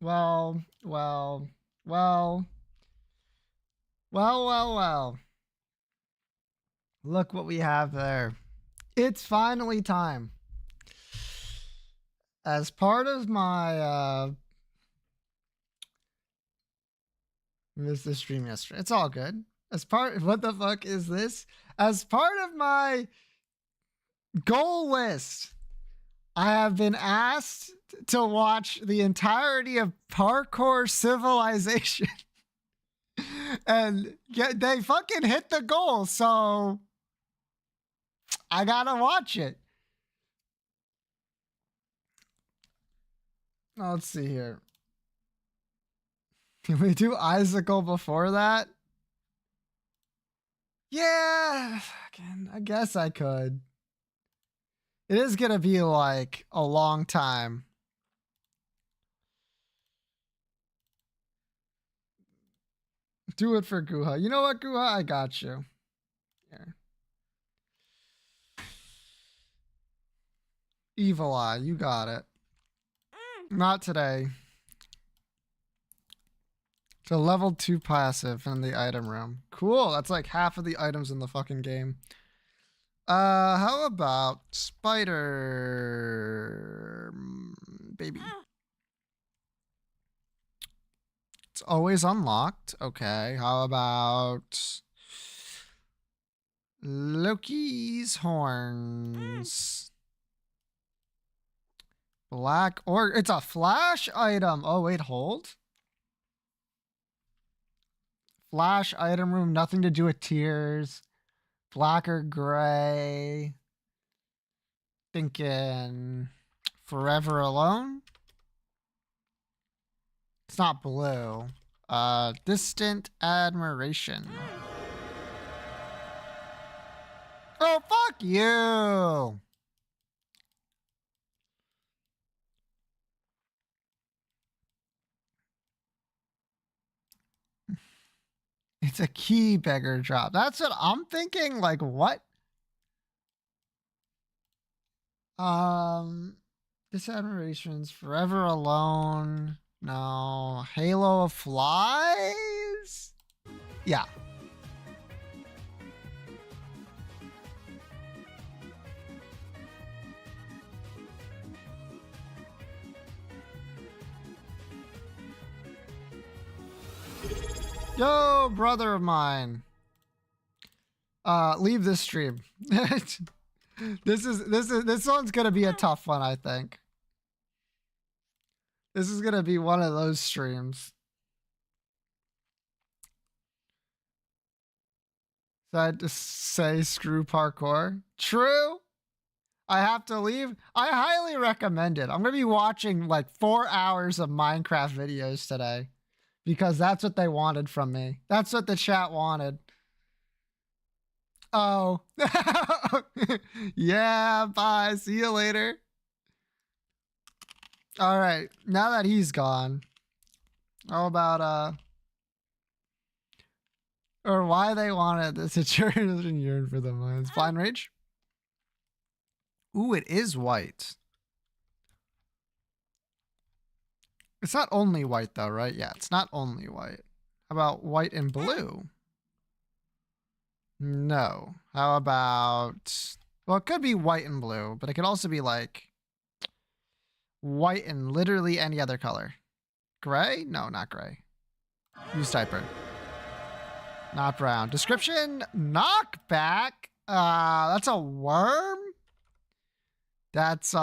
Well, well, well, well. Look what we have there. It's finally time. As part of my missed the stream yesterday. It's all good. As part what the fuck is this? As part of my goal list, I have been asked to watch the entirety of Parkour Civilization. And they fucking hit the goal, so I gotta watch it. Let's see here. Can we do Icicle before that? Yeah, I guess I could. It is gonna be like a long time. Do it for Guha. You know what, Guha? I got you. Here. Evil Eye, you got it. Not today. It's a level 2 passive in the item room. Cool. That's like half of the items in the fucking game. How about Spider Baby? It's always unlocked. Okay. How about Loki's horns? Black or it's a flash item. Oh, wait, hold. Flash item room, nothing to do with tears. Black or gray. Thinking Forever Alone. It's not blue. Distant Admiration. Oh, fuck you. It's a key beggar drop. That's what I'm thinking. Like, what? Disadmirations, Forever Alone. No. Halo of Flies? Yeah. Yo, brother of mine. Leave this stream. This one's gonna be a tough one, I think. This is gonna be one of those streams. So I just say screw parkour. True. I have to leave. I highly recommend it. I'm gonna be watching like 4 hours of Minecraft videos today because that's what they wanted from me. That's what the chat wanted. Oh. Yeah, bye. See you later. All right. Now that he's gone, how about or why they wanted this Eternal yearn for the mines. Blind Rage? Ooh, it is white. It's not only white though, right? Yeah, it's not only white. How about white and blue? No. How about... Well, it could be white and blue, but it could also be like white and literally any other color. Gray? No, not gray. Use typer. Not brown. Description, knockback. That's a worm? That's,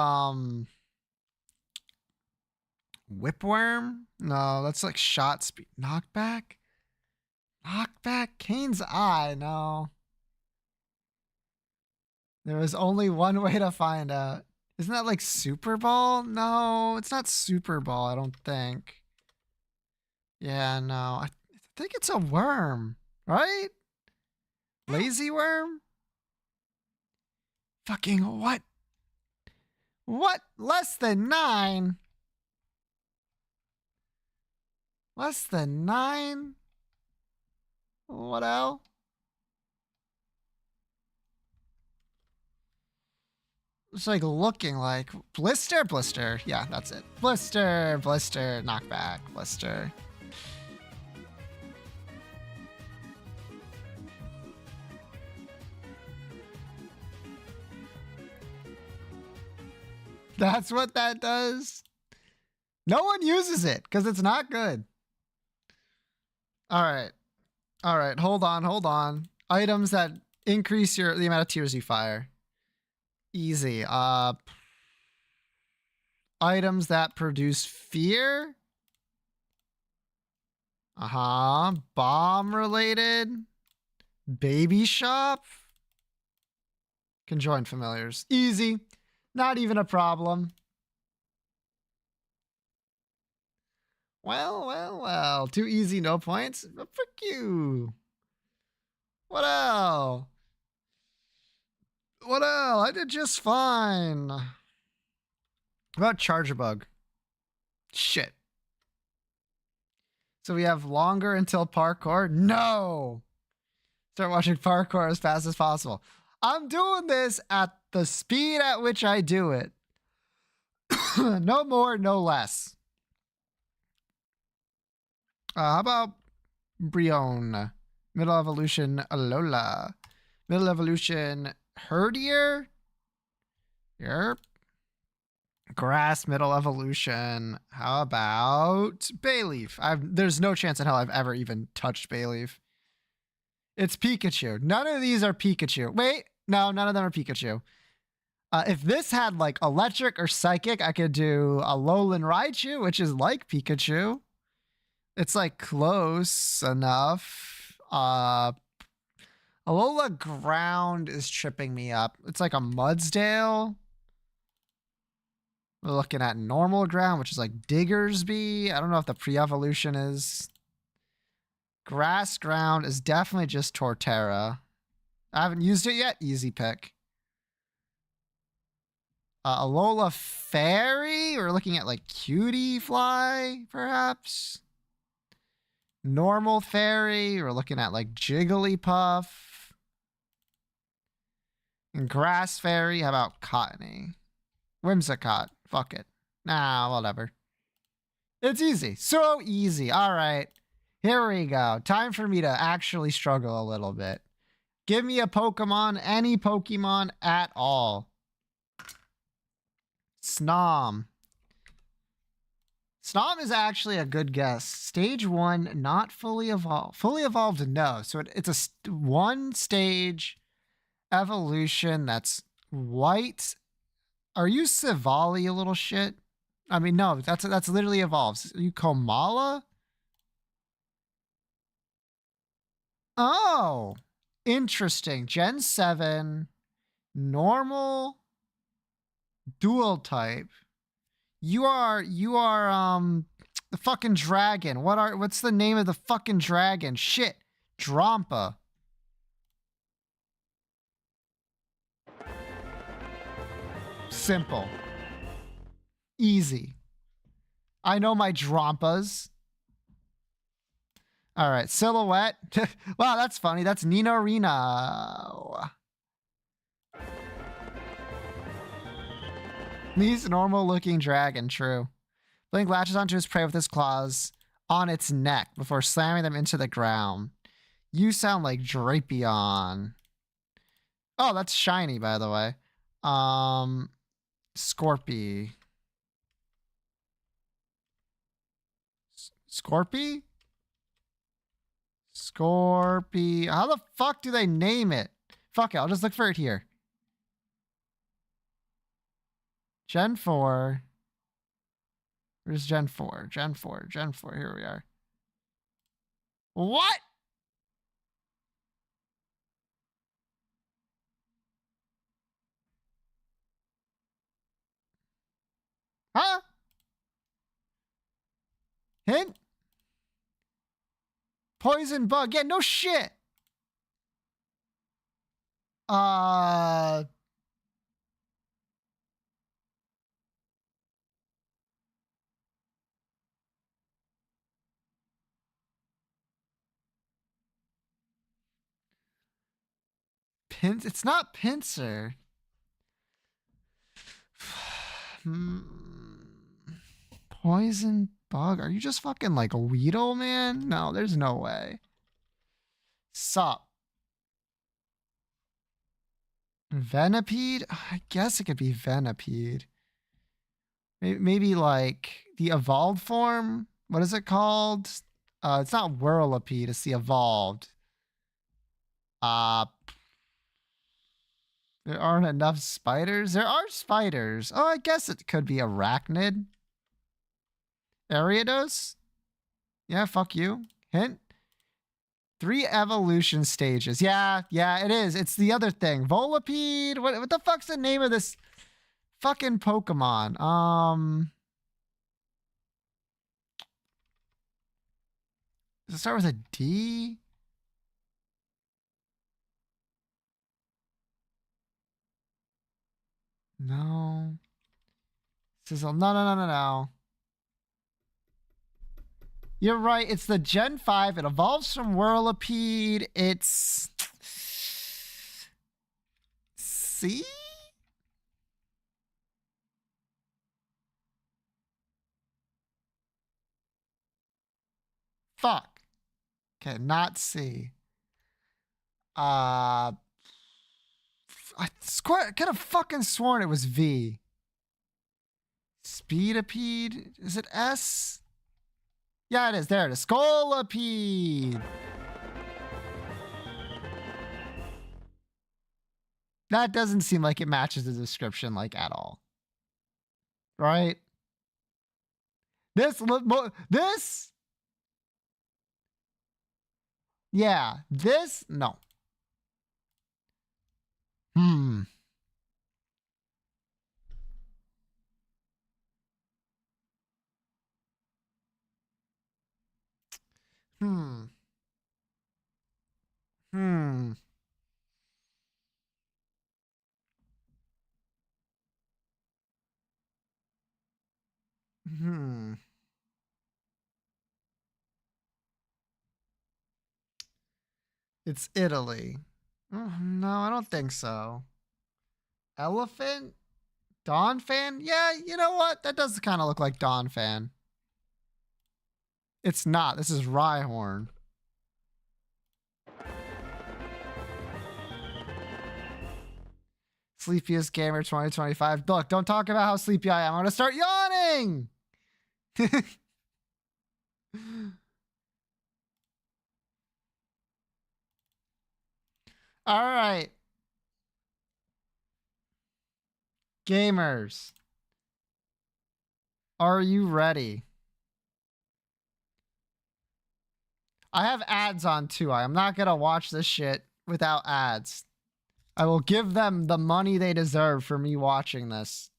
whipworm? No, that's like shot speed. Knockback? Knockback? Kane's eye? No. There was only one way to find out. Isn't that like Super Ball? No, it's not Super Ball, I don't think. Yeah, no. I think it's a worm, right? Lazy worm? Fucking what? What? Less than 9? Less than 9? What else? it's like looking like blister, blister. Yeah, that's it. Blister, blister, knockback, blister. That's what that does. No one uses it because it's not good. All right. All right. Hold on. Hold on. Items that increase the amount of tears you fire. Easy. Items that produce fear. Bomb related. Baby shop. Conjoined familiars. Easy. Not even a problem. Well, well, well. Too easy, no points. Frick you. What else? What else? I did just fine. What about Charger Bug? Shit. So we have longer until parkour? No! Start watching parkour as fast as possible. I'm doing this at the speed at which I do it. No more, no less. How about Brion? Middle evolution Alola. Middle evolution Herdier? Yep. Grass middle evolution. How about Bayleaf? There's no chance in hell I've ever even touched Bayleaf. It's Pikachu. None of these are Pikachu. Wait, no, none of them are Pikachu. If this had like electric or psychic, I could do a Alolan Raichu, which is like Pikachu. It's like close enough. Alola Ground is tripping me up. It's like a Mudsdale. We're looking at normal ground, which is like Diggersby. I don't know if the pre-evolution is. Grass ground is definitely just Torterra. I haven't used it yet. Easy pick. Alola Fairy. We're looking at like Cutie Fly, perhaps. Normal Fairy. We're looking at like Jigglypuff. And Grass Fairy. How about Cottony? Whimsicott. Fuck it. Nah, whatever. It's easy. So easy. All right. Here we go. Time for me to actually struggle a little bit. Give me a Pokemon, any Pokemon at all. Snom. Snom is actually a good guess. Stage 1, not fully evolved. Fully evolved, no. So it's a one stage evolution that's white. Are you Sivali, you little shit? I mean, no, that's literally evolves. Are you Komala? Oh, interesting. Gen 7, normal, dual type. You are the fucking dragon. What's the name of the fucking dragon? Shit. Drampa. Simple. Easy. I know my Drampas. All right, Silhouette. Wow, that's funny. That's Nino Reno. Least normal looking dragon, true. Blink latches onto his prey with his claws on its neck before slamming them into the ground. You sound like Drapion. Oh, that's shiny, by the way. Scorpy. Scorpy? Scorpy. How the fuck do they name it? Fuck it, I'll just look for it here. Gen 4. Where's Gen 4? Gen 4. Gen 4. Here we are. What? Huh? Hint? Poison bug. Yeah, no shit. It's not Pinsir. Hmm. Poison bug? Are you just fucking like a Weedle, man? No, there's no way. Sup? Venipede? I guess it could be Venipede. Maybe like the evolved form? What is it called? It's not Whirlipede, it's the evolved. Uh, there aren't enough spiders? There are spiders. Oh, I guess it could be arachnid. Ariados? Yeah, fuck you. Hint? 3 evolution stages. Yeah, it is. It's the other thing. Volipede? What the fuck's the name of this fucking Pokemon? Does it start with a D? No. Sizzle. No. You're right. It's the Gen 5. It evolves from Whirlipede. It's... C? Fuck. Okay, not C. I could have fucking sworn it was V. Speedipede? Is it S? Yeah, it is. There it is. Scolipede. That doesn't seem like it matches the description like at all. Right? This? Yeah. This? No. Hmm. Hmm. It's Italy. Oh, no, I don't think so. Elephant? Dawn fan? Yeah, you know what? That does kind of look like Dawn fan. It's not. This is Rhyhorn. Sleepiest gamer 2025. Look, don't talk about how sleepy I am. I'm going to start yawning. All right. Gamers. Are you ready? I have ads on too. I'm not going to watch this shit without ads. I will give them the money they deserve for me watching this.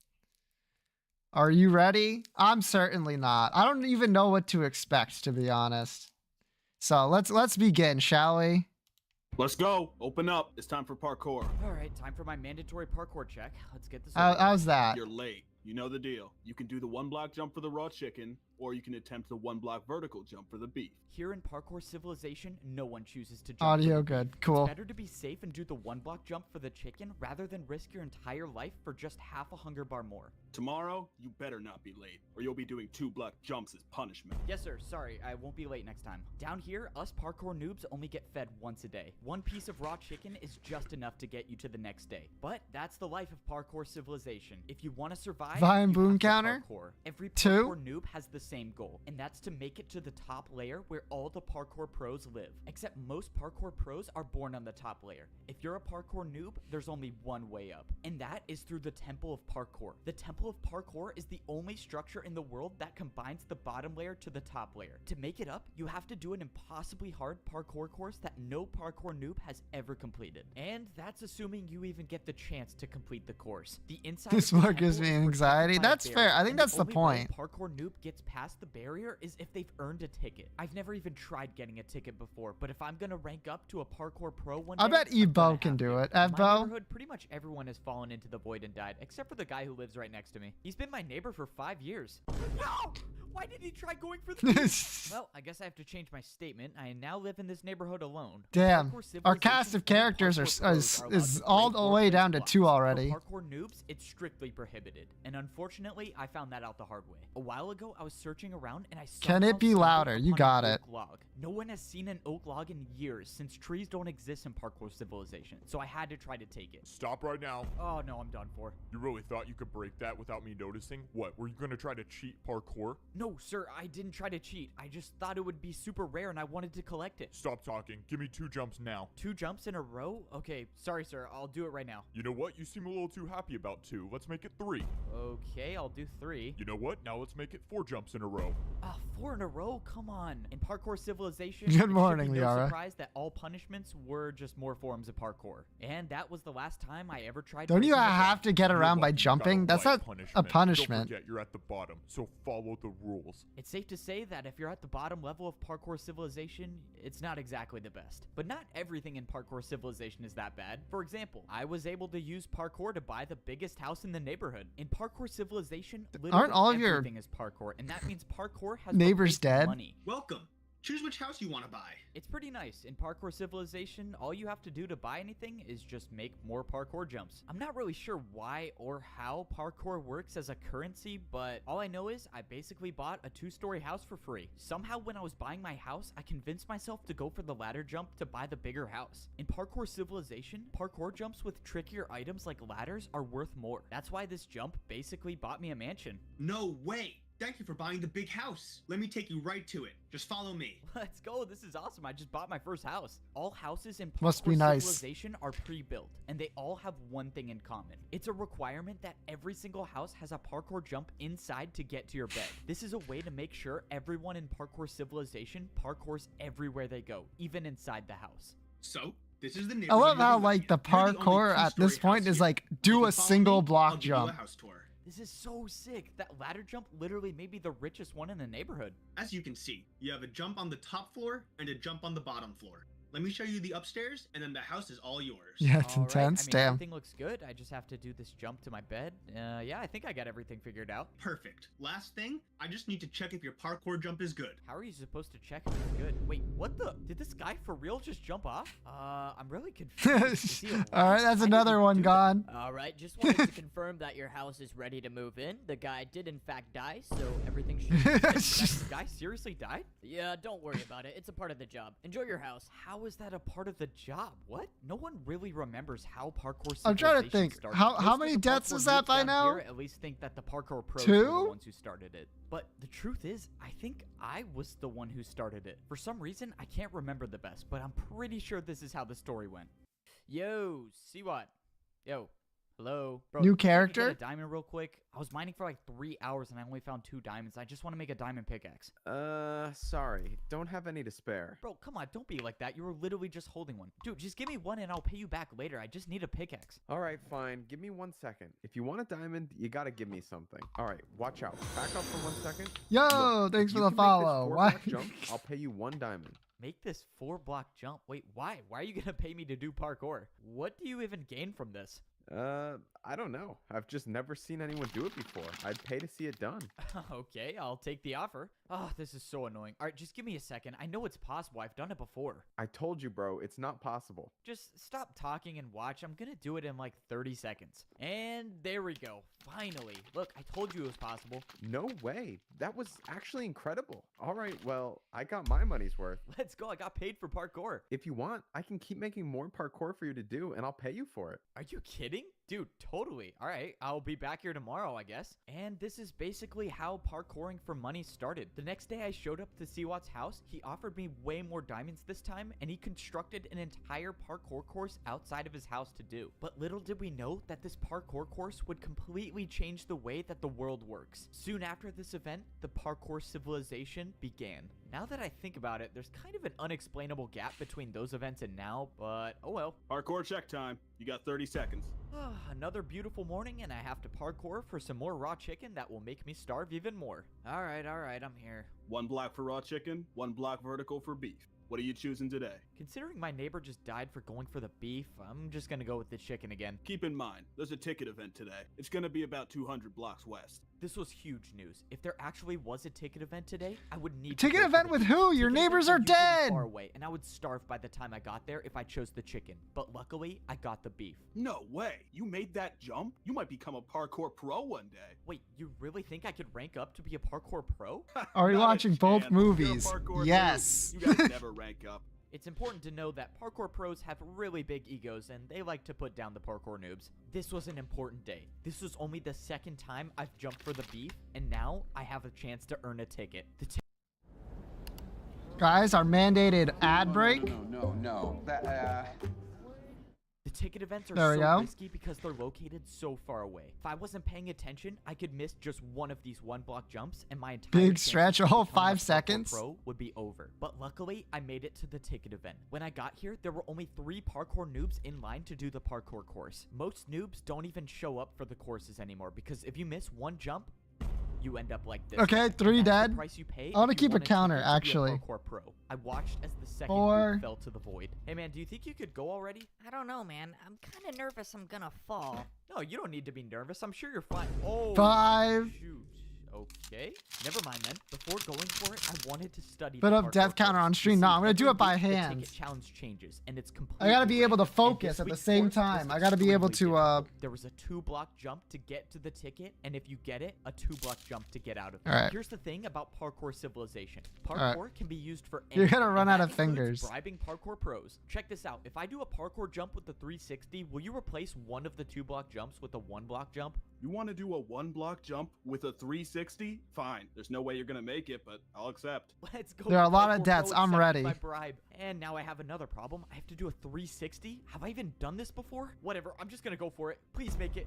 Are you ready? I'm certainly not. I don't even know what to expect, to be honest. So let's begin, shall we? Let's go. Open up. It's time for parkour. All right, time for my mandatory parkour check. Let's get this. How's that? You're late. You know the deal. You can do the 1-block jump for the raw chicken, or you can attempt the 1-block vertical jump for the beef. Here in Parkour Civilization, no one chooses to jump. Audio good. Cool. It's better to be safe and do the 1-block jump for the chicken rather than risk your entire life for just half a hunger bar more. Tomorrow, you better not be late, or you'll be doing 2-block jumps as punishment. Yes, sir. Sorry, I won't be late next time. Down here, us parkour noobs only get fed once a day. 1 piece of raw chicken is just enough to get you to the next day. But that's the life of Parkour Civilization. If you want to survive, Vine boom counter. Parkour. Every parkour noob has the same goal, and that's to make it to the top layer where all the parkour pros live. Except most parkour pros are born on the top layer. If you're a parkour noob, there's only one way up, and that is through the Temple of Parkour. The Temple of Parkour is the only structure in the world that combines the bottom layer to the top layer. To make it up, you have to do an impossibly hard parkour course that no parkour noob has ever completed. And that's assuming you even get the chance to complete the course. The inside This more gives me anxiety. That's fair. I think that's the point. Parkour noob gets past the barrier is if they've earned a ticket. I've never even tried getting a ticket before, but if I'm gonna rank up to a parkour pro one day, I bet Ebo can do it. In my Evbo? neighborhood, pretty much everyone has fallen into the void and died, except for the guy who lives right next to me. He's been my neighbor for 5 years. No! Why did he try going for the beef? Well, I guess I have to change my statement. I now live in this neighborhood alone. Damn. Parkour Our cast civilizations, of only characters parkour are, pros allowed is to all break the or way place down to blocks. 2 For already. parkour noobs, it's strictly prohibited. And unfortunately, I found that out the hard way. A while ago, I was searching around and I Can it be louder? You got it. Log. No one has seen an oak log in years since trees don't exist in parkour civilization. So I had to try to take it. Stop right now. Oh no, I'm done for. You really thought you could break that without me noticing? What, were you gonna try to cheat parkour? No, sir, I didn't try to cheat. I just thought it would be super rare and I wanted to collect it. Stop talking. Give me 2 jumps now. 2 jumps in a row? Okay, sorry, sir. I'll do it right now. You know what? You seem a little too happy about 2. Let's make it 3. Okay, I'll do 3. You know what? Now let's make it 4 jumps in a row. 4 in a row? Come on. In parkour civilization, Good it should morning, be no Liara. surprise that all punishments were just more forms of parkour. And that was the last time I ever tried. Don't you breaking the have to get You're around by lucky you got jumping? That's light not a punishment. Don't forget, you're at the bottom, so follow the rules. It's safe to say that if you're at the bottom level of parkour civilization, it's not exactly the best. But not everything in parkour civilization is that bad. For example, I was able to use parkour to buy the biggest house in the neighborhood. In parkour civilization, literally all of your everything is parkour, and that means parkour has neighbors replaced dead? money. Welcome. Choose which house you want to buy. It's pretty nice. In parkour civilization, all you have to do to buy anything is just make more parkour jumps. I'm not really sure why or how parkour works as a currency, but all I know is I basically bought a 2-story house for free. Somehow when I was buying my house, I convinced myself to go for the ladder jump to buy the bigger house. In parkour civilization, parkour jumps with trickier items like ladders are worth more. That's why this jump basically bought me a mansion. No way. Thank you for buying the big house. Let me take you right to it. Just follow me. Let's go. This is awesome. I just bought my first house. All houses in Must be parkour nice. civilization are pre-built, and they all have one thing in common. It's a requirement that every single house has a parkour jump inside to get to your bed. This is a way to make sure everyone in parkour civilization parkours everywhere they go, even inside the house. So, this is the I neighborhood. love you're how living like in. the You're the only parkour at this two-story point house is here. like If do you a follow single me, block I'll give you a jump. house tour. This is so sick. That ladder jump literally made me the richest one in the neighborhood. As you can see, you have a jump on the top floor and a jump on the bottom floor. Let me show you the upstairs, and then the house is all yours. Yeah, it's All right, intense. I mean, Damn. everything looks good. I just have to do this jump to my bed. Yeah, I think I got everything figured out. Perfect. Last thing, I just need to check if your parkour jump is good. How are you supposed to check if it's good? Wait, what the? Did this guy for real just jump off? I'm really confused. Is he alive? All right, that's Why did another he one do that? gone. All right, just wanted to confirm that your house is ready to move in. The guy did in fact die, so everything should be good. That guy seriously died? Yeah, don't worry about it. It's a part of the job. Enjoy your house. How is that a part of the job? What? No one really remembers how parkour I'm trying to civilization think. started. How Most of many the deaths parkour is that noobs by down now? here at least think that the parkour pros were 2? the ones who started it. But the truth is, I think I was the one who started it. For some reason, I can't remember the best, but I'm pretty sure this is how the story went. Yo, see what? Yo. Hello? Bro, New can I get character? a diamond real quick? I was mining for like 3 hours and I only found 2 diamonds. I just want to make a diamond pickaxe. Sorry. Don't have any to spare. Bro, come on, don't be like that. You were literally just holding one. Dude, just give me one and I'll pay you back later. I just need a pickaxe. Alright, fine. Give me 1 second. If you want a diamond, you gotta give me something. Alright, watch out. Back up for 1 second. Yo, Look, thanks if for you the can make this follow. 4 Why? block jump, I'll pay you 1 diamond. Make this 4-block jump? Wait, why? Why are you gonna pay me to do parkour? What do you even gain from this? I don't know. I've just never seen anyone do it before. I'd pay to see it done. Okay, I'll take the offer. Oh, this is so annoying. All right, just give me a second. I know it's possible. I've done it before. I told you, bro. It's not possible. Just stop talking and watch. I'm gonna do it in like 30 seconds. And there we go. Finally. Look, I told you it was possible. No way. That was actually incredible. Alright, well, I got my money's worth. Let's go. I got paid for parkour. If you want, I can keep making more parkour for you to do, and I'll pay you for it. Are you kidding? Dude, totally. All right, I'll be back here tomorrow, I guess. And this is basically how parkouring for money started. The next day I showed up to Siwat's house. He offered me way more diamonds this time, and he constructed an entire parkour course outside of his house to do. But little did we know that this parkour course would completely change the way that the world works. Soon after this event, the parkour civilization began. Now that I think about it, there's kind of an unexplainable gap between those events and now, but oh well. Parkour check time. You got 30 seconds. Another beautiful morning, and I have to parkour for some more raw chicken that will make me starve even more. All right, I'm here. 1 block for raw chicken, 1 block vertical for beef. What are you choosing today? Considering my neighbor just died for going for the beef, I'm just gonna go with the chicken again. Keep in mind, there's a ticket event today. It's gonna be about 200 blocks west. This was huge news. If there actually was a ticket event today, I would need Ticket to go for event the with chicken. who? Your Ticket neighbors events are usually dead. far away, and I would starve by the time I got there if I chose the chicken. But luckily, I got the beef. No way. You made that jump? You might become a parkour pro one day. Wait, you really think I could rank up to be a parkour pro? Are you Not a watching both chance. You're a movies? parkour Yes. noob. You guys never rank up. It's important to know that parkour pros have really big egos and they like to put down the parkour noobs. This was an important day. This was only the second time I've jumped for the beef, and now I have a chance to earn a ticket. Guys, our mandated ad break. No. The ticket events are There we so go. risky because they're located so far away. If I wasn't paying attention, I could miss just one of these 1 block jumps and my entire Big chances stretch, of oh, becoming a 5 parkour seconds. pro would be over. But luckily, I made it to the ticket event. When I got here, there were only 3 parkour noobs in line to do the parkour course. Most noobs don't even show up for the courses anymore because if you miss 1 jump, you end up like this. Okay, 3 That's the dead. price you pay I wanna if you keep a want counter, ticket to be a actually. parkour pro. I watched as the second 4. noob fell to the void. Hey man, do you think you could go already? I don't know, man. I'm kind of nervous I'm gonna fall. No, you don't need to be nervous. I'm sure you're fine. Oh, 5. shoot. Okay. Never mind then. Before going for it, I wanted to study. Put the up parkour death counter course. on You stream. see, No, I'm gonna do every it by week, the hand. ticket challenge changes, and it's completely. I gotta be able to different. focus And at the this same week's course time. was I gotta be able extremely to, difficult. There was a 2-block jump to get to the ticket, and if you get it, a 2-block jump to get out of it. Alright. Here's the thing about parkour civilization. Alright. Parkour can be used for. You're gonna anything, run and out that of includes fingers. Bribing parkour pros. Check this out. If I do a parkour jump with the 360, will you replace one of the 2-block jumps with a 1-block jump? You want to do a 1 block jump with a 360? Fine. There's no way you're gonna make it, but I'll accept. Let's go. There are a lot of Parkour deaths. Pro I'm accepted ready. My bribe. And now I have another problem. I have to do a 360. Have I even done this before? Whatever. I'm just gonna go for it. Please make it.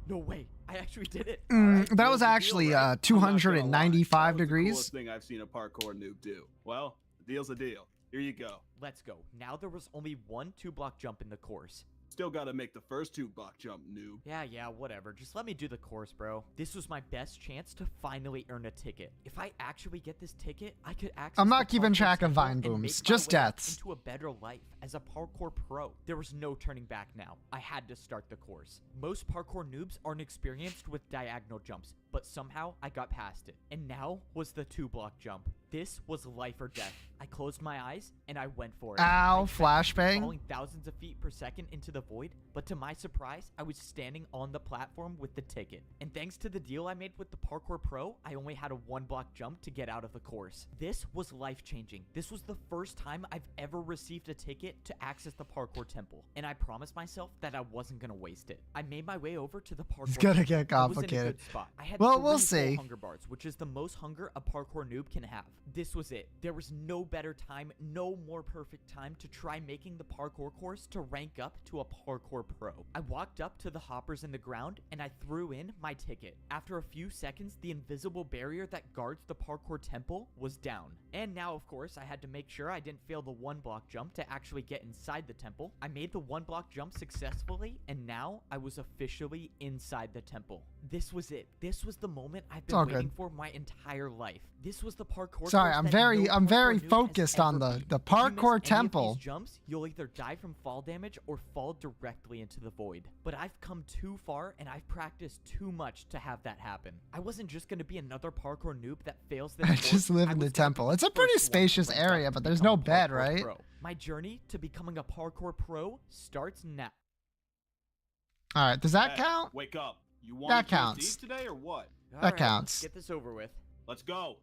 No way. I actually did it. Alright, That was sealed the deal, actually right? I'm not gonna lie, 295 that was the degrees. coolest thing I've seen a parkour noob do. Well, the deal's a deal. Here you go. Let's go. Now there was only 1 2-block jump in the course. Still gotta make the first 2-block jump, noob. Yeah, whatever. Just let me do the course, bro. This was my best chance to finally earn a ticket. If I actually get this ticket, I could access I'm not the keeping parkour track of temple vine and booms, make my just way up deaths. into a better life as a parkour pro. There was no turning back now. I had to start the course. Most parkour noobs aren't experienced with diagonal jumps, but somehow I got past it. And now was the 2-block jump. This was life or death. I closed my eyes and I went for it. Ow, I expected to be flashbang. falling thousands of feet per second into the void, but to my surprise, I was standing on the platform with the ticket. And thanks to the deal I made with the parkour pro, I only had a 1-block jump to get out of the course. This was life-changing. This was the first time I've ever received a ticket to access the parkour temple, and I promised myself that I wasn't gonna waste it. I made my way over to the parkour It's gonna temple. get I was in a complicated. good spot. I had Well, 3 we'll full see. hunger bars, which is the most hunger a parkour noob can have. This was it. There was no better time, no more perfect time to try making the parkour course to rank up to a parkour pro. I walked up to the hoppers in the ground and I threw in my ticket. After a few seconds, the invisible barrier that guards the parkour temple was down. And now, of course, I had to make sure I didn't fail the 1-block jump to actually get inside the temple. I made the 1-block jump successfully, and now I was officially inside the temple. This was it. This was the moment I've been all waiting good. for my entire life. This was the parkour. Sorry, course I'm that very- no I'm parkour very noob has focused on ever the beat. the If you miss parkour any of these temple. jumps, you'll either die from fall damage or fall directly into the void. But I've come too far and I've practiced too much to have that happen. I wasn't just going to be another parkour noob that fails this I course. just live I in the was gonna be temple. the It's a pretty first one to spacious rank up area, to but there's become no a bed, parkour right? pro. My journey to becoming a parkour pro starts now. All right, does that Hey, count? Wake up. You want That to counts. today or what? That Alright, counts. Let's get this over with. Let's go.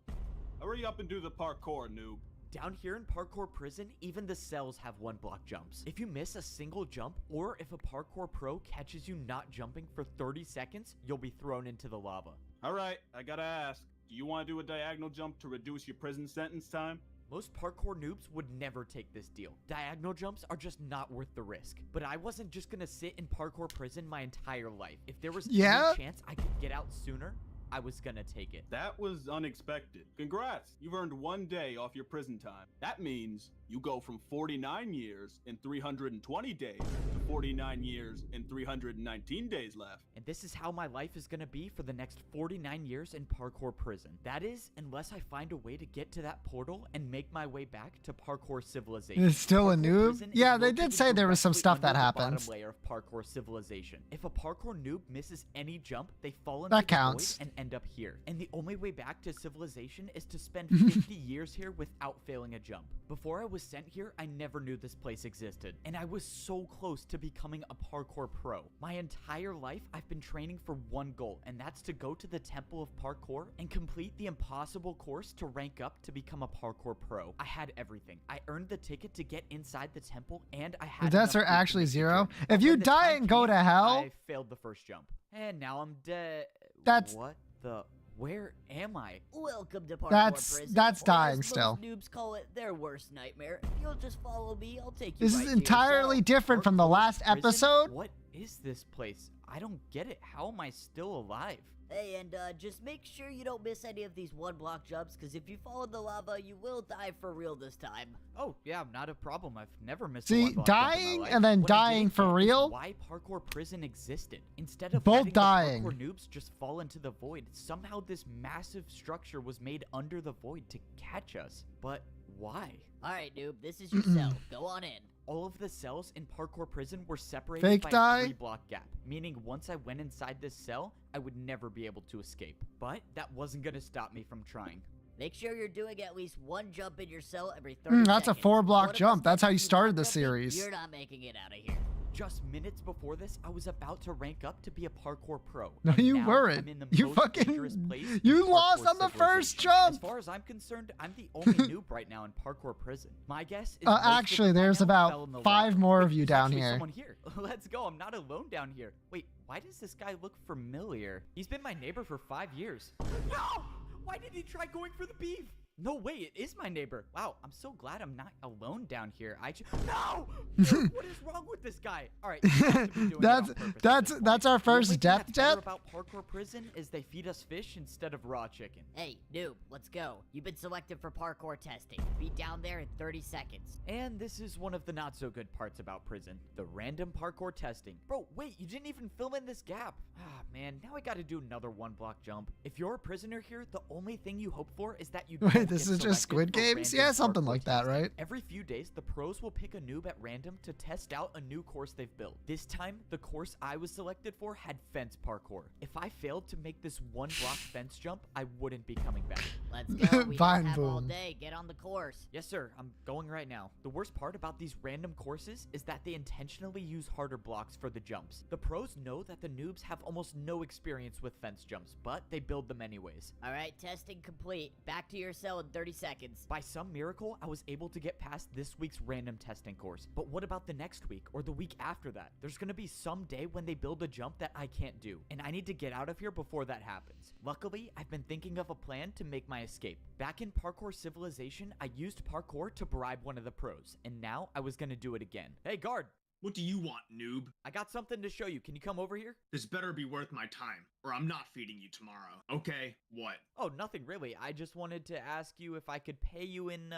Hurry up and do the parkour, noob. Down here in parkour prison, even the cells have 1-block jumps. If you miss a single jump, or if a parkour pro catches you not jumping for 30 seconds, you'll be thrown into the lava. All right, I gotta ask. Do you want to do a diagonal jump to reduce your prison sentence time? Most parkour noobs would never take this deal. Diagonal jumps are just not worth the risk. But I wasn't just gonna sit in parkour prison my entire life. If there was Yeah? any chance I could get out sooner, I was gonna take it. That was unexpected. Congrats, you've earned 1 day off your prison time. That means you go from 49 years and 320 days to 49 years and 319 days left. And this is how my life is gonna be for the next 49 years in parkour prison. That is, unless I find a way to get to that portal and make my way back to parkour civilization. It's still a Parkour noob? prison is Yeah, they did located say there was some directly stuff that under the happens. bottom layer of parkour civilization. If a parkour noob misses any jump, they fall into That the void counts. and end up here. And the only way back to civilization is to spend 50 years here without failing a jump. Before I was sent here, I never knew this place existed, and I was so close to becoming a parkour pro. My entire life, I've been training for one goal, and that's to go to the Temple of Parkour and complete the impossible course to rank up to become a parkour pro. I had everything. I earned the ticket to get inside the temple, and I had Deaths enough are food to actually make the 0. journey. If But you when the die time and go came, to hell, I failed the first jump, and now I'm dead. That's- What the? Where am I? Welcome to parkour That's- prison. that's or dying as still. Most noobs call it their worst nightmare. If you'll just follow me, I'll take you this right is to your entirely cell. different from the Parkour last prison? episode. What is this place? I don't get it. How am I still alive? Hey, and just make sure you don't miss any of these one-block jumps, because if you fall in the lava, you will die for real this time. Oh, yeah, not a problem. I've never missed a See, one block jump in my dying life. and then What I dying didn't for get is real? why parkour prison existed. Instead of Both letting dying. the parkour noobs just fall into the void, somehow this massive structure was made under the void to catch us. But why? Alright, noob, this is your cell. Go on in. All of the cells in parkour prison were separated Fake by die? a 3-block gap, meaning once I went inside this cell, I would never be able to escape. But that wasn't gonna stop me from trying. Make sure you're doing at least one jump in your cell every 30 That's a seconds. 4-block One of us jump. That's how you keeps started the jumping, series. You're not making it out of here. Just minutes before this, I was about to rank up to be a parkour pro. No, and you now weren't. I'm in the You most dangerous fucking- place you in lost parkour on the first civilization. As jump. far as I'm concerned, I'm the only noob right now in parkour prison. My guess is most of Actually, them right there's now about fell in the 5 lava. more Wait, of you there's down actually here. Someone here. Let's go. I'm not alone down here. Wait, why does this guy look familiar? He's been my neighbor for 5 years. No! Why did he try going for the beef? No way, it is my neighbor. Wow, I'm so glad I'm not alone down here. No! What is wrong with this guy? All right, you have to be doing it on purpose at this that's point. our The first only thing death that's better death. about parkour prison is they feed us fish instead of raw chicken. Hey, noob, let's go. You've been selected for parkour testing. Be down there in 30 seconds. And this is one of the not so good parts about prison, the random parkour testing. Bro, wait, you didn't even fill in this gap. Ah, man, now I gotta do another 1-block jump. If you're a prisoner here, the only thing you hope for is that you Wait, don't this get is just selected Squid for Games? random Yeah, something parkour like that, testing. right? Every few days, the pros will pick a noob at random to test out a new course they've built. This time, the course I was selected for had fence parkour. If I failed to make this 1-block fence jump, I wouldn't be coming back. Let's go. We Vine don't have all boom. day. Get on the course. Yes, sir. I'm going right now. The worst part about these random courses is that they intentionally use harder blocks for the jumps. The pros know that the noobs have almost no experience with fence jumps, but they build them anyways. Alright, testing complete. Back to your cell in 30 seconds. By some miracle, I was able to get past this week's random testing course. But what about the next week or the week after that? There's gonna be some day when they build a jump that I can't do, and I need to get out of here before that happens. Luckily, I've been thinking of a plan to make my escape. Back in Parkour Civilization, I used parkour to bribe one of the pros, and now I was gonna do it again. Hey, guard! What do you want, noob? I got something to show you. Can you come over here? This better be worth my time, or I'm not feeding you tomorrow. Okay, what? Oh, nothing really. I just wanted to ask you if I could pay you in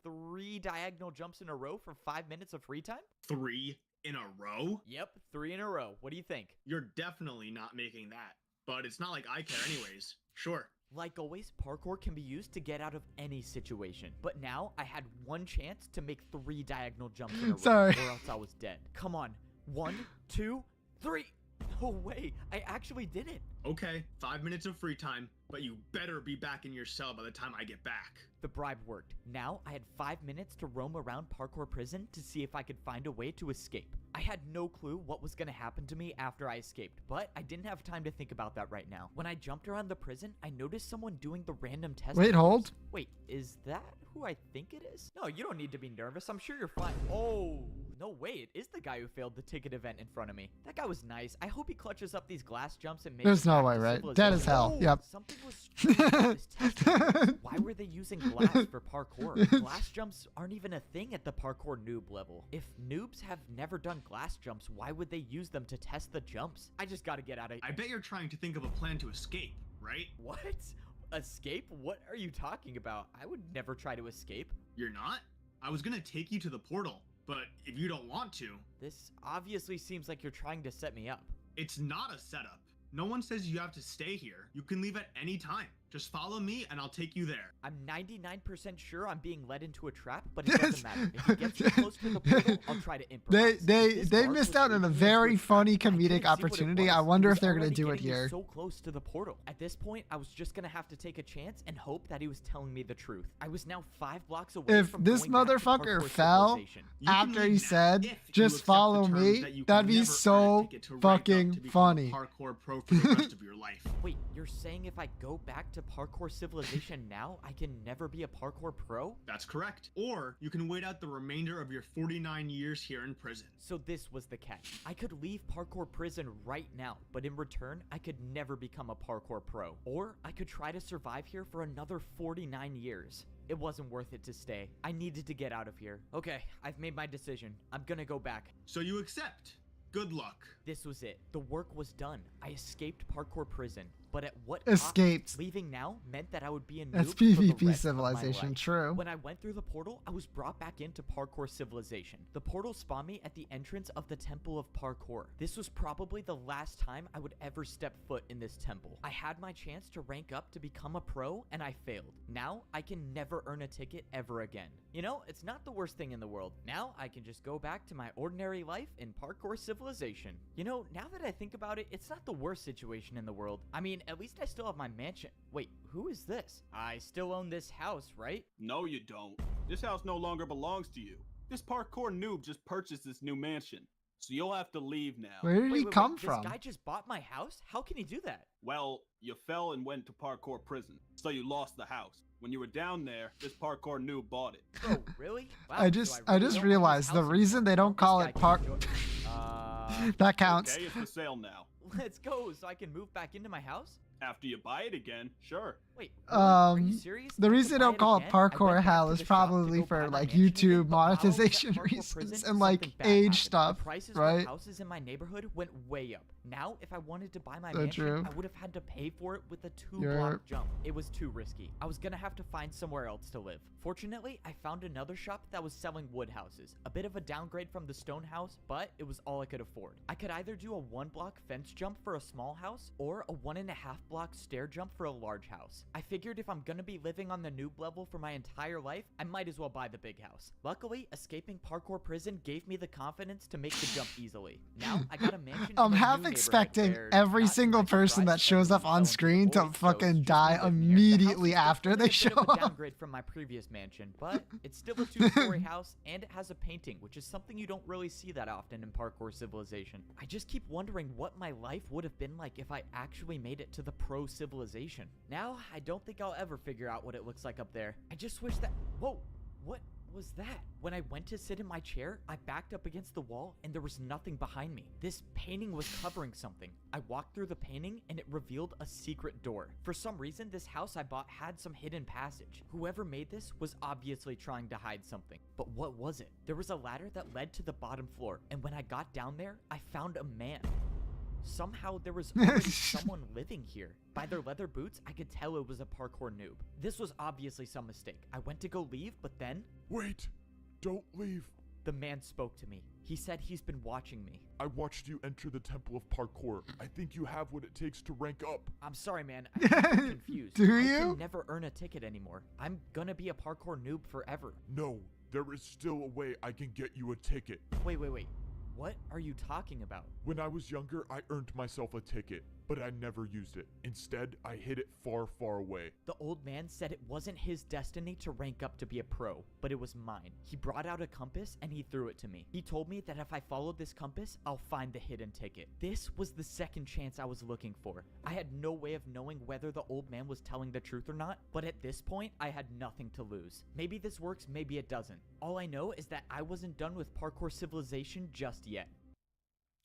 3 diagonal jumps in a row for 5 minutes of free time? 3 in a row? Yep, 3 in a row. What do you think? You're definitely not making that. But it's not like I care anyways. Sure. Like always, parkour can be used to get out of any situation. But now, I had one chance to make 3 diagonal jumps in a row, Sorry. or else I was dead. Come on. 1, 2, 3. No way. I actually did it. Okay, 5 minutes of free time, but you better be back in your cell by the time I get back. The bribe worked. Now, I had 5 minutes to roam around parkour prison to see if I could find a way to escape. I had no clue what was going to happen to me after I escaped, but I didn't have time to think about that right now. When I jumped around the prison, I noticed someone doing the random test. Wait, hold. Wait, is that who I think it is? No, you don't need to be nervous. I'm sure you're fine. Oh, no way. It is the guy who failed the ticket event in front of me. That guy was nice. I hope he clutches up these glass jumps and makes There's it no back way, to right? civilization. Dead as hell. Oh, Yep. Something was strange about this test event. Why were they using glass for parkour? Glass jumps aren't even a thing at the parkour noob level. If noobs have never done glass jumps, why would they use them to test the jumps? I just gotta get out of here. I bet you're trying to think of a plan to escape. right? What? Escape? What are you talking about? I would never try to escape. You're not? I was gonna take you to the portal, but if you don't want to, This obviously seems like you're trying to set me up. it's not a setup. No one says you have to stay here. You can leave at any time. Just follow me and I'll take you there. I'm 99% sure I'm being led into a trap, but it doesn't matter. If he gets too close to the portal, I'll try to improvise. This They bark missed was out on a creeping me very into trap. funny I couldn't comedic see what it opportunity. I was. wonder He if was they're gonna already do it getting me here. So close to the portal. At this point, I was just gonna have to take a chance and hope that he was telling me the truth. I was now 5 blocks away If from this going back to motherfucker parkour fell civilization. You can after leave he now said, if you just accept the follow terms me, that you that'd can be never earn a so ticket to rank up fucking to become a funny. Parkour pro for the rest of your life. Wait, you're saying if I go back to parkour civilization now, I can never be a parkour pro? That's correct. Or you can wait out the remainder of your 49 years here in prison. So this was the catch. I could leave parkour prison right now, but in return, I could never become a parkour pro. Or I could try to survive here for another 49 years. It wasn't worth it to stay. I needed to get out of here. Okay, I've made my decision. I'm gonna go back. So you accept. Good luck. This was it. The work was done. I escaped parkour prison. But at what Escaped. cost? Leaving now meant that I would be a noob That's for the PvP rest of my civilization, life. true. When I went through the portal, I was brought back into parkour civilization. The portal spawned me at the entrance of the Temple of Parkour. This was probably the last time I would ever step foot in this temple. I had my chance to rank up to become a pro, and I failed. Now, I can never earn a ticket ever again. You know, it's not the worst thing in the world. Now, I can just go back to my ordinary life in parkour civilization. You know, now that I think about it, it's not the worst situation in the world. I mean, at least I still have my mansion. Wait, who is this? I still own this house, right? No, you don't. This house no longer belongs to you. This parkour noob just purchased this new mansion, so you'll have to leave now. Where did he come This from? guy just bought my house? How can he do that? Well, you fell and went to parkour prison, so you lost the house. When you were down there, this parkour noob bought it. Bro, really? Wow, I so just really don't own this realized the house reason anymore. they don't This call guy it can park. enjoy- That counts. Okay, it's for sale now. Let's go so I can move back into my house? After you buy it again, sure. Wait, really? Are you serious? The I reason could they don't buy call it again? I went parkour back to hell the is shop to probably go for buy my like mansion YouTube again, but while I was at monetization parkour reasons prison, and like something bad age happened. stuff, The prices right? for houses in my neighborhood went way up. Now, if I wanted to buy my So mansion, true. I would have had to pay for it with a 2-block You're- jump. It was too risky. I was gonna have to find somewhere else to live. Fortunately, I found another shop that was selling wood houses. A bit of a downgrade from the stone house, but it was all I could afford. I could either do a 1-block fence jump for a small house or a 1.5-block stair jump for a large house. I figured if I'm gonna be living on the noob level for my entire life, I might as well buy the big house. Luckily, escaping parkour prison gave me the confidence to make the jump easily. Now, I got a mansion. I'm in a half new neighborhood expecting where every not single much person that surprise, shows up everyone's on going screen to boys, so it's fucking just die me living here. The house immediately is after definitely they a show bit of a up. downgrade from my previous mansion, but it's still a 2-story house and it has a painting, which is something you don't really see that often in parkour civilization. I just keep wondering what my life would have been like if I actually made it to the pro civilization. Now, I don't think I'll ever figure out what it looks like up there. I just wish that— Whoa, what was that? When I went to sit in my chair, I backed up against the wall and there was nothing behind me. This painting was covering something. I walked through the painting and it revealed a secret door. For some reason, this house I bought had some hidden passage. Whoever made this was obviously trying to hide something. But what was it? There was a ladder that led to the bottom floor, and when I got down there, I found a man. Somehow there was already someone living here. By their leather boots, I could tell it was a parkour noob. This was obviously some mistake. I went to go leave, but then Wait, don't leave. the man spoke to me. He said he's been watching me. I watched you enter the Temple of Parkour. I think you have what it takes to rank up. I'm sorry, man. I'm confused. Do I you? can never earn a ticket anymore. I'm gonna be a parkour noob forever. No, there is still a way I can get you a ticket. Wait. What are you talking about? When I was younger, I earned myself a ticket, but I never used it. Instead, I hid it far, far away. The old man said it wasn't his destiny to rank up to be a pro, but it was mine. He brought out a compass and he threw it to me. He told me that if I followed this compass, I'll find the hidden ticket. This was the second chance I was looking for. I had no way of knowing whether the old man was telling the truth or not, but at this point, I had nothing to lose. Maybe this works, maybe it doesn't. All I know is that I wasn't done with parkour civilization just yet.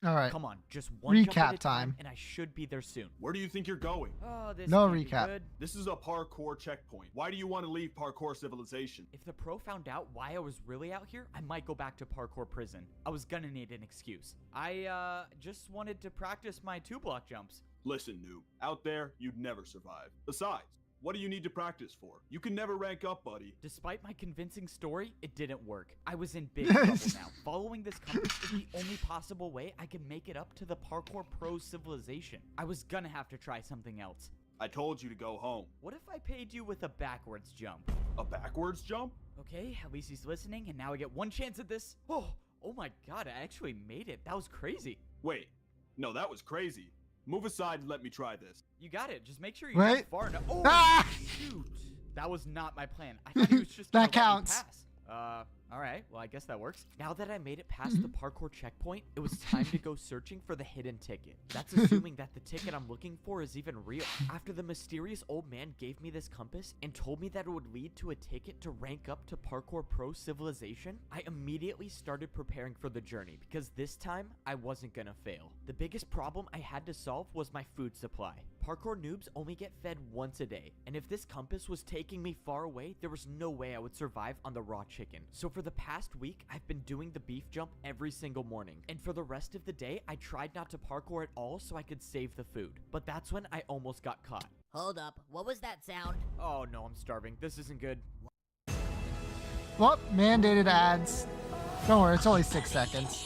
All right. Come on, just one jump Recap at a time, time. and I should be there soon. Where do you think you're going? Oh, this No can't be recap. good. This is a parkour checkpoint. Why do you want to leave parkour civilization? If the pro found out why I was really out here, I might go back to parkour prison. I was gonna need an excuse. I just wanted to practice my 2-block jumps. Listen, noob. Out there, you'd never survive. Besides, what do you need to practice for? You can never rank up, buddy. Despite my convincing story, it didn't work. I was in big trouble now. Following this compass is the only possible way I can make it up to the Parkour Pro civilization. I was gonna have to try something else. I told you to go home. What if I paid you with a backwards jump? A backwards jump? Okay, at least he's listening, and now I get one chance at this. Oh my god, I actually made it. That was crazy. Wait, no, that was crazy. Move aside and let me try this. You got it. Just make sure you Wait. get far enough. Oh, Ah! shoot. That was not my plan. I thought he was just That gonna let me counts. pass. All right. Well, I guess that works. Now that I made it past the parkour checkpoint, it was time to go searching for the hidden ticket. That's assuming that the ticket I'm looking for is even real. After the mysterious old man gave me this compass and told me that it would lead to a ticket to rank up to Parkour Pro civilization, I immediately started preparing for the journey because this time I wasn't gonna fail. The biggest problem I had to solve was my food supply. Parkour noobs only get fed once a day, and if this compass was taking me far away, there was no way I would survive on the raw chicken. So for the past week, I've been doing the beef jump every single morning, and for the rest of the day, I tried not to parkour at all so I could save the food. But that's when I almost got caught. Hold up. What was that sound? Oh no, I'm starving. This isn't good. Well, mandated ads. Don't worry, it's only 6 seconds.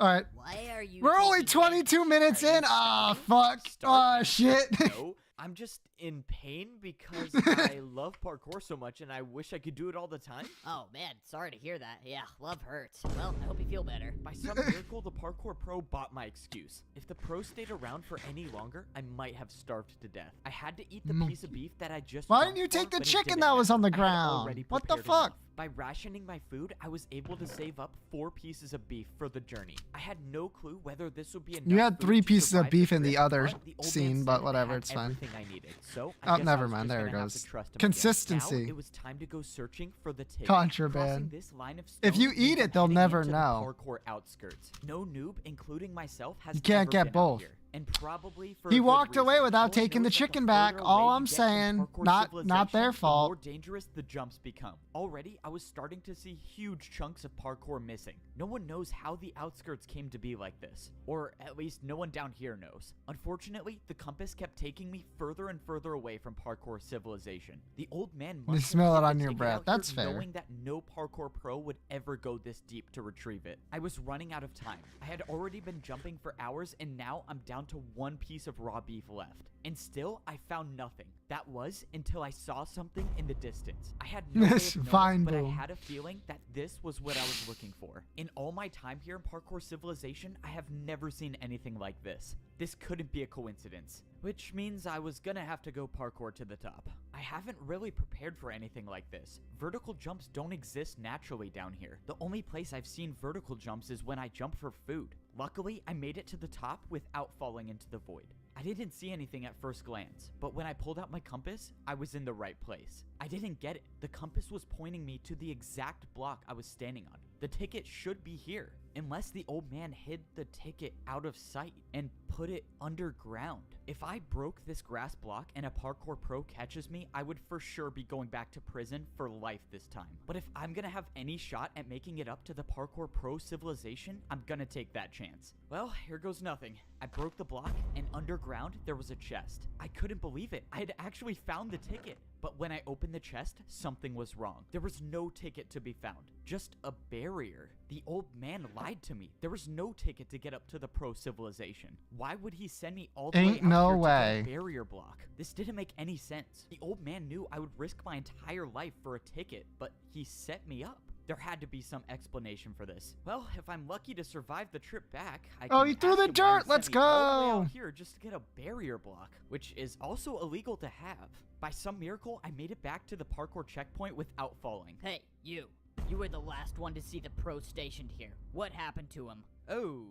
All right. Why are you We're only taking 22 minutes Are you in. Ah, starving? fuck. Starving? Oh, shit. No, I'm just in pain because I love parkour so much and I wish I could do it all the time. Oh man, sorry to hear that. Yeah, love hurts. Well, I hope you feel better. By some miracle, the parkour pro bought my excuse. If the pro stayed around for any longer, I might have starved to death. I had to eat the piece of beef that I just Why jumped didn't you for, take the but it chicken didn't that was on the matter. I had ground? already What the prepared fuck? enough. By rationing my food, I was able to save up 4 pieces of beef for the journey. I had no clue whether this would be enough. You had food 3 to pieces of survive beef in trip, the other but the old man scene, said but I whatever, had it's fine. everything I needed. So I Oh, guess never I was mind, just there it gonna have to goes. trust him again. Consistency. Now it was time to go searching for the ticket. Contraband. Crossing this line of If stone you means eat it, I'm they'll heading never into the know. Parkour outskirts. No noob, including myself, has You can't ever get been out both. here, and probably for He a good walked away reason. without No one taking the knows that chicken further back. away All you I'm get from saying, parkour not their civilization, fault. The more dangerous the jumps become. Already, I was starting to see huge chunks of parkour missing. No one knows how the outskirts came to be like this, or at least no one down here knows. Unfortunately, the compass kept taking me further and further away from parkour civilization. The old man must have smell it hid the on your ticket breath. out here That's fair. knowing that no parkour pro would ever go this deep to retrieve it. I was running out of time. I had already been jumping for hours, and now I'm down to 1 piece of raw beef left. And still, I found nothing. That was until I saw something in the distance. I had no way This of knowing, vine but I boom. had a feeling that this was what I was looking for. In all my time here in Parkour Civilization, I have never seen anything like this. This couldn't be a coincidence, which means I was gonna have to go parkour to the top. I haven't really prepared for anything like this. Vertical jumps don't exist naturally down here. The only place I've seen vertical jumps is when I jump for food. Luckily, I made it to the top without falling into the void. I didn't see anything at first glance, but when I pulled out my compass, I was in the right place. I didn't get it. The compass was pointing me to the exact block I was standing on. The ticket should be here, unless the old man hid the ticket out of sight and put it underground. If I broke this grass block and a parkour pro catches me, I would for sure be going back to prison for life this time. But if I'm gonna have any shot at making it up to the parkour pro civilization, I'm gonna take that chance. Well, here goes nothing. I broke the block, and underground there was a chest. I couldn't believe it. I had actually found the ticket. But when I opened the chest, something was wrong. There was no ticket to be found, just a barrier. The old man lied to me. There was no ticket to get up to the pro civilization. Why would he send me all the way Ain't out no here to way. get a barrier block? This didn't make any sense. The old man knew I would risk my entire life for a ticket, but he set me up. There had to be some explanation for this. Well, if I'm lucky to survive the trip back, I Oh, can he threw ask the him why he dirt. sent Let's me all the way go. out here just to get a barrier block, which is also illegal to have. By some miracle, I made it back to the parkour checkpoint without falling. Hey, you. You were the last one to see the pro stationed here. What happened to him? Oh,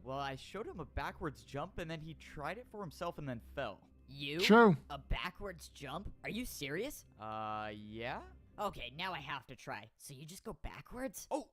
well, I showed him a backwards jump and then he tried it for himself and then fell. You? True. A backwards jump? Are you serious? Yeah? Okay, now I have to try. So you just go backwards? Oh,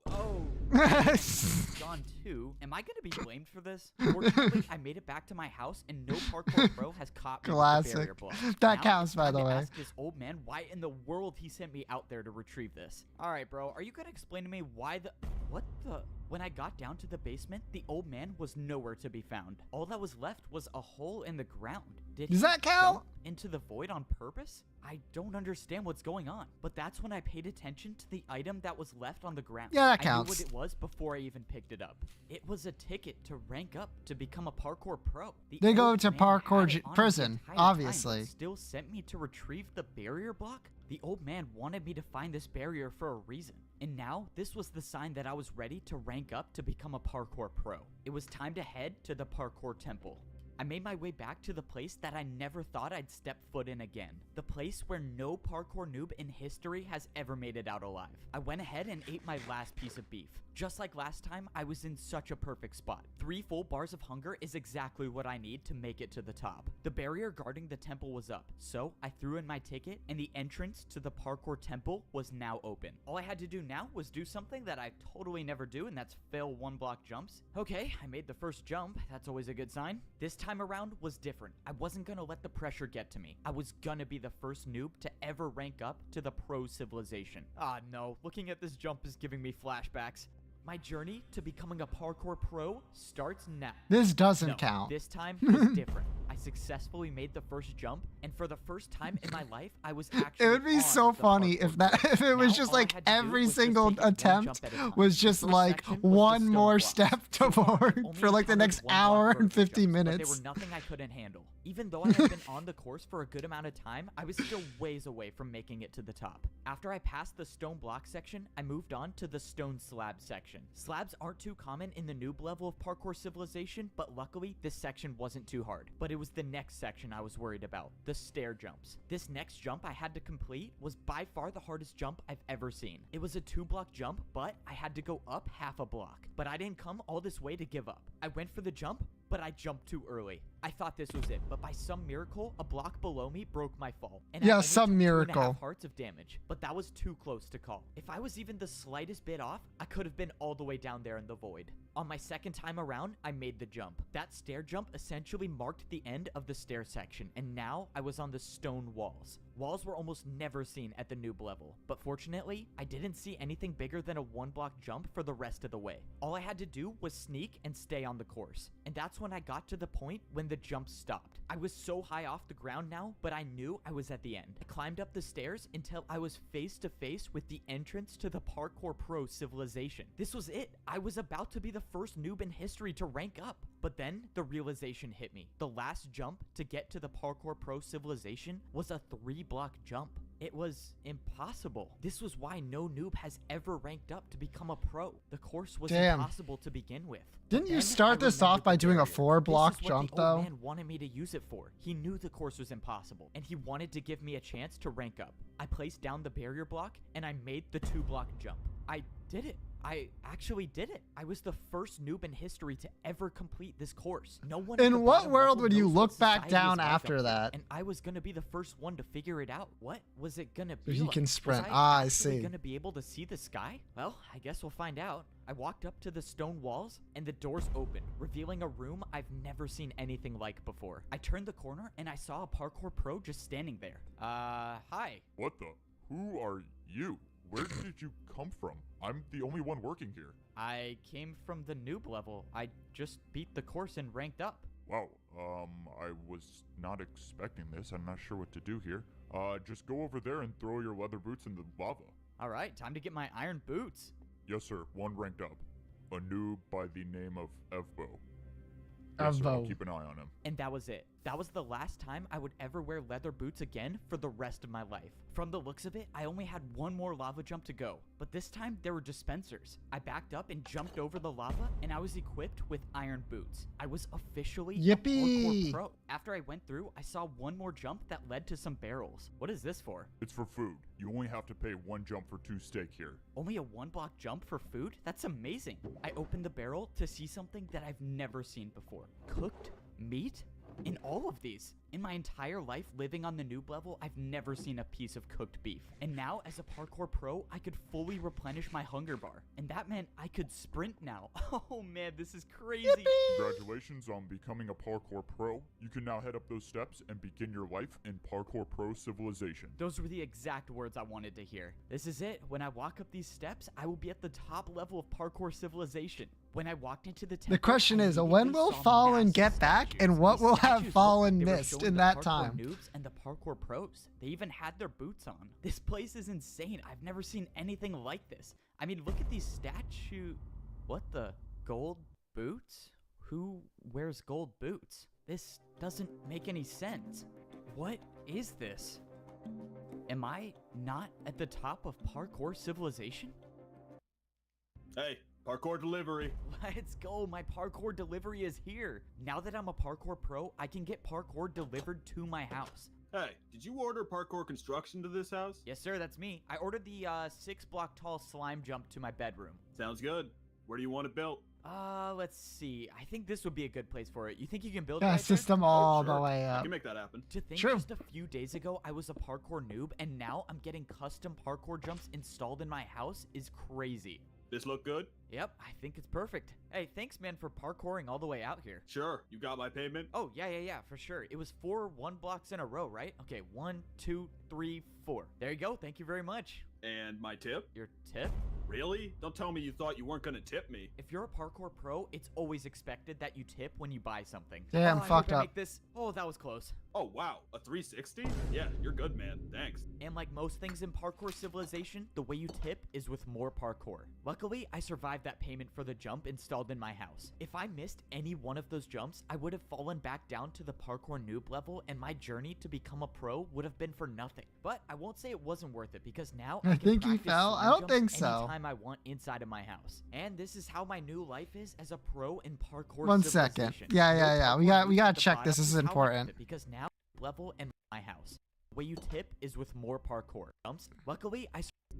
Gone too. Am I gonna be blamed for this? Fortunately, I made it back to my house, and no parkour pro has caught me with the Classic. barrier block. That Now counts, it's by time the to way. ask this old man why in the world he sent me out there to retrieve this. All right, bro. Are you gonna explain to me why the what the? When I got down to the basement, the old man was nowhere to be found. All that was left was a hole in the ground. Did Does he that count? jump into the void on purpose? I don't understand what's going on. But that's when I paid attention to the item that was left on the ground. Yeah, that I knew counts. what it was before I even picked it up. It was a ticket to rank up to become a parkour pro. The They go old to man parkour had it on me the prison, entire time, obviously. but still sent me to retrieve the barrier block? The old man wanted me to find this barrier for a reason. And now, this was the sign that I was ready to rank up to become a parkour pro. It was time to head to the parkour temple. I made my way back to the place that I never thought I'd step foot in again. The place where no parkour noob in history has ever made it out alive. I went ahead and ate my last piece of beef. Just like last time, I was in such a perfect spot. 3 full bars of hunger is exactly what I need to make it to the top. The barrier guarding the temple was up, so I threw in my ticket and the entrance to the parkour temple was now open. All I had to do now was do something that I totally never do, and that's fail 1-block jumps. Okay, I made the first jump. That's always a good sign. This time around was different. I wasn't gonna let the pressure get to me. I was gonna be the first noob to ever rank up to the pro civilization. Ah, no. Looking at this jump is giving me flashbacks. My journey to becoming a parkour pro starts now. This doesn't No, count. this time is different. I successfully made the first jump, and for the first time in my life, I was actually It would be on so the funny parkour if that course. if it was Now, just all I like had to do every was just single take it one attempt jump at a time. was The just first like section was the one stone more blocks. step So far, I've toward only for like the encountered next 1-block hour and vertical 50 jumps, but minutes. they were nothing I couldn't handle. Even though I had been on the course for a good amount of time, I was still ways away from making it to the top. After I passed the stone block section, I moved on to the stone slab section. Slabs aren't too common in the noob level of parkour civilization, but luckily this section wasn't too hard. But it was the next section I was worried about, the stair jumps. This next jump I had to complete was by far the hardest jump I've ever seen. It was a 2-block jump, but I had to go up half a block. But I didn't come all this way to give up. I went for the jump, but I jumped too early. I thought this was it, but by some miracle, a block below me broke my fall. And Yeah, I only some took 2.5 miracle. hearts of damage, but that was too close to call. If I was even the slightest bit off, I could have been all the way down there in the void. On my second time around, I made the jump. That stair jump essentially marked the end of the stair section, and now I was on the stone walls. Walls were almost never seen at the noob level, but fortunately, I didn't see anything bigger than a 1-block jump for the rest of the way. All I had to do was sneak and stay on the course, and that's when I got to the point when the jump stopped. I was so high off the ground now, but I knew I was at the end. I climbed up the stairs until I was face to face with the entrance to the parkour pro civilization. This was it. I was about to be the first noob in history to rank up. But then the realization hit me. The last jump to get to the parkour pro civilization was a 3-block jump. It was impossible. This was why no noob has ever ranked up to become a pro. The course was Damn. impossible to begin with. Didn't But you then start I this off remembered by the doing a barrier. 4-block This is what jump, the old though? man wanted me to use it for. He knew the course was impossible, and he wanted to give me a chance to rank up. I placed down the barrier block, and I made the 2-block jump. I did it. I actually did it. I was the first noob in history to ever complete this course. No one In at the what bottom world level would you knows look what back society down is like after up here, that? and I was gonna be the first one to figure it out. What was it gonna So be he like? can sprint. Was Ah, I actually see. gonna be able to see the sky? Well, I guess we'll find out. I walked up to the stone walls, and the doors opened, revealing a room I've never seen anything like before. I turned the corner, and I saw a parkour pro just standing there. Hi. What the? Who are you? Where did you come from? I'm the only one working here. I came from the noob level. I just beat the course and ranked up. Wow, I was not expecting this. I'm not sure what to do here. Just go over there and throw your leather boots in the lava. All right, time to get my iron boots. Yes, sir. One ranked up. A noob by the name of Evbo. Yes, sir. I'll Evbo. keep an eye on him. And that was it. That was the last time I would ever wear leather boots again for the rest of my life. From the looks of it, I only had one more lava jump to go, but this time there were dispensers. I backed up and jumped over the lava, and I was equipped with iron boots. I was officially a Yippee! parkour pro. After I went through, I saw one more jump that led to some barrels. What is this for? It's for food. You only have to pay 1 jump for 2 steak here. Only a 1-block jump for food? That's amazing. I opened the barrel to see something that I've never seen before. Cooked meat? in all of these. In my entire life living on the noob level, I've never seen a piece of cooked beef. And now, as a parkour pro, I could fully replenish my hunger bar. And that meant I could sprint now. Oh man, this is crazy. Congratulations on becoming a parkour pro. You can now head up those steps and begin your life in parkour pro civilization. Those were the exact words I wanted to hear. This is it. When I walk up these steps, I will be at the top level of parkour civilization. When I walked into the temple, The question I is, when immediately will saw Fallen massive get back, statues. and what These will have statues Fallen looked like they were missed showing in the that parkour time? Noobs and the parkour pros. They even had their boots on. This place is insane. I've never seen anything like this. I mean, look at these statues. What the? Gold boots? Who wears gold boots? This doesn't make any sense. What is this? Am I not at the top of parkour civilization? Hey, parkour delivery. Let's go, my parkour delivery is here. Now that I'm a parkour pro, I can get parkour delivered to my house. Hey, did you order parkour construction to this house? Yes, sir, that's me. I ordered the 6-block tall slime jump to my bedroom. Sounds good. Where do you want it built? Let's see. I think this would be a good place for it. You think you can build it Yeah, right there? system all the Sure, way I up. can make that happen. To think True. just a few days ago I was a parkour noob and now I'm getting custom parkour jumps installed in my house is crazy. This look good? Yep, I think it's perfect. Hey, thanks man for parkouring all the way out here. Sure. You got my payment? Oh, yeah, for sure. It was 4 1-blocks in a row, right? Okay, 1, 2, 3, 4. There you go. Thank you very much. And my tip? Your tip? Really? Don't tell me you thought you weren't gonna tip me. If you're a parkour pro, it's always expected that you tip when you buy something. Damn, I fucked hope I up. make this. Oh, that was close. Oh, wow. A 360? Yeah, you're good, man. Thanks. And like most things in parkour civilization, the way you tip is with more parkour. Luckily, I survived that payment for the jump installed in my house. If I missed any one of those jumps, I would have fallen back down to the parkour noob level and my journey to become a pro would have been for nothing. But I won't say it wasn't worth it because now I I can think you practice fell. I slime don't jumps think so. anytime I want inside of my house. And this is how my new life is as a pro in parkour One second. civilization. Yeah. No We parkour gotta at the check bottom this. This is how I important. tip it because now level and my house. The way you tip is with more parkour jumps. Luckily,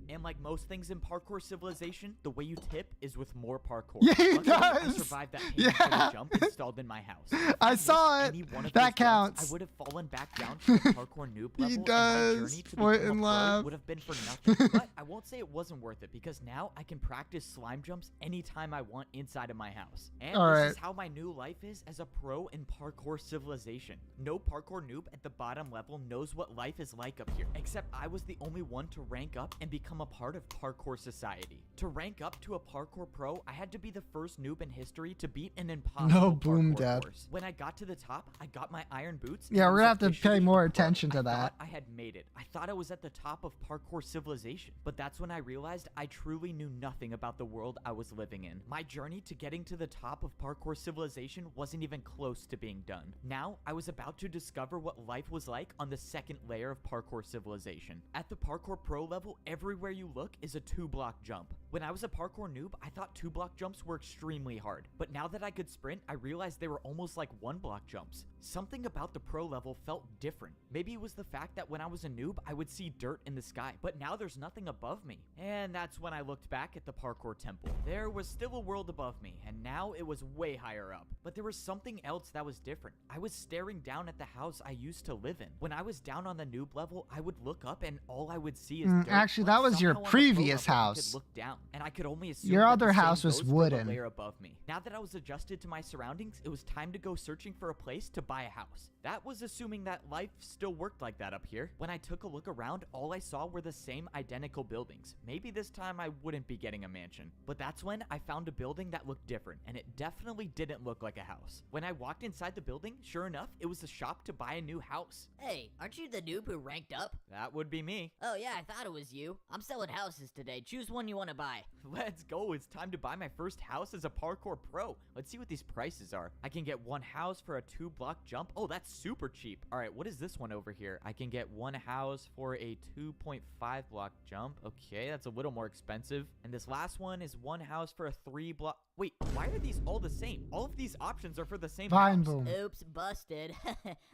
and like most things in parkour civilization, the way you tip is with more parkour. Yeah, he Luckily, I does. survived that payment for Yeah. the jump installed in my house. If I missed saw it. any one of That those jumps, counts. I would have fallen back down to the parkour noob level. He And my does. journey to Point become and a pro laugh. would have been for nothing. But I won't say it wasn't worth it because now I can practice slime jumps anytime I want inside of my house. And All this right. is how my new life is as a pro in parkour civilization. No parkour noob at the bottom level knows what life is like up here, except I was the only one to rank up and become a part of parkour society. To rank up to a parkour pro, I had to be the first noob in history to beat an impossible No, boom, parkour Dad. course. When I got to the top, I got my iron boots. Yeah, and I we're was gonna have to pay officially more a pro. attention to I that. thought I had made it. I thought I was at the top of parkour civilization, but that's when I realized I truly knew nothing about the world I was living in. My journey to getting to the top of parkour civilization wasn't even close to being done. Now, I was about to discover what life was like on the second layer of parkour civilization. At the parkour pro level, everywhere you look is a 2-block jump. When I was a parkour noob, I thought 2-block jumps were extremely hard, but now that I could sprint, I realized they were almost like 1-block jumps. Something about the pro level felt different. Maybe it was the fact that when I was a noob, I would see dirt in the sky, but now there's nothing above me. And that's when I looked back at the parkour temple. There was still a world above me, and now it was way higher up. But there was something else that was different. I was staring down at the house I used to live in. When I was down on the noob level, I would look up and all I would see is dirt. Actually, But that was your somehow on the pro previous level, I house. could look down, and I could only assume Your that other the same house was goes for the wooden. layer above me. Now that I was adjusted to my surroundings, it was time to go searching for a place to buy a house. That was assuming that life still worked like that up here. When I took a look around, all I saw were the same identical buildings. Maybe this time I wouldn't be getting a mansion. But that's when I found a building that looked different, and it definitely didn't look like a house. When I walked inside the building, sure enough, it was a shop to buy a new house. Hey, aren't you the noob who ranked up? That would be me. Oh yeah, I thought it was you. I'm selling houses today. Choose one you want to buy. Let's go. It's time to buy my first house as a parkour pro. Let's see what these prices are. I can get one house for a 2-block jump. Oh, that's super cheap. All right, what is this one over here? I can get one house for a 2.5-block jump. Okay, that's a little more expensive. And this last one is one house for a 3-block. Wait, why are these all the same? All of these options are for the same Vine house. boom. Oops, busted.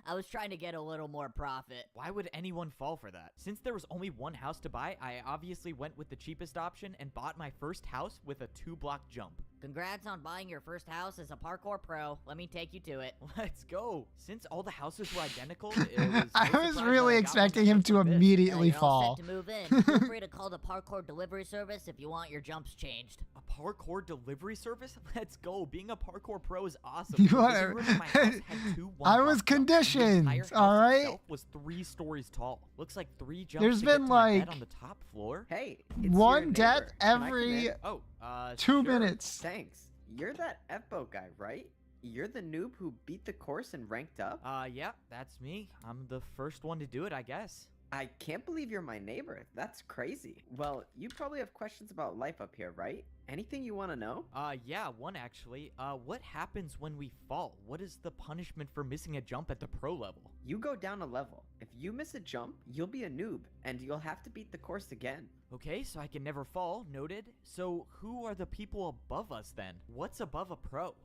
I was trying to get a little more profit. Why would anyone fall for that? Since there was only one house to buy, I obviously went with the cheapest option and bought my first house with a 2-block jump. Congrats on buying your first house as a parkour pro. Let me take you to it. Let's go. Since all the houses were identical, it was no I was surprise really that I got one expecting that him looked to like this. immediately You're all fall. set to move in. Feel free to call the parkour delivery service if you want your jumps changed. A parkour delivery service? Let's go. Being a parkour pro is awesome. You The are- living room in my house had 2 I was one-block jumps, and the conditioned, entire house all right? itself was 3 stories tall. Looks like 3 jumps There's to get been, to my bed like, on the top floor. Hey, it's One your death neighbor. Can I come every in? Oh, 2 sure. minutes. Thanks. You're that F-boat guy, right? You're the noob who beat the course and ranked up? Yeah, that's me. I'm the first one to do it, I guess. I can't believe you're my neighbor. That's crazy. Well, you probably have questions about life up here, right? Anything you want to know? Yeah, one actually. What happens when we fall? What is the punishment for missing a jump at the pro level? You go down a level. If you miss a jump, you'll be a noob, and you'll have to beat the course again. Okay, so I can never fall, noted. So who are the people above us then? What's above a pro?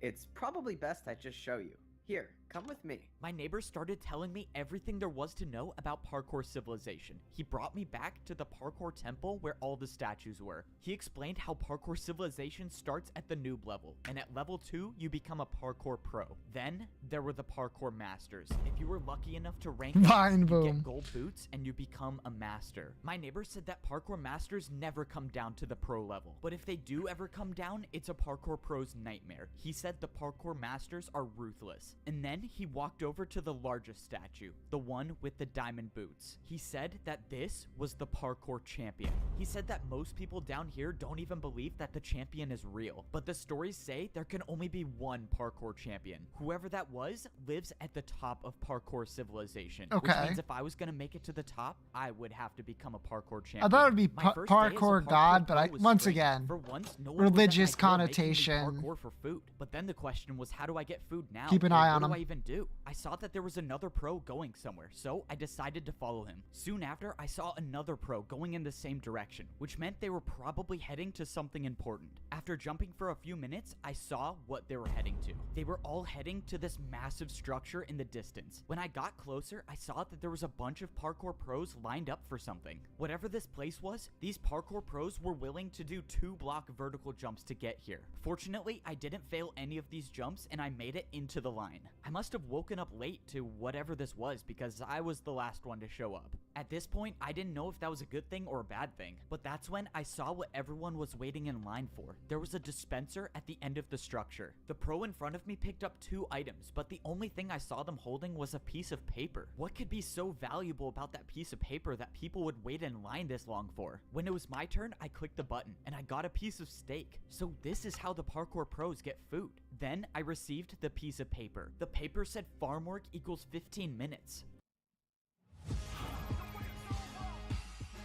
It's probably best I just show you. Here, come with me. My neighbor started telling me everything there was to know about parkour civilization. He brought me back to the parkour temple where all the statues were. He explained how parkour civilization starts at the noob level, and at level 2, you become a parkour pro. Then, there were the parkour masters. If you were lucky enough to rank up, Vine you boom. get gold boots and you become a master. My neighbor said that parkour masters never come down to the pro level, but if they do ever come down, it's a parkour pro's nightmare. He said the parkour masters are ruthless. And then he walked over to the largest statue, the one with the diamond boots. He said that this was the parkour champion. He said that most people down here don't even believe that the champion is real, but the stories say there can only be one parkour champion. Whoever that was lives at the top of parkour civilization. Which Okay. means if I was gonna make it to the top, I would have to become a parkour champion. I thought it would be My first day as a parkour god, but pro I was once strange. again, For once, no one was at my religious door making me connotation. parkour for food. But then the question was, how do I get food now? Keep an Or eye on what him. do I even do? I saw that there was another pro going somewhere, so I decided to follow him. Soon after, I saw another pro going in the same direction, which meant they were probably heading to something important. After jumping for a few minutes, I saw what they were heading to. They were all heading to this massive structure in the distance. When I got closer, I saw that there was a bunch of parkour pros lined up for something. Whatever this place was, these parkour pros were willing to do 2-block vertical jumps to get here. Fortunately, I didn't fail any of these jumps and I made it into the line. I must have woken up late to whatever this was because I was the last one to show up. At this point, I didn't know if that was a good thing or a bad thing, but that's when I saw what everyone was waiting in line for. There was a dispenser at the end of the structure. The pro in front of me picked up 2 items, but the only thing I saw them holding was a piece of paper. What could be so valuable about that piece of paper that people would wait in line this long for? When it was my turn, I clicked the button and I got a piece of steak. So this is how the parkour pros get food. Then I received the piece of paper. The paper said farm work equals 15 minutes.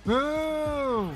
Boo!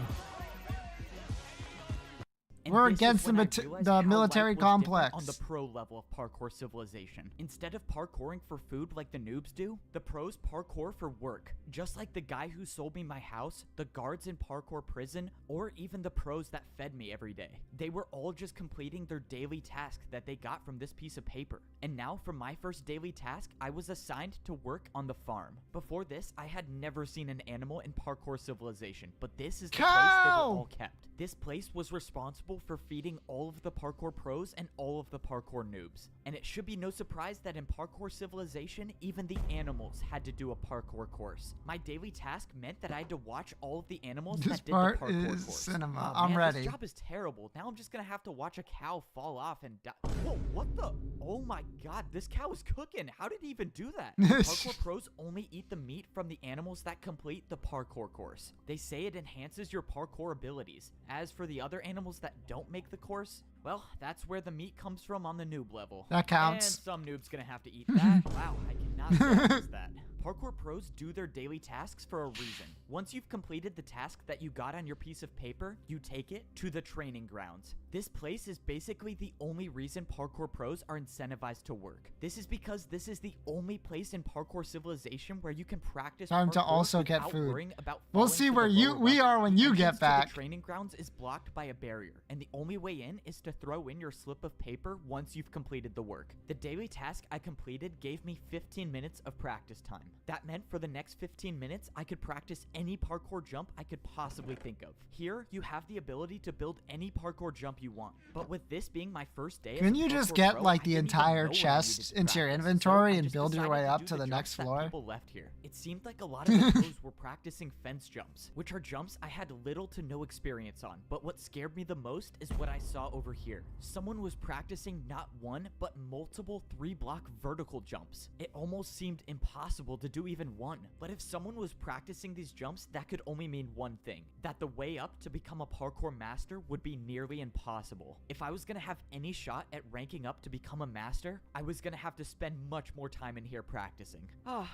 And We're this is against when I the realized the how military life was different complex. on the pro level of parkour civilization. Instead of parkouring for food like the noobs do, the pros parkour for work. Just like the guy who sold me my house, the guards in parkour prison, or even the pros that fed me every day. They were all just completing their daily task that they got from this piece of paper. And now for my first daily task, I was assigned to work on the farm. Before this, I had never seen an animal in parkour civilization, but this is the place they were all kept. This place was responsible for feeding all of the parkour pros and all of the parkour noobs. And it should be no surprise that in parkour civilization, even the animals had to do a parkour course. My daily task meant that I had to watch all of the animals This that did part the parkour is course. cinema. Oh, I'm man, ready. This job is terrible. Now I'm just gonna have to watch a cow fall off and die. Whoa, what the? Oh my god, this cow is cooking. How did he even do that? Parkour pros only eat the meat from the animals that complete the parkour course. They say it enhances your parkour abilities. As for the other animals that don't make the course, well, that's where the meat comes from on the noob level. That counts. And some noob's gonna have to eat that. Wow, I cannot say that. Parkour pros do their daily tasks for a reason. Once you've completed the task that you got on your piece of paper, you take it to the training grounds. This place is basically the only reason parkour pros are incentivized to work. This is because this is the only place in parkour civilization where you can practice Time to parkour also get without food. worrying about We'll falling see to where the lower we level. are when The you entrance get to back. the training grounds is blocked by a barrier, and the only way in is to throw in your slip of paper once you've completed the work. The daily task I completed gave me 15 minutes of practice time. That meant for the next 15 minutes, I could practice any parkour jump I could possibly think of. Here, you have the ability to build any parkour jump you want. But with this being my first day, Couldn't you just get like the entire chest into your inventory and build your way up to the next floor? People left here. It seemed like a lot of the pros were practicing fence jumps, which are jumps I had little to no experience on. But what scared me the most is what I saw over here. Someone was practicing not one, but multiple 3-block vertical jumps. It almost seemed impossible to do even one. But if someone was practicing these jumps, that could only mean one thing: that the way up to become a parkour master would be nearly impossible. If I was gonna have any shot at ranking up to become a master, I was gonna have to spend much more time in here practicing.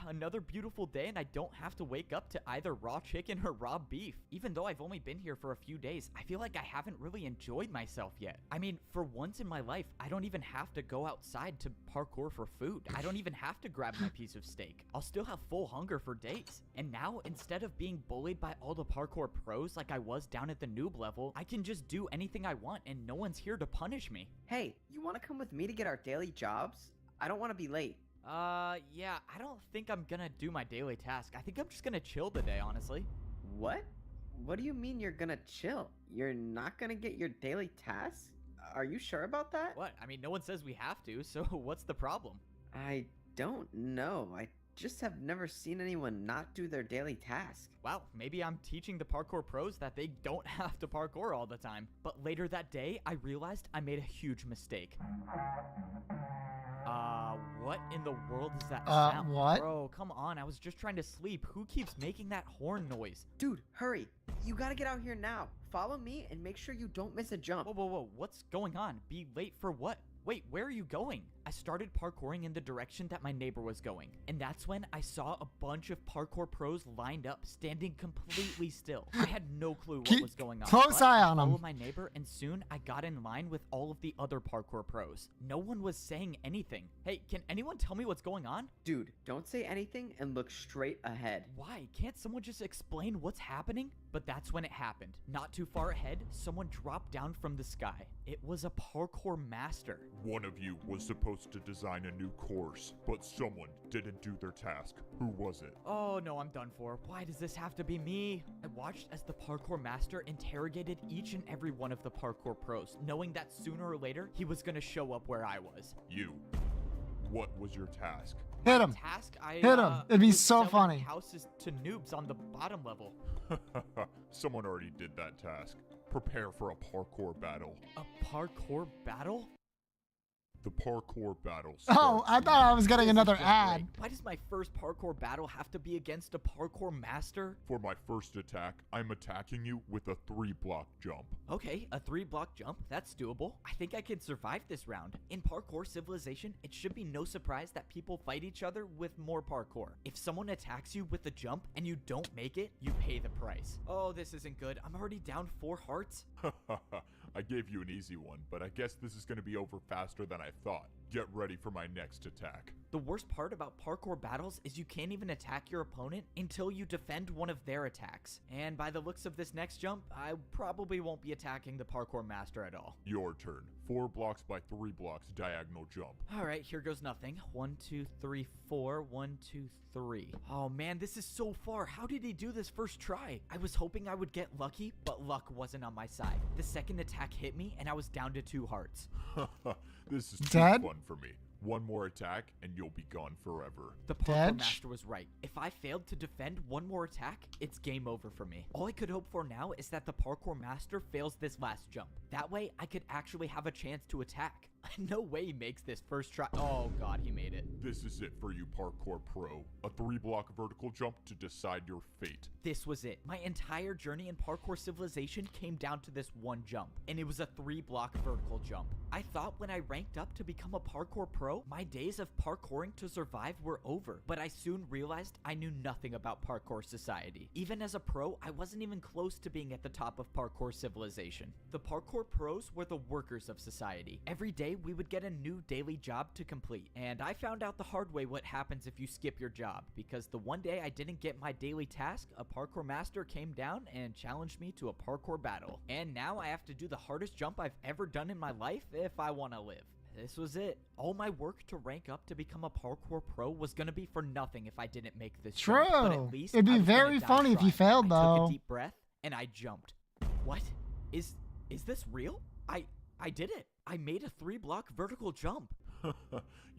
Another beautiful day, and I don't have to wake up to either raw chicken or raw beef. Even though I've only been here for a few days, I feel like I haven't really enjoyed myself yet. I mean, for once in my life, I don't even have to go outside to parkour for food. I don't even have to grab my piece of steak. I'll still have full hunger for days. And now, instead of being bullied by all the parkour pros like I was down at the noob level, I can just do anything I want and no one's here to punish me. Hey, you want to come with me to get our daily jobs? I don't want to be late. Yeah, I don't think I'm gonna do my daily task. I think I'm just gonna chill today, honestly. What? What do you mean you're gonna chill? You're not gonna get your daily tasks? Are you sure about that? What? I mean, no one says we have to, so what's the problem? I don't know. I just have never seen anyone not do their daily task. Wow, maybe I'm teaching the parkour pros that they don't have to parkour all the time. But later that day, I realized I made a huge mistake. What in the world is that sound? What? Bro, come on, I was just trying to sleep. Who keeps making that horn noise? Dude, hurry. You gotta get out here now. Follow me and make sure you don't miss a jump. Whoa, what's going on? Be late for what? Wait, where are you going? I started parkouring in the direction that my neighbor was going, and that's when I saw a bunch of parkour pros lined up, standing completely still. I had no clue what was going on. Close eye on I them. followed my neighbor, and soon I got in line with all of the other parkour pros. No one was saying anything. Hey, can anyone tell me what's going on? Dude, don't say anything and look straight ahead. Why? Can't someone just explain what's happening? But that's when it happened. Not too far ahead, someone dropped down from the sky. It was a parkour master. One of you was supposed to design a new course, but someone didn't do their task. Who was it? Oh no, I'm done for. Why does this have to be me? I watched as the parkour master interrogated each and every one of the parkour pros, knowing that sooner or later he was gonna show up where I was. You. What was your task? Hit him. Task, Hit him. It'd be was so selling funny. Houses to noobs on the bottom level. Someone already did that task. Prepare for a parkour battle. A parkour battle? The parkour battle Oh, I thought I was getting This is another just ad. great. Why does my first parkour battle have to be against a parkour master? For my first attack, I'm attacking you with a 3-block jump. Okay, a 3-block jump, that's doable. I think I can survive this round. In parkour civilization, it should be no surprise that people fight each other with more parkour. If someone attacks you with a jump and you don't make it, you pay the price. Oh, this isn't good. I'm already down 4 hearts. I gave you an easy one, but I guess this is going to be over faster than I thought. Get ready for my next attack. The worst part about parkour battles is you can't even attack your opponent until you defend one of their attacks. And by the looks of this next jump, I probably won't be attacking the parkour master at all. Your turn. 4 blocks by 3 blocks diagonal jump. Alright, here goes nothing. 1, 2, 3, 4. 1, 2, 3. Oh man, this is so far. How did he do this first try? I was hoping I would get lucky, but luck wasn't on my side. The second attack hit me, and I was down to 2 hearts. This is Dead? too fun for me. One more attack, and you'll be gone forever. The parkour Dead? master was right. If I failed to defend one more attack, it's game over for me. All I could hope for now is that the parkour master fails this last jump. That way, I could actually have a chance to attack. No way he makes this first try. Oh god, he made it. This is it for you, parkour pro. A 3-block vertical jump to decide your fate. This was it. My entire journey in parkour civilization came down to this one jump, and it was a 3-block vertical jump. I thought when I ranked up to become a parkour pro, my days of parkouring to survive were over, but I soon realized I knew nothing about parkour society. Even as a pro, I wasn't even close to being at the top of parkour civilization. The parkour pros were the workers of society. Every day, we would get a new daily job to complete, and I found out the hard way what happens if you skip your job, because the one day I didn't get my daily task, a parkour master came down and challenged me to a parkour battle, and now I have to do the hardest jump I've ever done in my life if I want to live. this was it. All my work to rank up to become a parkour pro was gonna be for nothing if I didn't make this jump. But at True. least It'd I be was gonna very die funny if you trying. failed, I though. took a deep breath and I jumped. What? Is this real? I did it. I made a 3-block vertical jump.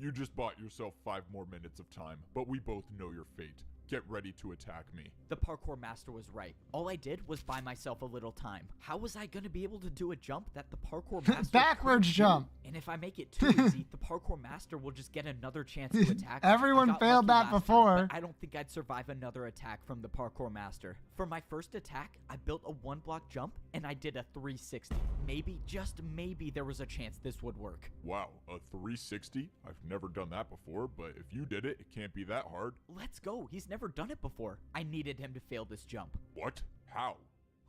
You just bought yourself 5 more minutes of time, but we both know your fate. Get ready to attack me. The parkour master was right. All I did was buy myself a little time. How was I going to be able to do a jump that the parkour master Backwards couldn't do? jump. And if I make it too easy, the parkour master will just get another chance to attack me. Everyone I got failed lucky that last before. Time, but I don't think I'd survive another attack from the parkour master. For my first attack, I built a 1-block jump and I did a 360. Maybe, just maybe, there was a chance this would work. Wow, a 360? I've never done that before, but if you did it, it can't be that hard. Let's go. He's never done it before. I needed him to fail this jump. What? How?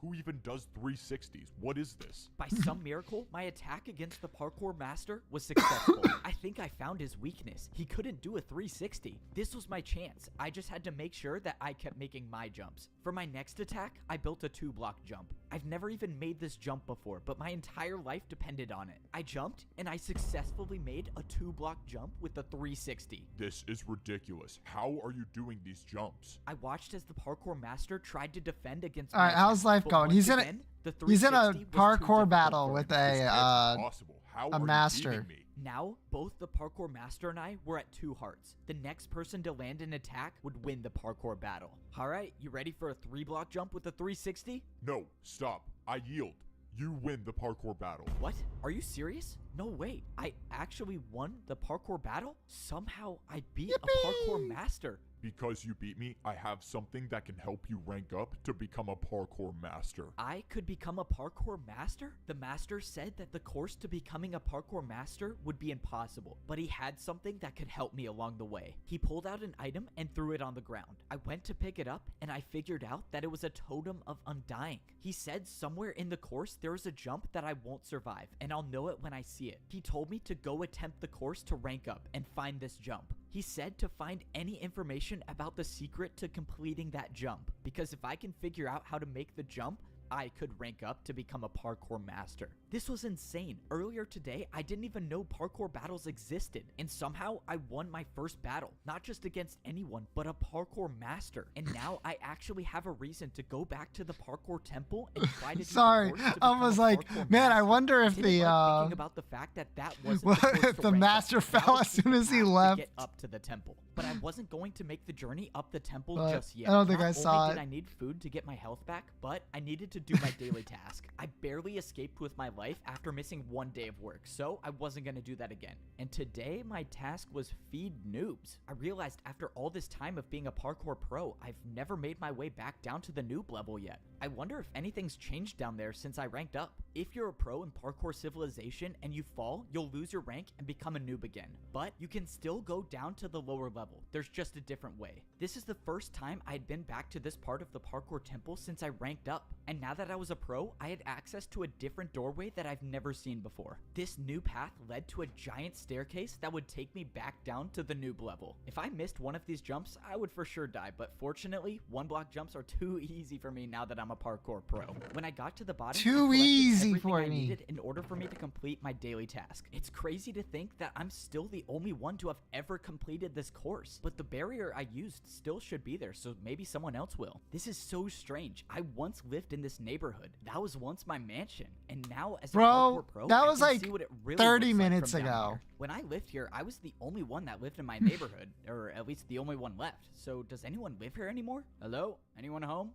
Who even does 360s? What is this? By some miracle, my attack against the parkour master was successful. I think I found his weakness. He couldn't do a 360. This was my chance. I just had to make sure that I kept making my jumps. For my next attack, I built a 2-block jump. I've never even made this jump before, but my entire life depended on it. I jumped, and I successfully made a 2-block jump with a 360. This is ridiculous. How are you doing these jumps? I watched as the parkour master tried to defend against All right, my how's attack, life but going? once He's in again, the He's in a 360 was too parkour difficult battle for with him. a This can't be possible. How are master. you beating me? Now, both the parkour master and I were at 2 hearts. The next person to land an attack would win the parkour battle. Alright, you ready for a 3-block jump with a 360? No, stop. I yield. You win the parkour battle. What? Are you serious? No way. I actually won the parkour battle? Somehow I beat a parkour master. Because you beat me, I have something that can help you rank up to become a parkour master. I could become a parkour master? The master said that the course to becoming a parkour master would be impossible, but he had something that could help me along the way. He pulled out an item and threw it on the ground. I went to pick it up and I figured out that it was a totem of undying. He said somewhere in the course there is a jump that I won't survive, and I'll know it when I see it. He told me to go attempt the course to rank up and find this jump. He said to find any information about the secret to completing that jump, because if I can figure out how to make the jump, I could rank up to become a parkour master. This was insane. Earlier today, I didn't even know parkour battles existed, and somehow I won my first battle, not just against anyone, but a parkour master. And now I actually have a reason to go back to the parkour temple and try to do Sorry, the course to I become was a like, parkour man, I master. wonder if Didn't the like thinking about the fact that wasn't the course to the rank master up. fell Now as it's soon the as he path to left. get up to the temple. But I wasn't going to make the journey up the temple But just yet. I don't think Not I saw only it. did I need food to get my health back, but I needed to do my daily task. I barely escaped with my life after missing 1 day of work, so I wasn't going to do that again. And today, my task was feed noobs. I realized after all this time of being a parkour pro, I've never made my way back down to the noob level yet. I wonder if anything's changed down there since I ranked up. If you're a pro in parkour civilization and you fall, you'll lose your rank and become a noob again. But you can still go down to the lower level. There's just a different way. This is the first time I had been back to this part of the parkour temple since I ranked up. And now that I was a pro, I had access to a different doorway that I've never seen before. This new path led to a giant staircase that would take me back down to the noob level. If I missed one of these jumps, I would for sure die, but fortunately, 1-block jumps are too easy for me now that I'm a parkour pro. When I got to the bottom, Too I collected easy everything for I me. needed in order for me to complete my daily task. It's crazy to think that I'm still the only one to have ever completed this course, but the barrier I used still should be there, so maybe someone else will. This is so strange. I once lived in this neighborhood. That was once my mansion, and now as a Bro, parkour pro, that I was can like see what it really 30 looks like minutes from down ago. here. When I lived here, I was the only one that lived in my neighborhood, or at least the only one left. So does anyone live here anymore? Hello? Anyone home?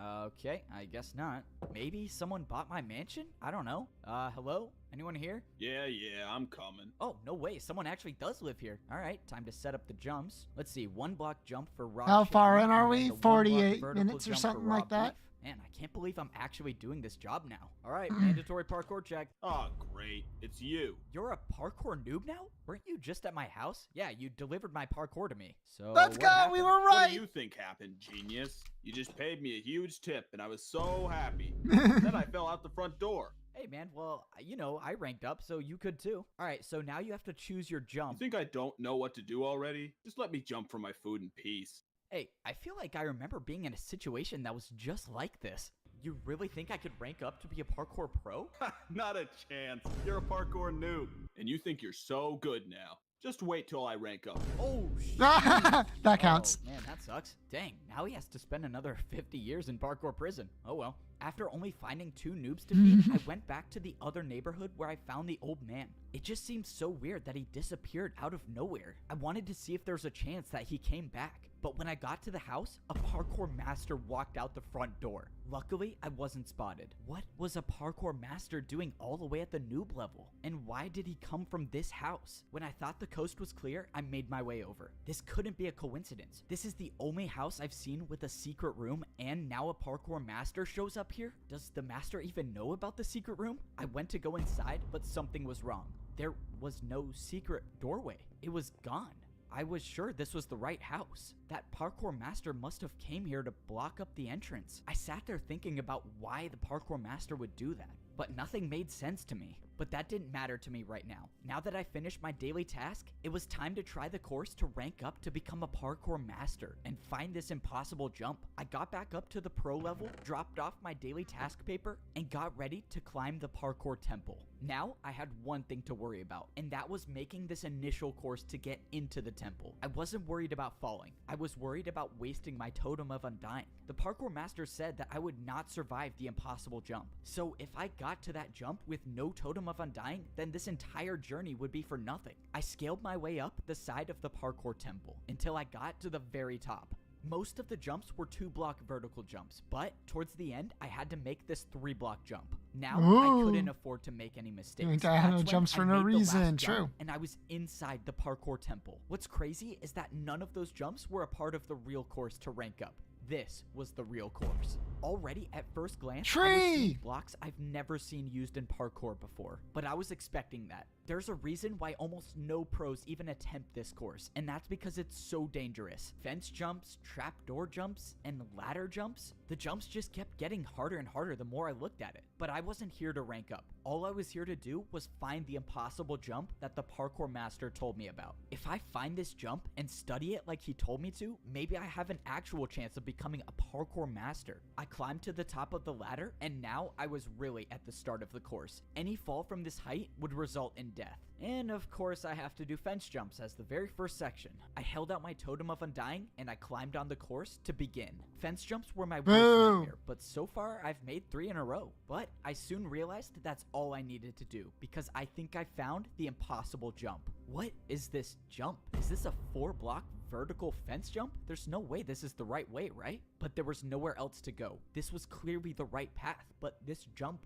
Okay, I guess not. Maybe someone bought my mansion? I don't know. Hello? Anyone here? Yeah, I'm coming. Oh, no way. Someone actually does live here. All right, time to set up the jumps. Let's see. 1-block jump for raw How far chicken, in are and then we? the 1-block 48 vertical minutes or jump for something raw like that? beef. Man, I can't believe I'm actually doing this job now. All right, mandatory parkour check. Oh, great. It's you. You're a parkour noob now? Weren't you just at my house? Yeah, you delivered my parkour to me. So Let's what go. happened? We were What right. do you think happened, genius? You just paid me a huge tip, and I was so happy. Then I fell out the front door. Hey, man, well, you know, I ranked up, so you could too. All right, so now you have to choose your You jump. think I don't know what to do already? Just let me jump for my food in peace. Hey, I feel like I remember being in a situation that was just like this. You really think I could rank up to be a parkour pro? Not a chance. You're a parkour noob. And you think you're so good now. Just wait till I rank up. Oh, shit. That counts. Oh, man, that sucks. Dang, now he has to spend another 50 years in parkour prison. Oh well. After only finding 2 noobs to feed, I went back to the other neighborhood where I found the old man. It just seemed so weird that he disappeared out of nowhere. I wanted to see if there was a chance that he came back. But when I got to the house, a parkour master walked out the front door. Luckily, I wasn't spotted. What was a parkour master doing all the way at the noob level? And why did he come from this house? When I thought the coast was clear, I made my way over. This couldn't be a coincidence. This is the only house I've seen with a secret room, and now a parkour master shows up here? Does the master even know about the secret room? I went to go inside, but something was wrong. There was no secret doorway. It was gone. I was sure this was the right house. That parkour master must have came here to block up the entrance. I sat there thinking about why the parkour master would do that, but nothing made sense to me. But that didn't matter to me right now. Now that I finished my daily task, it was time to try the course to rank up to become a parkour master and find this impossible jump. I got back up to the pro level, dropped off my daily task paper, and got ready to climb the parkour temple. Now, I had one thing to worry about, and that was making this initial course to get into the temple. I wasn't worried about falling. I was worried about wasting my totem of undying. The parkour master said that I would not survive the impossible jump. So if I got to that jump with no totem of undying, then this entire journey would be for nothing. I scaled my way up the side of the parkour temple until I got to the very top. Most of the jumps were 2-block vertical jumps, but towards the end, I had to make this 3-block jump. Now, I couldn't afford to make any mistakes. Doing diagonal That's when jumps I for no made the last reason. jump, True. And I was inside the parkour temple. What's crazy is that none of those jumps were a part of the real course to rank up. This was the real course. Already at first glance, I was seeing blocks I've never seen used in parkour before, but I was expecting that. There's a reason why almost no pros even attempt this course, and that's because it's so dangerous. Fence jumps, trapdoor jumps, and ladder jumps. The jumps just kept getting harder and harder the more I looked at it. But I wasn't here to rank up. All I was here to do was find the impossible jump that the parkour master told me about. If I find this jump and study it like he told me to, maybe I have an actual chance of becoming a parkour master. I climbed to the top of the ladder, and now I was really at the start of the course. Any fall from this height would result in death. And of course I have to do fence jumps as the very first section. I held out my totem of undying and I climbed on the course to begin. Fence jumps were my worst nightmare, but so far I've made 3 in a row. But I soon realized that's all I needed to do because I think I found the impossible jump. What is this jump? Is this a 4-block vertical fence jump? There's no way this is the right way, right? But there was nowhere else to go. This was clearly the right path, but this jump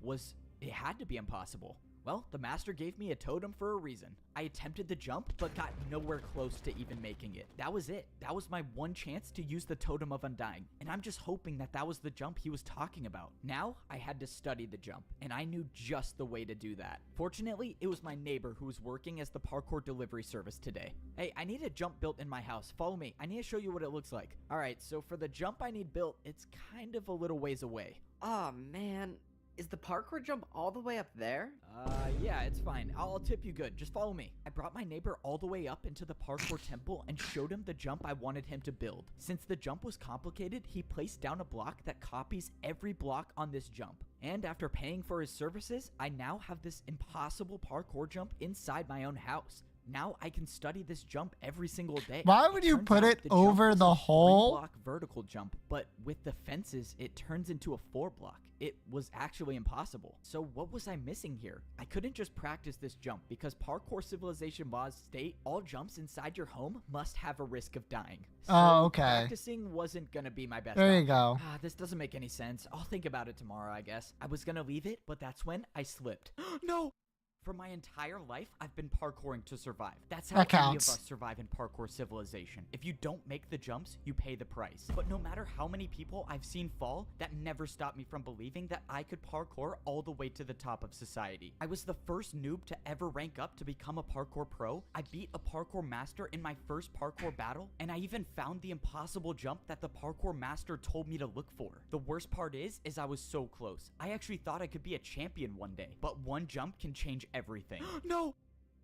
it had to be impossible. Well, the master gave me a totem for a reason. I attempted the jump, but got nowhere close to even making it. That was it. That was my one chance to use the totem of undying, and I'm just hoping that was the jump he was talking about. Now, I had to study the jump, and I knew just the way to do that. Fortunately, it was my neighbor who was working as the parkour delivery service today. Hey, I need a jump built in my house. Follow me. I need to show you what it looks like. All right, so for the jump I need built, it's kind of a little ways away. Oh man, is the parkour jump all the way up there? Yeah, it's fine. I'll tip you good. Just follow me. I brought my neighbor all the way up into the parkour temple and showed him the jump I wanted him to build. Since the jump was complicated, he placed down a block that copies every block on this jump. And after paying for his services, I now have this impossible parkour jump inside my own house. Now I can study this jump every single day. Why would you put it over the hole? 3-block vertical jump, but with the fences, it turns into a 4-block. It was actually impossible. So what was I missing here? I couldn't just practice this jump because parkour civilization laws state all jumps inside your home must have a risk of dying. So okay. Practicing wasn't gonna be my best There you option. go. This doesn't make any sense. I'll think about it tomorrow, I guess. I was gonna leave it, but that's when I slipped. No! For my entire life, I've been parkouring to survive. That's how any of us survive in parkour civilization. If you don't make the jumps, you pay the price. But no matter how many people I've seen fall, that never stopped me from believing that I could parkour all the way to the top of society. I was the first noob to ever rank up to become a parkour pro. I beat a parkour master in my first parkour battle, and I even found the impossible jump that the parkour master told me to look for. The worst part is I was so close. I actually thought I could be a champion one day, but one jump can change everything. No!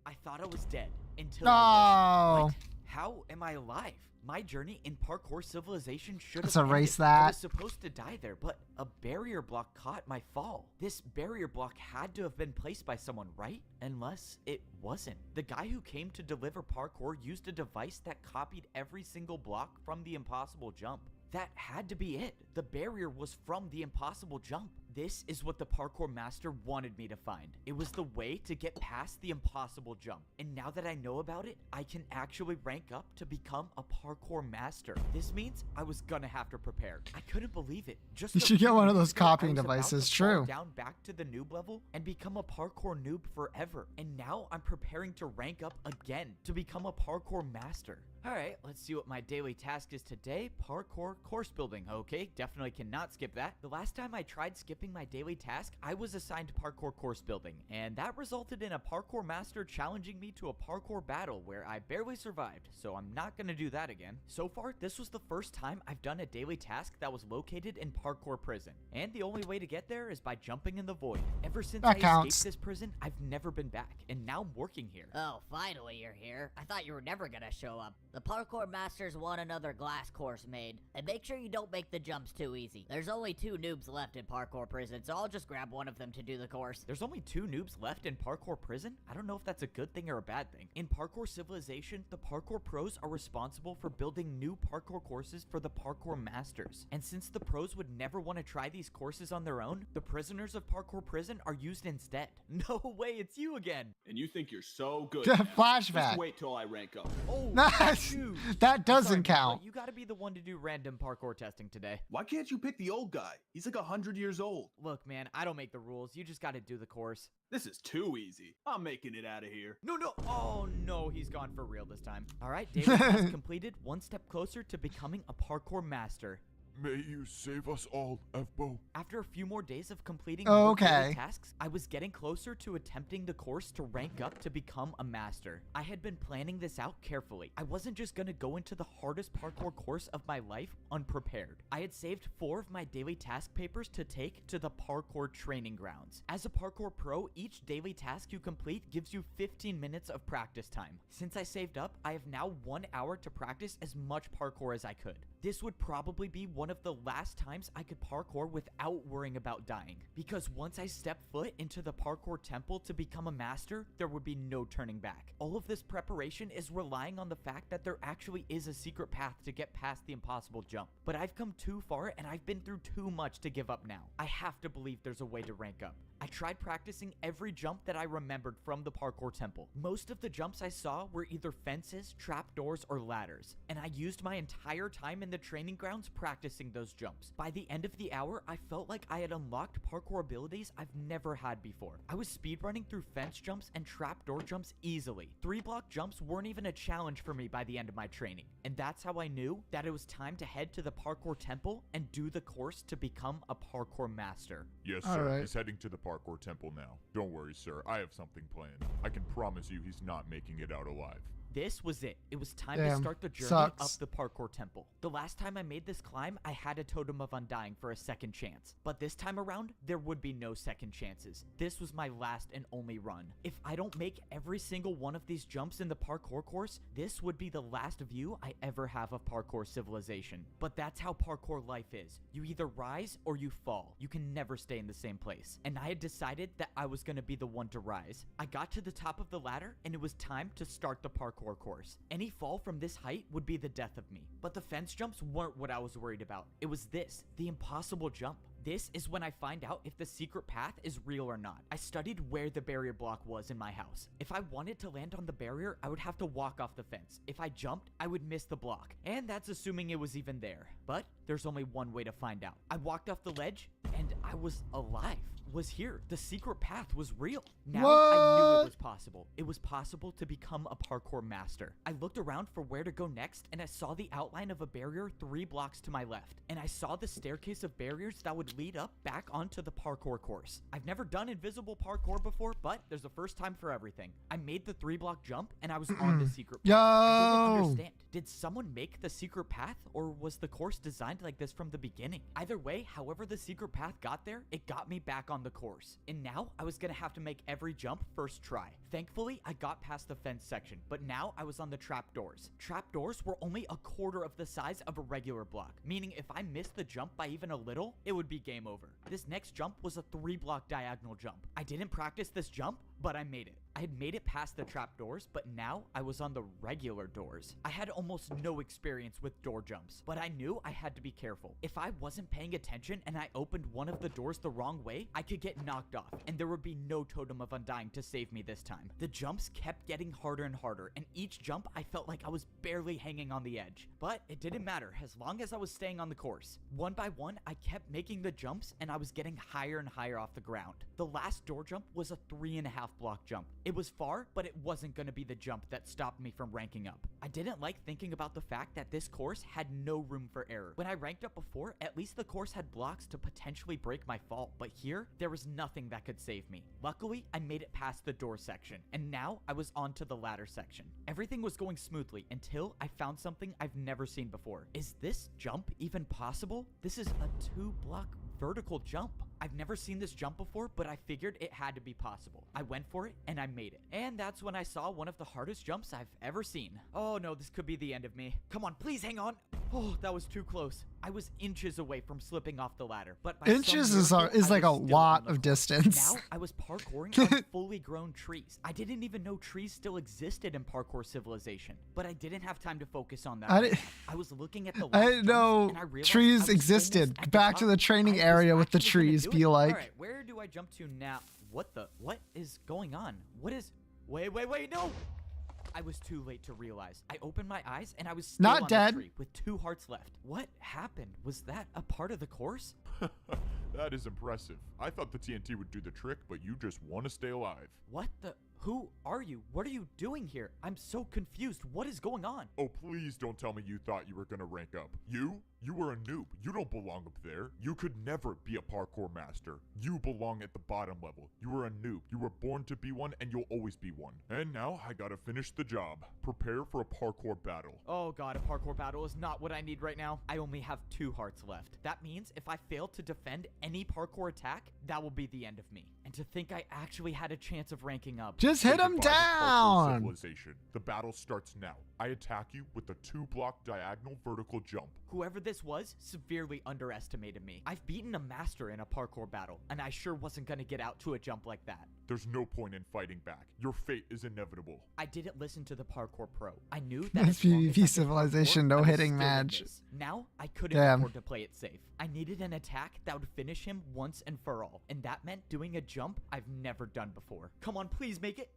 I thought I was dead until I wasn't. What How am I alive? My journey in parkour civilization should have Let's erase ended. I that. was supposed to die there, but a barrier block caught my fall. This barrier block had to have been placed by someone, right? Unless it wasn't. The guy who came to deliver parkour used a device that copied every single block from the impossible jump. That had to be it. The barrier was from the impossible jump. This is what the parkour master wanted me to find. It was the way to get past the impossible jump. And now that I know about it, I can actually rank up to become a parkour master. This means I was gonna have to prepare. I couldn't believe it. Just You a should get few one of minutes those ago, I copying was about devices, to fall true. down back to the noob level and become a parkour noob forever. And now I'm preparing to rank up again to become a parkour master. Alright, let's see what my daily task is today. Parkour course building. Okay, definitely cannot skip that. The last time I tried skipping my daily task, I was assigned parkour course building, and that resulted in a parkour master challenging me to a parkour battle where I barely survived, so I'm not gonna do that again. So far, this was the first time I've done a daily task that was located in parkour prison, and the only way to get there is by jumping in the void. Ever since That I counts. escaped this prison, I've never been back, and now I'm working here. Oh, finally you're here. I thought you were never gonna show up. The parkour masters want another glass course made, and make sure you don't make the jumps too easy. There's only 2 noobs left in parkour prison, so I'll just grab one of them to do the course. There's only 2 noobs left in parkour prison? I don't know if that's a good thing or a bad thing. In parkour civilization, the parkour pros are responsible for building new parkour courses for the parkour masters. And since the pros would never want to try these courses on their own, the prisoners of parkour prison are used instead. No way, it's you again. And you think you're so good. Good now. flashback. Just wait till I rank up. Oh, Nice. shoot. That I'm doesn't sorry, man, count. but you gotta be the one to do random parkour testing today. Why can't you pick the old guy? He's like 100 years old. Look, man, I don't make the rules. You just gotta do the course. This is too easy. I'm making it out of here. No. Oh, no, he's gone for real this time. All right, daily task completed. One step closer to becoming a parkour master. May you save us all, Evbo. After a few more days of completing Oh, more daily okay. tasks, I was getting closer to attempting the course to rank up to become a master. I had been planning this out carefully. I wasn't just gonna go into the hardest parkour course of my life unprepared. I had saved 4 of my daily task papers to take to the parkour training grounds. As a parkour pro, each daily task you complete gives you 15 minutes of practice time. Since I saved up, I have now 1 hour to practice as much parkour as I could. This would probably be one of the last times I could parkour without worrying about dying, because once I step foot into the parkour temple to become a master, there would be no turning back. All of this preparation is relying on the fact that there actually is a secret path to get past the impossible jump, but I've come too far and I've been through too much to give up now. I have to believe there's a way to rank up. I tried practicing every jump that I remembered from the parkour temple. Most of the jumps I saw were either fences, trapdoors, or ladders, and I used my entire time in the training grounds practicing those jumps. By the end of the hour, I felt like I had unlocked parkour abilities I've never had before. I was speedrunning through fence jumps and trapdoor jumps easily. 3-block jumps weren't even a challenge for me by the end of my training, and that's how I knew that it was time to head to the parkour temple and do the course to become a parkour master. Yes, All sir. right. He's heading to the parkour temple now. Don't worry, sir. I have something planned. I can promise you he's not making it out alive. This was it. It was time to Damn, start the journey sucks. up the parkour temple. The last time I made this climb, I had a totem of undying for a second chance. But this time around, there would be no second chances. This was my last and only run. If I don't make every single one of these jumps in the parkour course, this would be the last view I ever have of parkour civilization. But that's how parkour life is. You either rise or you fall. You can never stay in the same place. And I had decided that I was going to be the one to rise. I got to the top of the ladder and it was time to start the parkour course. Any fall from this height would be the death of me. But the fence jumps weren't what I was worried about. It was this, the impossible jump. This is when I find out if the secret path is real or not. I studied where the barrier block was in my house. If I wanted to land on the barrier, I would have to walk off the fence. If I jumped, I would miss the block. And that's assuming it was even there. But there's only one way to find out. I walked off the ledge and I was alive. Was here. The secret path was real. Now I knew it was possible. It was possible to become a parkour master. I looked around for where to go next and I saw the outline of a barrier 3 blocks to my left. And I saw the staircase of barriers that would lead up back onto the parkour course. I've never done invisible parkour before, but there's a first time for everything. I made the 3-block jump and I was on the secret path. I didn't Yo! understand. Did someone make the secret path or was the course designed like this from the beginning? Either way, however the secret path got there, it got me back on the the course. And now I was gonna have to make every jump first try. Thankfully, I got past the fence section, but now I was on the trapdoors. Trapdoors were only a quarter of the size of a regular block, meaning if I missed the jump by even a little, it would be game over. This next jump was a 3-block diagonal jump. I didn't practice this jump, but I made it. I had made it past the trapdoors, but now I was on the regular doors. I had almost no experience with door jumps, but I knew I had to be careful. If I wasn't paying attention and I opened one of the doors the wrong way, I could get knocked off, and there would be no totem of undying to save me this time. The jumps kept getting harder and harder, and each jump I felt like I was barely hanging on the edge. But it didn't matter as long as I was staying on the course. One by one, I kept making the jumps, and I was getting higher and higher off the ground. The last door jump was a 3.5-block jump. It was far, but it wasn't going to be the jump that stopped me from ranking up. I didn't like thinking about the fact that this course had no room for error. When I ranked up before, at least the course had blocks to potentially break my fall, but here, there was nothing that could save me. Luckily, I made it past the door section, and now I was on to the ladder section. Everything was going smoothly until I found something I've never seen before. Is this jump even possible? This is a 2-block vertical jump. I've never seen this jump before, but I figured it had to be possible. I went for it, and I made it. And that's when I saw one of the hardest jumps I've ever seen. Oh no, this could be the end of me. Come on, please hang on. Oh, that was too close. I was inches away from slipping off the ladder, but by Inches some is miracle, like I a was still on lot the of course. distance. Now I was parkouring on fully grown trees. I didn't even know trees still existed in parkour civilization, but I didn't have time to focus on that. I didn't- I was looking at the I last didn't jumps, know and I realized I trees was existed. almost at Back to top. the training I was area with the actually gonna trees, do be it. like. All right, where do I jump to now? What is going on? Wait, no! I was too late to realize. I opened my eyes and I was still Not on dead. the tree with 2 hearts left. What happened? Was that a part of the course? That is impressive. I thought the TNT would do the trick, but you just want to stay alive. What the? Who are you? What are you doing here? I'm so confused. What is going on? Oh, please don't tell me you thought you were gonna rank up. You were a noob. You don't belong up there. You could never be a parkour master. You belong at the bottom level. You were a noob. You were born to be one, and you'll always be one. And now I gotta finish the job. Prepare for a parkour battle. Oh god, a parkour battle is not what I need right now. I only have 2 hearts left. That means if I fail to defend any parkour attack, that will be the end of me. And to think I actually had a chance of ranking up. Just hit Say him goodbye to parkour down. civilization. The battle starts now. I attack you with a 2-block diagonal vertical jump. Whoever this was severely underestimated me. I've beaten a master in a parkour battle, and I sure wasn't gonna get out to a jump like that. There's no point in fighting back. Your fate is inevitable. I didn't listen to the parkour pro. I knew that This as long as I PvP could civilization parkour, no I was hitting still in match. this. Now, I couldn't Damn. afford to play it safe. I needed an attack that would finish him once and for all, and that meant doing a jump I've never done before. Come on, please make it.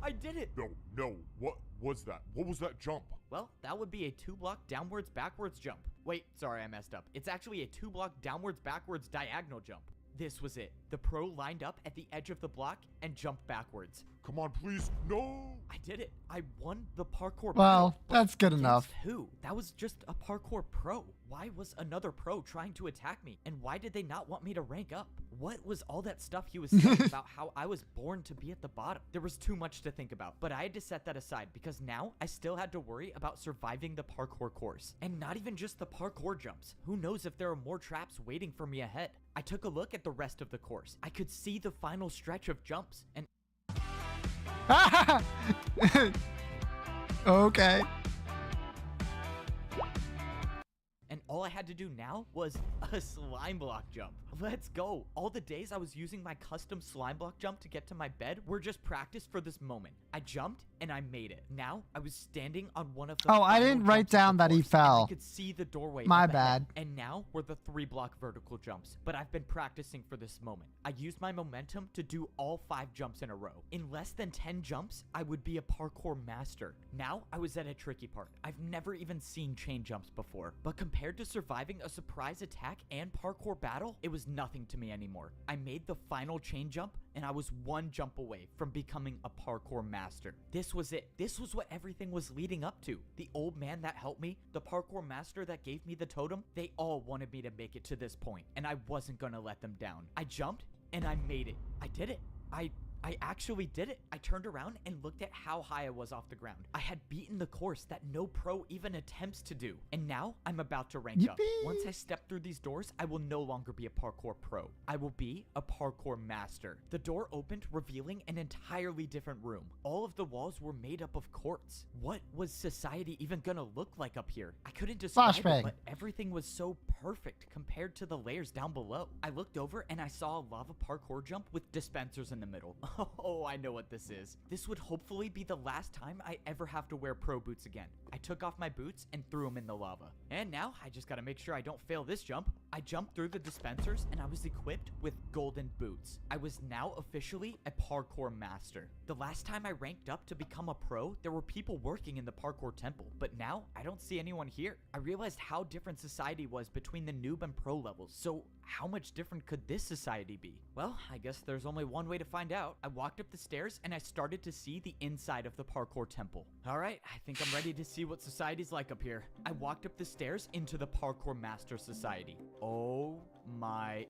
I did it. No, what was that? What was that jump? Well, that would be a 2-block downwards backwards jump. Wait, sorry, I messed up. It's actually a 2-block downwards backwards diagonal jump. This was it. The pro lined up at the edge of the block and jumped backwards. Come on, please. No! I did it. I won the parkour Well, battle, but that's good against enough. Who? That was just a parkour pro. Why was another pro trying to attack me? And why did they not want me to rank up? What was all that stuff he was saying about how I was born to be at the bottom? There was too much to think about, but I had to set that aside because now I still had to worry about surviving the parkour course. And not even just the parkour jumps. Who knows if there are more traps waiting for me ahead? I took a look at the rest of the course. I could see the final stretch of jumps, and Okay. all I had to do now was a slime block jump. Let's go. All the days I was using my custom slime block jump to get to my bed were just practice for this moment. I jumped and I made it. Now I was standing on one of the Oh, I final didn't write jumps of down the that he course, and fell. I could see the doorway. My up ahead. bad. And now were the 3-block vertical jumps. But I've been practicing for this moment. I used my momentum to do all 5 jumps in a row. In less than 10 jumps, I would be a parkour master. Now I was at a tricky part. I've never even seen chain jumps before. But compared to surviving a surprise attack and parkour battle, it was nothing to me anymore. I made the final chain jump and I was 1 jump away from becoming a parkour master. This was it. This was what everything was leading up to. The old man that helped me, the parkour master that gave me the totem, they all wanted me to make it to this point, and I wasn't gonna let them down. I jumped and I made it. I did it. I I actually did it. I turned around and looked at how high I was off the ground. I had beaten the course that no pro even attempts to do. And now I'm about to rank up. Yippee. Once I step through these doors, I will no longer be a parkour pro. I will be a parkour master. The door opened, revealing an entirely different room. All of the walls were made up of quartz. What was society even gonna look like up here? I couldn't describe Flashbang. it, but everything was so perfect compared to the layers down below. I looked over and I saw a lava parkour jump with dispensers in the middle. Oh, I know what this is. This would hopefully be the last time I ever have to wear pro boots again. I took off my boots and threw them in the lava. And now I just gotta make sure I don't fail this jump. I jumped through the dispensers and I was equipped with golden boots. I was now officially a parkour master. The last time I ranked up to become a pro, there were people working in the parkour temple, but now I don't see anyone here. I realized how different society was between the noob and pro levels, so how much different could this society be? Well, I guess there's only one way to find out. I walked up the stairs and I started to see the inside of the parkour temple. All right, I think I'm ready to see what society's like up here. I walked up the stairs into the parkour master society. Oh my...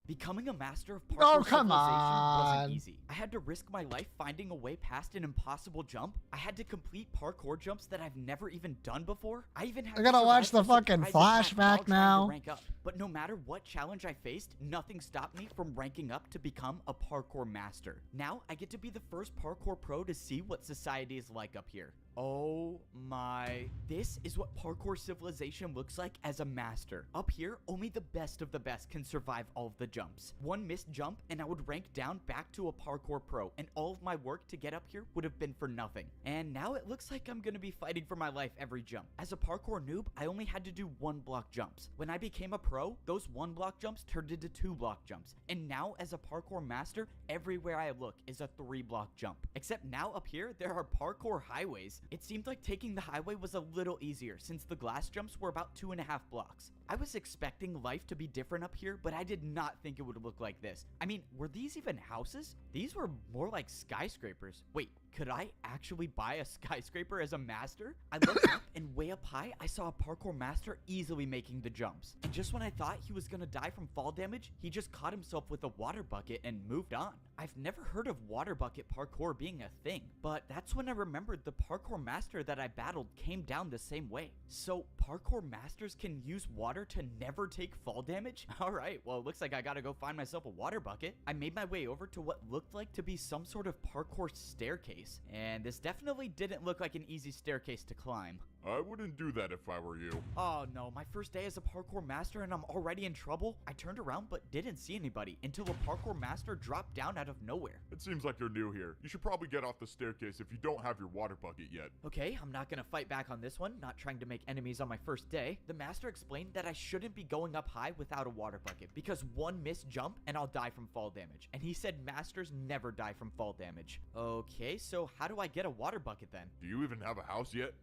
Becoming a master of parkour Oh, come civilization on. wasn't easy. I had to risk my life finding a way past an impossible jump. I had to complete parkour jumps that I've never even done before. I even had I gotta to watch survive the a fucking surprise attack while flashback trying to now. rank up. But no matter what challenge I faced, nothing stopped me from ranking up to become a parkour master. Now I get to be the first parkour pro to see what society is like up here. Oh my. This is what parkour civilization looks like as a master. Up here, only the best of the best can survive all of the jumps. One missed jump and I would rank down back to a parkour pro, and all of my work to get up here would have been for nothing. And now it looks like I'm gonna be fighting for my life every jump. As a parkour noob, I only had to do 1 block jumps. When I became a pro, those 1 block jumps turned into 2 block jumps. And now as a parkour master, everywhere I look is a 3 block jump. Except now up here, there are parkour highways. It seemed like taking the highway was a little easier since the glass jumps were about 2.5 blocks. I was expecting life to be different up here, but I did not think it would look like this. I mean, were these even houses? These were more like skyscrapers. Wait, could I actually buy a skyscraper as a master? I looked up and way up high, I saw a parkour master easily making the jumps. And just when I thought he was gonna die from fall damage, he just caught himself with a water bucket and moved on. I've never heard of water bucket parkour being a thing, but that's when I remembered the parkour master that I battled came down the same way. So parkour masters can use water to never take fall damage? Alright, well it looks like I gotta go find myself a water bucket. I made my way over to what looked like to be some sort of parkour staircase, and this definitely didn't look like an easy staircase to climb. I wouldn't do that if I were you. Oh no, my first day as a parkour master and I'm already in trouble? I turned around but didn't see anybody until a parkour master dropped down out of nowhere. It seems like you're new here. You should probably get off the staircase if you don't have your water bucket yet. Okay, I'm not gonna fight back on this one, not trying to make enemies on my first day. The master explained that I shouldn't be going up high without a water bucket because 1 missed jump and I'll die from fall damage. And he said masters never die from fall damage. Okay, so how do I get a water bucket then? Do you even have a house yet?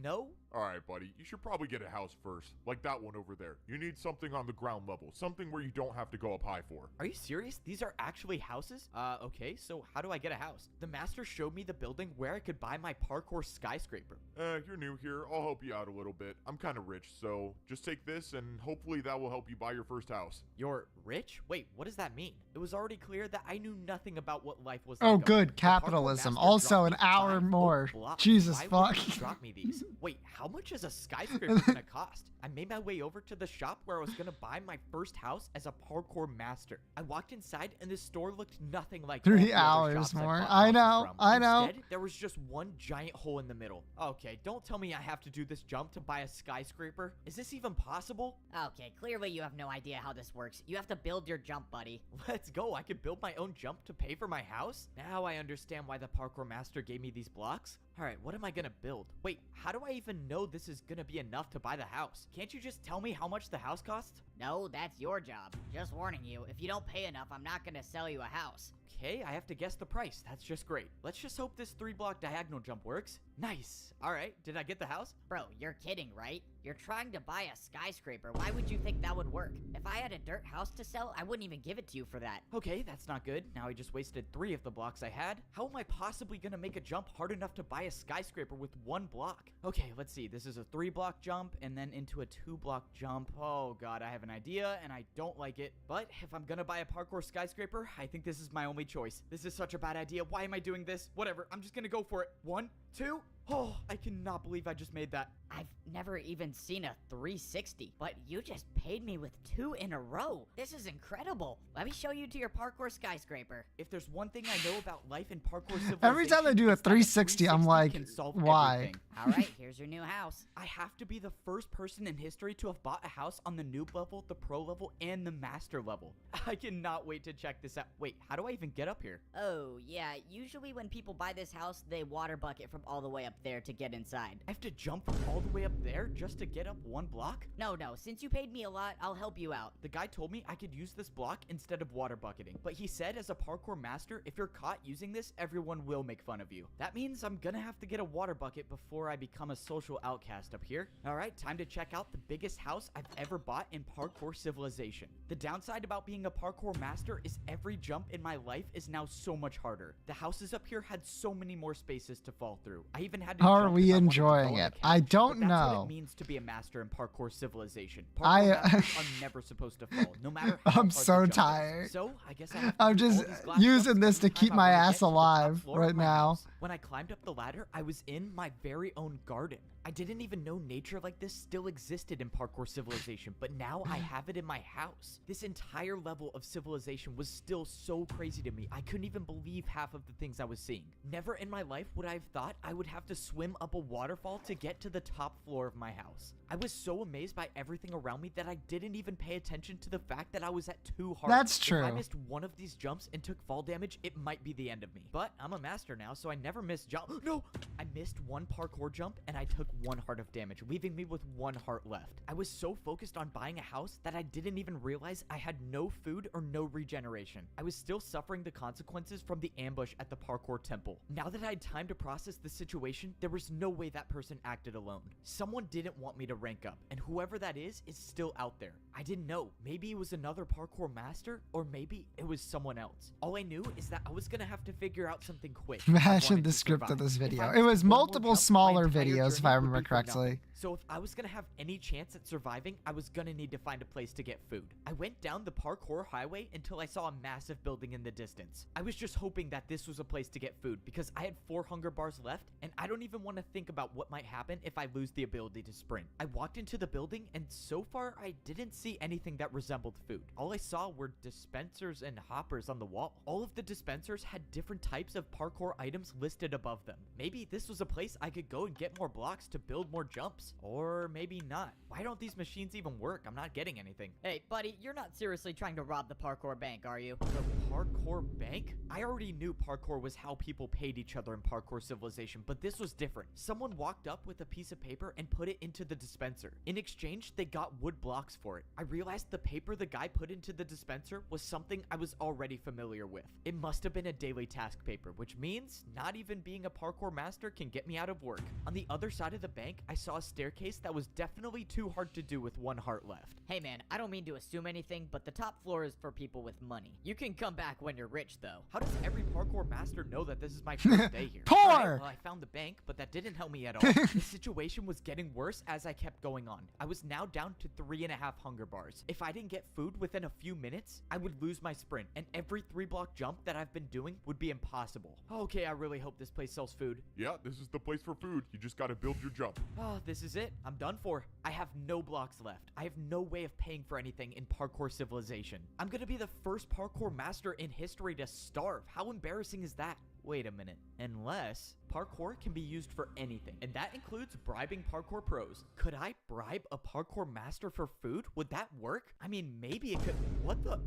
No. Alright, buddy, you should probably get a house first. Like that one over there. You need something on the ground level. Something where you don't have to go up high for. Are you serious? These are actually houses? Okay, so how do I get a house? The master showed me the building where I could buy my parkour skyscraper. You're new here. I'll help you out a little bit. I'm kind of rich, so just take this and hopefully that will help you buy your first house. You're rich? Wait, what does that mean? It was already clear that I knew nothing about what life was like. Oh, up good. here. The parkour Capitalism. master Also, dropped an me hour 5 more. blocks. Jesus Why would fuck. he drop me these? Wait, how much is a skyscraper gonna cost? I made my way over to the shop where I was gonna buy my first house as a parkour master. I walked inside and the store looked nothing like all 3 the other hours shops I more. bought I houses know, from. I know. Instead, there was just one giant hole in the middle. Okay, don't tell me I have to do this jump to buy a skyscraper. Is this even possible? Okay, clearly you have no idea how this works. You have to build your jump, buddy. Let's go. I could build my own jump to pay for my house? Now I understand why the parkour master gave me these blocks. Alright, what am I gonna build? Wait, how do I even know this is gonna be enough to buy the house? Can't you just tell me how much the house costs? No, that's your job. Just warning you, if you don't pay enough, I'm not gonna sell you a house. Okay, I have to guess the price. That's just great. Let's just hope this 3-block diagonal jump works. Nice. Alright, did I get the house? Bro, you're kidding, right? You're trying to buy a skyscraper. Why would you think that would work? If I had a dirt house to sell, I wouldn't even give it to you for that. Okay, that's not good. Now I just wasted 3 of the blocks I had. How am I possibly gonna make a jump hard enough to buy a skyscraper with 1 block? Okay, let's see. This is a 3-block jump and then into a 2-block jump. Oh god, I have an idea and I don't like it, but if I'm gonna buy a parkour skyscraper, I think this is my only choice. This is such a bad idea. Why am I doing this? Whatever, I'm just gonna go for it. 1, 2. Oh, I cannot believe I just made that. I've never even seen a 360, but you just paid me with 2 in a row. This is incredible. Let me show you to your parkour skyscraper. If there's one thing I know about life in parkour civilization, Every time they do a it's that 360, I'm like, can solve why? everything. All right, here's your new house. I have to be the first person in history to have bought a house on the noob level, the pro level, and the master level. I cannot wait to check this out. Wait, how do I even get up here? Oh, yeah, usually when people buy this house, they water bucket from all the way up there to get inside. I have to jump from all the way up there just to get up 1 block? No, since you paid me a lot, I'll help you out. The guy told me I could use this block instead of water bucketing, but he said as a parkour master, if you're caught using this, everyone will make fun of you. That means I'm gonna have to get a water bucket before I become a social outcast up here. Alright, time to check out the biggest house I've ever bought in parkour civilization. The downside about being a parkour master is every jump in my life is now so much harder. The houses up here had so many more spaces to fall through. I even had to How are jump we if I wanted to enjoying go on it? a couch, I don't but that's what know. it means to be a master in parkour civilization. I- Parkour masters are never supposed to fall, no matter how I'm hard the so jump is. tired. So I guess I have to I'm do all just these glass using jumps this to every keep time I my wanna ass get to the top alive floor of right my now. house. When I climbed up the ladder, I was in my very own garden. I didn't even know nature like this still existed in parkour civilization, but now I have it in my house. This entire level of civilization was still so crazy to me. I couldn't even believe half of the things I was seeing. Never in my life would I have thought I would have to swim up a waterfall to get to the top floor of my house. I was so amazed by everything around me that I didn't even pay attention to the fact that I was at 2 hearts. That's If I true. missed one of these jumps and took fall damage, it might be the end of me. But I'm a master now, so I never miss jump. No! I missed 1 parkour jump and I took 1 heart of damage, leaving me with 1 heart left. I was so focused on buying a house that I didn't even realize I had no food or no regeneration. I was still suffering the consequences from the ambush at the parkour temple. Now that I had time to process the situation, there was no way that person acted alone. Someone didn't want me to rank up, and whoever that is still out there. I didn't know. Maybe it was another parkour master, or maybe it was someone else. All I knew is that I was gonna have to figure out something quick. if I Imagine wanted the to script of survive. this If I video. It missed was one more multiple jump, my smaller entire videos, if journey I would remember be for nothing. correctly. So if I was gonna have any chance at surviving, I was gonna need to find a place to get food. I went down the parkour highway until I saw a massive building in the distance. I was just hoping that this was a place to get food because I had 4 hunger bars left and I don't even want to think about what might happen if I lose the ability to sprint. I walked into the building and so far I didn't see anything that resembled food. All I saw were dispensers and hoppers on the wall. All of the dispensers had different types of parkour items listed above them. Maybe this was a place I could go and get more blocks to build more jumps. Or maybe not. Why don't these machines even work? I'm not getting anything. Hey, buddy, you're not seriously trying to rob the parkour bank, are you? The parkour bank? I already knew parkour was how people paid each other in parkour civilization, but this was different. Someone walked up with a piece of paper and put it into the dispenser. In exchange, they got wood blocks for it. I realized the paper the guy put into the dispenser was something I was already familiar with. It must have been a daily task paper, which means not even being a parkour master can get me out of work. On the other side of the bank, I saw a staircase that was definitely too hard to do with 1 heart left. Hey man, I don't mean to assume anything, but the top floor is for people with money. You can come back when you're rich, though. How does every parkour master know that this is my first day here? Poor! Alright, well, I found the bank, but that didn't help me at all. The situation was getting worse as I kept going on. I was now down to 3.5 hunger bars. If I didn't get food within a few minutes, I would lose my sprint, and every 3-block jump that I've been doing would be impossible. Okay, I really hope this place sells food. Yeah, this is the place for food. You just gotta build your jump. Oh, this is it. I'm done for. I have no blocks left. I have no way of paying for anything in parkour civilization. I'm gonna be the first parkour master in history to starve. How embarrassing is that? Wait a minute. Unless parkour can be used for anything, and that includes bribing parkour pros. Could I bribe a parkour master for food? Would that work? I mean, maybe it could. What the?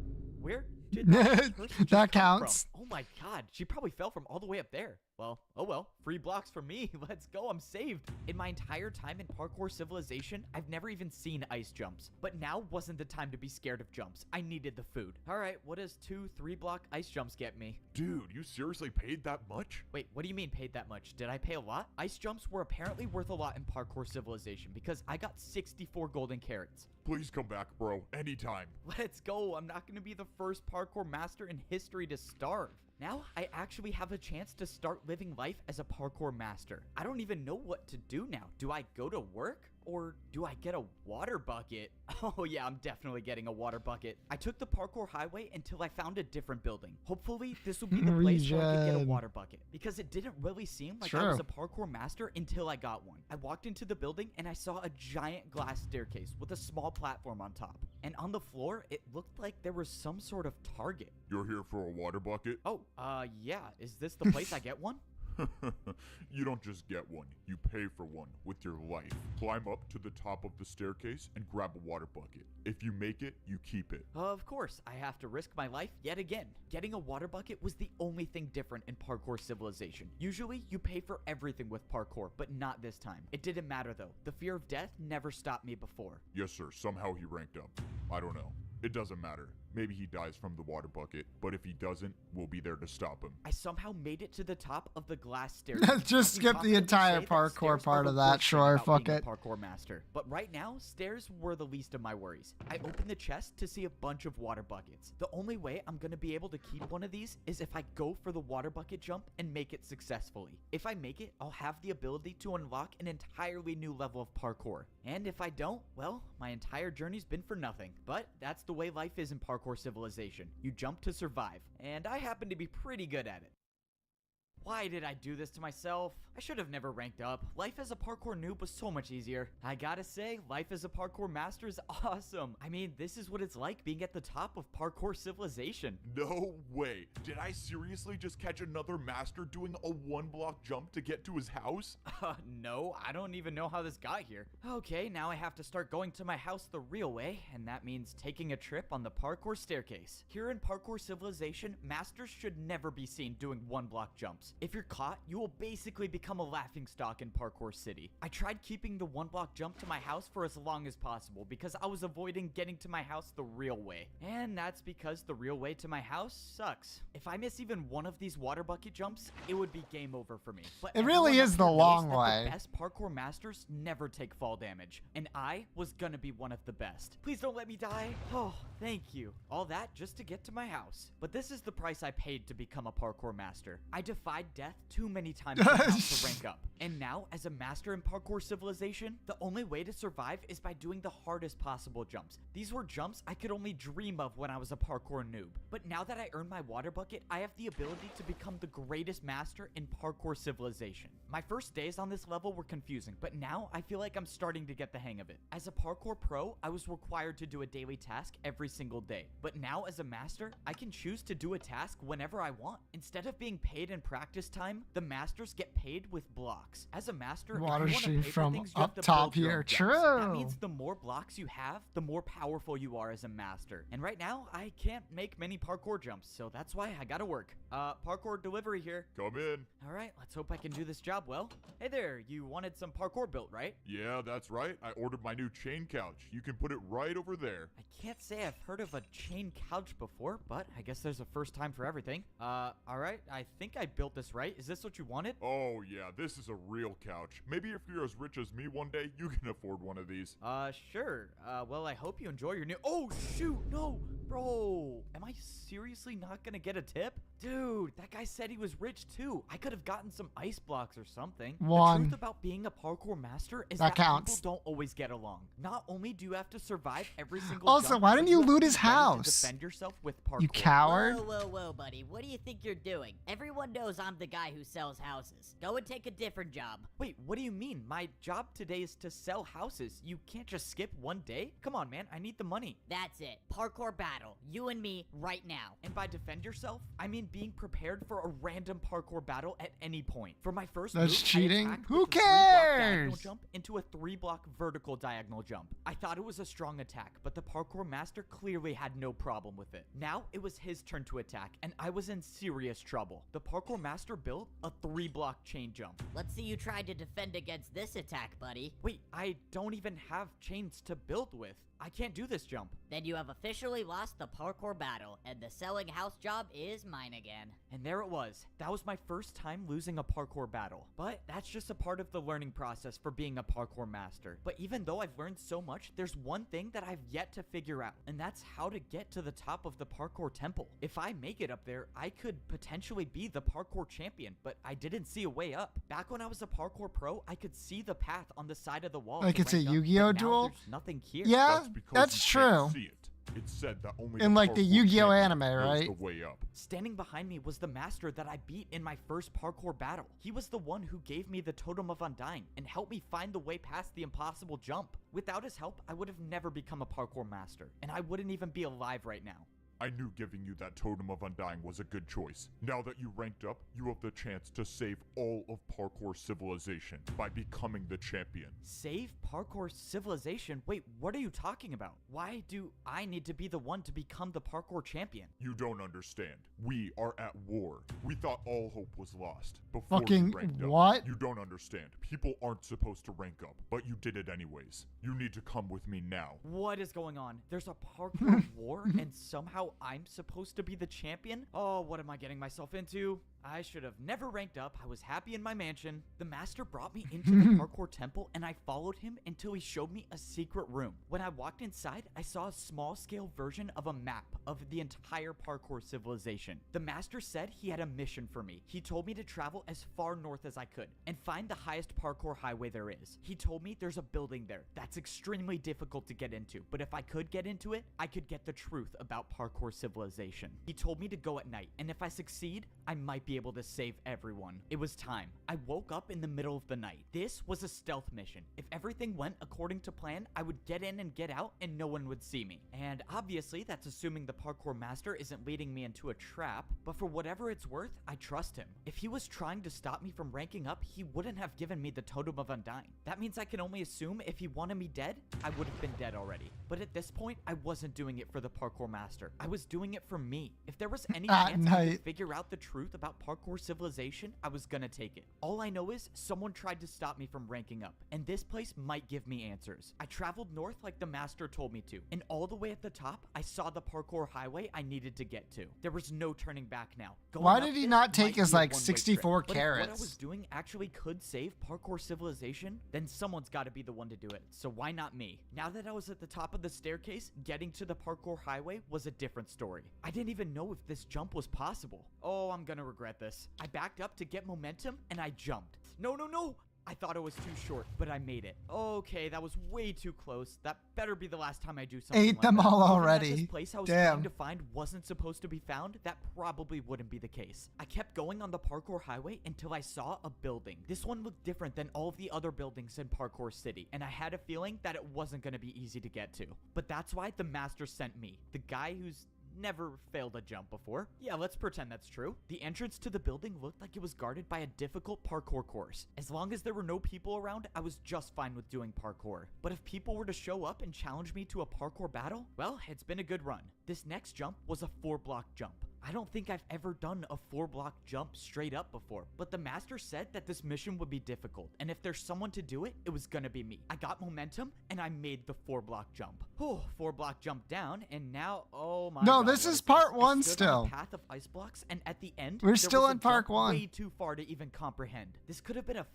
Where did that person just That come counts. from? Oh my god, she probably fell from all the way up there. Well, oh well, free blocks for me. Let's go, I'm saved. In my entire time in parkour civilization, I've never even seen ice jumps. But now wasn't the time to be scared of jumps. I needed the food. All right, what does 2 3-block ice jumps get me? Dude, you seriously paid that much? Wait, what do you mean paid that much? Did I pay a lot? Ice jumps were apparently worth a lot in parkour civilization because I got 64 golden carrots. Please come back, bro. Anytime. Let's go. I'm not going to be the first parkour master in history to starve. Now, I actually have a chance to start living life as a parkour master. I don't even know what to do now. Do I go to work? or do I get a water bucket? Oh yeah, I'm definitely getting a water bucket. I took the parkour highway until I found a different building. Hopefully, this will be the place where I could get a Regen. water bucket, because it didn't really seem like I was True. a parkour master until I got one. I walked into the building and I saw a giant glass staircase with a small platform on top. And on the floor, it looked like there was some sort of target. You're here for a water bucket? Oh, yeah. Is this the place I get one? You don't just get one, you pay for one with your life. Climb up to the top of the staircase and grab a water bucket. If you make it, you keep it. Of course, I have to risk my life yet again. Getting a water bucket was the only thing different in Parkour Civilization. Usually, you pay for everything with parkour, but not this time. It didn't matter though. The fear of death never stopped me before. Yes, sir, somehow he ranked up. I don't know. It doesn't matter. Maybe he dies from the water bucket, but if he doesn't, we'll be there to stop him. I somehow made it to the top of the glass staircase. Just I can skip the confidently entire say that parkour stairs part were of the that, worst thing sure, about fuck being it. a parkour master. But right now, stairs were the least of my worries. I opened the chest to see a bunch of water buckets. The only way I'm gonna be able to keep one of these is if I go for the water bucket jump and make it successfully. If I make it, I'll have the ability to unlock an entirely new level of parkour. And if I don't, well, my entire journey's been for nothing. But that's the way life is in Parkour Civilization. You jump to survive, and I happen to be pretty good at it. Why did I do this to myself? I should have never ranked up. Life as a parkour noob was so much easier. I gotta say, life as a parkour master is awesome. I mean, this is what it's like being at the top of Parkour Civilization. No way. Did I seriously just catch another master doing a 1-block jump to get to his house? No, I don't even know how this got here. Okay, now I have to start going to my house the real way, and that means taking a trip on the parkour staircase. Here in Parkour Civilization, masters should never be seen doing 1-block jumps. If you're caught, you will basically become a laughingstock in Parkour City. I tried keeping the 1-block jump to my house for as long as possible because I was avoiding getting to my house the real way. And that's because the real way to my house sucks. If I miss even one of these water bucket jumps, it would be game over for me. But It really everyone is up the here knows long that way. The best parkour masters never take fall damage, and I was gonna be one of the best. Please don't let me die. Oh, thank you. All that just to get to my house. But this is the price I paid to become a parkour master. I defied death too many times now to rank up. And now, as a master in Parkour Civilization, the only way to survive is by doing the hardest possible jumps. These were jumps I could only dream of when I was a parkour noob. But now that I earned my water bucket, I have the ability to become the greatest master in Parkour Civilization. My first days on this level were confusing, but now I feel like I'm starting to get the hang of it. As a parkour pro, I was required to do a daily task every single day. But now as a master, I can choose to do a task whenever I want. Instead of being paid in practice time, the masters get paid with blocks. As a master, if you Water wanna stream pay for from things, you have up to top build your here. own jumps. True. That means the more blocks you have, the more powerful you are as a master. And right now, I can't make many parkour jumps, so that's why I gotta work. Parkour delivery here. Come in. All right, let's hope I can do this job well. Hey there, you wanted some parkour built, right? Yeah, that's right. I ordered my new chain couch. You can put it right over there. I can't say I've heard of a chain couch before, but I guess there's a first time for everything. All right, I think I built this right. Is this what you wanted? Oh yeah, this is a real couch. Maybe if you're as rich as me one day, you can afford one of these. Sure. Well, I hope you enjoy your new— Oh, shoot, no, bro. Am I seriously not gonna get a tip? Dude, that guy said he was rich too. I could have gotten some ice blocks or something. The One. truth about being a parkour master is That that counts. people don't always get along. Not only do you have to survive every single Also, jump, why but didn't you have to loot be his ready to house? defend yourself with parkour. You coward. Whoa, buddy. What do you think you're doing? Everyone knows I'm the guy who sells houses. Go and take a different job. Wait, what do you mean? My job today is to sell houses. You can't just skip one day? Come on, man. I need the money. That's it. Parkour battle. You and me right now. And by defend yourself, I mean being prepared for a random parkour battle at any point. For my first That's move, cheating? I attacked Who with a 3-block diagonal cares? jump into a 3-block vertical diagonal jump. I thought it was a strong attack, but the parkour master clearly had no problem with it. Now it was his turn to attack, and I was in serious trouble. The parkour master built a 3-block chain jump. Let's see you try to defend against this attack, buddy. Wait, I don't even have chains to build with. I can't do this jump. Then you have officially lost the parkour battle, and the selling house job is mine again. And there it was. That was my first time losing a parkour battle. But that's just a part of the learning process for being a parkour master. But even though I've learned so much, there's one thing that I've yet to figure out, and that's how to get to the top of the parkour temple. If I make it up there, I could potentially be the parkour champion, but I didn't see a way up. Back when I was a parkour pro, I could see the path on the side of the wall. Like to it's a rank up, Yu-Gi-Oh but now duel? There's nothing here. Yeah, because that's you can't true. see it. It's said that only In, like, the parkour Yu-Gi-Oh champion anime, knows right? the way up. Standing behind me was the master that I beat in my first parkour battle. He was the one who gave me the Totem of Undying and helped me find the way past the impossible jump. Without his help, I would have never become a parkour master, and I wouldn't even be alive right now. I knew giving you that Totem of Undying was a good choice. Now that you ranked up, you have the chance to save all of parkour civilization by becoming the champion. Save parkour civilization? Wait, what are you talking about? Why do I need to be the one to become the parkour champion? You don't understand. We are at war. We thought all hope was lost before Fucking you ranked up. what? You don't understand. People aren't supposed to rank up, but you did it anyways. You need to come with me now. What is going on? There's a parkour war and somehow I'm supposed to be the champion? Oh, what am I getting myself into? I should have never ranked up. I was happy in my mansion. The master brought me into the parkour temple and I followed him until he showed me a secret room. When I walked inside, I saw a small scale version of a map of the entire parkour civilization. The master said he had a mission for me. He told me to travel as far north as I could and find the highest parkour highway there is. He told me there's a building there that's extremely difficult to get into, but if I could get into it, I could get the truth about parkour civilization. He told me to go at night, and if I succeed, I might be able to save everyone. It was time. I woke up in the middle of the night. This was a stealth mission. If everything went according to plan, I would get in and get out and no one would see me. And obviously that's assuming the parkour master isn't leading me into a trap, but for whatever it's worth, I trust him. If he was trying to stop me from ranking up, he wouldn't have given me the Totem of Undying. That means I can only assume if he wanted me dead, I would have been dead already. But at this point, I wasn't doing it for the parkour master. I was doing it for me. If there was any At chance I night. could figure out the truth about parkour civilization, I was gonna take it. All I know is someone tried to stop me from ranking up, and this place might give me answers. I traveled north like the master told me to, and all the way at the top, I saw the parkour highway I needed to get to. There was no turning back now. Going Why up did he this not take might his, be a like, one-way 64 trip, but if what I carrots? was doing actually could save parkour civilization, then someone's got to be the one to do it. So why not me? Now that I was at the top of the staircase, getting to the parkour highway was a different story. I didn't even know if this jump was possible. Oh, I'm gonna regret this. I backed up to get momentum and I jumped. No, no, no! I thought it was too short, but I made it. Okay, that was way too close. That better be the last time I do something Ate like them that. all Given that already. This place I was Damn. trying to find wasn't supposed to be found, that probably wouldn't be the case. I kept going on the parkour highway until I saw a building. This one looked different than all of the other buildings in Parkour City, and I had a feeling that it wasn't going to be easy to get to. But that's why the master sent me, the guy who's never failed a jump before. Yeah, let's pretend that's true. The entrance to the building looked like it was guarded by a difficult parkour course. As long as there were no people around, I was just fine with doing parkour. But if people were to show up and challenge me to a parkour battle, well, it's been a good run. This next jump was a 4-block jump. I don't think I've ever done a 4-block jump straight up before, but the master said that this mission would be difficult, and if there's someone to do it, it was gonna be me. I got momentum, and I made the 4-block jump. Oh, 4-block jump down, and now, oh my No, God, this what is this? part I one stood on a still. path of ice blocks, and at the end, We're there still was a in part jump one. way too far to even comprehend. This could have been a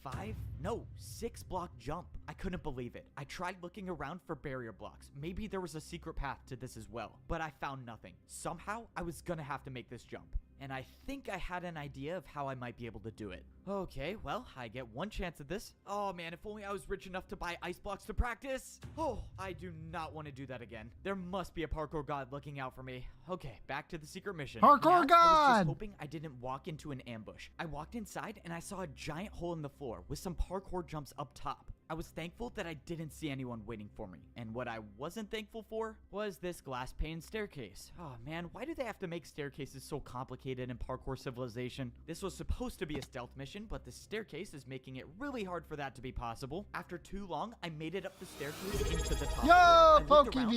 6-block jump. I couldn't believe it. I tried looking around for barrier blocks. Maybe there was a secret path to this as well, but I found nothing. Somehow, I was gonna have to make this jump. And I think I had an idea of how I might be able to do it. Okay, well, I get one chance at this. Oh man, if only I was rich enough to buy ice blocks to practice. Oh, I do not want to do that again. There must be a parkour god looking out for me. Okay, back to the secret mission. Parkour Now, I was god! just hoping I didn't walk into an ambush. I walked inside and I saw a giant hole in the floor with some parkour jumps up top. I was thankful that I didn't see anyone waiting for me. And what I wasn't thankful for was this glass pane staircase. Oh man, why do they have to make staircases so complicated in Parkour Civilization? This was supposed to be a stealth mission, but the staircase is making it really hard for that to be possible. After too long, I made it up the staircase into the top. Yo, I looked around, but PokeV!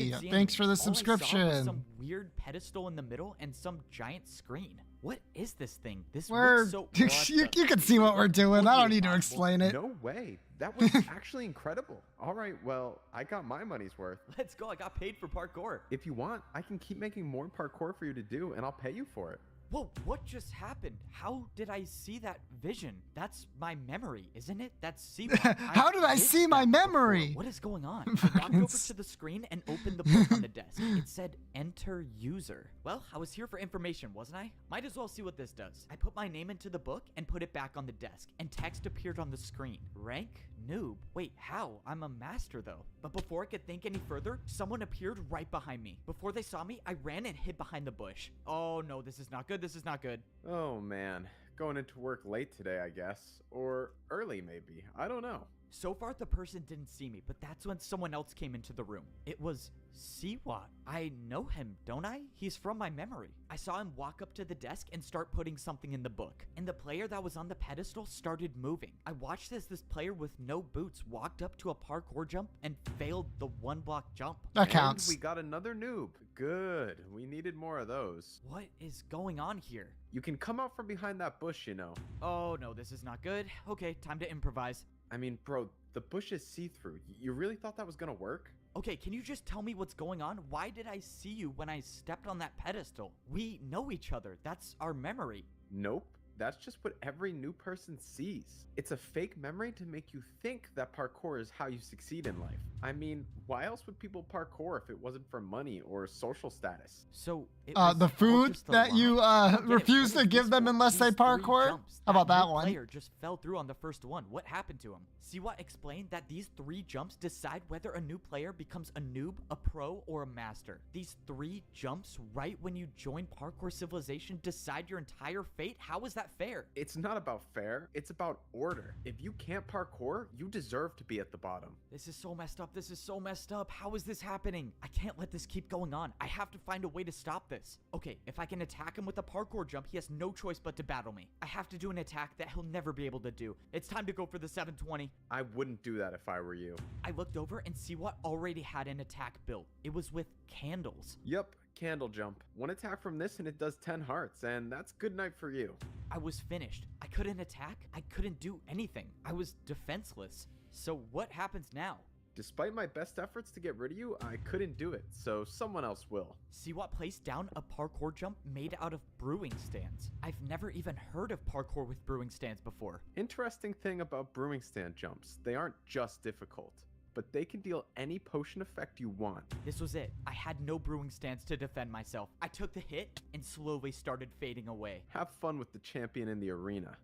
didn't see Thanks for anyone. the All I saw was subscription. some weird pedestal in the middle and some giant screen. What is this thing? This We're looks so... What you the- can see what we're doing. I don't need to Possible. explain it. No way. That was actually incredible. All right, well, I got my money's worth. Let's go. I got paid for parkour. If you want, I can keep making more parkour for you to do, and I'll pay you for it. Whoa, what just happened? How did I see that vision? That's my memory, isn't it? That's Siwa. How did I did see my that before. memory? What is going on? I walked over to the screen and opened the book on the desk. It said enter user. Well, I was here for information, wasn't I? Might as well see what this does. I put my name into the book and put it back on the desk, and text appeared on the screen. Rank noob. Wait, how? I'm a master though. But before I could think any further, someone appeared right behind me. Before they saw me, I ran and hid behind the bush. Oh no, this is not good. This is not good. Oh man, going into work late today, I guess. Or early maybe, I don't know. So far, the person didn't see me, but that's when someone else came into the room. It was Siwa. I know him, don't I? He's from my memory. I saw him walk up to the desk and start putting something in the book. And the player that was on the pedestal started moving. I watched as this player with no boots walked up to a parkour jump and failed the 1-block jump. That counts. And we got another noob. Good, we needed more of those. What is going on here? You can come out from behind that bush, you know. Oh no, this is not good. Okay, time to improvise. I mean, bro, the bush is see-through. You really thought that was gonna work? Okay, can you just tell me what's going on? Why did I see you when I stepped on that pedestal? We know each other. That's our memory. Nope. That's just what every new person sees. It's a fake memory to make you think that parkour is how you succeed in life. I mean, why else would people parkour if it wasn't for money or social status? So it was The all food just a that lie? you I don't get it. refuse What to is give this them for? unless they These three parkour? jumps, How about that new one? Player just fell through on the first one. What happened to him? Siwa explained that these 3 jumps decide whether a new player becomes a noob, a pro, or a master. These 3 jumps right when you join Parkour Civilization decide your entire fate? How is that fair? It's not about fair, it's about order. If you can't parkour, you deserve to be at the bottom. This is so messed up. This is so messed up. How is this happening? I can't let this keep going on. I have to find a way to stop this. Okay, if I can attack him with a parkour jump, he has no choice but to battle me. I have to do an attack that he'll never be able to do. It's time to go for the 720. I wouldn't do that if I were you. I looked over and Siwa already had an attack built. It was with candles. Yup, candle jump. One attack from this and it does 10 hearts, and that's good night for you. I was finished. I couldn't attack. I couldn't do anything. I was defenseless. So what happens now? Despite my best efforts to get rid of you, I couldn't do it, so someone else will. Siwa placed down a parkour jump made out of brewing stands. I've never even heard of parkour with brewing stands before. Interesting thing about brewing stand jumps, they aren't just difficult, but they can deal any potion effect you want. This was it. I had no brewing stands to defend myself. I took the hit and slowly started fading away. Have fun with the champion in the arena.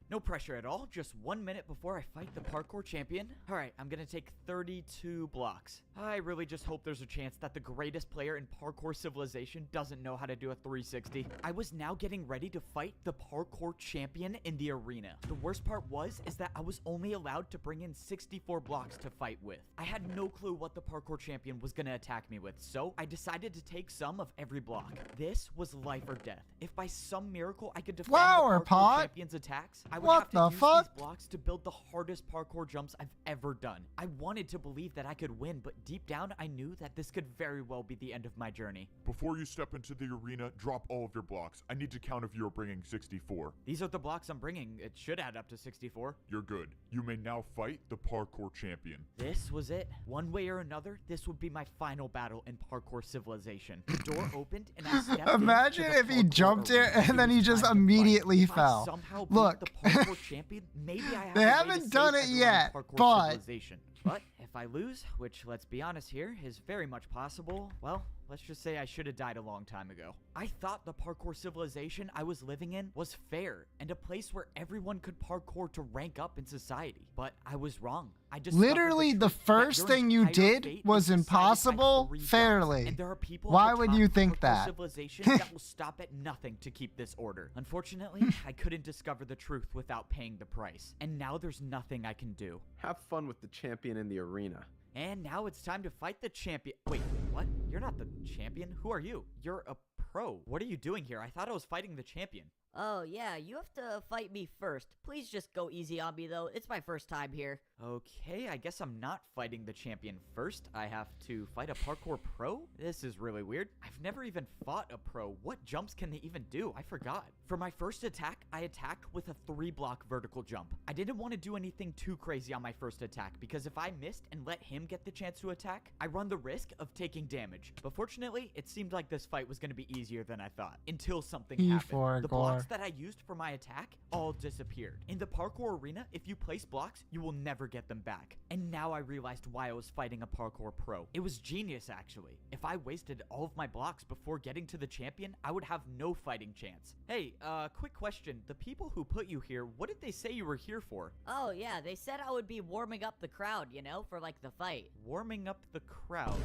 No pressure at all, just 1 minute before I fight the parkour champion. Alright, I'm gonna take 32 blocks. I really just hope there's a chance that the greatest player in Parkour Civilization doesn't know how to do a 360. I was now getting ready to fight the parkour champion in the arena. The worst part is that I was only allowed to bring in 64 blocks to fight with. I had no clue what the parkour champion was gonna attack me with, so I decided to take some of every block. This was life or death. If by some miracle I could defend Flower the parkour pot? champion's attacks, I would What have to the use fuck? these blocks to build the hardest parkour jumps I've ever done. I wanted to believe that I could win, but deep down I knew that this could very well be the end of my journey. Before you step into the arena, drop all of your blocks. I need to count if you're bringing 64. These are the blocks I'm bringing. It should add up to 64. You're good. You may now fight the parkour champion. This was it. One way or another, this would be my final battle in Parkour Civilization. The door opened and I stepped Imagine into the if he parkour jumped it arena. and then he was just time to fight. immediately If I fell. somehow beat Look. the parkour champion, maybe I have They a way haven't to done save it everyone in yet, Parkour but- Civilization. But if I lose, which let's be honest here, is very much possible, well, let's just say I should have died a long time ago. I thought the Parkour Civilization I was living in was fair and a place where everyone could parkour to rank up in society. But I was wrong. I discovered Literally, the truth that first your thing you entire did fate was is decided by impossible 3 jumps, fairly. and there are people Why at the would top you of think Parkour that? Civilization that will stop at nothing to keep this order. Unfortunately, I couldn't discover the truth without paying the price. And now there's nothing I can do. Have fun with the champion in the arena. And now it's time to fight the champion. Wait, what? You're not the champion? Who are you? You're a pro. What are you doing here? I thought I was fighting the champion. Oh, yeah, you have to fight me first. Please just go easy on me, though. It's my first time here. Okay, I guess I'm not fighting the champion first. I have to fight a parkour pro? This is really weird. I've never even fought a pro. What jumps can they even do? I forgot. For my first attack, I attacked with a 3-block vertical jump. I didn't want to do anything too crazy on my first attack because if I missed and let him get the chance to attack, I run the risk of taking damage. But fortunately, it seemed like this fight was going to be easier than I thought until something happened. The blocks that I used for my attack all disappeared. In the parkour arena, if you place blocks, you will never get them back. And now I realized why I was fighting a parkour pro. It was genius, actually. If I wasted all of my blocks before getting to the champion, I would have no fighting chance. Hey, quick question. The people who put you here, what did they say you were here for? Oh, yeah, they said I would be warming up the crowd, you know, for like the fight. Warming up the crowd?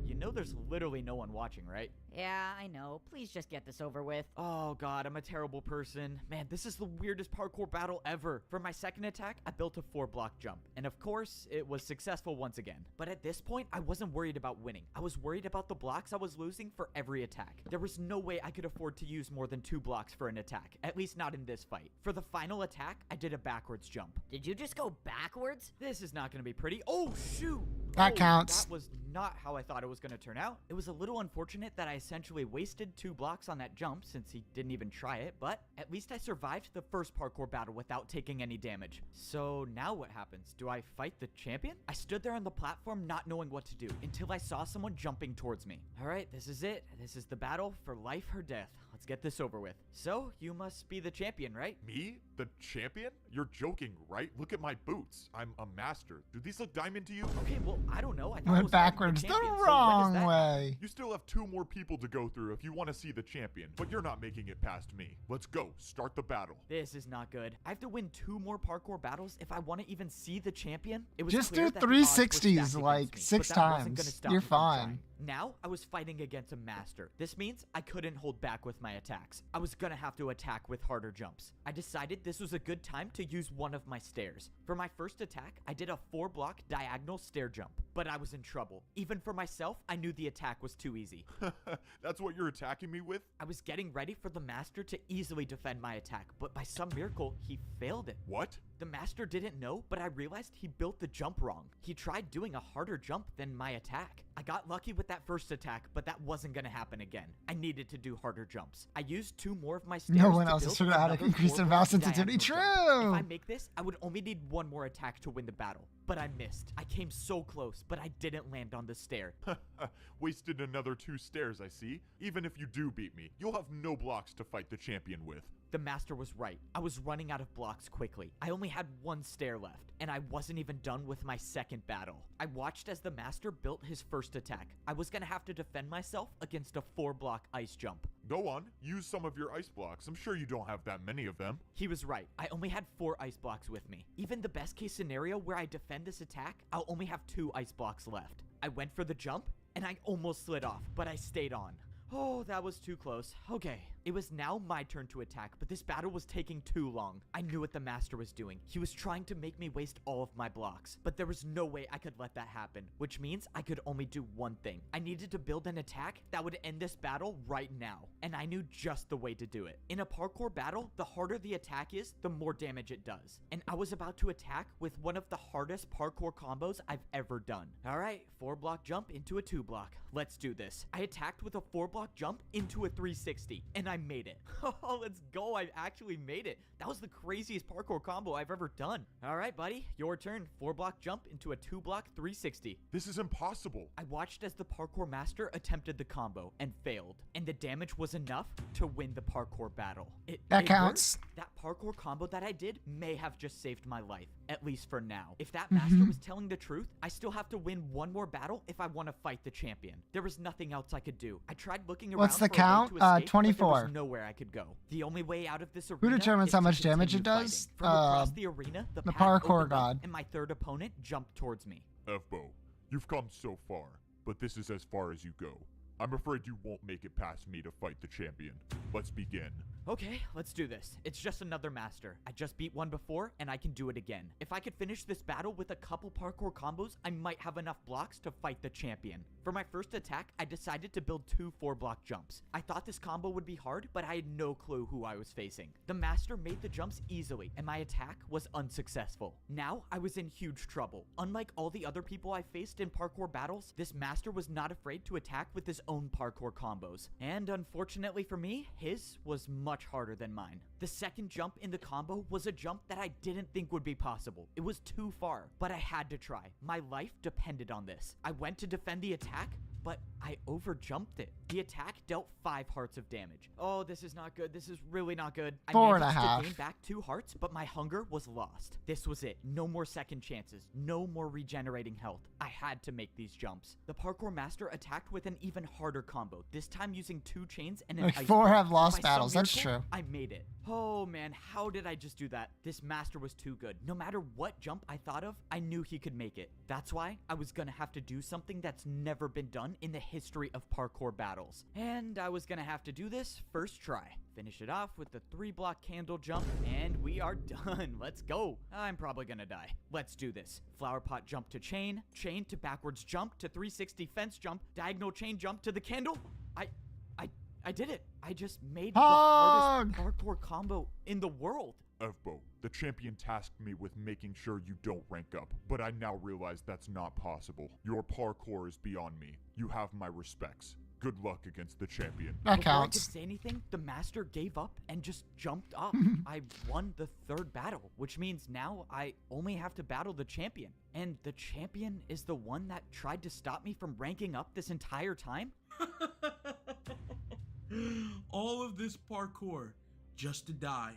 You know there's literally no one watching, right? Yeah, I know. Please just get this over with. Oh god, I'm a terrible person. Man, this is the weirdest parkour battle ever. For my second attack, I built a 4-block jump. And of course, it was successful once again. But at this point, I wasn't worried about winning. I was worried about the blocks I was losing for every attack. There was no way I could afford to use more than 2 blocks for an attack. At least not in this fight. For the final attack, I did a backwards jump. Did you just go backwards? This is not gonna be pretty. Oh, shoot! That counts. That was not how I thought it was gonna turn out. It was a little unfortunate that I essentially wasted 2 blocks on that jump since he didn't even try it, but at least I survived the first parkour battle without taking any damage. So now what happens? Do I fight the champion? I stood there on the platform not knowing what to do until I saw someone jumping towards me. All right, this is it. This is the battle for life or death. Let's get this over with. So, you must be the champion, right? Me? The champion? You're joking, right? Look at my boots. I'm a master. Do these look diamond to you? Okay, well, I don't know. I thought I Went was fighting backwards the champion, so when does wrong that way. You still have 2 more people to go through if you want to see the champion, but you're not making it past me. Let's go. Start the battle. This is not good. I have to win 2 more parkour battles if I want to even see the champion. It was Just clear do that the odds were 360s stacked like against me, 6 but that wasn't gonna times. stop You're me from fine. trying. Now, I was fighting against a master. This means I couldn't hold back with my attacks. I was gonna have to attack with harder jumps. I decided this was a good time to use one of my stairs. For my first attack, I did a 4-block diagonal stair jump, but I was in trouble. Even for myself, I knew the attack was too easy. That's what you're attacking me with? I was getting ready for the master to easily defend my attack, but by some miracle, he failed it. What? The master didn't know, but I realized he built the jump wrong. He tried doing a harder jump than my attack. I got lucky with that first attack, but that wasn't gonna happen again. I needed to do harder jumps. I used 2 more of my stairs No one to else has build figured out how to another increase the 4-block mouse sensitivity. diagonal jump. True. If I make this, I would only need 1 more attack to win the battle. But I missed. I came so close, but I didn't land on the stair. Wasted another 2 stairs, I see. Even if you do beat me, you'll have no blocks to fight the champion with. The master was right. I was running out of blocks quickly. I only had 1 stair left, and I wasn't even done with my second battle. I watched as the master built his first attack. I was gonna have to defend myself against a 4-block ice jump. Go on, use some of your ice blocks. I'm sure you don't have that many of them. He was right. I only had 4 ice blocks with me. Even the best case scenario where I defend this attack, I'll only have 2 ice blocks left. I went for the jump, and I almost slid off, but I stayed on. Oh, that was too close. Okay. It was now my turn to attack, but this battle was taking too long. I knew what the master was doing. He was trying to make me waste all of my blocks, but there was no way I could let that happen, which means I could only do one thing. I needed to build an attack that would end this battle right now, and I knew just the way to do it. In a parkour battle, the harder the attack is, the more damage it does. And I was about to attack with one of the hardest parkour combos I've ever done. All right, 4-block jump into a 2-block. Let's do this. I attacked with a 4-block jump into a 360, and I made it. Oh, let's go. I actually made it. That was the craziest parkour combo I've ever done. All right, buddy, your turn. 4-block jump into a 2-block 360. This is impossible. I watched as the parkour master attempted the combo and failed, and the damage was enough to win the parkour battle. That it counts. worked. That parkour combo that I did may have just saved my life, at least for now. If that master was telling the truth, I still have to win 1 more battle if I want to fight the champion. There was nothing else I could do. I tried looking around. What's the for a way count? to escape, but 24. There was nowhere I could go. The only way out of this arena determines is how to much damage continue it does? fighting. From across the arena, the path parkour opened up, god. and my third opponent jumped towards me. Fbo, you've come so far, but this is as far as you go. I'm afraid you won't make it past me to fight the champion. Let's begin. Okay, let's do this. It's just another master. I just beat one before, and I can do it again. If I could finish this battle with a couple parkour combos, I might have enough blocks to fight the champion. For my first attack, I decided to build 2 4-block jumps. I thought this combo would be hard, but I had no clue who I was facing. The master made the jumps easily, and my attack was unsuccessful. Now, I was in huge trouble. Unlike all the other people I faced in parkour battles, this master was not afraid to attack with his own parkour combos. And unfortunately for me, his was much harder than mine. The second jump in the combo was a jump that I didn't think would be possible. It was too far, but I had to try. My life depended on this. I went to defend the attack, but I overjumped it. The attack dealt 5 hearts of damage. Oh, this is not good. This is really not good. I 4.5. managed to gain back 2 hearts, but my hunger was lost. This was it. No more second chances. No more regenerating health. I had to make these jumps. The parkour master attacked with an even harder combo, this time using 2 chains and an Like ice 4 bar. have lost By some battles. That's miracle, true. I made it. Oh man, how did I just do that? This master was too good. No matter what jump I thought of, I knew he could make it. That's why I was gonna have to do something that's never been done in the history of parkour battles. And I was gonna have to do this first try. Finish it off with the 3-block candle jump, and we are done. Let's go. I'm probably gonna die. Let's do this. Flower pot jump to chain to backwards jump to 360 fence jump, diagonal chain jump to the candle. I did it. I just made the hardest parkour combo in the world. Evbo, the champion tasked me with making sure you don't rank up, but I now realize that's not possible. Your parkour is beyond me. You have my respects. Good luck against the champion. That Before I could counts. say anything, the master gave up and just jumped up. I won the 3rd battle, which means now I only have to battle the champion. And the champion is the one that tried to stop me from ranking up this entire time? All of this parkour just to die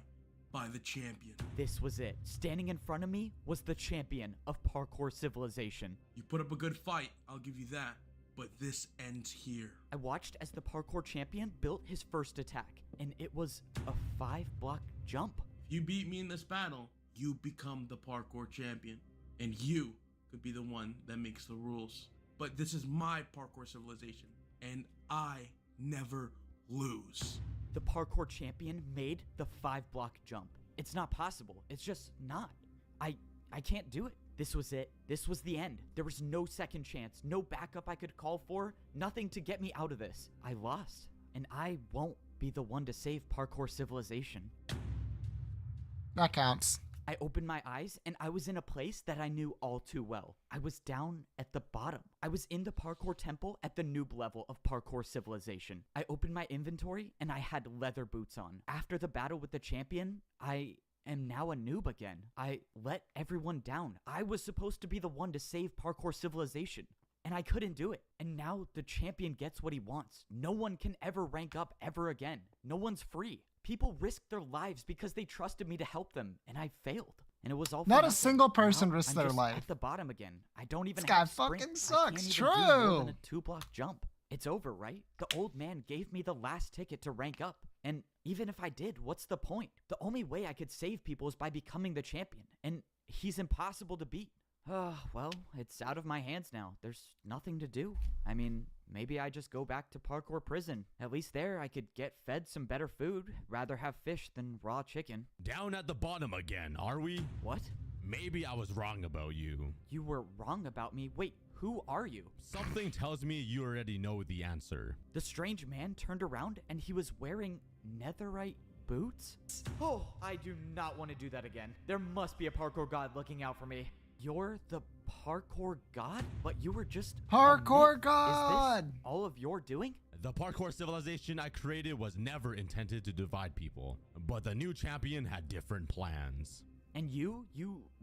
by the champion. This was it. Standing in front of me was the champion of parkour civilization. You put up a good fight, I'll give you that. But this ends here. I watched as the parkour champion built his first attack, and it was a 5-block jump. If you beat me in this battle, you become the parkour champion. And you could be the one that makes the rules. But this is my parkour civilization, and I never lose. The parkour champion made the 5-block jump. It's not possible. It's just not. I can't do it. This was it. This was the end. There was no second chance, no backup I could call for, nothing to get me out of this. I lost, and I won't be the one to save parkour civilization. That counts. I opened my eyes, and I was in a place that I knew all too well. I was down at the bottom. I was in the parkour temple at the noob level of parkour civilization. I opened my inventory, and I had leather boots on. After the battle with the champion, I am now a noob again. I let everyone down. I was supposed to be the one to save parkour civilization, and I couldn't do it. And now the champion gets what he wants. No one can ever rank up ever again. No one's free. People risked their lives because they trusted me to help them, and I failed. And it was all for Not a nothing. single person Now, risked I'm their just life. at the bottom again. I don't even This guy have sprint. fucking I sucks. can't even do more True. than a 2-block jump. It's over, right? The old man gave me the last ticket to rank up. And even if I did, what's the point? The only way I could save people is by becoming the champion. And he's impossible to beat. Well, it's out of my hands now. There's nothing to do. I mean, maybe I just go back to parkour prison. At least there I could get fed some better food. Rather have fish than raw chicken. Down at the bottom again, are we? What? Maybe I was wrong about you. You were wrong about me. Wait, who are you? Something tells me you already know the answer. The strange man turned around and he was wearing netherite boots? Oh, I do not want to do that again. There must be a parkour god looking out for me. You're the parkour god? But you were just a Parkour myth. god! Is this all of your doing? The parkour civilization I created was never intended to divide people, but the new champion had different plans. And you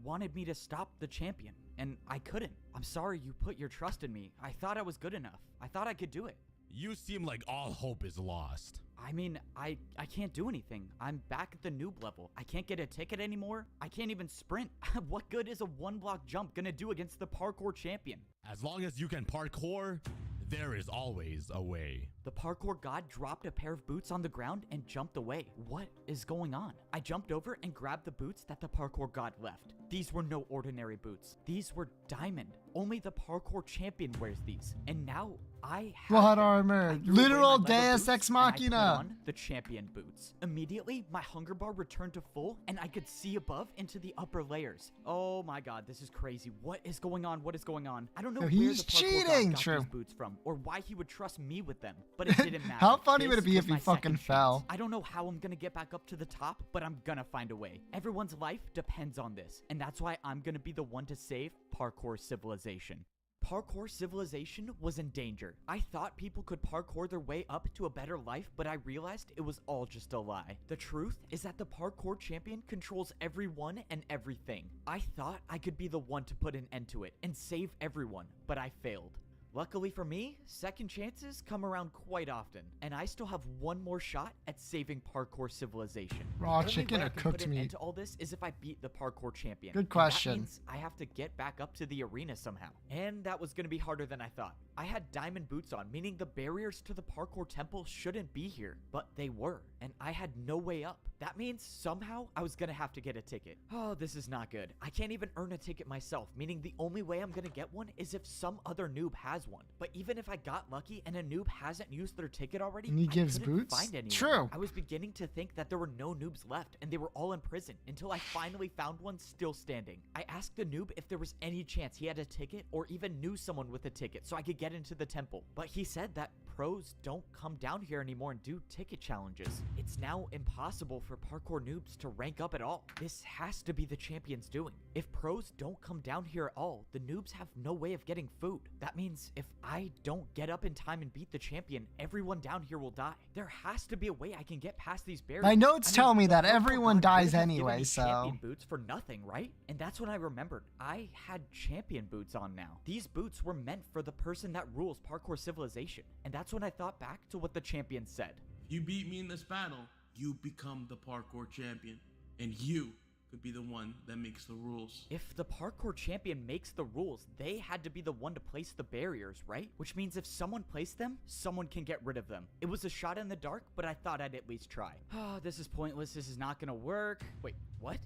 wanted me to stop the champion, and I couldn't. I'm sorry you put your trust in me. I thought I was good enough. I thought I could do it. You seem like all hope is lost. I mean, I can't do anything. I'm back at the noob level. I can't get a ticket anymore. I can't even sprint. What good is a 1-block jump gonna do against the parkour champion? As long as you can parkour, there is always a way. The parkour god dropped a pair of boots on the ground and jumped away. What is going on? I jumped over and grabbed the boots that the parkour god left. These were no ordinary boots. These were diamond. Only the parkour champion wears these. And now I have What them. armor? I threw away Literal my leather Deus boots, Ex and I put Machina. on the champion boots. Immediately, my hunger bar returned to full, and I could see above into the upper layers. Oh my god, this is crazy. What is going on? What is going on? I don't know So where he's the parkour god cheating. got True. these boots from, or why he would trust me with them, but it didn't matter. How funny would it This be was if he my fucking second fell? chance. I don't know how I'm gonna get back up to the top, but I'm gonna find a way. Everyone's life depends on this, and that's why I'm gonna be the one to save parkour civilization. Parkour civilization was in danger. I thought people could parkour their way up to a better life, but I realized it was all just a lie. The truth is that the parkour champion controls everyone and everything. I thought I could be the one to put an end to it and save everyone, but I failed. Luckily for me, second chances come around quite often, and I still have one more shot at saving parkour civilization. Raw The only chicken way or I can cooked put an meat? end to all this is if I beat the parkour champion. Good And question. that means I have to get back up to the arena somehow, and that was gonna be harder than I thought. I had diamond boots on, meaning the barriers to the parkour temple shouldn't be here, but they were, and I had no way up. That means somehow I was gonna have to get a ticket. Oh, this is not good. I can't even earn a ticket myself, meaning the only way I'm gonna get one is if some other noob has one. But even if I got lucky and a noob hasn't used their ticket already, And he I gives couldn't boots? find anyone. True. I was beginning to think that there were no noobs left and they were all in prison until I finally found one still standing. I asked the noob if there was any chance he had a ticket or even knew someone with a ticket so I could get into the temple. But he said that pros don't come down here anymore and do ticket challenges. It's now impossible for parkour noobs to rank up at all. This has to be the champion's doing. If pros don't come down here at all, the noobs have no way of getting food. That means if I don't get up in time and beat the champion, everyone down here will die. There has to be a way I can get past these barriers. My notes tell me the that parkour everyone god dies wouldn't have given anyway, me so- champion boots for nothing, right? And that's when I remembered I had champion boots on now. These boots were meant for the person that rules parkour civilization, and that's when I thought back to what the champion said. If you beat me in this battle, you become the parkour champion, and you could be the one that makes the rules. If the parkour champion makes the rules, they had to be the one to place the barriers, right? Which means if someone placed them, someone can get rid of them. It was a shot in the dark, but I thought I'd at least try. Oh, this is pointless. This is not gonna work. Wait, what?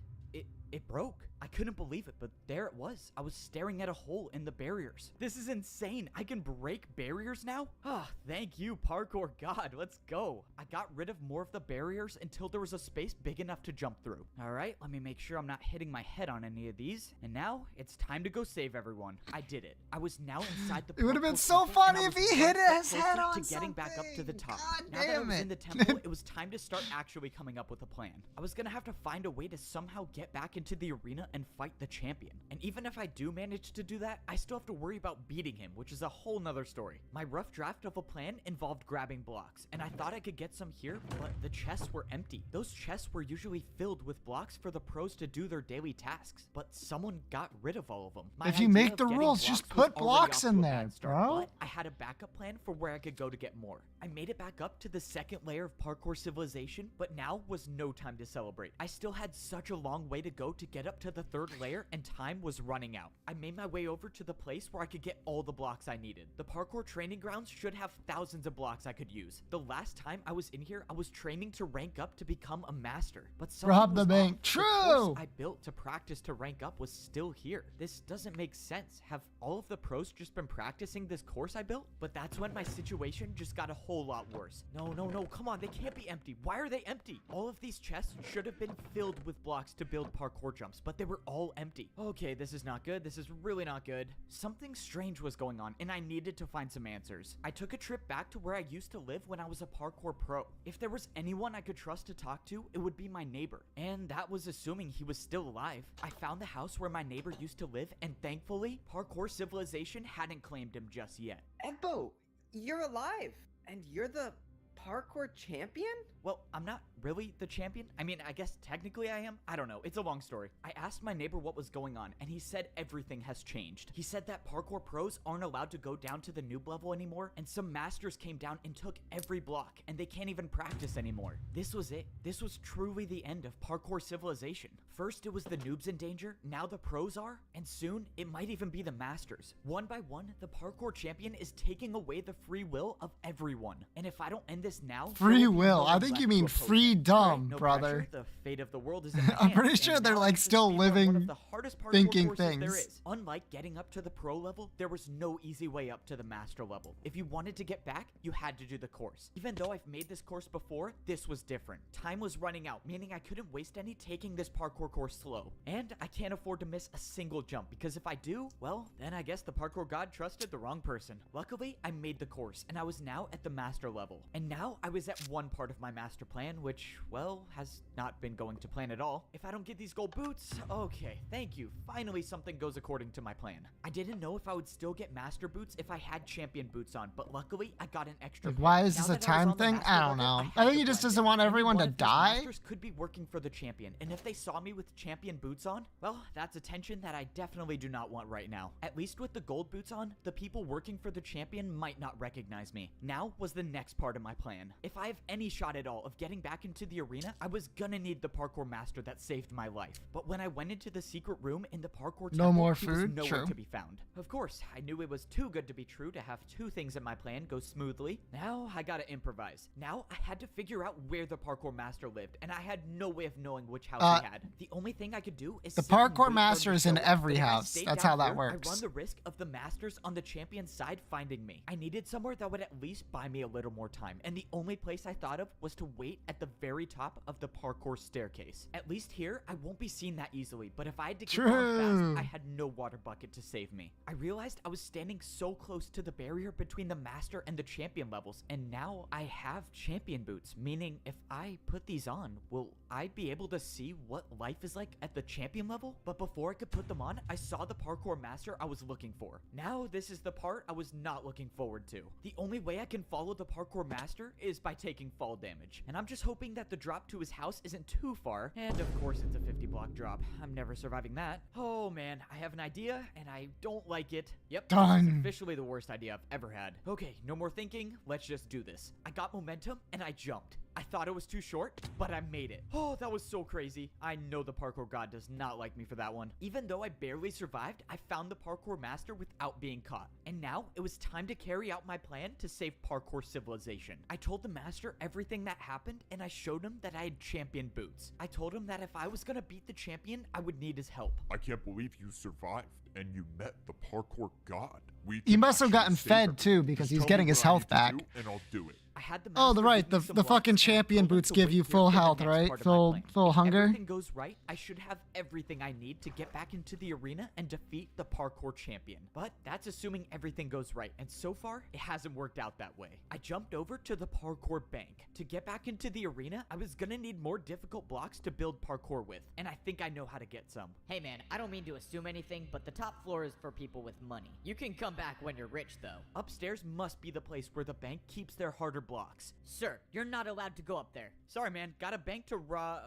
It broke. I couldn't believe it, but there it was. I was staring at a hole in the barriers. This is insane. I can break barriers now? Ah, thank you, parkour god. Let's go. I got rid of more of the barriers until there was a space big enough to jump through. All right, let me make sure I'm not hitting my head on any of these. And now it's time to go save everyone. I did it. I was now inside the It would have been parkour so temple, and funny I if was he one hit step his head closer on to getting back up to the something. top. God Now that I damn was it. in the temple, it was time to start actually coming up with a plan. I was gonna have to find a way to somehow get back into the arena and fight the champion. And even if I do manage to do that, I still have to worry about beating him, which is a whole nother story. My rough draft of a plan involved grabbing blocks, and I thought I could get some here, but the chests were empty. Those chests were usually filled with blocks for the pros to do their daily tasks, but someone got rid of all of them. My If you idea make of the getting rules, just blocks was put already blocks off in to a there, bad start, bro. but I had a backup plan for where I could go to get more. I made it back up to the second layer of parkour civilization, but now was no time to celebrate. I still had such a long way to go to get up to the third layer, and time was running out. I made my way over to the place where I could get all the blocks I needed. The parkour training grounds should have thousands of blocks I could use. The last time I was in here, I was training to rank up to become a master, but something Rob the was bank. off. True. The course I built to practice to rank up was still here. This doesn't make sense. Have all of the pros just been practicing this course I built? But that's when my situation just got a whole lot worse. No, come on, they can't be empty. Why are they empty? All of these chests should have been filled with blocks to build parkour jumps, but they were all empty. Okay, this is not good. This is really not good. Something strange was going on, and I needed to find some answers. I took a trip back to where I used to live when I was a parkour pro. If there was anyone I could trust to talk to, it would be my neighbor. And that was assuming he was still alive. I found the house where my neighbor used to live, and thankfully, parkour civilization hadn't claimed him just yet. Ebbo, you're alive, and you're the parkour champion? Well, I'm not really the champion? I mean, I guess technically I am. I don't know. It's a long story. I asked my neighbor what was going on, and he said everything has changed. He said that parkour pros aren't allowed to go down to the noob level anymore, and some masters came down and took every block, and they can't even practice anymore. This was it. This was truly the end of parkour civilization. First, it was the noobs in danger, now the pros are, and soon, it might even be the masters. One by one, the parkour champion is taking away the free will of everyone. And if I don't end this now... Free there will be will. no I one think left you to mean oppose him. freedom, Alright, no brother. pressure. The fate of the world is in my I'm pretty hands, sure and they're now like I'm still proceeding on one of living, the hardest parkour thinking courses there things. is. Unlike getting up to the pro level, there was no easy way up to the master level. If you wanted to get back, you had to do the course. Even though I've made this course before, this was different. Time was running out, meaning I couldn't waste any taking this parkour course slow. And I can't afford to miss a single jump, because if I do, well, then I guess the parkour god trusted the wrong person. Luckily, I made the course, and I was now at the master level. And now I was at one part of my master plan, which, well, has not been going to plan at all. If I don't get these gold boots, okay, thank you. Finally, something goes according to my plan. I didn't know if I would still get master boots if I had champion boots on, but luckily, I got an extra Like, pair. why is Now this a that I was time on the thing? master I don't level, know. had I think to he just blend doesn't in. want Any everyone one to of these die. masters could be working for the champion, and if they saw me with champion boots on, well, that's attention that I definitely do not want right now. At least with the gold boots on, the people working for the champion might not recognize me. Now was the next part of my plan. If I have any shot at all of getting back into the arena, I was gonna need the parkour master that saved my life. But when I went into the secret room in the parkour No temple, more he was food? nowhere True. to be found. Of course, I knew it was too good to be true to have two things in my plan go smoothly. Now I gotta improvise. Now I had to figure out where the parkour master lived, and I had no way of knowing which house he had. The only thing I could do is The sit and parkour wait for him master to is in show up. every But if I house. stayed That's down how that here, works. I run the risk of the masters on the champion's side finding me. I needed somewhere that would at least buy me a little more time, and the only place I thought of was to wait at the very top of the parkour staircase. At least here, I won't be seen that easily, but if I had to get down True. fast, I had no water bucket to save me. I realized I was standing so close to the barrier between the master and the champion levels, and now I have champion boots, meaning if I put these on, will I be able to see what life is like at the champion level? But before I could put them on, I saw the parkour master I was looking for. Now this is the part I was not looking forward to. The only way I can follow the parkour master is by taking fall damage, and I'm just hoping that the drop to his house isn't too far, and of course it's a 50 block drop. I'm never surviving that. Oh man, I have an idea, and I don't like it. Yep, this is Done. officially the worst idea I've ever had. Okay, no more thinking, let's just do this. I got momentum, and I jumped. I thought it was too short, but I made it. Oh, that was so crazy. I know the parkour god does not like me for that one. Even though I barely survived, I found the parkour master without being caught. And now, it was time to carry out my plan to save parkour civilization. I told the master everything that happened, and I showed him that I had champion boots. I told him that if I was gonna beat the champion, I would need his help. I can't believe you survived and you met the parkour god. We He can must have actually gotten save fed him. too, because Just he's tell me getting his what I health need to back. do, and I'll do it. I had the Oh, master right. give me The some the blocks, fucking and I champion told him boots to give wait you here full for the health, next right? part of my Full plan. full If hunger. everything goes right, I should have everything I need to get back into the arena and defeat the parkour champion. But that's assuming everything goes right, and so far, it hasn't worked out that way. I jumped over to the parkour bank. To get back into the arena, I was gonna need more difficult blocks to build parkour with, and I think I know how to get some. Hey man, I don't mean to assume anything, but the top floor is for people with money. You can come back when you're rich though. Upstairs must be the place where the bank keeps their harder blocks. Sir, you're not allowed to go up there. Sorry, man. Got a bank to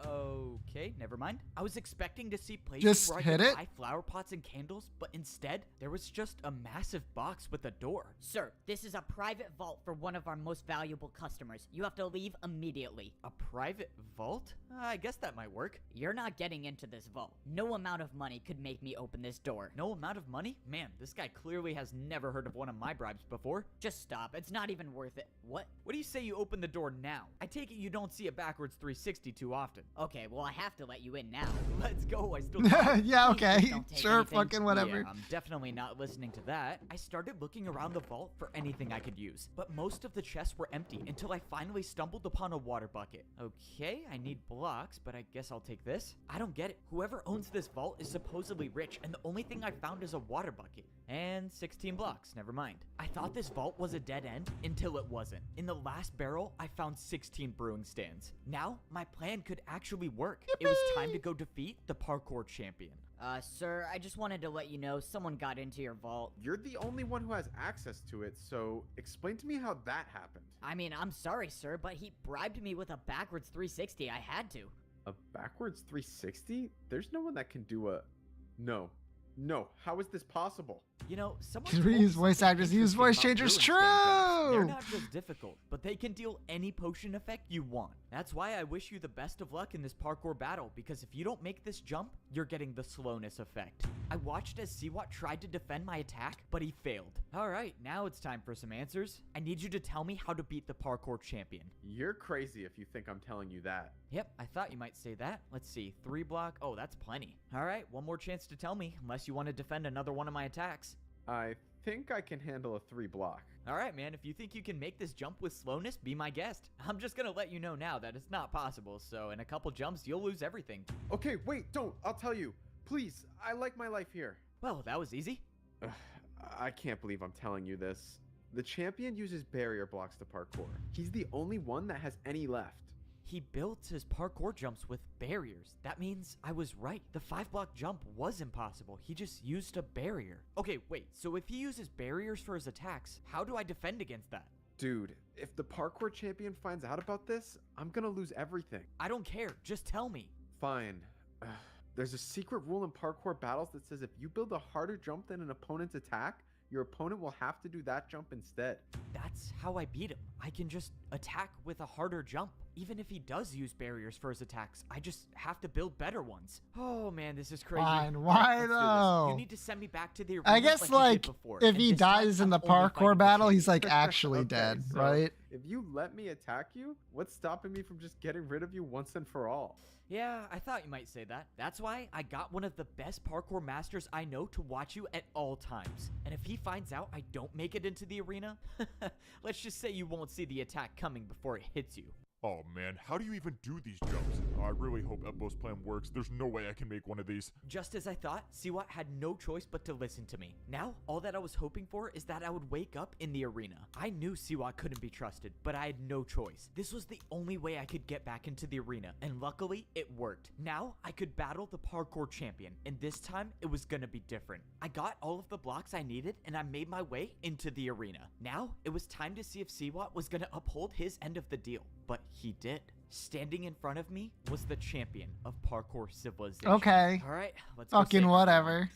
Okay, never mind. I was expecting to see places Just where I hit could it? buy flower pots and candles, but instead, there was just a massive box with a door. Sir, this is a private vault for one of our most valuable customers. You have to leave immediately. A private vault? I guess that might work. You're not getting into this vault. No amount of money could make me open this door. No amount of money? Man, this guy clearly has never heard of one of my bribes before. Just stop. It's not even worth it. What? What do you say you open the door now? I take it you don't see a backwards 360 too often. Okay, well, I have to let you in now. Let's go. I still got it. Yeah, Please okay. just don't take Sure, anything. fucking whatever. Yeah, I'm definitely not listening to that. I started looking around the vault for anything I could use, but most of the chests were empty until I finally stumbled upon a water bucket. Okay, I need blocks, but I guess I'll take this. I don't get it. Whoever owns this vault is supposedly rich, and the only thing I found is a water bucket. And 16 blocks, never mind. I thought this vault was a dead end until it wasn't. In the last barrel, I found 16 brewing stands. Now, my plan could actually work. It was time to go defeat the parkour champion. Sir, I just wanted to let you know someone got into your vault. You're the only one who has access to it, so explain to me how that happened. I mean, I'm sorry, sir, but he bribed me with a backwards 360. I had to. A backwards 360? There's no one that can do a... No. No, how is this possible? You know, someone Because told we me use voice something actors, use interesting voice about changers. ruin spell jumps. They're True. not just difficult, but they can deal any potion effect you want. That's why I wish you the best of luck in this parkour battle, because if you don't make this jump, you're getting the slowness effect. I watched as Siwat tried to defend my attack, but he failed. Alright, now it's time for some answers. I need you to tell me how to beat the parkour champion. You're crazy if you think I'm telling you that. Yep, I thought you might say that. Let's see, 3 block. Oh, that's plenty. Alright, one more chance to tell me, unless you want to defend another one of my attacks. I think I can handle a 3 block. Alright, man, if you think you can make this jump with slowness, be my guest. I'm just gonna let you know now that it's not possible, so in a couple jumps, you'll lose everything. Okay, wait, don't. I'll tell you. Please, I like my life here. Well, that was easy. Ugh, I can't believe I'm telling you this. The champion uses barrier blocks to parkour. He's the only one that has any left. He built his parkour jumps with barriers. That means I was right. The 5-block jump was impossible. He just used a barrier. Okay, wait, so if he uses barriers for his attacks, how do I defend against that? Dude, if the parkour champion finds out about this, I'm gonna lose everything. I don't care, just tell me. Fine. Ugh. There's a secret rule in parkour battles that says if you build a harder jump than an opponent's attack, your opponent will have to do that jump instead. That's how I beat him. I can just attack with a harder jump. Even if he does use barriers for his attacks, I just have to build better ones. Oh man, this is crazy. Fine, why Let's do this. though? You need to send me back to the arena I guess like you did like before, if and he this time, dies in the I'm only fighting parkour the battle, champion. he's like actually Okay, dead, so right? If you let me attack you, what's stopping me from just getting rid of you once and for all? Yeah, I thought you might say that. That's why I got one of the best parkour masters I know to watch you at all times. And if he finds out I don't make it into the arena, let's just say you won't see the attack coming before it hits you. Oh man, how do you even do these jumps? I really hope Ebbo's plan works. There's no way I can make one of these. Just as I thought, Siwat had no choice but to listen to me. Now, all that I was hoping for is that I would wake up in the arena. I knew Siwat couldn't be trusted, but I had no choice. This was the only way I could get back into the arena, and luckily, it worked. Now, I could battle the parkour champion, and this time, it was gonna be different. I got all of the blocks I needed, and I made my way into the arena. Now, it was time to see if Siwat was gonna uphold his end of the deal, but he did. Standing in front of me was the champion of parkour civilization. Okay. All right, let's go Fucking save her. whatever.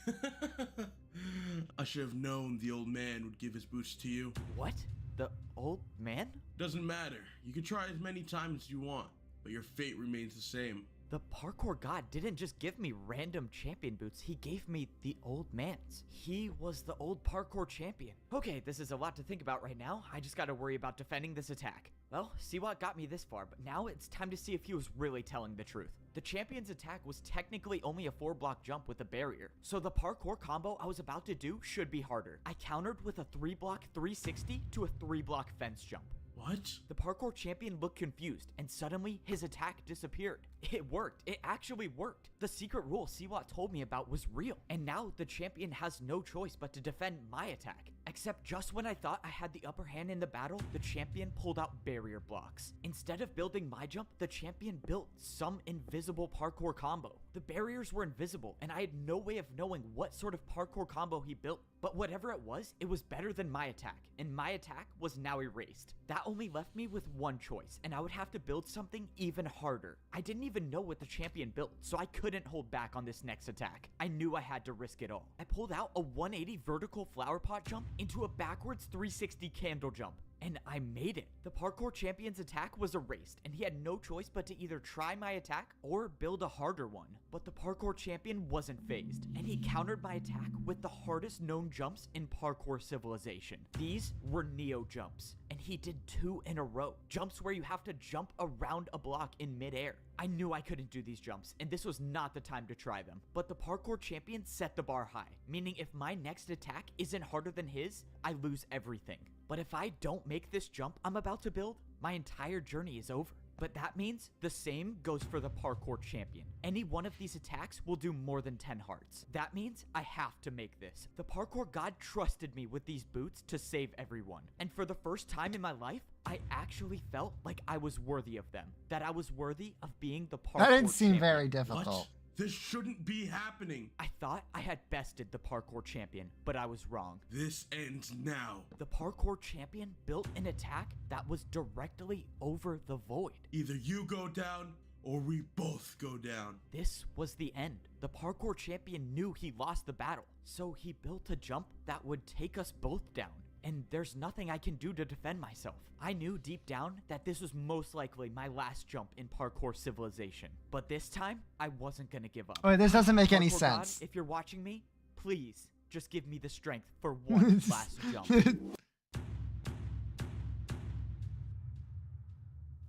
I should have known the old man would give his boots to you. What? The old man? Doesn't matter. You can try as many times as you want, but your fate remains the same. The parkour god didn't just give me random champion boots, he gave me the old man's. He was the old parkour champion. Okay, this is a lot to think about right now. I just gotta worry about defending this attack. Well, Siwat got me this far, but now it's time to see if he was really telling the truth. The champion's attack was technically only a 4-block jump with a barrier, so the parkour combo I was about to do should be harder. I countered with a 3-block 360 to a 3-block fence jump. What? The parkour champion looked confused, and suddenly his attack disappeared. It worked. It actually worked. The secret rule Siwat told me about was real, and now the champion has no choice but to defend my attack. Except just when I thought I had the upper hand in the battle, the champion pulled out barrier blocks. Instead of building my jump, the champion built some invisible parkour combo. The barriers were invisible, and I had no way of knowing what sort of parkour combo he built. But whatever it was better than my attack, and my attack was now erased. That only left me with one choice, and I would have to build something even harder. I didn't even know what the champion built, so I couldn't hold back on this next attack. I knew I had to risk it all. I pulled out a 180 vertical flower pot jump into a backwards 360 candle jump. And I made it. The parkour champion's attack was erased, and he had no choice but to either try my attack or build a harder one. But the parkour champion wasn't phased, and he countered my attack with the hardest known jumps in parkour civilization. These were Neo jumps, and he did 2 in a row. Jumps where you have to jump around a block in midair. I knew I couldn't do these jumps, and this was not the time to try them. But the parkour champion set the bar high, meaning if my next attack isn't harder than his, I lose everything. But if I don't make this jump I'm about to build, my entire journey is over. But that means the same goes for the parkour champion. Any one of these attacks will do more than 10 hearts. That means I have to make this. The parkour god trusted me with these boots to save everyone. And for the first time in my life, I actually felt like I was worthy of them. That I was worthy of being the parkour That didn't seem champion. very difficult. What? This shouldn't be happening. I thought I had bested the parkour champion, but I was wrong. This ends now. The parkour champion built an attack that was directly over the void. Either you go down or we both go down. This was the end. The parkour champion knew he lost the battle, so he built a jump that would take us both down. And there's nothing I can do to defend myself. I knew deep down that this was most likely my last jump in parkour civilization. But this time, I wasn't gonna give up. Wait, this doesn't make any Parkour sense. God, if you're watching me, please just give me the strength for one last jump.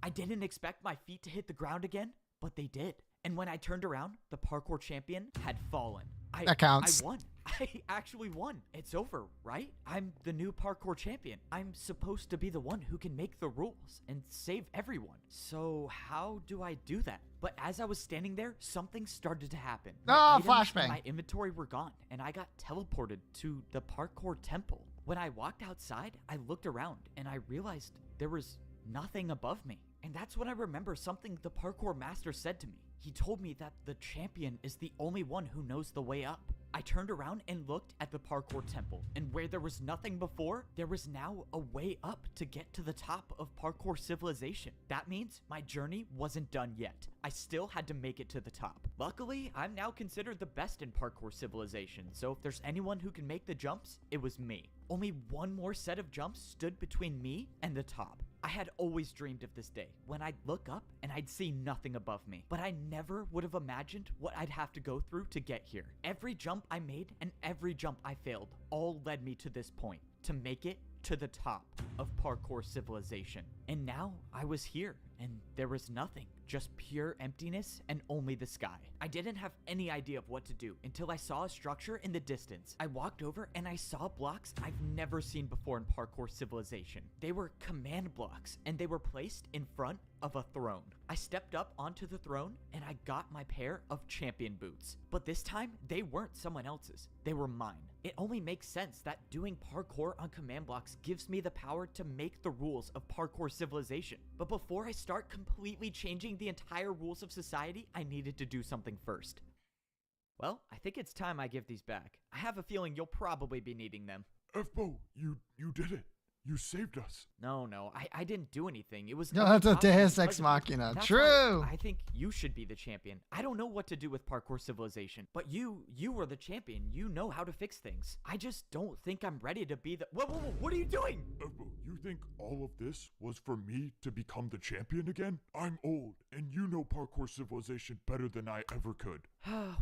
I didn't expect my feet to hit the ground again, but they did. And when I turned around, the parkour champion had fallen. That counts. I won. I actually won. It's over, right? I'm the new parkour champion. I'm supposed to be the one who can make the rules and save everyone. So how do I do that? But as I was standing there, something started to happen. Ah, items in flashbang. my inventory were gone, and I got teleported to the parkour temple. When I walked outside, I looked around, and I realized there was nothing above me. And that's when I remember something the parkour master said to me. He told me that the champion is the only one who knows the way up. I turned around and looked at the parkour temple, and where there was nothing before, there was now a way up to get to the top of parkour civilization. That means my journey wasn't done yet. I still had to make it to the top. Luckily, I'm now considered the best in parkour civilization, so if there's anyone who can make the jumps, it was me. Only one more set of jumps stood between me and the top. I had always dreamed of this day, when I'd look up and I'd see nothing above me. But I never would have imagined what I'd have to go through to get here. Every jump I made and every jump I failed all led me to this point, to make it to the top of parkour civilization. And now I was here, and there was nothing, just pure emptiness and only the sky. I didn't have any idea of what to do until I saw a structure in the distance. I walked over and I saw blocks I've never seen before in parkour civilization. They were command blocks, and they were placed in front of a throne. I stepped up onto the throne and I got my pair of champion boots. But this time, they weren't someone else's. They were mine. It only makes sense that doing parkour on command blocks gives me the power to make the rules of parkour civilization. But before I start completely changing the entire rules of society, I needed to do something first. Well, I think it's time I give these back. I have a feeling you'll probably be needing them. F-Bo, you did it. You saved us. No, I didn't do anything. It was No, only that's a possible Deus because Ex of you. Machina. That's True. why I think you should be the champion. I don't know what to do with parkour civilization, but you were the champion. You know how to fix things. I just don't think I'm ready to be the— Whoa, what are you doing? F-Bo, you think all of this was for me to become the champion again? I'm old, and you know parkour civilization better than I ever could.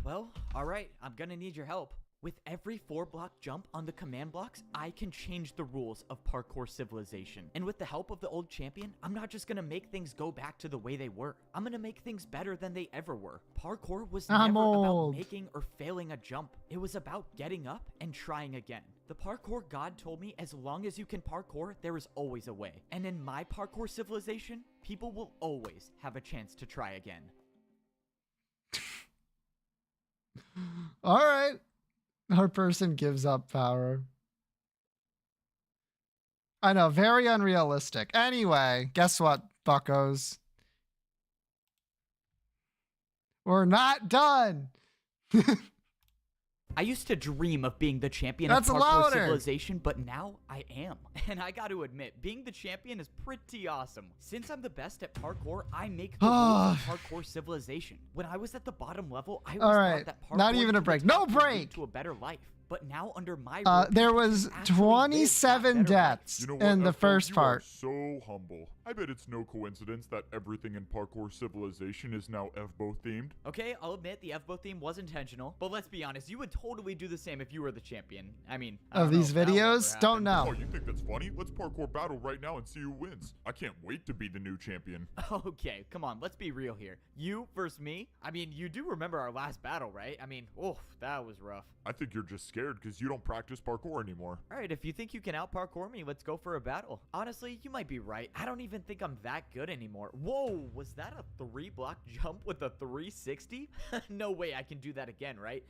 Well, alright, I'm gonna need your help. With every 4-block jump on the command blocks, I can change the rules of parkour civilization. And with the help of the old champion, I'm not just gonna make things go back to the way they were. I'm gonna make things better than they ever were. Parkour was never about making or failing a jump. It was about getting up and trying again. The parkour god told me as long as you can parkour, there is always a way. And in my parkour civilization, people will always have a chance to try again. All right. Our person gives up power. I know, very unrealistic. Anyway, guess what, buckos? We're not done. I used to dream of being the champion That's of parkour louder. civilization, but now I am. And I got to admit, being the champion is pretty awesome. Since I'm the best at parkour, I make the rules of parkour civilization. When I was at the bottom level, I All was right, thought that parkour not even a to the break. top No would lead break. to a better life. But now under my There rule, was you can actually live that 27 better life. deaths You know what, in the F-Bo? first You part. are so humble. I bet it's no coincidence that everything in parkour civilization is now F-Bo themed. Okay, I'll admit the FBO theme was intentional, but let's be honest, you would totally do the same if you were the champion. I mean, I Of don't know these if that'll ever videos? Don't happen. Oh, know. you think that's funny? Let's parkour battle right now and see who wins. I can't wait to be the new champion. Okay, come on, let's be real here. You versus me? I mean, you do remember our last battle, right? I mean, oof, that was rough. I think you're just scared because you don't practice parkour anymore. All right, if you think you can out-parkour me, let's go for a battle. Honestly, you might be right. I don't even think I'm that good anymore. Whoa, was that a 3-block jump with a 360? No way I can do that again, right?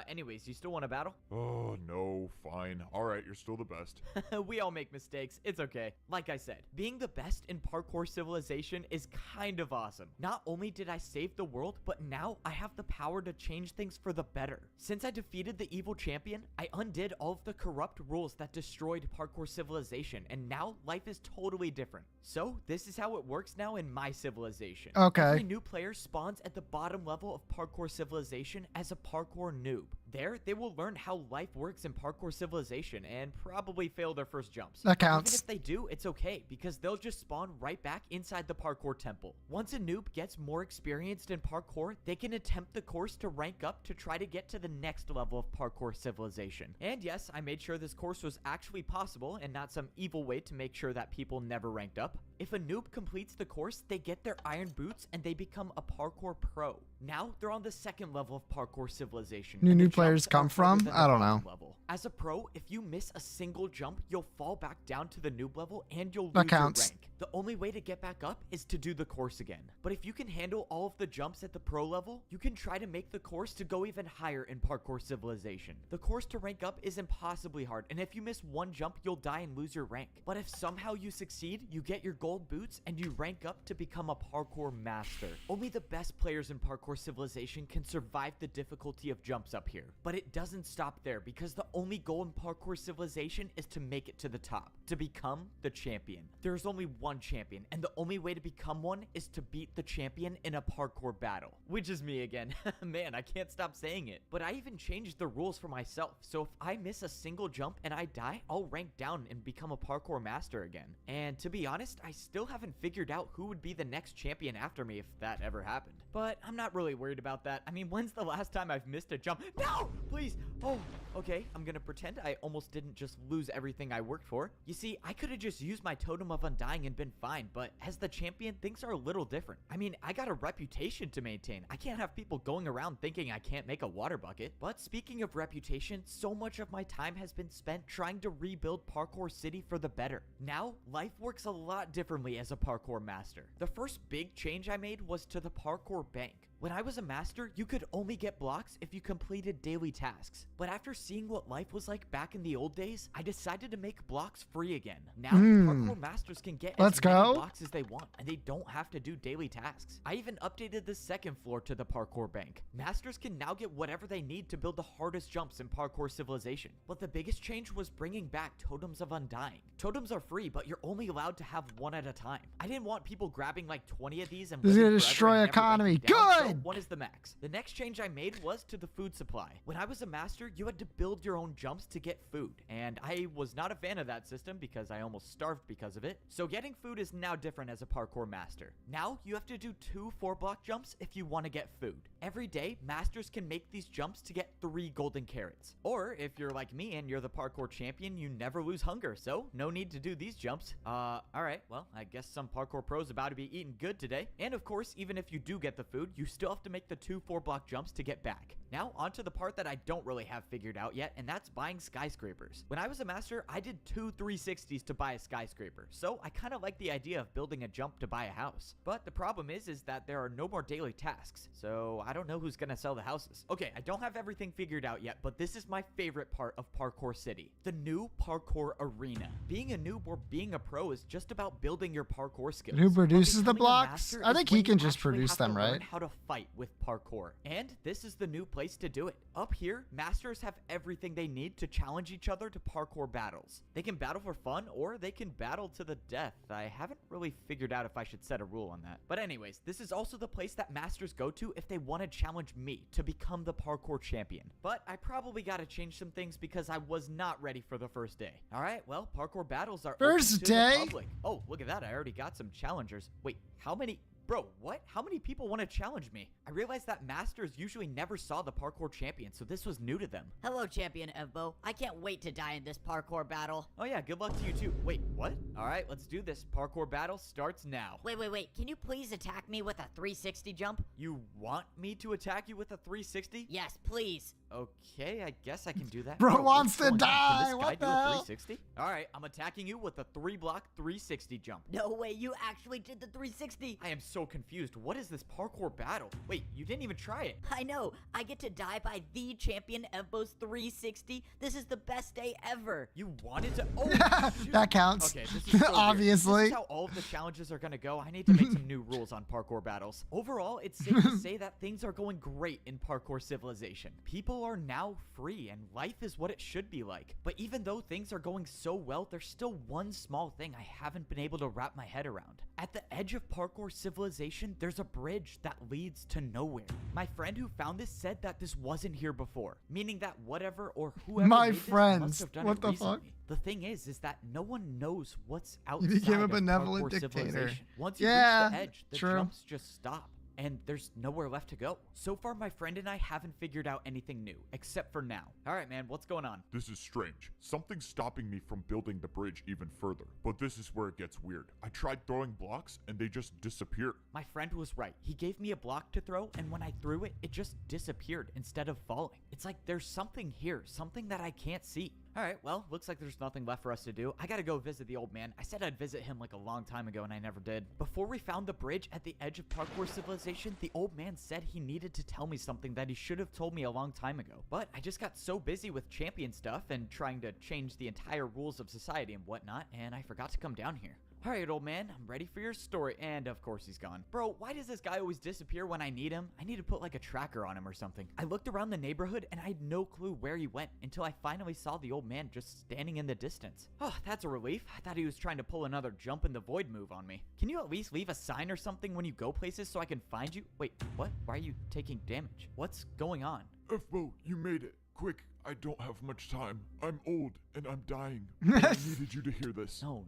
Anyways, you still want to battle? Oh, no, fine. All right, you're still the best. We all make mistakes. It's okay. Like I said, being the best in parkour civilization is kind of awesome. Not only did I save the world, but now I have the power to change things for the better. Since I defeated the evil champion, I undid all of the corrupt rules that destroyed parkour civilization, and now life is totally different. So, this is how it works now in my civilization. Okay. Every new player spawns at the bottom level of parkour civilization as a parkour noob. There, they will learn how life works in parkour civilization and probably fail their first jumps. That Even counts. if they do, it's okay, because they'll just spawn right back inside the parkour temple. Once a noob gets more experienced in parkour, they can attempt the course to rank up to try to get to the next level of parkour civilization. And yes, I made sure this course was actually possible and not some evil way to make sure that people never ranked up. If a noob completes the course, they get their iron boots and they become a parkour pro. Now, they're on the second level of parkour civilization. New and the new players jumps are come from? further than I the don't bottom know. level. As a pro, if you miss a single jump, you'll fall back down to the noob level and you'll That lose your counts. rank. The only way to get back up is to do the course again. But if you can handle all of the jumps at the pro level, you can try to make the course to go even higher in parkour civilization. The course to rank up is impossibly hard, and if you miss one jump, you'll die and lose your rank. But if somehow you succeed, you get your gold boots and you rank up to become a parkour master. Only the best players in parkour civilization can survive the difficulty of jumps up here. But it doesn't stop there, because the only goal in parkour civilization is to make it to the top, to become the champion. There's only one champion, and the only way to become one is to beat the champion in a parkour battle. Which is me again. Man, I can't stop saying it. But I even changed the rules for myself, so if I miss a single jump and I die, I'll rank down and become a parkour master again. And to be honest, I still haven't figured out who would be the next champion after me if that ever happened. But I'm not really worried about that. I mean, when's the last time I've missed a jump? No! Please! Oh, okay. I'm gonna pretend I almost didn't just lose everything I worked for. You see, I could have just used my totem of undying and been fine, but as the champion, things are a little different. I mean, I got a reputation to maintain. I can't have people going around thinking I can't make a water bucket. But speaking of reputation, so much of my time has been spent trying to rebuild Parkour City for the better. Now, life works a lot differently as a parkour master. The first big change I made was to the parkour bank. When I was a master, you could only get blocks if you completed daily tasks. But after seeing what life was like back in the old days, I decided to make blocks free again. Now, parkour masters can get Let's as many go. blocks as they want, and they don't have to do daily tasks. I even updated the second floor to the parkour bank. Masters can now get whatever they need to build the hardest jumps in parkour civilization. But the biggest change was bringing back totems of undying. Totems are free, but you're only allowed to have one at a time. I didn't want people grabbing like 20 of these and This is living gonna forever destroy and never economy. ranking down, so Good! one is the max. The next change I made was to the food supply. When I was a master, you had to build your own jumps to get food, and I was not a fan of that system because I almost starved because of it. So getting food is now different as a parkour master. Now you have to do 2 4-block jumps if you want to get food. Every day, masters can make these jumps to get 3 golden carrots. Or if you're like me and you're the parkour champion, you never lose hunger, so no need to do these jumps. Alright, well, I guess some parkour pros about to be eating good today. And of course, even if you do get the food, you still have to make the 2 4-block jumps to get back. Now, onto the part that I don't really have figured out yet, and that's buying skyscrapers. When I was a master, I did 2 360s to buy a skyscraper, so I kind of like the idea of building a jump to buy a house. But the problem is that there are no more daily tasks, so I don't know who's gonna sell the houses. Okay, I don't have everything figured out yet, but this is my favorite part of Parkour City, the new parkour arena. Being a noob or being a pro is just about building your parkour skills. Who but produces the becoming a blocks? master I is think when he can you just actually produce have to them, learn right? how to fight with parkour. And this is the new place to do it. Up here, masters have everything they need to challenge each other to parkour battles. They can battle for fun, or they can battle to the death. I haven't really figured out if I should set a rule on that. But anyways, this is also the place that masters go to if they want to challenge me to become the parkour champion. But I probably got to change some things because I was not ready for the first day. Alright, well, parkour battles are open First to day? the public. Oh, look at that. I already got some challengers. Wait, how many Bro, what? How many people want to challenge me? I realized that Masters usually never saw the parkour champion, so this was new to them. Hello, Champion Evbo. I can't wait to die in this parkour battle. Oh yeah, good luck to you too. Wait, what? Alright, let's do this. Parkour battle starts now. Wait. Can you please attack me with a 360 jump? You want me to attack you with a 360? Yes, please. Okay, I guess I can do that. Bro What's wants to going on? Can die. this guy What do the a hell? 360? Alright, I'm attacking you with a 3-block 360 jump. No way, you actually did the 360. I am so confused. What is this parkour battle? Wait, you didn't even try it. I know. I get to die by the Champion Evbo's 360. This is the best day ever. You wanted to? Oh, shoot. That counts. Okay, this is so Obviously. Weird. This is how all of the challenges are gonna go. I need to make some new rules on parkour battles. Overall, it's safe to say that things are going great in parkour civilization. People are now free, and life is what it should be like. But even though things are going so well, there's still one small thing I haven't been able to wrap my head around. At the edge of parkour civilization, there's a bridge that leads to nowhere. My friend who found this said that this wasn't here before, meaning that whatever or whoever My made this friends, must have done what it the fuck? recently. The thing is that no one knows what's outside became a of benevolent parkour dictator. civilization. Once you Yeah, reach the edge, the true. jumps just stop. And there's nowhere left to go. So far, my friend and I haven't figured out anything new, except for now. All right, man, what's going on? This is strange. Something's stopping me from building the bridge even further. But this is where it gets weird. I tried throwing blocks and they just disappear. My friend was right. He gave me a block to throw, and when I threw it, it just disappeared instead of falling. It's like there's something here, something that I can't see. All right, well, looks like there's nothing left for us to do. I gotta go visit the old man. I said I'd visit him like a long time ago, and I never did. Before we found the bridge at the edge of parkour civilization, the old man said he needed to tell me something that he should have told me a long time ago. But I just got so busy with champion stuff and trying to change the entire rules of society and whatnot, and I forgot to come down here. Alright, old man, I'm ready for your story. And of course he's gone. Bro, why does this guy always disappear when I need him? I need to put like a tracker on him or something. I looked around the neighborhood and I had no clue where he went until I finally saw the old man just standing in the distance. Oh, that's a relief. I thought he was trying to pull another jump in the void move on me. Can you at least leave a sign or something when you go places so I can find you? Wait, what? Why are you taking damage? What's going on? Efbo, you made it. Quick, I don't have much time. I'm old and I'm dying. I needed you to hear this. No.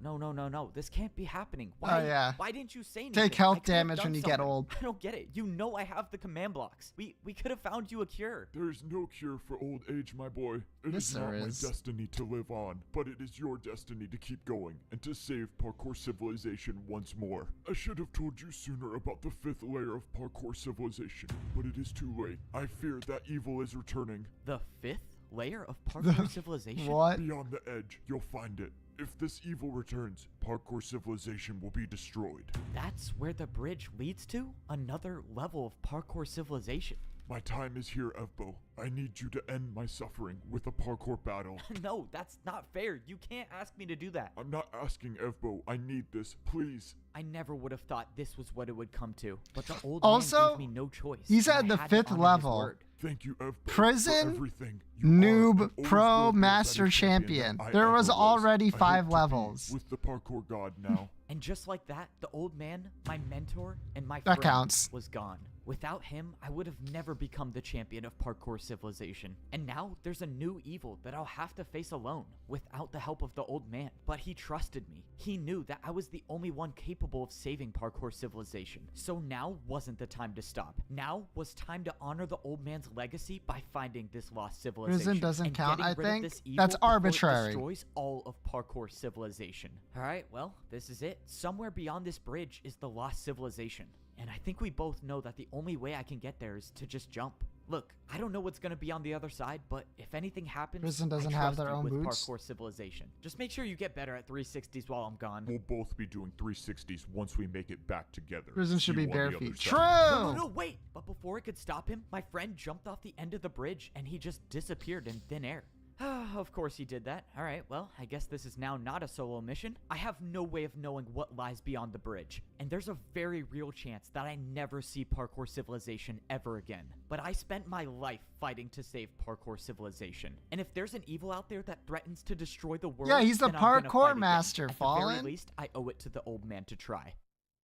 This can't be happening. Why? Oh, yeah. Why didn't you say anything? Take health I could have damage done when you get something. old. I don't get it. You know I have the command blocks. We could have found you a cure. There is no cure for old age, my boy. It Yes, is there not is. my destiny to live on, but it is your destiny to keep going and to save parkour civilization once more. I should have told you sooner about the 5th layer of parkour civilization, but it is too late. I fear that evil is returning. The 5th layer of parkour civilization? What? Beyond the edge, you'll find it. If this evil returns, parkour civilization will be destroyed. That's where the bridge leads to? Another level of parkour civilization. My time is here, Evbo. I need you to end my suffering with a parkour battle. No, that's not fair. You can't ask me to do that. I'm not asking Evbo. I need this, please. I never would have thought this was what it would come to. But the old Also, man gave me no choice. he's and at I the had to 5th honor his level. word. Thank you, Evbo, Prison, for everything. You are Noob, and always pro, will be a master better champion. than I There ever was already I hope 5 to be levels. with the parkour god now. And just like that, the old man, my mentor, and my That friend counts. was gone. Without him, I would have never become the champion of parkour civilization. And now there's a new evil that I'll have to face alone, without the help of the old man. But he trusted me. He knew that I was the only one capable of saving parkour civilization. So now wasn't the time to stop. Now was time to honor the old man's legacy by finding this lost civilization. Prison doesn't and count, getting I rid of think. this evil That's before it arbitrary. destroys all of parkour civilization. Alright, well, this is it. Somewhere beyond this bridge is the lost civilization. And I think we both know that the only way I can get there is to just jump. Look, I don't know what's gonna be on the other side, but if anything happens, Prison doesn't I have trust their you own with boots. parkour civilization. Just make sure you get better at 360s while I'm gone. We'll both be doing 360s once we make it back together. Prison should See be you on the bare other feet. side. True! No, wait! But before it could stop him, my friend jumped off the end of the bridge and he just disappeared in thin air. Of course he did that. Alright, well, I guess this is now not a solo mission. I have no way of knowing what lies beyond the bridge. And there's a very real chance that I never see parkour civilization ever again. But I spent my life fighting to save parkour civilization. And if there's an evil out there that threatens to destroy the world, Yeah, he's the then I'm gonna parkour fight again. master, At the Fallen. very least, I owe it to the old man to try.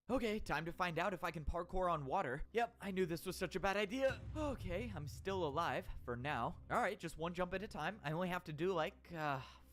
Okay, time to find out if I can parkour on water. Yep, I knew this was such a bad idea. Okay, I'm still alive for now. All right, just one jump at a time. I only have to do like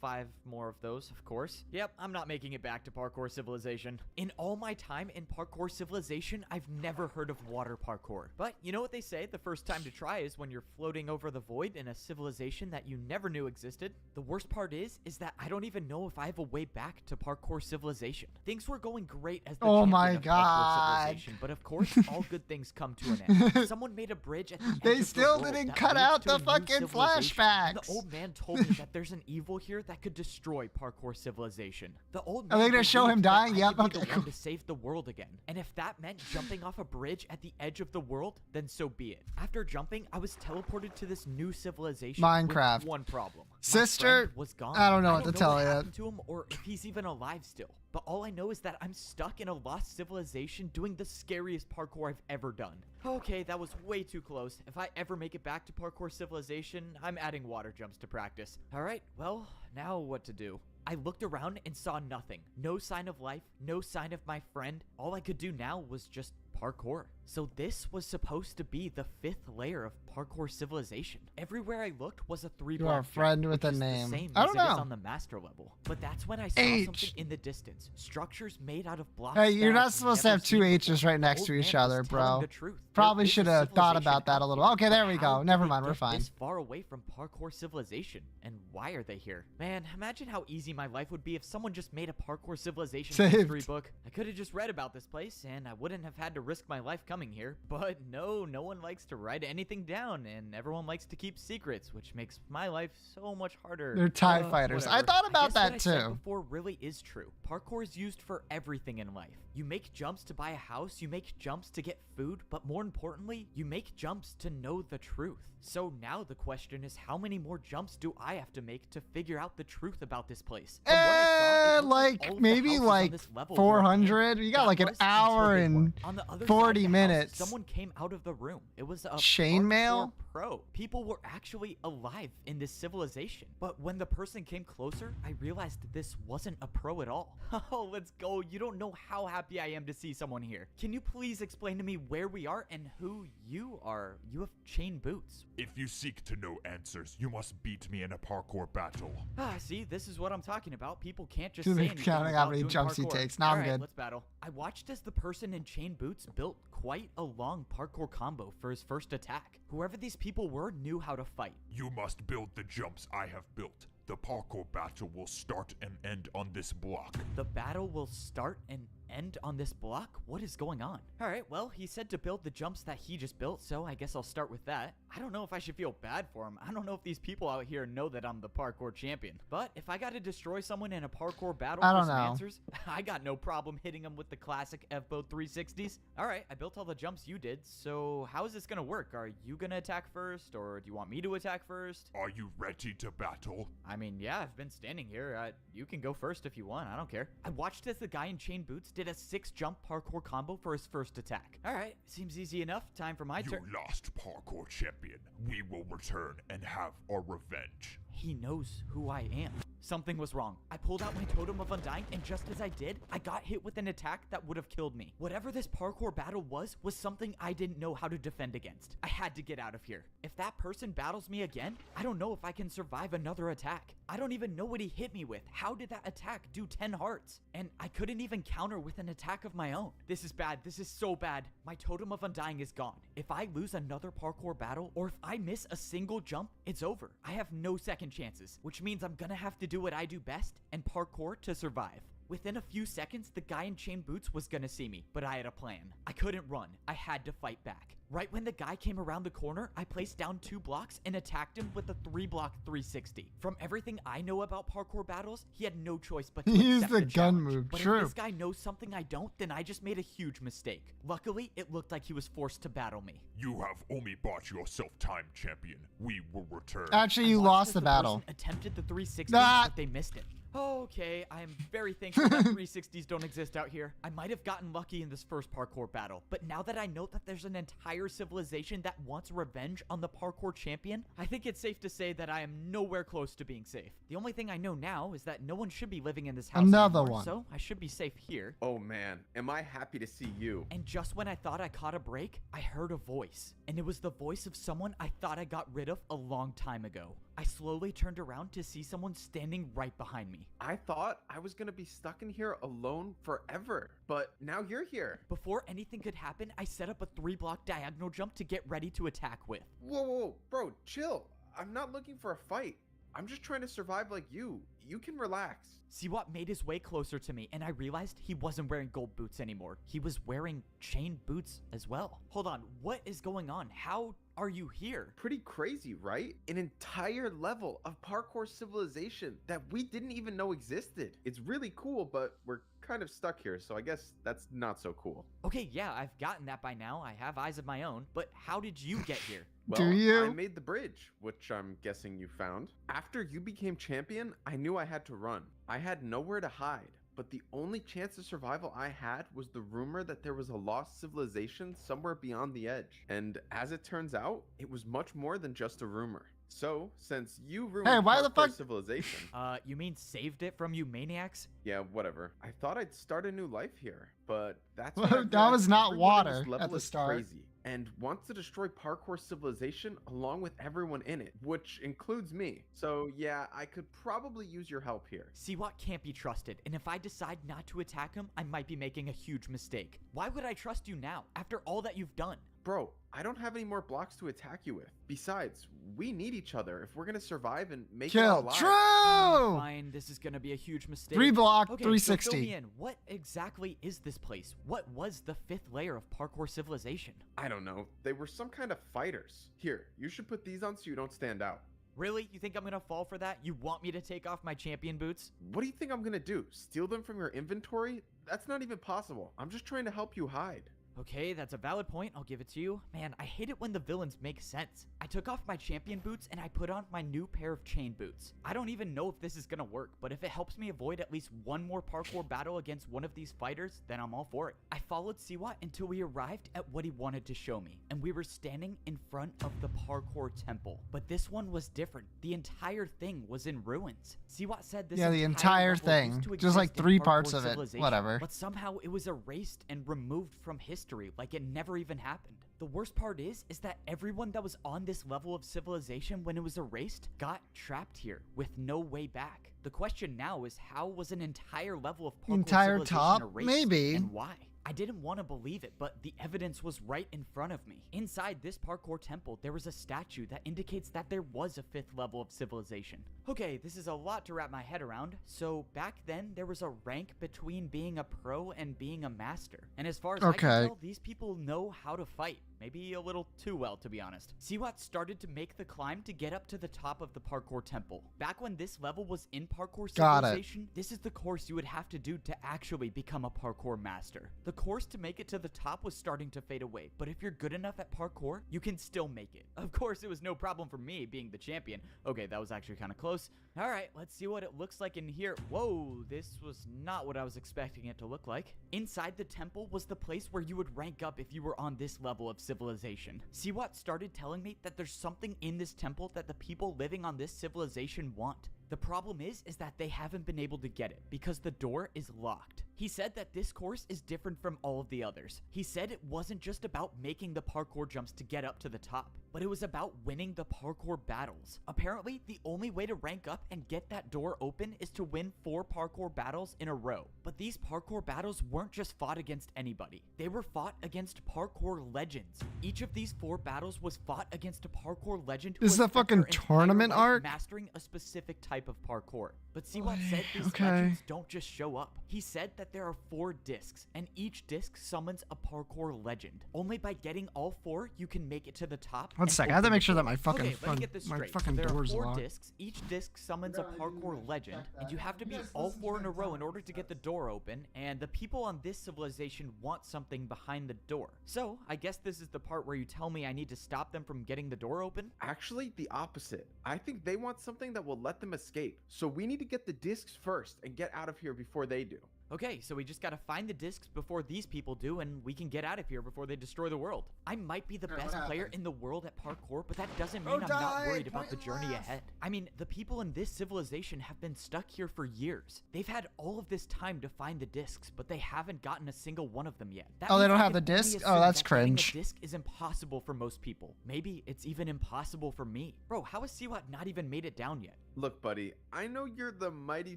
5 more of those, of course. Yep, I'm not making it back to Parkour Civilization. In all my time in Parkour Civilization, I've never heard of water parkour. But you know what they say, the first time to try is when you're floating over the void in a civilization that you never knew existed. The worst part is that I don't even know if I have a way back to Parkour Civilization. Things were going great as the Oh champion my of Parkour God. Civilization, but of course, all good things come to an end. Someone made a bridge at the edge They of the still world didn't that cut leads out to the a new fucking civilization. And the flashbacks. old man told me that there's an evil here that could destroy Parkour Civilization. The old man Are they gonna show him believed that dying? I Yep, could be okay, the one cool. to save the world again. And if that meant jumping off a bridge at the edge of the world, then so be it. After jumping, I was teleported to this new civilization Minecraft. with one problem. My Sister, friend was gone. I don't know what to tell you. happened to him or if he's even alive still. But all I know is that I'm stuck in a lost civilization doing the scariest parkour I've ever done. Okay, that was way too close. If I ever make it back to Parkour Civilization, I'm adding water jumps to practice. Alright, well, now what to do? I looked around and saw nothing. No sign of life, no sign of my friend. All I could do now was just parkour. So this was supposed to be the 5th layer of Parkour Civilization. Everywhere I looked was a 3-block You are a friend jump, with which a is the name. same I as don't it is know. on the master level. But that's when I saw H. something in the distance. Structures made out of blocks. Hey, you're that not I've supposed to never have two seen H's before. right The next old to each man other, was telling bro. the truth. Probably There is a should have thought civilization about that a out little. here. Okay, there But we how go. did Never they mind, we're get fine. This far away from Parkour Civilization, and why are they here? Man, imagine how easy my life would be if someone just made a Parkour Civilization Saved. history book. I could have just read about this place, and I wouldn't have had to risk my life coming here. But no one likes to write anything down, and everyone likes to keep secrets, which makes my life so much harder. They're TIE fighters. I Whatever. thought about guess that what I said too. before really is true. Parkour is used for everything in life. You make jumps to buy a house, you make jumps to get food, but more importantly, you make jumps to know the truth. So now the question is, how many more jumps do I have to make to figure out the truth about this place? From what I saw, it looked Like all of the maybe houses on like this level were 400. You got that like an was until hour they and weren't. On the other 40 side of the house, minutes. someone came out of the room. It was a Chainmail? parkour pro. People were actually alive in this civilization. But when the person came closer, I realized that this wasn't a pro at all. Oh, let's go. You don't know how happy I am to see someone here. Can you please explain to me where we are and who you are? You have chain boots. If you seek to know answers, you must beat me in a parkour battle. Ah, see, this is what I'm talking about. People can't just Too say many anything counting how without many doing jumps he parkour. takes. Now I'm Alright, good. let's battle. I watched as the person in chain boots built quite a long parkour combo for his first attack. Whoever these people were knew how to fight. You must build the jumps I have built. The parkour battle will start and end on this block. The battle will start and end on this block? What is going on? Alright, well, he said to build the jumps that he just built, so I guess I'll start with that. I don't know if I should feel bad for him. I don't know if these people out here know that I'm the parkour champion. But if I gotta destroy someone in a parkour battle I for don't some know. answers, I got no problem hitting them with the classic F-Boat 360s. Alright, I built all the jumps you did, so how is this gonna work? Are you gonna attack first, or do you want me to attack first? Are you ready to battle? I mean, yeah, I've been standing here. You can go first if you want. I don't care. I watched as the guy in chain boots did a 6-jump parkour combo for his first attack. All right, seems easy enough. Time for my You turn. lost, parkour champion. We will return and have our revenge. He knows who I am. Something was wrong. I pulled out my Totem of Undying, and just as I did, I got hit with an attack that would have killed me. Whatever this parkour battle was something I didn't know how to defend against. I had to get out of here. If that person battles me again, I don't know if I can survive another attack. I don't even know what he hit me with. How did that attack do 10 hearts? And I couldn't even counter with an attack of my own. This is bad. This is so bad. My Totem of Undying is gone. If I lose another parkour battle, or if I miss a single jump, it's over. I have no second chances, which means I'm gonna have to do what I do best and parkour to survive. Within a few seconds, the guy in chain boots was gonna see me, but I had a plan. I couldn't run. I had to fight back. Right when the guy came around the corner, I placed down 2 blocks and attacked him with a 3-block 360. From everything I know about parkour battles, he had no choice but to Use accept the the gun challenge. move, But true. if this guy knows something I don't, then I just made a huge mistake. Luckily, it looked like he was forced to battle me. You have only bought yourself time, champion. We will return. Actually, I you watched lost as the person battle. attempted the 360, Ah. but they missed it. Okay, I am very thankful that 360s don't exist out here. I might have gotten lucky in this first parkour battle, but now that I know that there's an entire civilization that wants revenge on the parkour champion, I think it's safe to say that I am nowhere close to being safe. The only thing I know now is that no one should be living in this house Another anymore, one. so I should be safe here. Oh man, am I happy to see you. And just when I thought I caught a break, I heard a voice. And it was the voice of someone I thought I got rid of a long time ago. I slowly turned around to see someone standing right behind me. I thought I was gonna be stuck in here alone forever, but now you're here. Before anything could happen, I set up a 3-block diagonal jump to get ready to attack with. Whoa, whoa, whoa, bro, chill. I'm not looking for a fight. I'm just trying to survive like you. You can relax. Siwat made his way closer to me, and I realized he wasn't wearing gold boots anymore. He was wearing chain boots as well. Hold on, what is going on? How are you here? Pretty crazy, right? An entire level of parkour civilization that we didn't even know existed. It's really cool, but we're kind of stuck here, so I guess that's not so cool. Okay, yeah, I've gotten that by now. I have eyes of my own, but how did you get here? Well, Do you? I made the bridge, which I'm guessing you found. After you became champion, I knew I had to run. I had nowhere to hide, but the only chance of survival I had was the rumor that there was a lost civilization somewhere beyond the edge. And as it turns out, it was much more than just a rumor. So, since you ruined why the parkour fuck- civilization, You mean saved it from you maniacs? yeah, whatever. I thought I'd start a new life here, but that's Well, what I that realized was not everyone in this water level at the is start. Crazy and wants to destroy parkour civilization along with everyone in it, which includes me. So yeah, I could probably use your help here. Siwat can't be trusted, and if I decide not to attack him, I might be making a huge mistake. Why would I trust you now, after all that you've done? Bro, I don't have any more blocks to attack you with. Besides, we need each other if we're gonna survive and make it out Kill. alive. True. Fine, this is gonna be a huge mistake. 3-block, Okay, 360. So fill me in. What exactly is this place? What was the 5th layer of parkour civilization? I don't know. They were some kind of fighters. Here, you should put these on so you don't stand out. Really? You think I'm gonna fall for that? You want me to take off my champion boots? What do you think I'm gonna do? Steal them from your inventory? That's not even possible. I'm just trying to help you hide. Okay, that's a valid point. I'll give it to you. Man, I hate it when the villains make sense. I took off my champion boots and I put on my new pair of chain boots. I don't even know if this is gonna work, but if it helps me avoid at least one more parkour battle against one of these fighters, then I'm all for it. I followed Siwat until we arrived at what he wanted to show me, and we were standing in front of the parkour temple. But this one was different. The entire thing was in ruins. Siwat said this Yeah, the entire level thing. used to Just like exist in 3 parkour parts of it. civilization, Whatever. But somehow it was erased and removed from history like it never even happened. The worst part is that everyone that was on this level of civilization when it was erased got trapped here with no way back. The question now is, how was an entire level of parkour Entire civilization top? erased, Maybe. and why? I didn't want to believe it, but the evidence was right in front of me. Inside this parkour temple, there was a statue that indicates that there was a 5th level of civilization. Okay, this is a lot to wrap my head around. So back then, there was a rank between being a pro and being a master. And as far as I can tell, these people know how to fight. Maybe a little too well, to be honest. Siwat started to make the climb to get up to the top of the parkour temple. Back when this level was in parkour civilization, this is the course you would have to do to actually become a parkour master. The course to make it to the top was starting to fade away, but if you're good enough at parkour, you can still make it. Of course, it was no problem for me being the champion. Okay, that was actually kind of close. All right, let's see what it looks like in here. Whoa, this was not what I was expecting it to look like. Inside the temple was the place where you would rank up if you were on this level of civilization. Siwat started telling me that there's something in this temple that the people living on this civilization want. The problem is that they haven't been able to get it because the door is locked. He said that this course is different from all of the others. He said it wasn't just about making the parkour jumps to get up to the top, but it was about winning the parkour battles. Apparently, the only way to rank up and get that door open is to win 4 parkour battles in a row. But these parkour battles weren't just fought against anybody. They were fought against parkour legends. Each of these 4 battles was fought against a parkour legend who This is had a spent their fucking entire tournament life arc? mastering a specific type of parkour. But Siwat Wait, said these okay. legends don't just show up. He said that there are 4 discs, and each disc summons a parkour legend. Only by getting all 4, you can make it to the top. One and second, I have to open make the sure that door. my fucking Okay, let me get this my straight. fucking There are door's 4 locked. discs. Each disc summons a parkour legend, and you have to beat all 4 in a row in order to get the door open. And the people on this civilization want something behind the door. So I guess this is the part where you tell me I need to stop them from getting the door open. Actually, the opposite. I think they want something that will let them escape. So we need to get the discs first and get out of here before they do. Okay, so we just gotta find the discs before these people do, and we can get out of here before they destroy the world. I might be the Alright, best what player happened? in the world at parkour, but that doesn't Bro mean I'm not died, worried about the point journey left. ahead. I mean, the people in this civilization have been stuck here for years. They've had all of this time to find the discs, but they haven't gotten a single one of them yet. That Oh, they means don't I have can the only disc? assume Oh, that's that getting cringe. a disc is impossible for most people. Maybe it's even impossible for me. Bro, how has Siwat not even made it down yet? Look, buddy, I know you're the mighty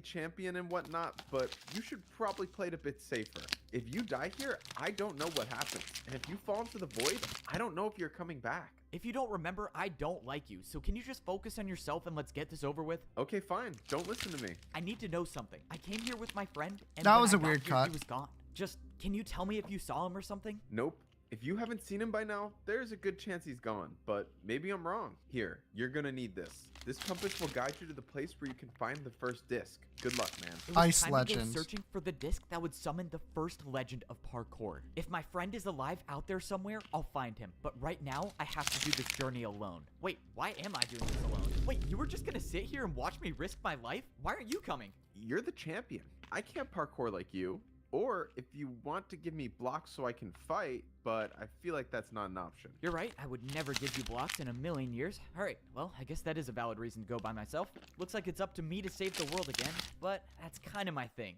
champion and whatnot, but you should probably play it a bit safer. If you die here, I don't know what happens. And if you fall into the void, I don't know if you're coming back. If you don't remember, I don't like you, so can you just focus on yourself and let's get this over with? Okay, fine. Don't listen to me. I need to know something. I came here with my friend, and That when was I a got weird here, cut. He was gone. Just, can you tell me if you saw him or something? Nope. If you haven't seen him by now, there's a good chance he's gone, but maybe I'm wrong. Here, you're gonna need this. This compass will guide you to the place where you can find the first disc. Good luck, man. It was Ice time to go Legend. searching for the disc that would summon the first legend of parkour. If my friend is alive out there somewhere, I'll find him. But right now, I have to do this journey alone. Wait, why am I doing this alone? Wait, you were just gonna sit here and watch me risk my life? Why aren't you coming? You're the champion. I can't parkour like you. Or if you want to give me blocks so I can fight, but I feel like that's not an option. You're right, I would never give you blocks in a million years. Alright, well, I guess that is a valid reason to go by myself. Looks like it's up to me to save the world again, but that's kind of my thing.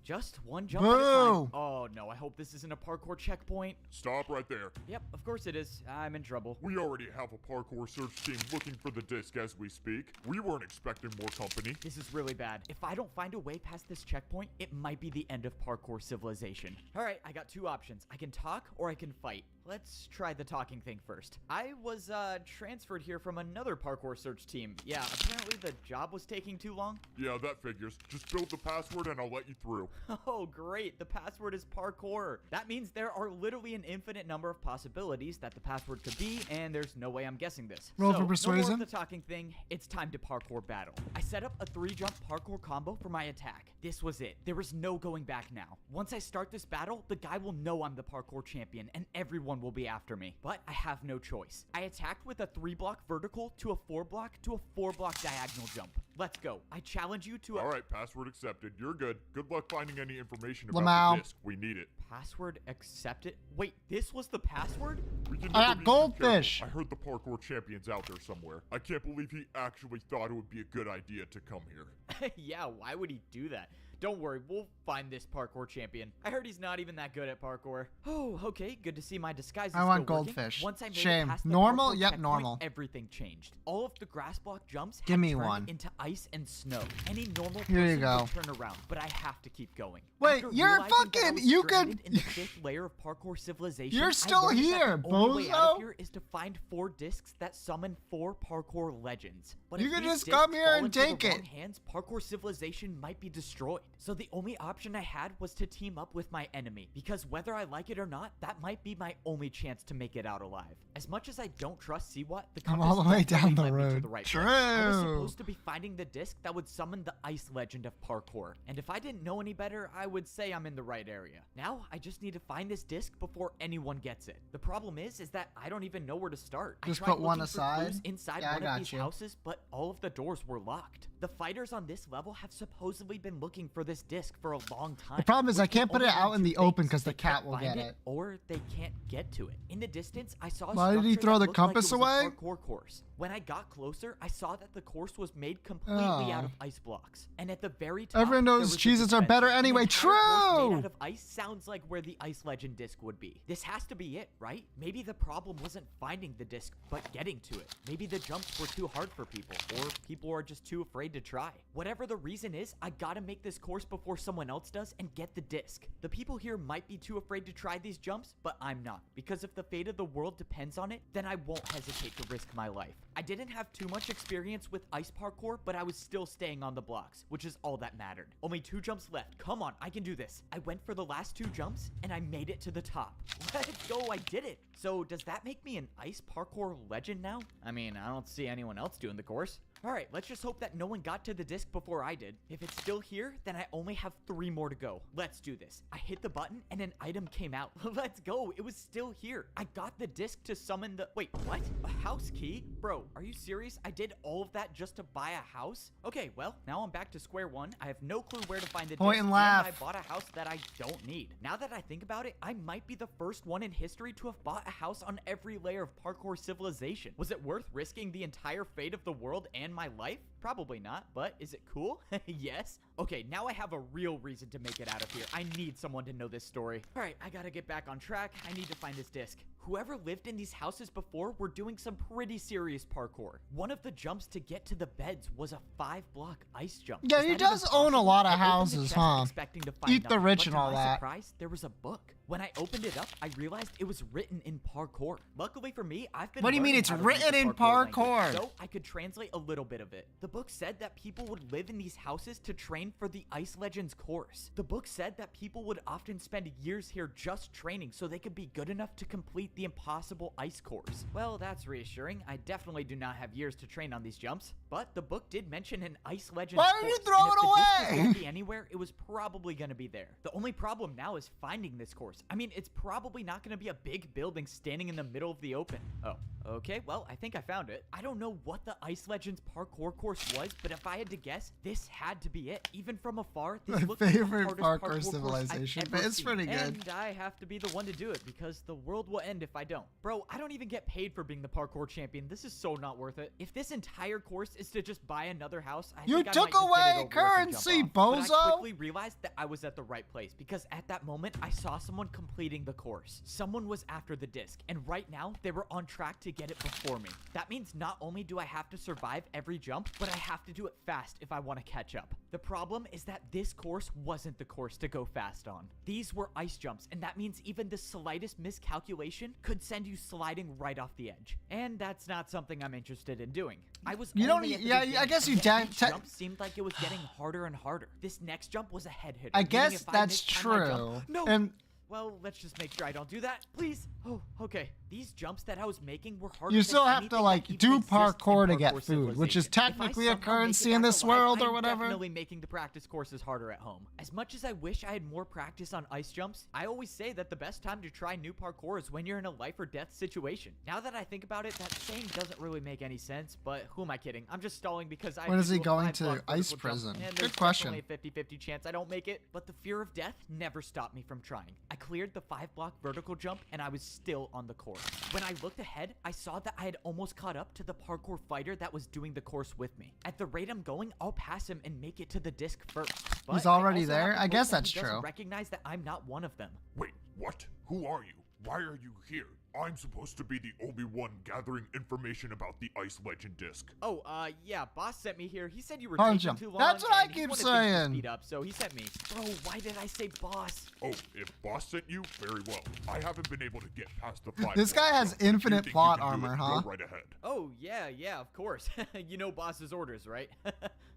Just one jump at a time. Boo! Oh no, I hope this isn't a parkour checkpoint. Stop right there. Yep, of course it is. I'm in trouble. We already have a parkour search team looking for the disc as we speak. We weren't expecting more company. This is really bad. If I don't find a way past this checkpoint, it might be the end of parkour civilization. Alright, I got two options. I can talk or I can fight. Let's try the talking thing first. I was transferred here from another parkour search team. Yeah, apparently the job was taking too long. Yeah, that figures. Just build the password and I'll let you through. Oh, great. The password is parkour. That means there are literally an infinite number of possibilities that the password could be, and there's no way I'm guessing this. Roll So, for no more persuasion. of the talking thing. It's time to parkour battle. I set up a 3-jump parkour combo for my attack. This was it. There was no going back now. Once I start this battle, the guy will know I'm the parkour champion, and everyone will be after me. But I have no choice. I attacked with a 3-block vertical to a 4-block to a 4-block diagonal jump. Let's go. I challenge you to a— All right, password accepted. You're good. Good luck finding any information about Lamau. the disc. We need it. Password accepted? Wait, this was the password? We can I never got be too goldfish. careful. I heard the parkour champion's out there somewhere. I can't believe he actually thought it would be a good idea to come here. Yeah, why would he do that? Don't worry, we'll find this parkour champion. I heard he's not even that good at parkour. Oh, okay, good to see my disguise is I want still working. goldfish. Once I made Shame. it past the Normal? parkour Yep, checkpoint, normal. everything changed. All of the grass block jumps Give had me turned one. into ice and snow. Any normal Here you person go. would turn around, but I have to keep going. Wait, After you're realizing that I fucking- was you stranded could- in the 5th layer of parkour civilization, You're I still learned that here, the only way out bozo. of here is to find 4 discs that summon 4 parkour legends. But You if can these just discs come here fall and into the take wrong it. hands, parkour civilization might be destroyed. So the only option I had was to team up with my enemy, because whether I like it or not, that might be my only chance to make it out alive. As much as I don't trust Siwat, the I'm compass all the way definitely down the led me to road. the right place. I was True. supposed to be finding the disc that would summon the ice legend of parkour, and if I didn't know any better, I would say I'm in the right area. Now, I just need to find this disc before anyone gets it. The problem is that I don't even know where to start. Just I tried put one looking for clues aside? inside Yeah, I one of got these you. houses, but all of the doors were locked. The fighters on this level have supposedly been looking for this disc for a long time. The problem is I which can can't put it only out mean in the two open things. 'cause the They cat can't will find get it. or they can't get to it. In the distance, I saw a Why did he structure throw that the looked compass like it was away? a parkour course. When I got closer, I saw that the course was made completely out Oh. of ice blocks. And at the very top, Everyone there knows was a cheeses are dispenser. better An anyway. entire course made True! out of ice sounds like where the ice legend disc would be. This has to be it, right? Maybe the problem wasn't finding the disc, but getting to it. Maybe the jumps were too hard for people, or people are just too afraid to try. Whatever the reason is, I gotta make this course before someone else does and get the disc. The people here might be too afraid to try these jumps, but I'm not, because if the fate of the world depends on it, then I won't hesitate to risk my life. I didn't have too much experience with ice parkour, but I was still staying on the blocks, which is all that mattered. Only 2 jumps left. Come on, I can do this. I went for the last 2 jumps, and I made it to the top. Let's go, I did it. So does that make me an ice parkour legend now? I mean, I don't see anyone else doing the course. Alright, let's just hope that no one got to the disc before I did. If it's still here, then I only have 3 more to go. Let's do this. I hit the button and an item came out. Let's go. It was still here. I got the disc to summon the... Wait, what? A house key? Bro, are you serious? I did all of that just to buy a house? Okay, well, now I'm back to square one. I have no clue where to find the Point disc, and laugh. I bought a house that I don't need. Now that I think about it, I might be the first one in history to have bought a house on every layer of parkour civilization. Was it worth risking the entire fate of the world and my life? Probably not, but is it cool? Yes. Okay, now I have a real reason to make it out of here. I need someone to know this story. All right, I gotta get back on track. I need to find this disc. Whoever lived in these houses before were doing some pretty serious parkour. One of the jumps to get to the beds was a 5-block ice jump. Yeah, Is he that does even own a possible? lot of I opened the houses, chest huh? expecting to find Eat the nothing, rich but and to all my that. surprise, there was a book. When I opened it up, I realized it was written in parkour. Luckily for me, I've been What do you mean learning it's how to read written the in language, parkour? so I could translate a little bit of it. The book said that people would live in these houses to train for the Ice Legends course. The book said that people would often spend years here just training so they could be good enough to complete the impossible ice course. Well, that's reassuring. I definitely do not have years to train on these jumps, but the book did mention an Ice Legends Why course. did you throw and if it the disc was away? gonna be anywhere, it was probably gonna be there. The only problem now is finding this course. I mean, it's probably not gonna be a big building standing in the middle of the open. Oh, okay, well, I think I found it. I don't know what the Ice Legends parkour course was, but if I had to guess, this had to be it. Even from afar, this My looked like the favorite hardest parkour course I've civilization, ever but it's seen. pretty good. And I have to be the one to do it because the world will end if I don't. Bro, I don't even get paid for being the parkour champion. This is so not worth it. If this entire course is to just buy another house, I You think I took might just get it away over with and jump currency, off. But I bozo! quickly realized that I was at the right place because at that moment, I saw someone completing the course. Someone was after the disc, and right now, they were on track to get it before me. That means not only do I have to survive every jump, but I have to do it fast if I want to catch up. The problem is that this course wasn't the course to go fast on. These were ice jumps, and that means even the slightest miscalculation could send you sliding right off the edge. And that's not something I'm interested in doing. I was You don't only need- at the yeah, I beginning, guess you and yet de- each te- jump seemed like it was getting harder and harder. This next jump was a head hitter. I meaning guess if I that's mistime my jump- true. No. And Well, let's just make sure I don't do that, please. Oh, okay. These jumps that I was making were harder you than still have to anything that like even do exists in parkour to get parkour food, which is civilization. If I technically a somehow make it currency in back this alive, world or I'm whatever. definitely making the practice courses harder at home. As much as I wish I had more practice on ice jumps, I always say that the best time to try new parkour is when you're in a life or death situation. Now that I think about it, that saying doesn't really make any sense, but who am I kidding? I'm just stalling because I When have is to he do a going 5-block to ice vertical jump, prison? and Good there's question. definitely a 50-50 chance I don't make it, but the fear of death never stopped me from trying. I cleared the 5-block vertical jump and I was still on the course. When I looked ahead, I saw that I had almost caught up to the parkour fighter that was doing the course with me. At the rate I'm going, I'll pass him and make it to the disc first. But He's already I also there? have to I hope guess that that's he doesn't true. recognize that I'm not one of them. Wait, what? Who are you? Why are you here? I'm supposed to be the only one gathering information about the Ice Legend disc. Oh, yeah, boss sent me here. He said you were Punch taking him. too long. That's what I and he keep wanted things to saying. Speed up, so he sent me. Bro, why did I say boss? Oh, if Boss sent you, very well. I haven't been able to get past the 5. This guy has jump. If you infinite think you plot can do armor, it, huh? Go right ahead. Oh, yeah, of course. You know boss's orders, right?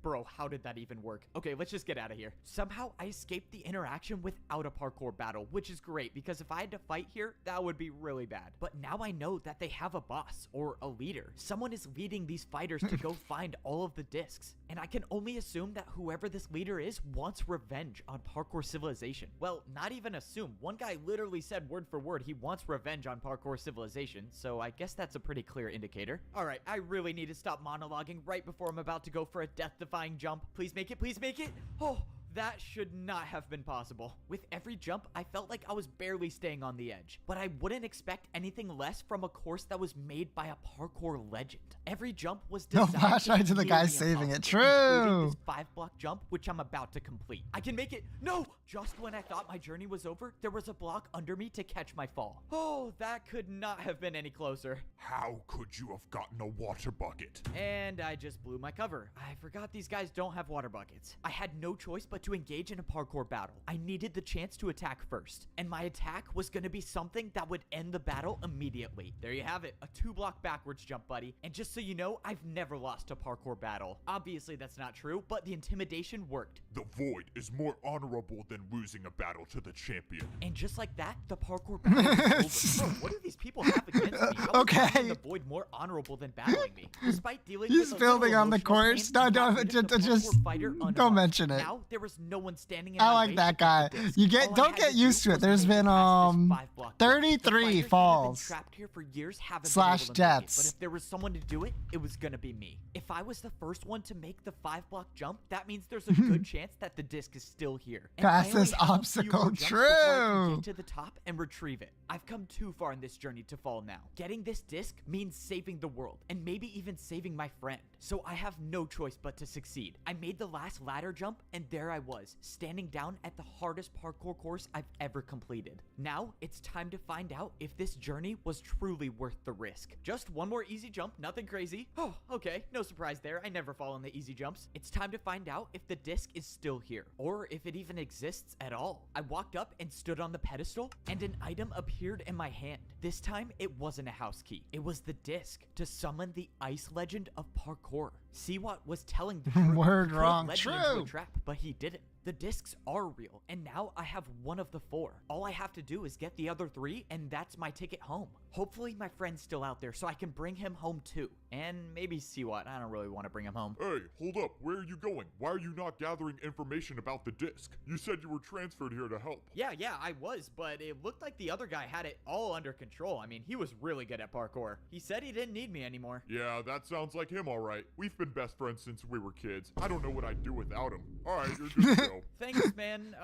Bro, how did that even work? Okay, let's just get out of here. Somehow I escaped the interaction without a parkour battle, which is great because if I had to fight here, that would be really bad. But now I know that they have a boss or a leader. Someone is leading these fighters to go find all of the discs. And I can only assume that whoever this leader is wants revenge on parkour civilization. Well, not even assume. One guy literally said word for word he wants revenge on parkour civilization, so I guess that's a pretty clear indicator. Alright, I really need to stop monologuing right before I'm about to go for a death-defying jump. Please make it, please make it! Oh! That should not have been possible. With every jump, I felt like I was barely staying on the edge, but I wouldn't expect anything less from a course that was made by a parkour legend. Every jump was No designed flashlight to the be guy nearly saving it. impossible, including True. this 5-block jump, which I'm about to complete. I can make it. No! Just when I thought my journey was over, there was a block under me to catch my fall. Oh, that could not have been any closer. How could you have gotten a water bucket? And I just blew my cover. I forgot these guys don't have water buckets. I had no choice but to engage in a parkour battle, I needed the chance to attack first. And my attack was going to be something that would end the battle immediately. There you have it, a 2-block backwards jump, buddy. And just so you know, I've never lost a parkour battle. Obviously, that's not true, but the intimidation worked. The void is more honorable than losing a battle to the champion. And just like that, the parkour battle is over. Bro, what do these people have against me? How is finding the void more honorable than battling me? Despite dealing He's with a building little on the emotional course. pain, No, I got don't, rid of the just parkour fighter don't unharmed. mention it. Now there was no one standing in I my like way that to guy. get the disc. You All get I don't had get to used do to it. was There's make been it past this 5-block jump. 33 The fighters that have been falls trapped here for years haven't slash been able to make it, deaths. but if there was someone to do it, it was gonna be me. If I was the first one to make the 5-block jump, that means there's a good chance that the disc is still here. And I only Fastest have a few obstacle, more jumps before I can true. get to the top and retrieve it. I've come too far in this journey to fall now. Getting this disc means saving the world, and maybe even saving my friend. So I have no choice but to succeed. I made the last ladder jump, and there I was, standing down at the hardest parkour course I've ever completed. Now, it's time to find out if this journey was truly worth the risk. Just one more easy jump, nothing crazy. Oh, okay, no surprise there. I never fall on the easy jumps. It's time to find out if the disc is still here, or if it even exists at all. I walked up and stood on the pedestal, and an item appeared in my hand. This time, it wasn't a house key. It was the disc to summon the ice legend of parkour. Siwat was telling the truth. Word He could've wrong. led me into True. a trap, but he didn't. The discs are real, and now I have one of the 4. All I have to do is get the other 3, and that's my ticket home. Hopefully my friend's still out there so I can bring him home too. And maybe Siwat. I don't really want to bring him home. Hey, hold up. Where are you going? Why are you not gathering information about the disc? You said you were transferred here to help. Yeah, I was, but it looked like the other guy had it all under control. I mean, he was really good at parkour. He said he didn't need me anymore. Yeah, that sounds like him, all right. We've been best friends since we were kids. I don't know what I'd do without him. All right, you're good to go. Thanks, man.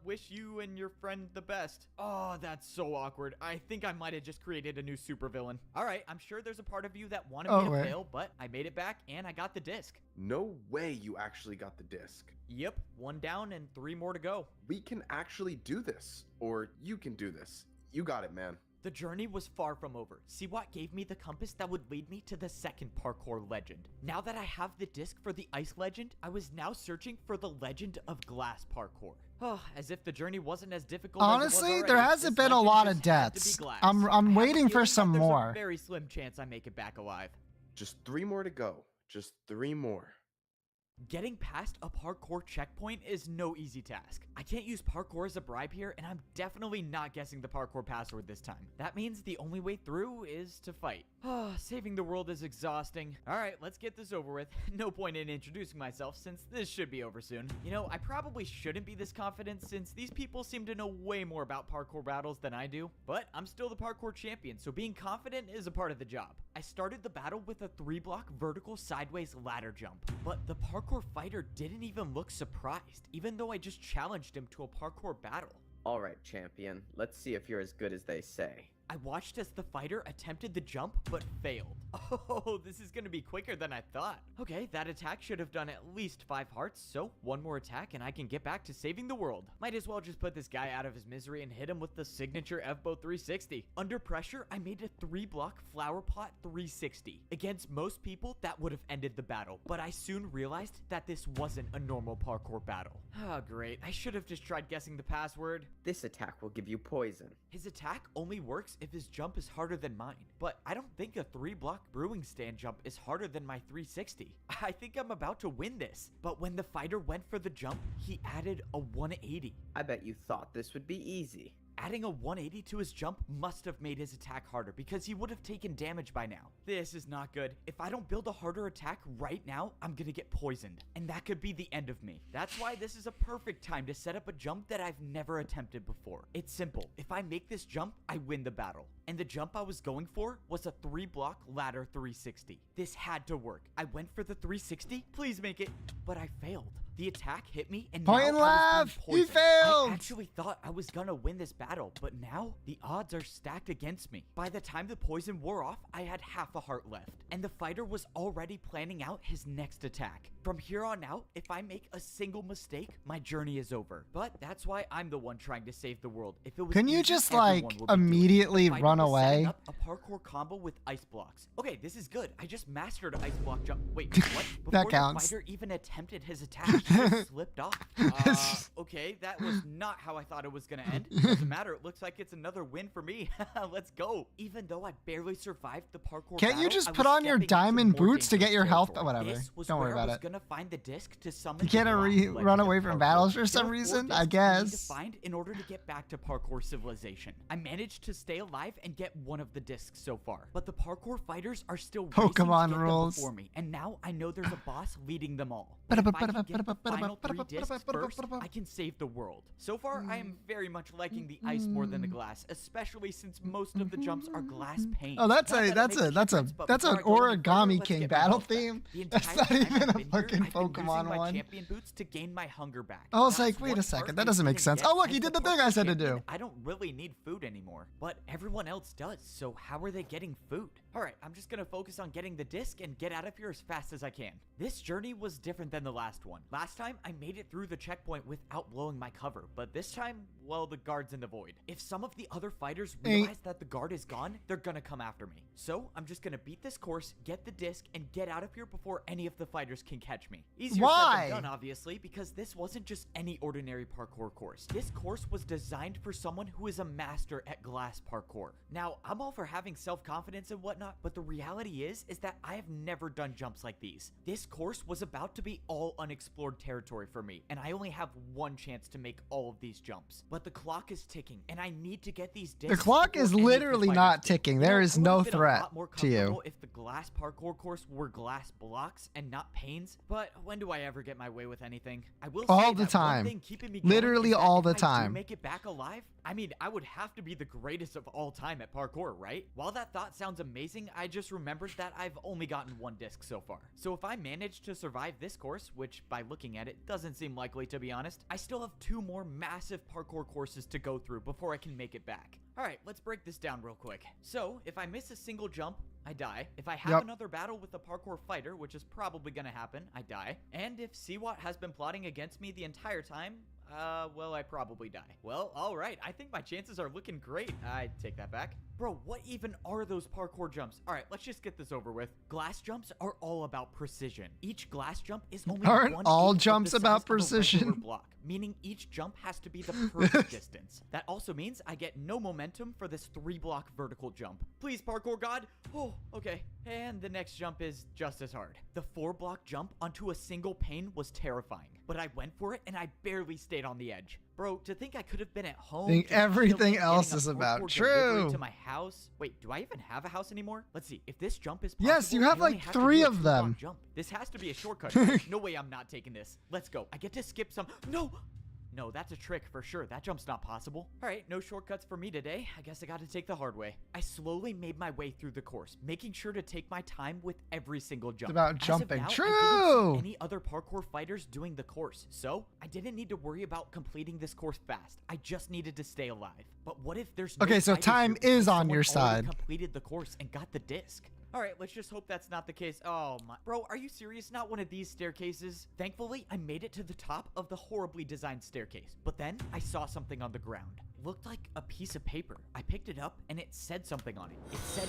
Wish you and your friend the best. Oh, that's so awkward. I think I might have just created a new supervillain. All right, I'm sure there's a part of you that wanted me to fail, but I made it back and I got the disc. No way you actually got the disc. Yep, 1 down and 3 more to go. We can actually do this. Or you can do this. You got it, man. The journey was far from over. Siwat gave me the compass that would lead me to the second parkour legend. Now that I have the disc for the ice legend, I was now searching for the legend of glass parkour. Oh, as if the journey wasn't as difficult Honestly, as it was there already. hasn't This been a legend lot just of had to be deaths. glass. I'm I have a waiting for feeling some that there's more. a very slim chance I make it back alive. Just 3 more to go. Just 3 more. Getting past a parkour checkpoint is no easy task. I can't use parkour as a bribe here, and I'm definitely not guessing the parkour password this time. That means the only way through is to fight. Saving the world is exhausting. Alright, let's get this over with. No point in introducing myself since this should be over soon. You know, I probably shouldn't be this confident since these people seem to know way more about parkour battles than I do, but I'm still the parkour champion, so being confident is a part of the job. I started the battle with a 3-block vertical sideways ladder jump, but the parkour fighter didn't even look surprised, even though I just challenged him to a parkour battle. Alright, champion. Let's see if you're as good as they say. I watched as the fighter attempted the jump, but failed. Oh, this is gonna be quicker than I thought. Okay, that attack should have done at least 5 hearts, so 1 more attack and I can get back to saving the world. Might as well just put this guy out of his misery and hit him with the signature F-bow 360. Under pressure, I made a 3-block flower pot 360. Against most people, that would have ended the battle, but I soon realized that this wasn't a normal parkour battle. Oh, great. I should have just tried guessing the password. This attack will give you poison. His attack only works if his jump is harder than mine, but I don't think a 3-block brewing stand jump is harder than my 360. I think I'm about to win this, but when the fighter went for the jump, he added a 180. I bet you thought this would be easy. Adding a 180 to his jump must have made his attack harder because he would have taken damage by now. This is not good. If I don't build a harder attack right now, I'm gonna get poisoned, and that could be the end of me. That's why this is a perfect time to set up a jump that I've never attempted before. It's simple. If I make this jump, I win the battle. And the jump I was going for was a 3-block ladder 360. This had to work. I went for the 360. Please make it. But I failed. The attack hit me, and Point now and I was laugh! being He poisoned. failed! I actually thought I was gonna win this battle, but now the odds are stacked against me. By the time the poison wore off, I had half a heart left, and the fighter was already planning out his next attack. From here on out, if I make a single mistake, my journey is over. But that's why I'm the one trying to save the world. If it was Can you easy, just, everyone like, would be doing it. immediately The fighter run was setting away? up a parkour combo with ice blocks. Okay, this is good. I just mastered ice block jump. Wait, what? That Before counts. the fighter even attempted his attack, just slipped off. Okay, that was not how I thought it was gonna end. Doesn't matter. It looks like it's another win for me. Let's go. Even though I barely survived the parkour Can't you battle, just I put was on your stepping into diamond more boots to get dangerous your health? territory. Oh, whatever. This was Don't worry where I about was it. gonna find the disc to summon You the can't black run legend away of from parkour. battles for There some are 4 reason? I discs I need to guess. find in order to get back to parkour civilization. I managed to stay alive and get one of the discs so far, but the parkour fighters are still racing to Pokemon get them rules. before me, and now I know there's a boss leading them all. But if I can get the final 3 discs first, I can save the world. So far, I am very much liking the ice more than the glass, especially since most of the jumps are glass paint. Oh, that's Not a that it that's makes a that's a difference, but that's an before I go any further, Origami let's King get my battle health back. theme. The That's entire not time even I've a been here, fucking I've been using Pokemon my one. champion boots to gain my hunger back. I was Now, like, it's wait a one second, part that I doesn't make didn't sense. get Oh, look, as he the did the thing I parkour said to champion. do. I don't really need food anymore, but everyone else does, so how are they getting food? Alright, I'm just gonna focus on getting the disc and get out of here as fast as I can. This journey was different than the last one. Last time, I made it through the checkpoint without blowing my cover, but this time, well, the guard's in the void. If some of the other fighters realize that the guard is gone, they're gonna come after me. So, I'm just gonna beat this course, get the disc, and get out of here before any of the fighters can catch me. Easier Why? said than done, obviously, because this wasn't just any ordinary parkour course. This course was designed for someone who is a master at glass parkour. Now, I'm all for having self-confidence and whatnot, but the reality is that I have never done jumps like these. This course was about to be all unexplored territory for me, and I only have one chance to make all of these jumps. But the clock is ticking, and I need to get these discs. The clock before is any of the literally fighters not do. ticking. You There know, is it would've no been a threat lot more to you. comfortable if the glass parkour course were glass blocks and not panes, but when do I ever get my way with anything? I will All say the that one time. thing keeping me going Literally is that all if the I do time. make it back alive, I mean, I would have to be the greatest of all time at parkour, right? While that thought sounds amazing, I just remembered that I've only gotten one disc so far. So if I manage to survive this course, which by looking at it doesn't seem likely to be honest, I still have 2 more massive parkour courses to go through before I can make it back. Alright, let's break this down real quick. So, if I miss a single jump, I die. If I have another battle with a parkour fighter, which is probably gonna happen, I die. And if Seawat has been plotting against me the entire time, well, I probably die. Well, alright, I think my chances are looking great. I take that back. Bro, what even are those parkour jumps? Alright, let's just get this over with. Glass jumps are all about precision. Each glass jump is only Aren't 1/8 all of the jumps size about of a regular precision? block, meaning each jump has to be the perfect distance. That also means I get no momentum for this 3-block vertical jump. Please, parkour god. Oh, okay. And the next jump is just as hard. The 4-block jump onto a single pane was terrifying, but I went for it and I barely stayed on the edge. Bro, to think I could have been at home. Think just everything chilling, else getting a is about parkour delivery true. to my house. Wait, do I even have a house anymore? Let's see. If this jump is possible, Yes, you have I only like have to 3 do a of 2-block them. Jump. This has to be a shortcut. Right? No way I'm not taking this. Let's go. I get to skip some. No! No, that's a trick for sure. That jump's not possible. Alright, no shortcuts for me today. I guess I gotta take the hard way. I slowly made my way through the course, making sure to take my time with every single jump. It's about As of jumping. now, I True! didn't see any other parkour fighters doing the course, so I didn't need to worry about completing this course fast. I just needed to stay alive. But what if there's no Okay, so fighters time here is because on someone your already side. completed the course and got the disc? Alright, let's just hope that's not the case. Oh my. Bro, are you serious? Not one of these staircases? Thankfully, I made it to the top of the horribly designed staircase. But then, I saw something on the ground. Looked like a piece of paper. I picked it up, and it said something on it. It said,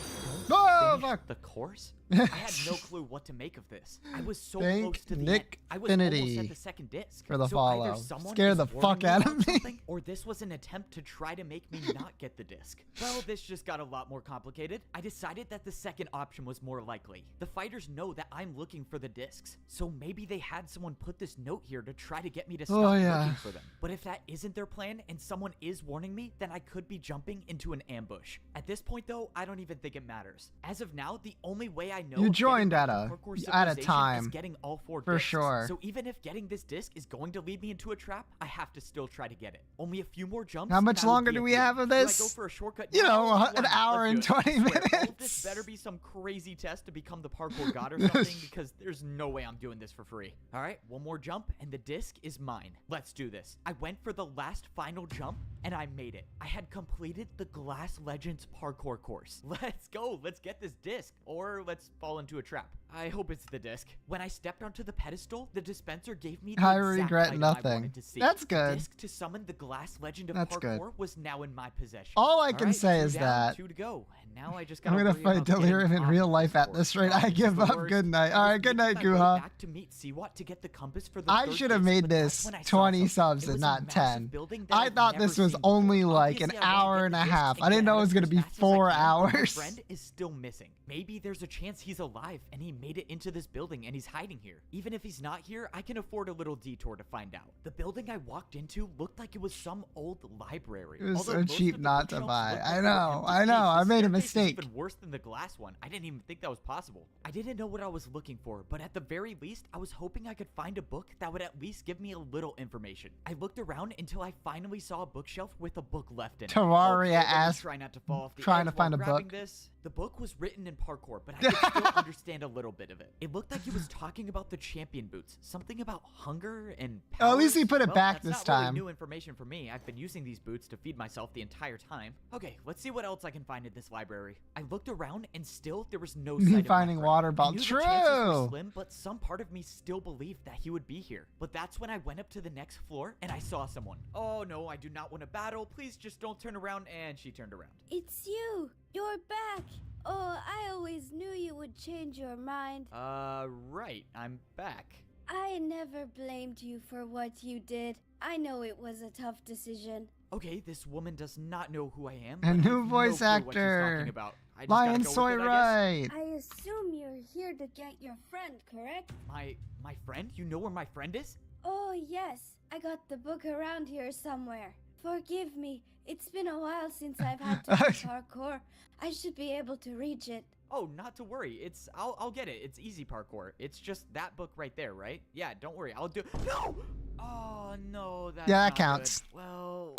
don't Oh, finish fuck. the course? I had no clue what to make of this. I was so Thank close to the Nick end. I was almost Finity at the second disc. for the so follow. either someone Scare is the warning fuck me out about of me. something, or this was an attempt to try to make me not get the disc. Well, this just got a lot more complicated. I decided that the second option was more likely. The fighters know that I'm looking for the discs, so maybe they had someone put this note here to try to get me to stop looking for them. But if that isn't their plan and someone is warning me, then I could be jumping into an ambush. At this point though, I don't even think it matters. As of now, the only way I know You of joined getting at back to a parkour civilization time. is getting all 4 For discs. sure. So even if getting this disc is going to lead me into a trap, I have to still try to get it. Only a few more jumps. How and much I would longer be do at we the have end. of Do I this? go for a shortcut You now? know, an Why not? hour and Let's do it. 20 I swear, all of minutes. this better be some crazy test to become the parkour god or something, because there's no way I'm doing this for free. All right, one more jump and the disc is mine. Let's do this. I went for the last final jump and I made it. I had completed the Glass Legends parkour course. Let's go. Let's get this disc, or let's fall into a trap. I hope it's the disc. When I stepped onto the pedestal, the dispenser gave me the I exact regret item nothing. I wanted to see. That's The good. disc to summon the glass legend of That's good. parkour was now in my possession. All I can Alright, say 2 is down, that 2 to go. And now I just I'm gotta gonna worry fight about getting Delirium in off real of life at course. this rate. Oh, I this is give the up. worst. Good night. I All was right, good night, making my way Guha. back to meet Siwat to get the compass for the I third should have disc, made but that's this when I saw 20 something. subs It and was a not massive 10. building that I I'd thought never this was seen before. only like an Obviously, I wanna hour get and the a disc half. and I didn't get know out it was of gonna here be as fast as I 4 can, but my hours. friend is still missing. Maybe there's a chance he's alive and he made it into this building and he's hiding here. Even if he's not here, I can afford a little detour to find out. The building I walked into looked like it was some old library. It was Although so most cheap of the not to bookshelves buy. looked I like they were know, empty. I know, Jeez, I the made a staircase is mistake. even worse than the glass one. I didn't even think that was possible. I didn't know what I was looking for, but at the very least, I was hoping I could find a book that would at least give me a little information. I looked around until I finally saw a bookshelf with a book left in it. Terraria Okay, let me asked, try not to fall off the trying edge to find while a grabbing book. This. The book was written in parkour, but I could still understand a little bit of it. It looked like he was talking about the champion boots, something about hunger and power. Oh, at least he put it Well, back that's this not really time. new information for me. I've been using these boots to feed myself the entire time. Okay, let's see what else I can find in this library. I looked around and still there was no sign of my Finding friend. water I bottle. knew the chances were True. slim, but some part of me still believed that he would be here. But that's when I went up to the next floor and I saw someone. Oh no, I do not want to battle. Please just don't turn around. And she turned around. It's you! You're back! Oh, I always knew you would change your mind. Right. I'm back. I never blamed you for what you did. I know it was a tough decision. Okay, this woman does not know who I am. A but I new have voice no clue what she's actor. talking about. I just Lion gotta go Soy with it, I guess. right. I assume you're here to get your friend, correct? My friend? You know where my friend is? Oh, yes. I got the book around here somewhere. Forgive me. It's been a while since I've had to do parkour. I should be able to reach it. Oh, not to worry. I'll get it. It's easy parkour. It's just that book right there, right? Yeah, don't worry. I'll do. No! Oh no, that's Yeah, that not counts. good. Well,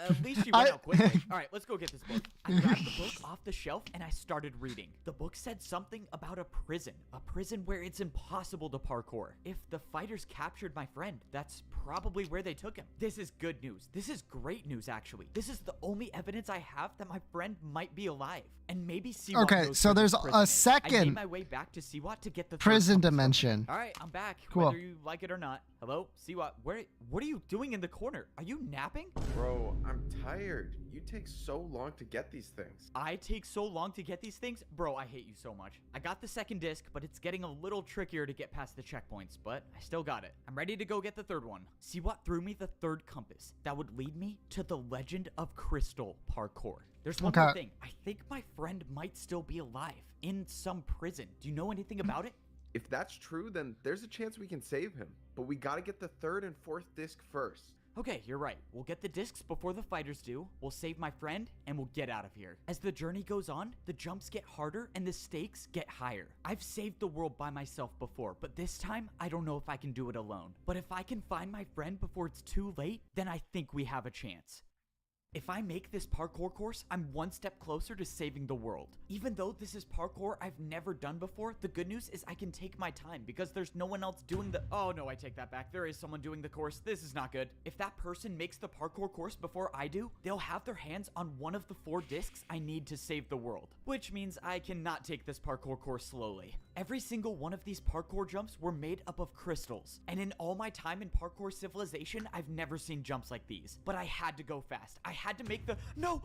at least she went out quickly. All right, let's go get this book. I grabbed the book off the shelf and I started reading. The book said something about a prison where it's impossible to parkour. If the fighters captured my friend, that's probably where they took him. This is good news. This is great news, actually. This is the only evidence I have that my friend might be alive. And maybe Siwat Okay, knows so where this there's prison a is. I second made my way back to Siwat to get the third prison compass from him. dimension. All right, I'm back. Cool. Whether you like it or not. Hello, Siwat. What are you doing in the corner? Are you napping? Bro, I'm tired. You take so long to get these things. I take so long to get these things? Bro, I hate you so much. I got the second disc, but it's getting a little trickier to get past the checkpoints, but I still got it. I'm ready to go get the third one. Siwat threw me the third compass that would lead me to the Legend of Crystal parkour. There's one more thing. I think my friend might still be alive in some prison. Do you know anything about it? If that's true, then there's a chance we can save him. But we gotta get the third and fourth disc first. Okay, you're right. We'll get the discs before the fighters do, we'll save my friend, and we'll get out of here. As the journey goes on, the jumps get harder and the stakes get higher. I've saved the world by myself before, but this time, I don't know if I can do it alone. But if I can find my friend before it's too late, then I think we have a chance. If I make this parkour course, I'm one step closer to saving the world. Even though this is parkour I've never done before, the good news is I can take my time because there's no one else doing the— oh no, I take that back. There is someone doing the course. This is not good. If that person makes the parkour course before I do, they'll have their hands on one of the 4 discs I need to save the world. Which means I cannot take this parkour course slowly. Every single one of these parkour jumps were made up of crystals. And in all my time in parkour civilization, I've never seen jumps like these. But I had to go fast. I had to make the— no!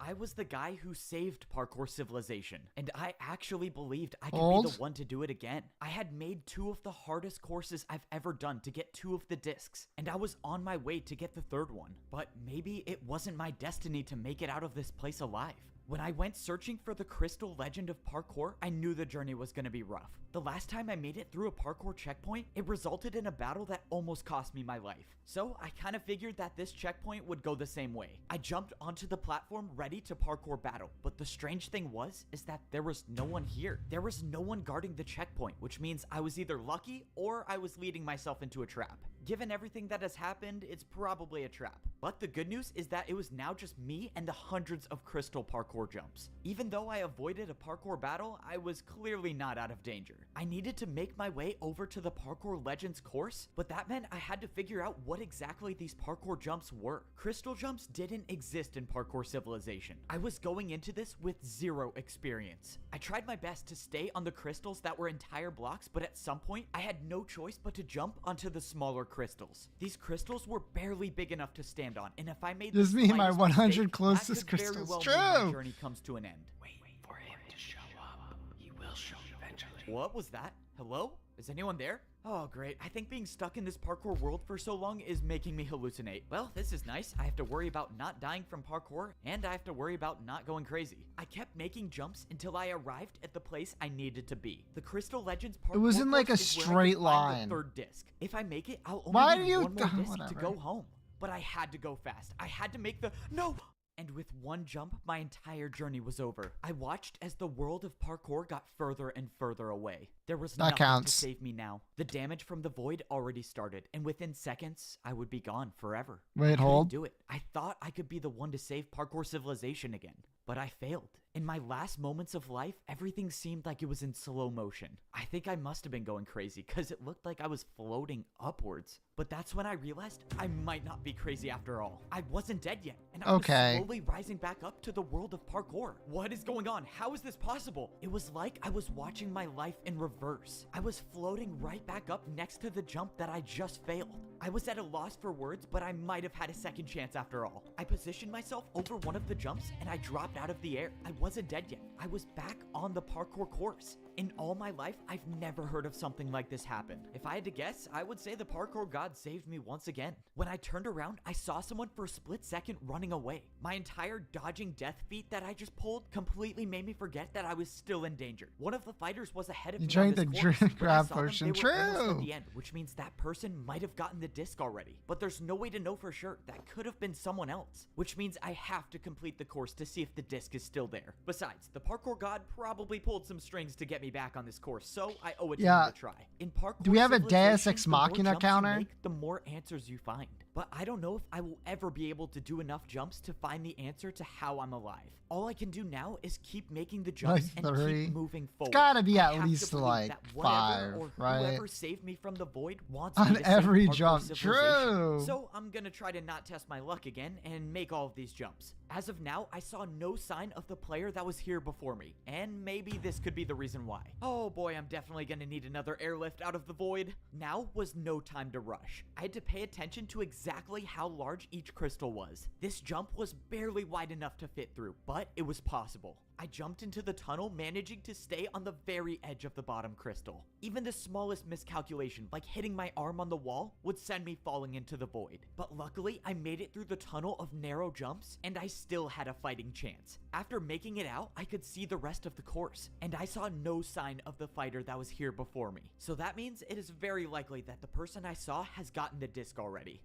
I was the guy who saved parkour civilization, and I actually believed I could be the one to do it again. I had made 2 of the hardest courses I've ever done to get 2 of the discs, and I was on my way to get the 3rd one. But maybe it wasn't my destiny to make it out of this place alive. When I went searching for the crystal legend of parkour, I knew the journey was going to be rough. The last time I made it through a parkour checkpoint, it resulted in a battle that almost cost me my life. So I kind of figured that this checkpoint would go the same way. I jumped onto the platform ready to parkour battle, but the strange thing is that there was no one here. There was no one guarding the checkpoint, which means I was either lucky or I was leading myself into a trap. Given everything that has happened, it's probably a trap. But the good news is that it was now just me and the hundreds of crystal parkour parkour jumps. Even though I avoided a parkour battle, I was clearly not out of danger. I needed to make my way over to the Parkour Legends course, but that meant I had to figure out what exactly these parkour jumps were. Crystal jumps didn't exist in Parkour Civilization. I was going into this with zero experience. I tried my best to stay on the crystals that were entire blocks, but at some point, I had no choice but to jump onto the smaller crystals. These crystals were barely big enough to stand on, and if I made Just the me and my slightest 100 mistake, closest that could very crystals. well True. mean my journey comes to an end. Wait for him to show up. He will show eventually. What was that? Hello? Is anyone there? Oh, great. I think being stuck in this parkour world for so long is making me hallucinate. Well, this is nice. I have to worry about not dying from parkour, and I have to worry about not going crazy. I kept making jumps until I arrived at the place I needed to be. The Crystal Legends parkour It was in like a course is where I straight can find line. the third disc. If I make it, I'll Why only do need you- one more disc to whatever. go home. But I had to go fast. I had to make the— No! And with one jump, my entire journey was over. I watched as the world of parkour got further and further away. There was That nothing counts. to save me now. The damage from the void already started, and within seconds, I would be gone forever. Wait, I couldn't hold. do it. I thought I could be the one to save Parkour Civilization again, but I failed. In my last moments of life, everything seemed like it was in slow motion. I think I must have been going crazy because it looked like I was floating upwards. But that's when I realized I might not be crazy after all. I wasn't dead yet, and I Okay. was slowly rising back up to the world of parkour. What is going on? How is this possible? It was like I was watching my life in reverse. I was floating right back up next to the jump that I just failed. I was at a loss for words, but I might have had a second chance after all. I positioned myself over one of the jumps and I dropped out of the air. I wasn't dead yet. I was back on the parkour course. In all my life, I've never heard of something like this happen. If I had to guess, I would say the parkour god saved me once again. When I turned around, I saw someone for a split second running away. My entire dodging death feat that I just pulled completely made me forget that I was still in danger. One of the fighters was ahead of You me on drank this the course. When I grab saw them, potion. they were almost at True. the end, which means that person might have gotten the disc already. But there's no way to know for sure. That could have been someone else, which means I have to complete the course to see if the disc is still there. Besides, the parkour god probably pulled some strings to get me back on this course, so I owe it to Yeah. him to try. In Parkour Do we have a Deus Civilization, Ex the more Machina jumps you counter? make, the more answers you find. But I don't know if I will ever be able to do enough jumps to find the answer to how I'm alive. All I can do now is keep making the jumps Like and 3. keep moving forward. gotta be I at have to least, believe like, that whatever 5, or right? Whoever saved me from the void wants On me to every save Parkour jump. Civilization. True. So I'm gonna try to not test my luck again and make all of these jumps. As of now, I saw no sign of the player that was here before me, and maybe this could be the reason why. Oh boy, I'm definitely gonna need another airlift out of the void. Now was no time to rush. I had to pay attention to exactly how large each crystal was. This jump was barely wide enough to fit through, but it was possible. I jumped into the tunnel, managing to stay on the very edge of the bottom crystal. Even the smallest miscalculation, like hitting my arm on the wall, would send me falling into the void. But luckily, I made it through the tunnel of narrow jumps, and I still had a fighting chance. After making it out, I could see the rest of the course, and I saw no sign of the fighter that was here before me. So that means it is very likely that the person I saw has gotten the disc already.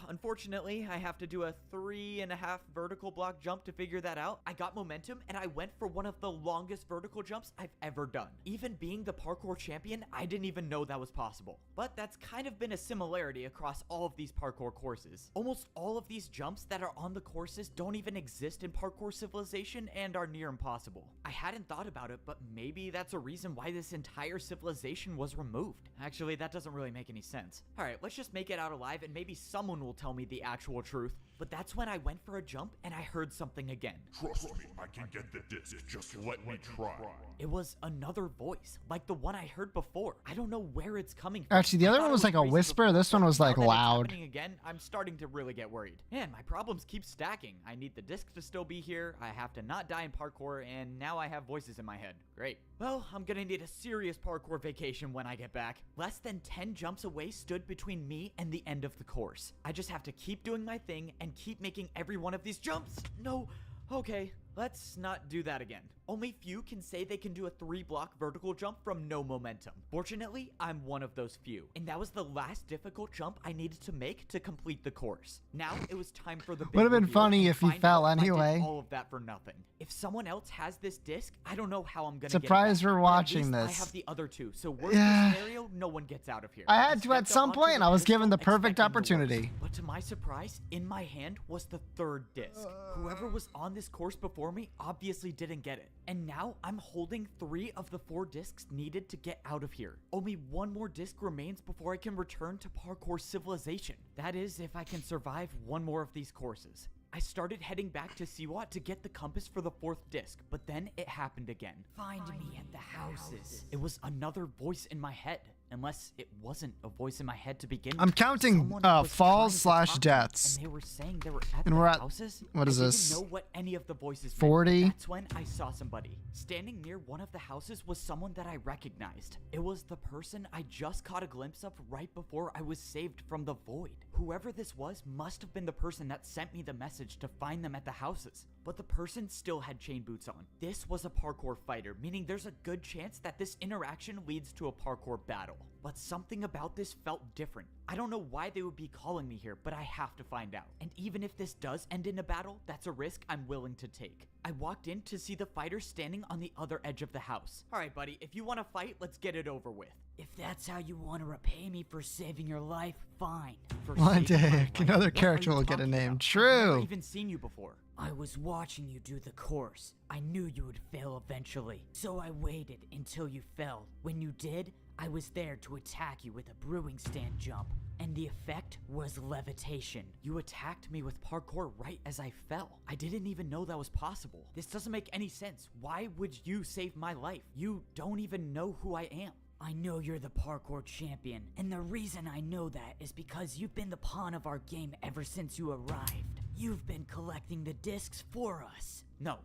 Unfortunately, I have to do a 3.5 vertical block jump to figure that out. I got momentum, and I went for one of the longest vertical jumps I've ever done. Even being the parkour champion, I didn't even know that was possible. But that's kind of been a similarity across all of these parkour courses. Almost all of these jumps that are on the courses don't even exist in Parkour Civilization and are near impossible. I hadn't thought about it, but maybe that's a reason why this entire civilization was removed. Actually, that doesn't really make any sense. Alright, let's just make it out alive and maybe someone will tell me the actual truth. But that's when I went for a jump and I heard something again. Trust me, I can get the disc. Just let me try. It was another voice, like the one I heard before. I don't know where it's coming from. Actually, the I other thought one it was like a crazy whisper. before, This one but was now like that it's loud. happening again, I'm starting to really get worried. Man, my problems keep stacking. I need the disc to still be here. I have to not die in parkour, and now I have voices in my head. Great. Well, I'm gonna need a serious parkour vacation when I get back. Less than 10 jumps away stood between me and the end of the course. I just have to keep doing my thing and keep making every one of these jumps. No. Okay, let's not do that again. Only few can say they can do a 3-block vertical jump from no momentum. Fortunately, I'm one of those few, and that was the last difficult jump I needed to make to complete the course. Now it was time for the big Would have been reveal funny and if he find fell out I did anyway. all of that for nothing. If someone else has this disc, I don't know how I'm gonna Surprised get it back, we're but at watching least I this. have the other two, so worst Yeah. case scenario, no one gets out of here. I had to at stepped up some onto point. the I was pedestal, given the perfect expecting the opportunity. worst. But to my surprise, in my hand was the third disc. Whoever was on this course before before me obviously didn't get it. And now I'm holding 3 of the 4 discs needed to get out of here. Only 1 more disc remains before I can return to parkour civilization. That is, if I can survive 1 more of these courses. I started heading back to Siwat to get the compass for the 4th disc, but then it happened again. Find me at the houses. It was another voice in my head. Unless it wasn't a voice in my head to begin with. I'm counting Someone was falls trying to slash talk, deaths. And they were saying they were at And the we're at, houses. what is I this? didn't know what any of the voices meant. 40? That's when I saw somebody. Standing near one of the houses was someone that I recognized. It was the person I just caught a glimpse of right before I was saved from the void. Whoever this was must have been the person that sent me the message to find them at the houses. But the person still had chain boots on. This was a parkour fighter, meaning there's a good chance that this interaction leads to a parkour battle. But something about this felt different. I don't know why they would be calling me here, but I have to find out. And even if this does end in a battle, that's a risk I'm willing to take. I walked in to see the fighter standing on the other edge of the house. Alright buddy, if you want to fight, let's get it over with. If that's how you want to repay me for saving your life, fine. For One saving my day, life, another what are character you will get a talking name. about? I've True. never even seen you before. I was watching you do the course. I knew you would fail eventually, so I waited until you fell. When you did, I was there to attack you with a brewing stand jump, and the effect was levitation. You attacked me with parkour right as I fell. I didn't even know that was possible. This doesn't make any sense. Why would you save my life? You don't even know who I am. I know you're the parkour champion, and the reason I know that is because you've been the pawn of our game ever since you arrived. You've been collecting the discs for us. No,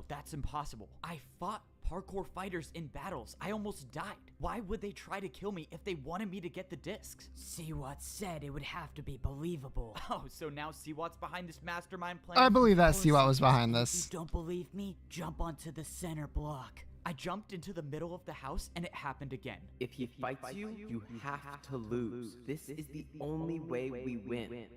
that's impossible. I fought parkour fighters in battles. I almost died. Why would they try to kill me if they wanted me to get the discs? Siwat said it would have to be believable. Oh, so now Siwat's behind this mastermind plan? I believe that Siwat was behind If this. you don't believe me, jump onto the center block. I jumped into the middle of the house and it happened again. If he fights you, you have to lose. This is the only way we win.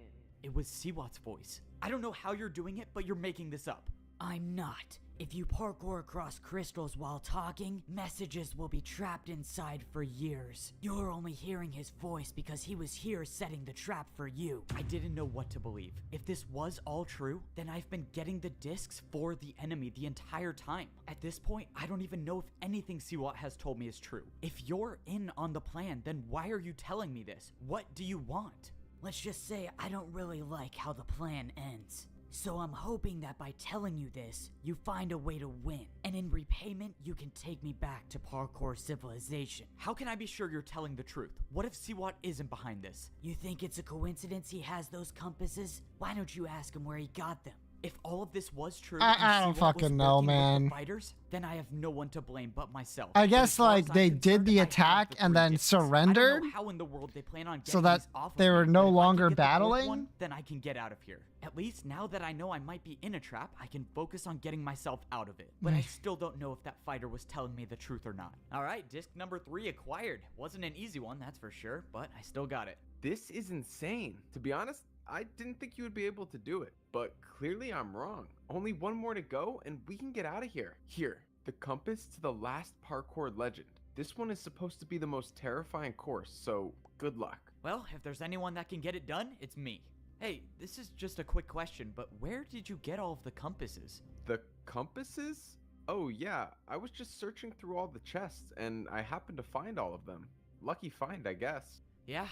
It was Siwat's voice. I don't know how you're doing it, but you're making this up. I'm not. If you parkour across crystals while talking, messages will be trapped inside for years. You're only hearing his voice because he was here setting the trap for you. I didn't know what to believe. If this was all true, then I've been getting the discs for the enemy the entire time. At this point, I don't even know if anything Siwat has told me is true. If you're in on the plan, then why are you telling me this? What do you want? Let's just say I don't really like how the plan ends. So I'm hoping that by telling you this, you find a way to win. And in repayment, you can take me back to parkour civilization. How can I be sure you're telling the truth? What if Siwat isn't behind this? You think it's a coincidence he has those compasses? Why don't you ask him where he got them? If all of this was true, I and don't Siwat fucking was know, working with the man. Fighters, then I have no one to blame but myself. I But guess as far like as I'm they did concerned, the I have attack the and 3 then discs. surrendered, I don't know how in the world they plan on so getting that these off of they were me, no but if I can longer get the 4th battling? one, then I can get out of here. At least now that I know I might be in a trap, I can focus on getting myself out of it. But I still don't know if that fighter was telling me the truth or not. All right, disc number 3 acquired. Wasn't an easy one, that's for sure, but I still got it. This is insane. To be honest, I didn't think you would be able to do it, but clearly I'm wrong. Only 1 more to go and we can get out of here. Here, the compass to the last parkour legend. This one is supposed to be the most terrifying course, so good luck. Well, if there's anyone that can get it done, it's me. Hey, this is just a quick question, but where did you get all of the compasses? The compasses? Oh yeah, I was just searching through all the chests and I happened to find all of them. Lucky find, I guess. Yeah,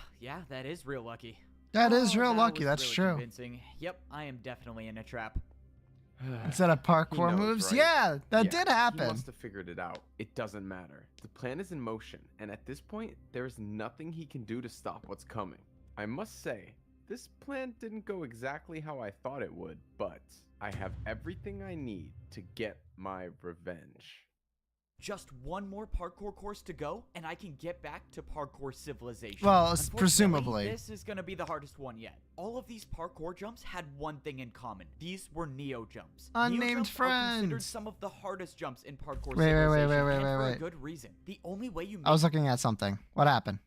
that is real lucky. That is real that lucky. was That's really true. Convincing. Yep, I am definitely in a trap. Instead of He parkour knows, moves, right? yeah, that Yeah, did He happen. must have figured it out. It doesn't matter. The plan is in motion, and at this point, there is nothing he can do to stop what's coming. I must say, this plan didn't go exactly how I thought it would, but I have everything I need to get my revenge. Just 1 more parkour course to go, and I can get back to parkour civilization. Well, Unfortunately, presumably. this is going to be the hardest one yet. All of these parkour jumps had one thing in common. These were Neo jumps. Unnamed Neo jumps are considered friends. some of the hardest jumps in parkour Wait, civilization, and for wait. a good reason. The only way you I was make looking at something. What happened?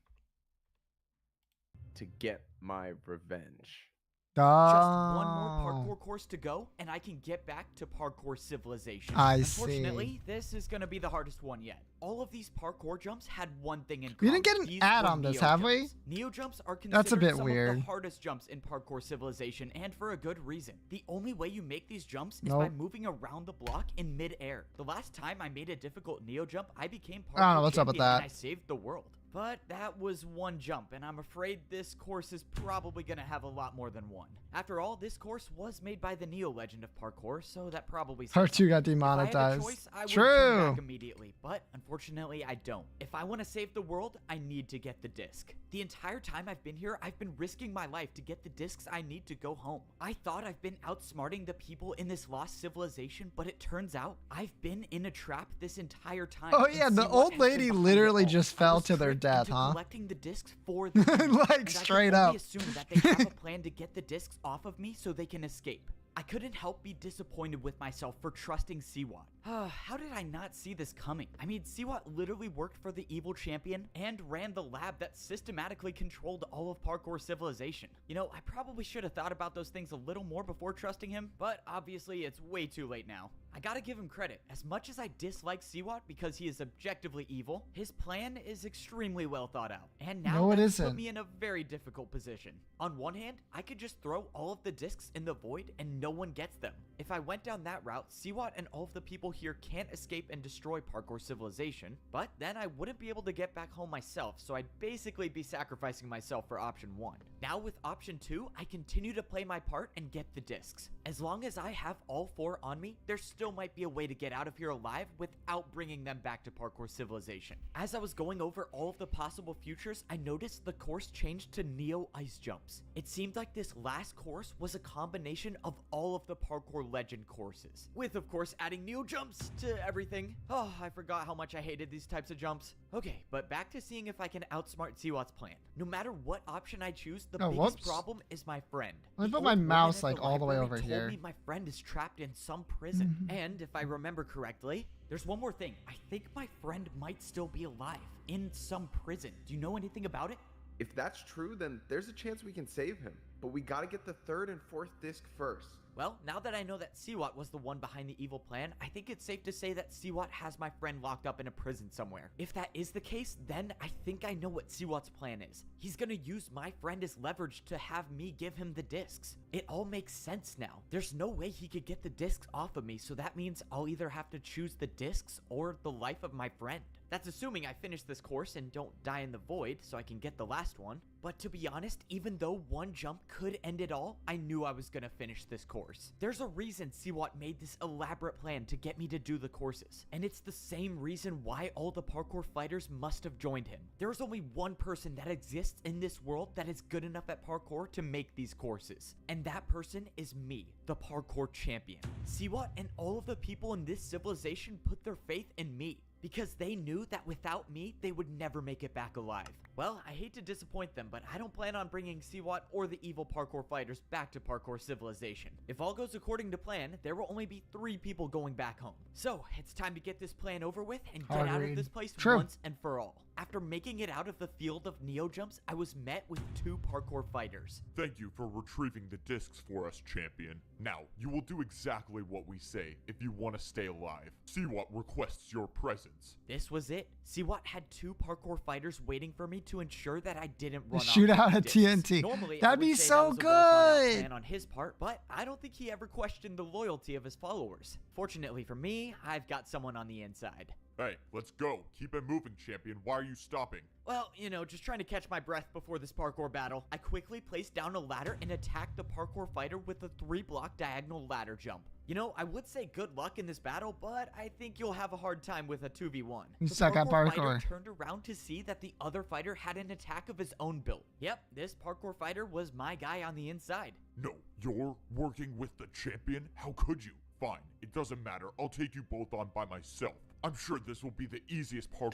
To get my revenge. Just one more Oh, parkour course to go, and I can get back to parkour civilization. I Unfortunately, see. this is going to be the hardest one yet. All of these parkour jumps had one thing in We common. didn't get an These ad were on this, Neo have we? jumps. Neo jumps are considered That's a bit some weird. of the hardest jumps in parkour civilization, and for a good reason. The only way you make these jumps is by Nope. moving around the block in mid-air. The last time I made a difficult Neo jump, I became parkour I don't know what's up with champion, that. and I saved the world. But that was one jump, and I'm afraid this course is probably going to have a lot more than one. After all, this course was made by the Neo legend of parkour, so that probably says Part 2 got something. If I had a demonetized. choice, I would turn True. back immediately, but unfortunately I don't. If I want to save the world, I need to get the disc. The entire time I've been here, I've been risking my life to get the discs I need to go home. I thought I've been outsmarting the people in this lost civilization, but it turns out I've been in a trap this entire time. Oh and yeah, the Siwat old has been lady behind it literally all. just I fell was to their tricked death, into huh? collecting the discs for the enemy, Like, and I straight can only up. assume that they have a plan to get the discs off of me so they can escape. I couldn't help be disappointed with myself for trusting Siwat. How did I not see this coming? I mean, Siwat literally worked for the evil champion and ran the lab that systematically controlled all of parkour civilization. You know, I probably should have thought about those things a little more before trusting him, but obviously it's way too late now. I gotta give him credit. As much as I dislike Siwat because he is objectively evil, his plan is extremely well thought out. And now No, it that's put isn't. me in a very difficult position. On one hand, I could just throw all of the discs in the void and no one gets them. If I went down that route, Siwat and all of the people here can't escape and destroy parkour civilization, but then I wouldn't be able to get back home myself, so I'd basically be sacrificing myself for option 1. Now with option 2, I continue to play my part and get the discs. As long as I have all 4 on me, there still might be a way to get out of here alive without bringing them back to parkour civilization. As I was going over all of the possible futures, I noticed the course changed to Neo ice jumps. It seemed like this last course was a combination of all of the parkour legend courses, with of course adding Neo jumps to everything. Oh, I forgot how much I hated these types of jumps. Okay, but back to seeing if I can outsmart Siwat's plan. No matter what option I choose, the Oh, biggest whoops. problem is my friend. Let me The put my old woman mouse, at like, the all the way library over told here. me my friend is trapped in some prison. Mhm. And if I remember correctly, there's one more thing. I think my friend might still be alive in some prison. Do you know anything about it? If that's true, then there's a chance we can save him. But we gotta get the 3rd and 4th disc first. Well, now that I know that Siwat was the one behind the evil plan, I think it's safe to say that Siwat has my friend locked up in a prison somewhere. If that is the case, then I think I know what Siwat's plan is. He's gonna use my friend as leverage to have me give him the discs. It all makes sense now. There's no way he could get the discs off of me, so that means I'll either have to choose the discs or the life of my friend. That's assuming I finish this course and don't die in the void so I can get the last one. But to be honest, even though one jump could end it all, I knew I was gonna finish this course. There's a reason Siwat made this elaborate plan to get me to do the courses, and it's the same reason why all the parkour fighters must have joined him. There's only one person that exists in this world that is good enough at parkour to make these courses, and that person is me, the parkour champion. Siwat and all of the people in this civilization put their faith in me, because they knew that without me, they would never make it back alive. Well, I hate to disappoint them, but I don't plan on bringing Siwat or the evil parkour fighters back to parkour civilization. If all goes according to plan, there will only be 3 people going back home. So, it's time to get this plan over with and get out of Agreed. this place True. once and for all. After making it out of the field of Neo jumps, I was met with 2 parkour fighters. Thank you for retrieving the discs for us, champion. Now, you will do exactly what we say if you want to stay alive. Siwat requests your presence. This was it. Siwat had 2 parkour fighters waiting for me to ensure that I didn't run off Shoot with out the a discs. TNT. Normally, I That'd would be say so that was a well-thought-out good. plan on his part, but I don't think he ever questioned the loyalty of his followers. Fortunately for me, I've got someone on the inside. Hey, let's go. Keep it moving, champion. Why are you stopping? Well, you know, just trying to catch my breath before this parkour battle. I quickly placed down a ladder and attacked the parkour fighter with a 3-block diagonal ladder jump. You know, I would say good luck in this battle, but I think you'll have a hard time with a 2v1. You The suck at fighter parkour. turned around to see that the other fighter had an attack of his own build. Yep, this parkour fighter was my guy on the inside. No, you're working with the champion? How could you? Fine, it doesn't matter. I'll take you both on by myself. I'm sure this will be the easiest part.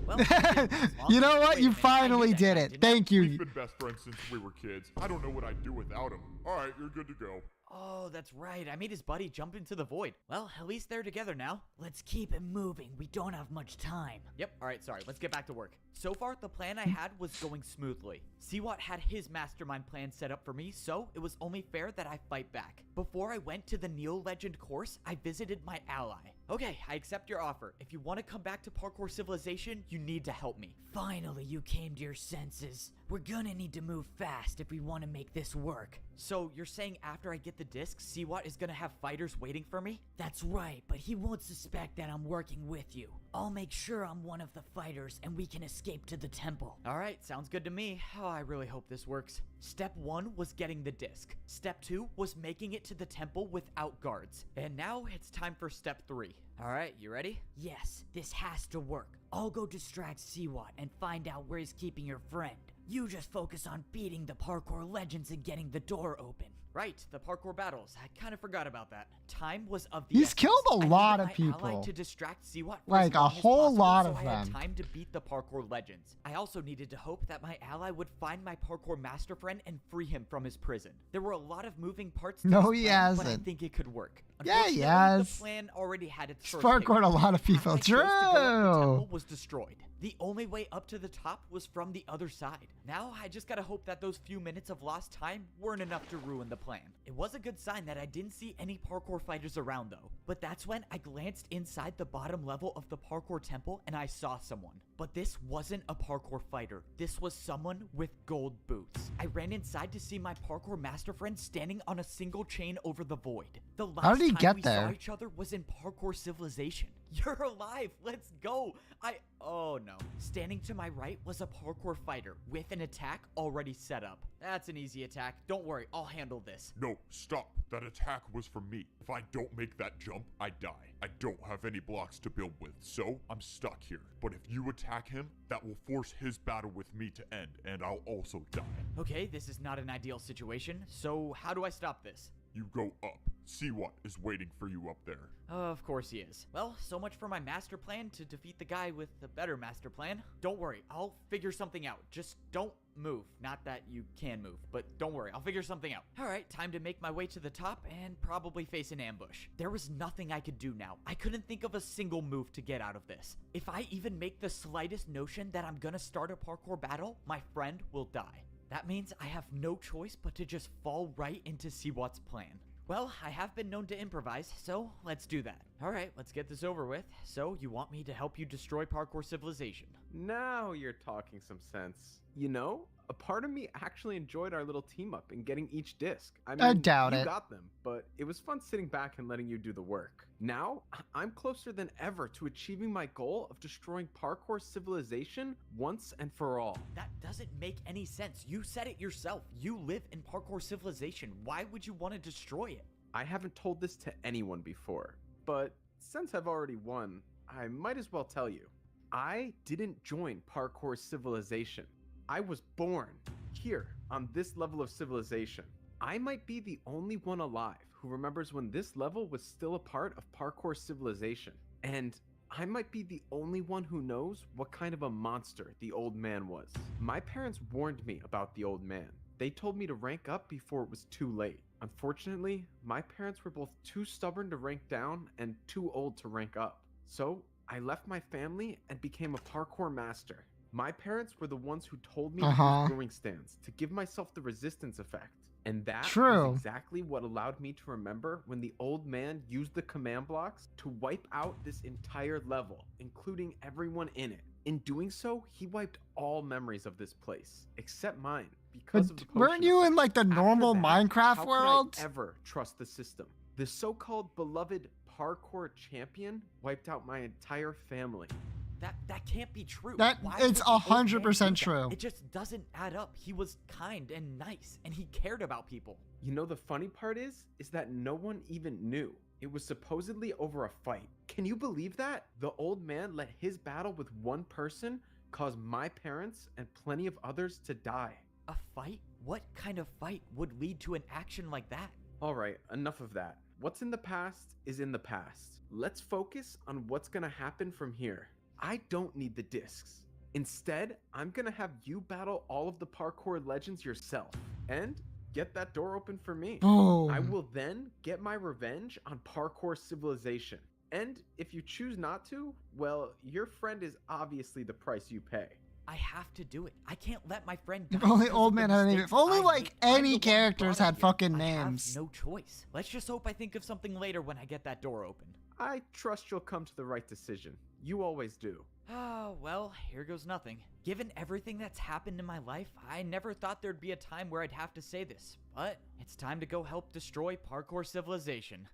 Well, You know what? Wait a You minute, I finally knew that did guy, it. didn't I? Thank We've you. been best friends since we were kids. I don't know what I'd do without him. Alright, you're good to go. Oh, that's right. I made his buddy jump into the void. Well, at least they're together now. Let's keep it moving. We don't have much time. Yep, alright, sorry. Let's get back to work. So far, the plan I had was going smoothly. Siwat had his mastermind plan set up for me, so it was only fair that I fight back. Before I went to the Neo Legend course, I visited my ally. Okay, I accept your offer. If you want to come back to Parkour Civilization, you need to help me. Finally, you came to your senses. We're gonna need to move fast if we want to make this work. So, you're saying after I get the disc, Siwat is gonna have fighters waiting for me? That's right, but he won't suspect that I'm working with you. I'll make sure I'm one of the fighters and we can escape to the temple. Alright, sounds good to me. Oh, I really hope this works. Step 1 was getting the disc. Step 2 was making it to the temple without guards. And now it's time for step 3. Alright, you ready? Yes, this has to work. I'll go distract Siwat and find out where he's keeping your friend. You just focus on beating the parkour legends and getting the door open. Right, the parkour battles. I kind of forgot about that. Time was of the He's essence. killed a I lot needed of my ally people. to distract Siwat for Like as a long as whole possible, lot so of I had them. time to beat the parkour legends. I also needed to hope that my ally would find my parkour master friend and free him from his prison. There were a lot of moving parts to No, this he plan, but I hasn't. think it could work. Yeah, he Unfortunately, has. The plan already had its He's first parkoured a lot of hiccup. people. As I chose to go up the temple True. was destroyed. The only way up to the top was from the other side. Now, I just gotta hope that those few minutes of lost time weren't enough to ruin the plan. It was a good sign that I didn't see any parkour fighters around though. But that's when I glanced inside the bottom level of the parkour temple and I saw someone. But this wasn't a parkour fighter. This was someone with gold boots. I ran inside to see my parkour master friend standing on a single chain over the void. The last How did he time get we there? saw each other was in Parkour Civilization. You're alive. Let's go. Oh no. Standing to my right was a parkour fighter with an attack already set up. That's an easy attack. Don't worry, I'll handle this. No, stop. That attack was for me. If I don't make that jump, I die. I don't have any blocks to build with, so I'm stuck here. But if you attack him, that will force his battle with me to end, and I'll also die. Okay, this is not an ideal situation, so how do I stop this? You go up. See what is waiting for you up there. Of course he is. Well, so much for my master plan to defeat the guy with the better master plan. Don't worry, I'll figure something out. Just don't move. Not that you can move, but don't worry, I'll figure something out. Alright, time to make my way to the top and probably face an ambush. There was nothing I could do now. I couldn't think of a single move to get out of this. If I even make the slightest notion that I'm gonna start a parkour battle, my friend will die. That means I have no choice but to just fall right into Siwat's plan. Well, I have been known to improvise, so let's do that. Alright, let's get this over with. So, you want me to help you destroy Parkour Civilization? Now you're talking some sense. You know, a part of me actually enjoyed our little team up in getting each disc. I mean, doubt you it. got them, but it was fun sitting back and letting you do the work. Now, I'm closer than ever to achieving my goal of destroying Parkour Civilization once and for all. That doesn't make any sense. You said it yourself. You live in Parkour Civilization. Why would you want to destroy it? I haven't told this to anyone before, but since I've already won, I might as well tell you. I didn't join Parkour Civilization. I was born here on this level of civilization. I might be the only one alive who remembers when this level was still a part of Parkour Civilization. And I might be the only one who knows what kind of a monster the old man was. My parents warned me about the old man. They told me to rank up before it was too late. Unfortunately, my parents were both too stubborn to rank down and too old to rank up. So I left my family and became a parkour master. My parents were the ones who told me to use brewing stands to give myself the resistance effect. And that True. was exactly what allowed me to remember when the old man used the command blocks to wipe out this entire level, including everyone in it. In doing so, he wiped all memories of this place, except mine, because of the potion Weren't you in like the effect. normal After that, Minecraft how world? could I ever trust the system? The so-called beloved parkour champion wiped out my entire family. That can't be true. That Why it's would the old man 100% do that? true. It just doesn't add up. He was kind and nice, and he cared about people. You know, the funny part is that no one even knew. It was supposedly over a fight. Can you believe that? The old man let his battle with one person cause my parents and plenty of others to die. A fight? What kind of fight would lead to an action like that? Alright, enough of that. What's in the past is in the past. Let's focus on what's gonna happen from here. I don't need the discs. Instead, I'm gonna have you battle all of the parkour legends yourself. And get that door open for me. Boom. I will then get my revenge on parkour civilization. And if you choose not to, well, your friend is obviously the price you pay. I have to do it. I can't let my friend die. If only because old of the man had a name. mistakes If only I like made. I'm the any one who characters brought had it here. fucking I have names. no choice. Let's just hope I think of something later when I get that door open. I trust you'll come to the right decision. You always do. Oh, well, here goes nothing. Given everything that's happened in my life, I never thought there'd be a time where I'd have to say this. But it's time to go help destroy parkour civilization.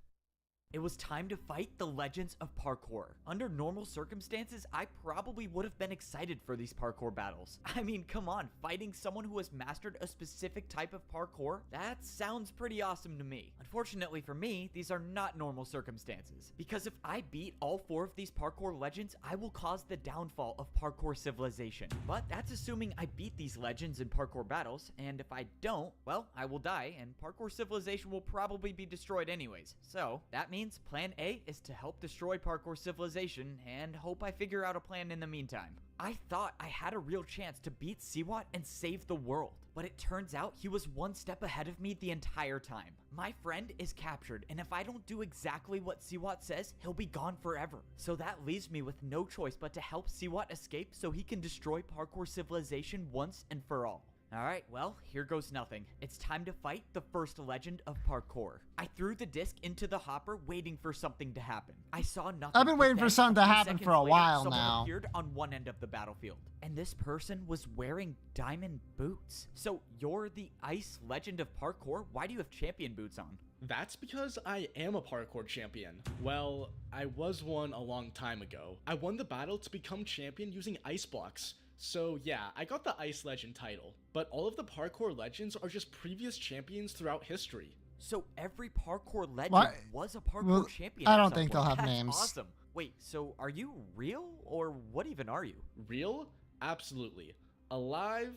It was time to fight the legends of parkour. Under normal circumstances, I probably would have been excited for these parkour battles. I mean, come on, fighting someone who has mastered a specific type of parkour? That sounds pretty awesome to me. Unfortunately for me, these are not normal circumstances. Because if I beat all 4 of these parkour legends, I will cause the downfall of parkour civilization. But that's assuming I beat these legends in parkour battles, and if I don't, well, I will die, and parkour civilization will probably be destroyed anyways. So, that means plan A is to help destroy parkour civilization and hope I figure out a plan in the meantime. I thought I had a real chance to beat Siwat and save the world, but it turns out he was one step ahead of me the entire time. My friend is captured, and if I don't do exactly what Siwat says, he'll be gone forever. So that leaves me with no choice but to help Siwat escape so he can destroy parkour civilization once and for all. Alright, well, here goes nothing. It's time to fight the first legend of parkour. I threw the disc into the hopper, waiting for something to happen. I saw nothing. I've been but waiting for then, something to a few happen seconds for a later, while someone now. appeared on one end of the battlefield, and this person was wearing diamond boots. So, you're the ice legend of parkour? Why do you have champion boots on? That's because I am a parkour champion. Well, I was one a long time ago. I won the battle to become champion using ice blocks. So yeah, I got the Ice Legend title, but all of the parkour legends are just previous champions throughout history. So every parkour legend What? was a parkour Well, champion. I at don't some think they'll point. have That's names. Awesome. Wait, so are you real, or what even are you? Real? Absolutely. Alive?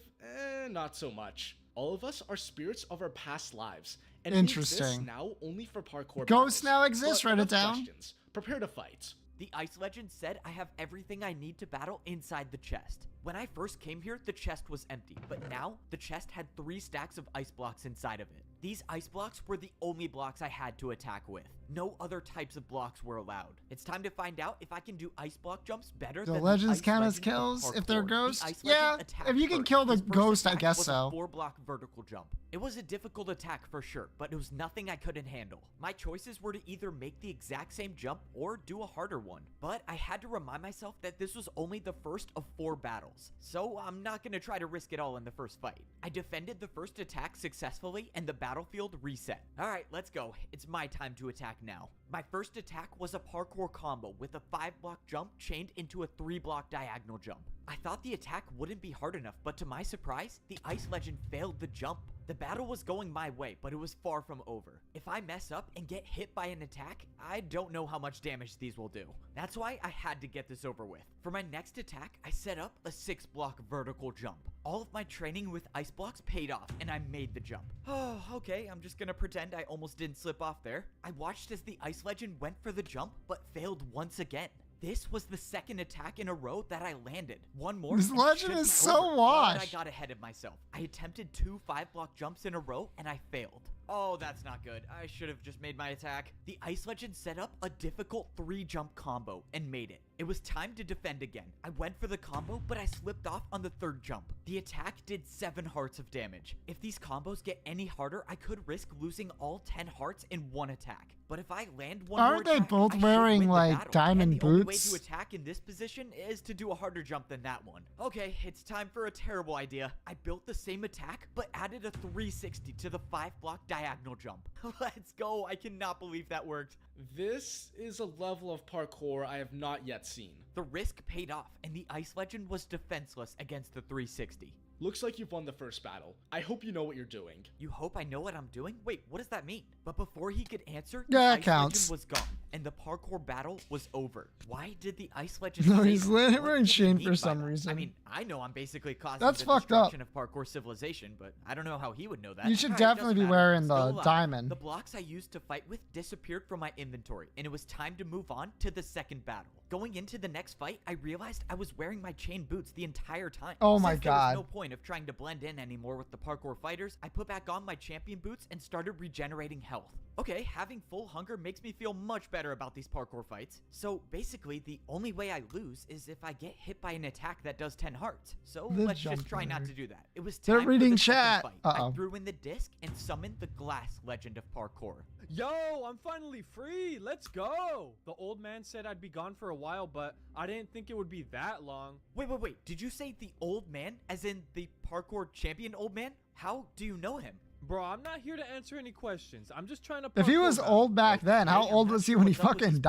Not so much. All of us are spirits of our past lives, and we exist Interesting. now only for parkour Ghosts battles. now exist, But write it enough down. questions. Prepare to fight. The Ice Legend said I have everything I need to battle inside the chest. When I first came here, the chest was empty, but now the chest had 3 stacks of ice blocks inside of it. These ice blocks were the only blocks I had to attack with. No other types of blocks were allowed. It's time to find out if I can do ice block jumps better Do than legends the Ice count as Legend of kills if they're parkour. The ghosts? Ice Yeah, Legend attacked if you can first. kill the His first ghost, I attack guess was so. a 4-block vertical jump. It was a difficult attack for sure, but it was nothing I couldn't handle. My choices were to either make the exact same jump or do a harder one. But I had to remind myself that this was only the first of 4 battles, so I'm not going to try to risk it all in the first fight. I defended the first attack successfully and the battlefield reset. Alright, let's go. It's my time to attack now. My first attack was a parkour combo with a 5-block jump chained into a 3-block diagonal jump. I thought the attack wouldn't be hard enough, but to my surprise, the Ice Legend failed the jump. The battle was going my way, but it was far from over. If I mess up and get hit by an attack, I don't know how much damage these will do. That's why I had to get this over with. For my next attack, I set up a 6-block vertical jump. All of my training with ice blocks paid off, and I made the jump. Oh, okay, I'm just gonna pretend I almost didn't slip off there. I watched as the Ice Legend went for the jump, but failed once again. This was the second attack in a row that I landed. One more. This and it legend should is be so over, but washed. I got ahead of myself. I attempted 2 5-block jumps in a row and I failed. Oh, that's not good. I should have just made my attack. The Ice Legend set up a difficult 3-jump combo and made it. It was time to defend again. I went for the combo, but I slipped off on the 3rd jump. The attack did 7 hearts of damage. If these combos get any harder, I could risk losing all 10 hearts in one attack. But if I land one more Aren't they attack, both I should wearing, win the like, battle. diamond And the only way boots? to attack in this position is to do a harder jump than that one. Okay, it's time for a terrible idea. I built the same attack, but added a 360 to the 5-block diagonal jump. Let's go. I cannot believe that worked. This is a level of parkour I have not yet seen. The risk paid off, and the Ice Legend was defenseless against the 360. Looks like you've won the first battle. I hope you know what you're doing. You hope I know what I'm doing? Wait, what does that mean? But before he could answer, Yeah, the it Ice counts. Legend was gone. and the parkour battle was over. Why did the ice legend No, say he's that? wearing What did he Shane mean for by some that? reason. I mean, I know I'm basically causing That's the fucked up. destruction of parkour civilization, but I don't know how he would know that. You should Alright, definitely doesn't be matter. wearing Still the alive. diamond. The blocks I used to fight with disappeared from my inventory, and it was time to move on to the second battle. Going into the next fight, I realized I was wearing my chain boots the entire time. Oh my Since there God. was no point of trying to blend in anymore with the parkour fighters, I put back on my champion boots and started regenerating health. Okay, having full hunger makes me feel much better about these parkour fights. So basically, the only way I lose is if I get hit by an attack that does 10 hearts. So The let's just try not jumper. to do that. It was They're time for reading the second chat. fight. Uh-oh. I threw in the disc and summoned the glass legend of parkour. Yo, I'm finally free. Let's go. The old man said I'd be gone for a while, but I didn't think it would be that long. Wait. Did you say the old man, as in the parkour champion old man? How do you know him? Bro, I'm not here to answer any questions. I'm just trying to If he parkour was battle. old back then, how Okay, old I'm was not he sure when he what's up with fucking these parkour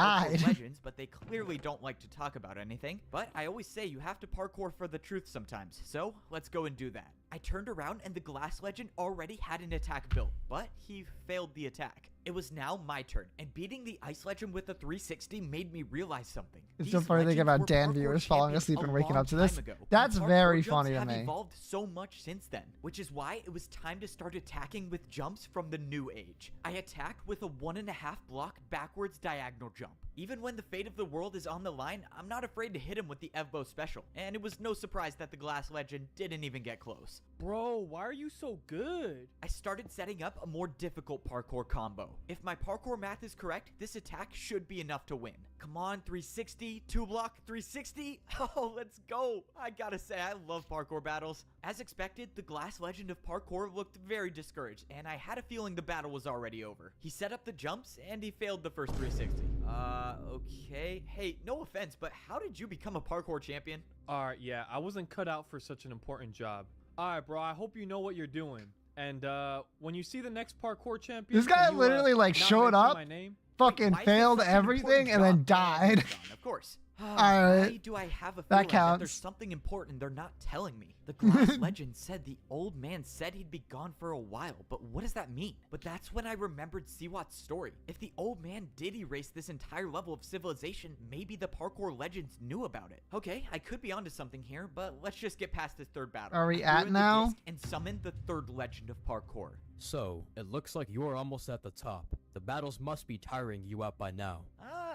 died? legends, but they clearly don't like to talk about anything. But I always say you have to parkour for the truth sometimes. So let's go and do that. I turned around and the glass legend already had an attack built, but he failed the attack. It was now my turn, and beating the ice legend with a 360 made me realize something. It's These so funny thinking legends about were Dan parkour viewers falling champions asleep and a waking long up to this. time ago. That's Parkour very jumps funny to have me. evolved so much since then, which is why it was time to start attacking with jumps from the new age. I attacked with a 1.5 block backwards diagonal jump. Even when the fate of the world is on the line, I'm not afraid to hit him with the Evbo special, and it was no surprise that the glass legend didn't even get close. Bro, why are you so good? I started setting up a more difficult parkour combo. If my parkour math is correct, this attack should be enough to win. Come on, 360, 2-block, 360. Oh, let's go. I gotta say, I love parkour battles. As expected, the glass legend of parkour looked very discouraged, and I had a feeling the battle was already over. He set up the jumps, and he failed the first 360. Okay. Hey, no offense, but how did you become a parkour champion? Alright, yeah, I wasn't cut out for such an important job. Alright, bro, I hope you know what you're doing. And when you see the next parkour champion, This guy can you, literally like not showed mention up, my name? fucking Why is this failed such an important everything, and then job? died. Of course. Alright. Why do I have a That feeling that counts. there's something important they're not telling me? The glass legend said the old man said he'd be gone for a while, but what does that mean? But that's when I remembered Siwat's story. If the old man did erase this entire level of civilization, maybe the parkour legends knew about it. Okay, I could be onto something here, but let's just get past this third battle. Are we I threw at in the now? disc and summon the third legend of parkour. So, it looks like you are almost at the top. The battles must be tiring you out by now.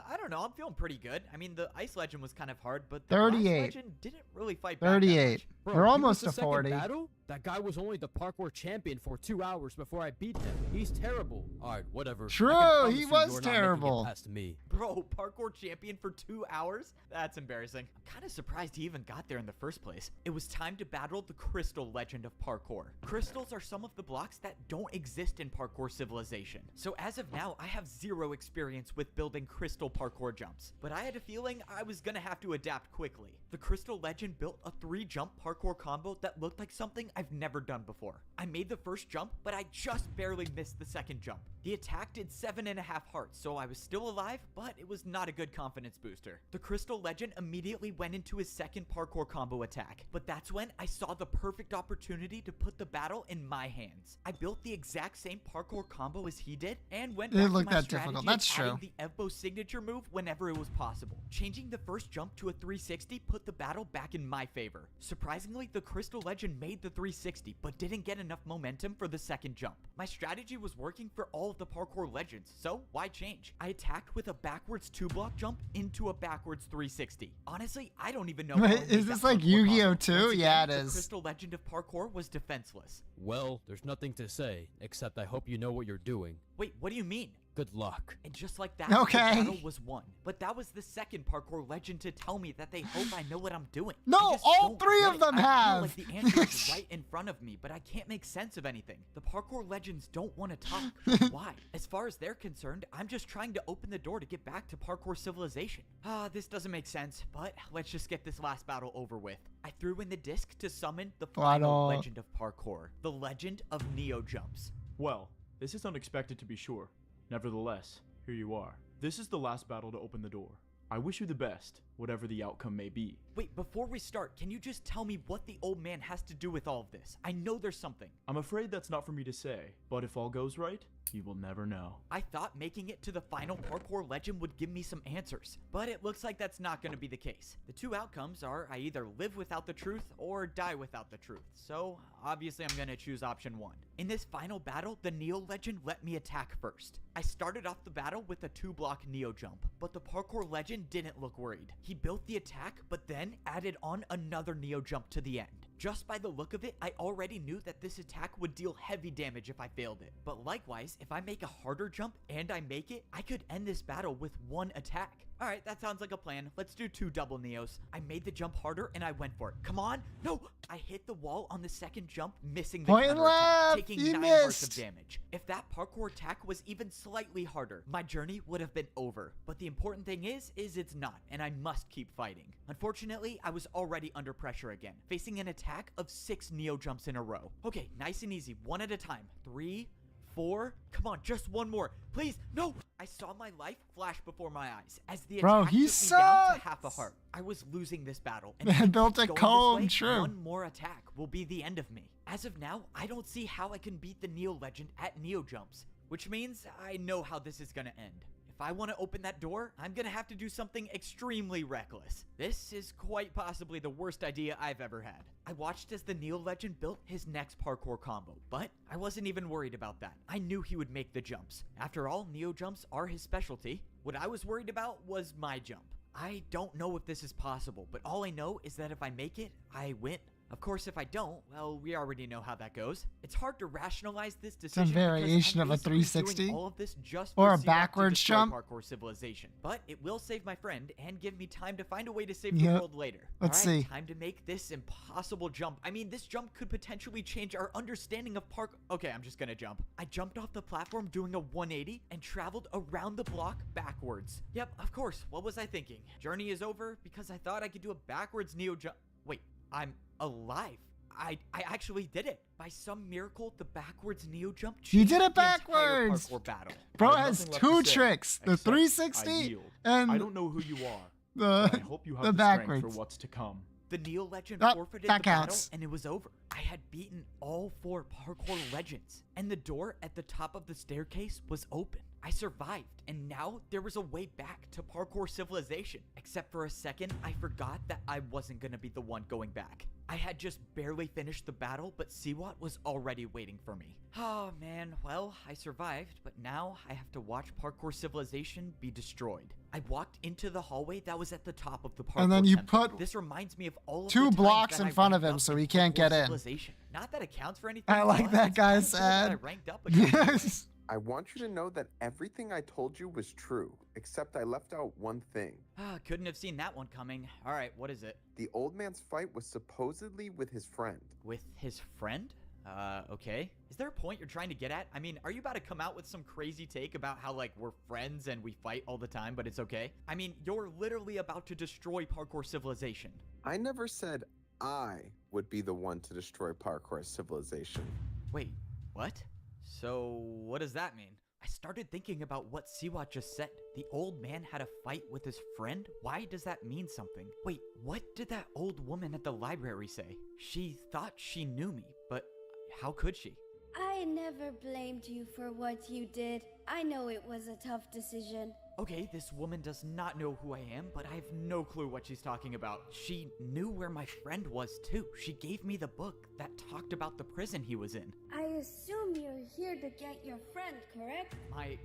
I don't know. I'm feeling pretty good. I mean, the ice legend was kind of hard, but the 38. glass legend didn't really fight back that 38. much. Bro, We're he almost was the to 40. second battle? That guy was only the parkour champion for 2 hours before I beat him. He's terrible. Alright, whatever. I can True, promise he you was you're not making it terrible. past me. Bro, parkour champion for 2 hours? That's embarrassing. I'm kind of surprised he even got there in the first place. It was time to battle the crystal legend of parkour. Crystals are some of the blocks that don't exist in parkour civilization. So as of now, I have zero experience with building crystal parkour jumps. But I had a feeling I was gonna have to adapt quickly. The crystal legend built a 3-jump parkour combo that looked like something I've never done before. I made the first jump, but I just barely missed the second jump. The attack did 7.5 hearts, so I was still alive, but it was not a good confidence booster. The crystal legend immediately went into his second parkour combo attack, but that's when I saw the perfect opportunity to put the battle in my hands. I built the exact same parkour combo as he did, and went It back to looked my that strategy difficult. of That's adding true. the Evbo signature move whenever it was possible. Changing the first jump to a 360 put the battle back in my favor. Surprisingly, the crystal legend made the 360, but didn't get enough momentum for the second jump. My strategy was working for all of the parkour legends, so why change? I attacked with a backwards 2-block jump into a backwards 360. Honestly, I don't even know how I Wait, made is that this like parkour Yu-Gi-Oh combo. 2? Once again, Yeah, it the is. crystal legend of parkour was defenseless. Well, there's nothing to say, except I hope you know what you're doing. Wait, what do you mean? Good luck. And just like that, Okay. the battle was won. But that was the second parkour legend to tell me that they hope I know what I'm doing. No, I just all don't 3 get of it. them I feel have. like the answer is right in front of me, but I can't make sense of anything. The parkour legends don't want to talk. Why? As far as they're concerned, I'm just trying to open the door to get back to parkour civilization. This doesn't make sense, but let's just get this last battle over with. I threw in the disc to summon the final Final. legend of parkour, the legend of Neo Jumps. Well, this is unexpected to be sure. Nevertheless, here you are. This is the last battle to open the door. I wish you the best, whatever the outcome may be. Wait, before we start, can you just tell me what the old man has to do with all of this? I know there's something. I'm afraid that's not for me to say, but if all goes right, you will never know. I thought making it to the final parkour legend would give me some answers, but it looks like that's not going to be the case. The two outcomes are I either live without the truth or die without the truth, so obviously I'm going to choose option 1. In this final battle, the Neo legend let me attack first. I started off the battle with a 2-block Neo jump, but the parkour legend didn't look worried. He built the attack, but then added on another Neo jump to the end. Just by the look of it, I already knew that this attack would deal heavy damage if I failed it. But likewise, if I make a harder jump and I make it, I could end this battle with 1 attack. Alright, that sounds like a plan. Let's do 2 double Neos. I made the jump harder and I went for it. Come on! No! I hit the wall on the second jump, missing the counter attack, taking 9 hearts of damage. If that parkour attack was even slightly harder, my journey would have been over. But the important thing is it's not, and I must keep fighting. Unfortunately, I was already under pressure again, facing an attack of 6 Neo jumps in a row. Okay, nice and easy, 1 at a time. 3, 4, come on, just 1 more. Please, no! I saw my life flash before my eyes as the attack took me down to half a heart. I was losing this battle. And Man built a comb, true. 1 more attack will be the end of me. As of now, I don't see how I can beat the Neo legend at Neo jumps, which means I know how this is gonna end. If I want to open that door, I'm gonna have to do something extremely reckless. This is quite possibly the worst idea I've ever had. I watched as the Neo legend built his next parkour combo, but I wasn't even worried about that. I knew he would make the jumps. After all, Neo jumps are his specialty. What I was worried about was my jump. I don't know if this is possible, but all I know is that if I make it, I win. Of course, if I don't, well, we already know how that goes. It's hard to rationalize this decision. It's a variation of a 360 all of this just or a for backwards jump. Parkour civilization, but it will save my friend and give me time to find a way to save the world later. Let's see. Time to make this impossible jump. I mean, this jump could potentially change our understanding of parkour. Okay, I'm just gonna jump. I jumped off the platform doing a 180 and traveled around the block backwards. Yep, of course. What was I thinking? Journey is over because I thought I could do a backwards Neo jump. Wait, I'm alive. I actually did it. By some miracle, the backwards Neo jump You did it changed the entire backwards! parkour battle. Bro has 2 tricks. The 360 and I don't know who you are. the, but I hope you have the the strength backwards. for what's to come. The Neo legend Oh, forfeited that the battle, counts. and it was over. I had beaten all 4 parkour legends, and the door at the top of the staircase was open. I survived, and now there was a way back to parkour civilization. Except for a second, I forgot that I wasn't gonna be the one going back. I had just barely finished the battle, but Siwat was already waiting for me. Oh man, well, I survived, but now I have to watch parkour civilization be destroyed. I walked into the hallway that was at the top of the parkour And then you temple. put This reminds me of all of 2 the times blocks that in I front of ranked him up so in he can't parkour get in. civilization. Not that it counts for anything. I like but that it's guy kinda cool that I said. ranked up against him. Yes. I want you to know that everything I told you was true, except I left out one thing. Couldn't have seen that one coming. All right, what is it? The old man's fight was supposedly with his friend. With his friend? Okay. Is there a point you're trying to get at? I mean, are you about to come out with some crazy take about how, like, we're friends and we fight all the time, but it's okay? I mean, you're literally about to destroy parkour civilization. I never said I would be the one to destroy parkour civilization. Wait, what? So, what does that mean? I started thinking about what Siwat just said. The old man had a fight with his friend? Why does that mean something? Wait, what did that old woman at the library say? She thought she knew me, but how could she? I never blamed you for what you did. I know it was a tough decision. Okay, this woman does not know who I am, but I have no clue what she's talking about. She knew where my friend was too. She gave me the book that talked about the prison he was in. I assume you're here to get your friend, correct? My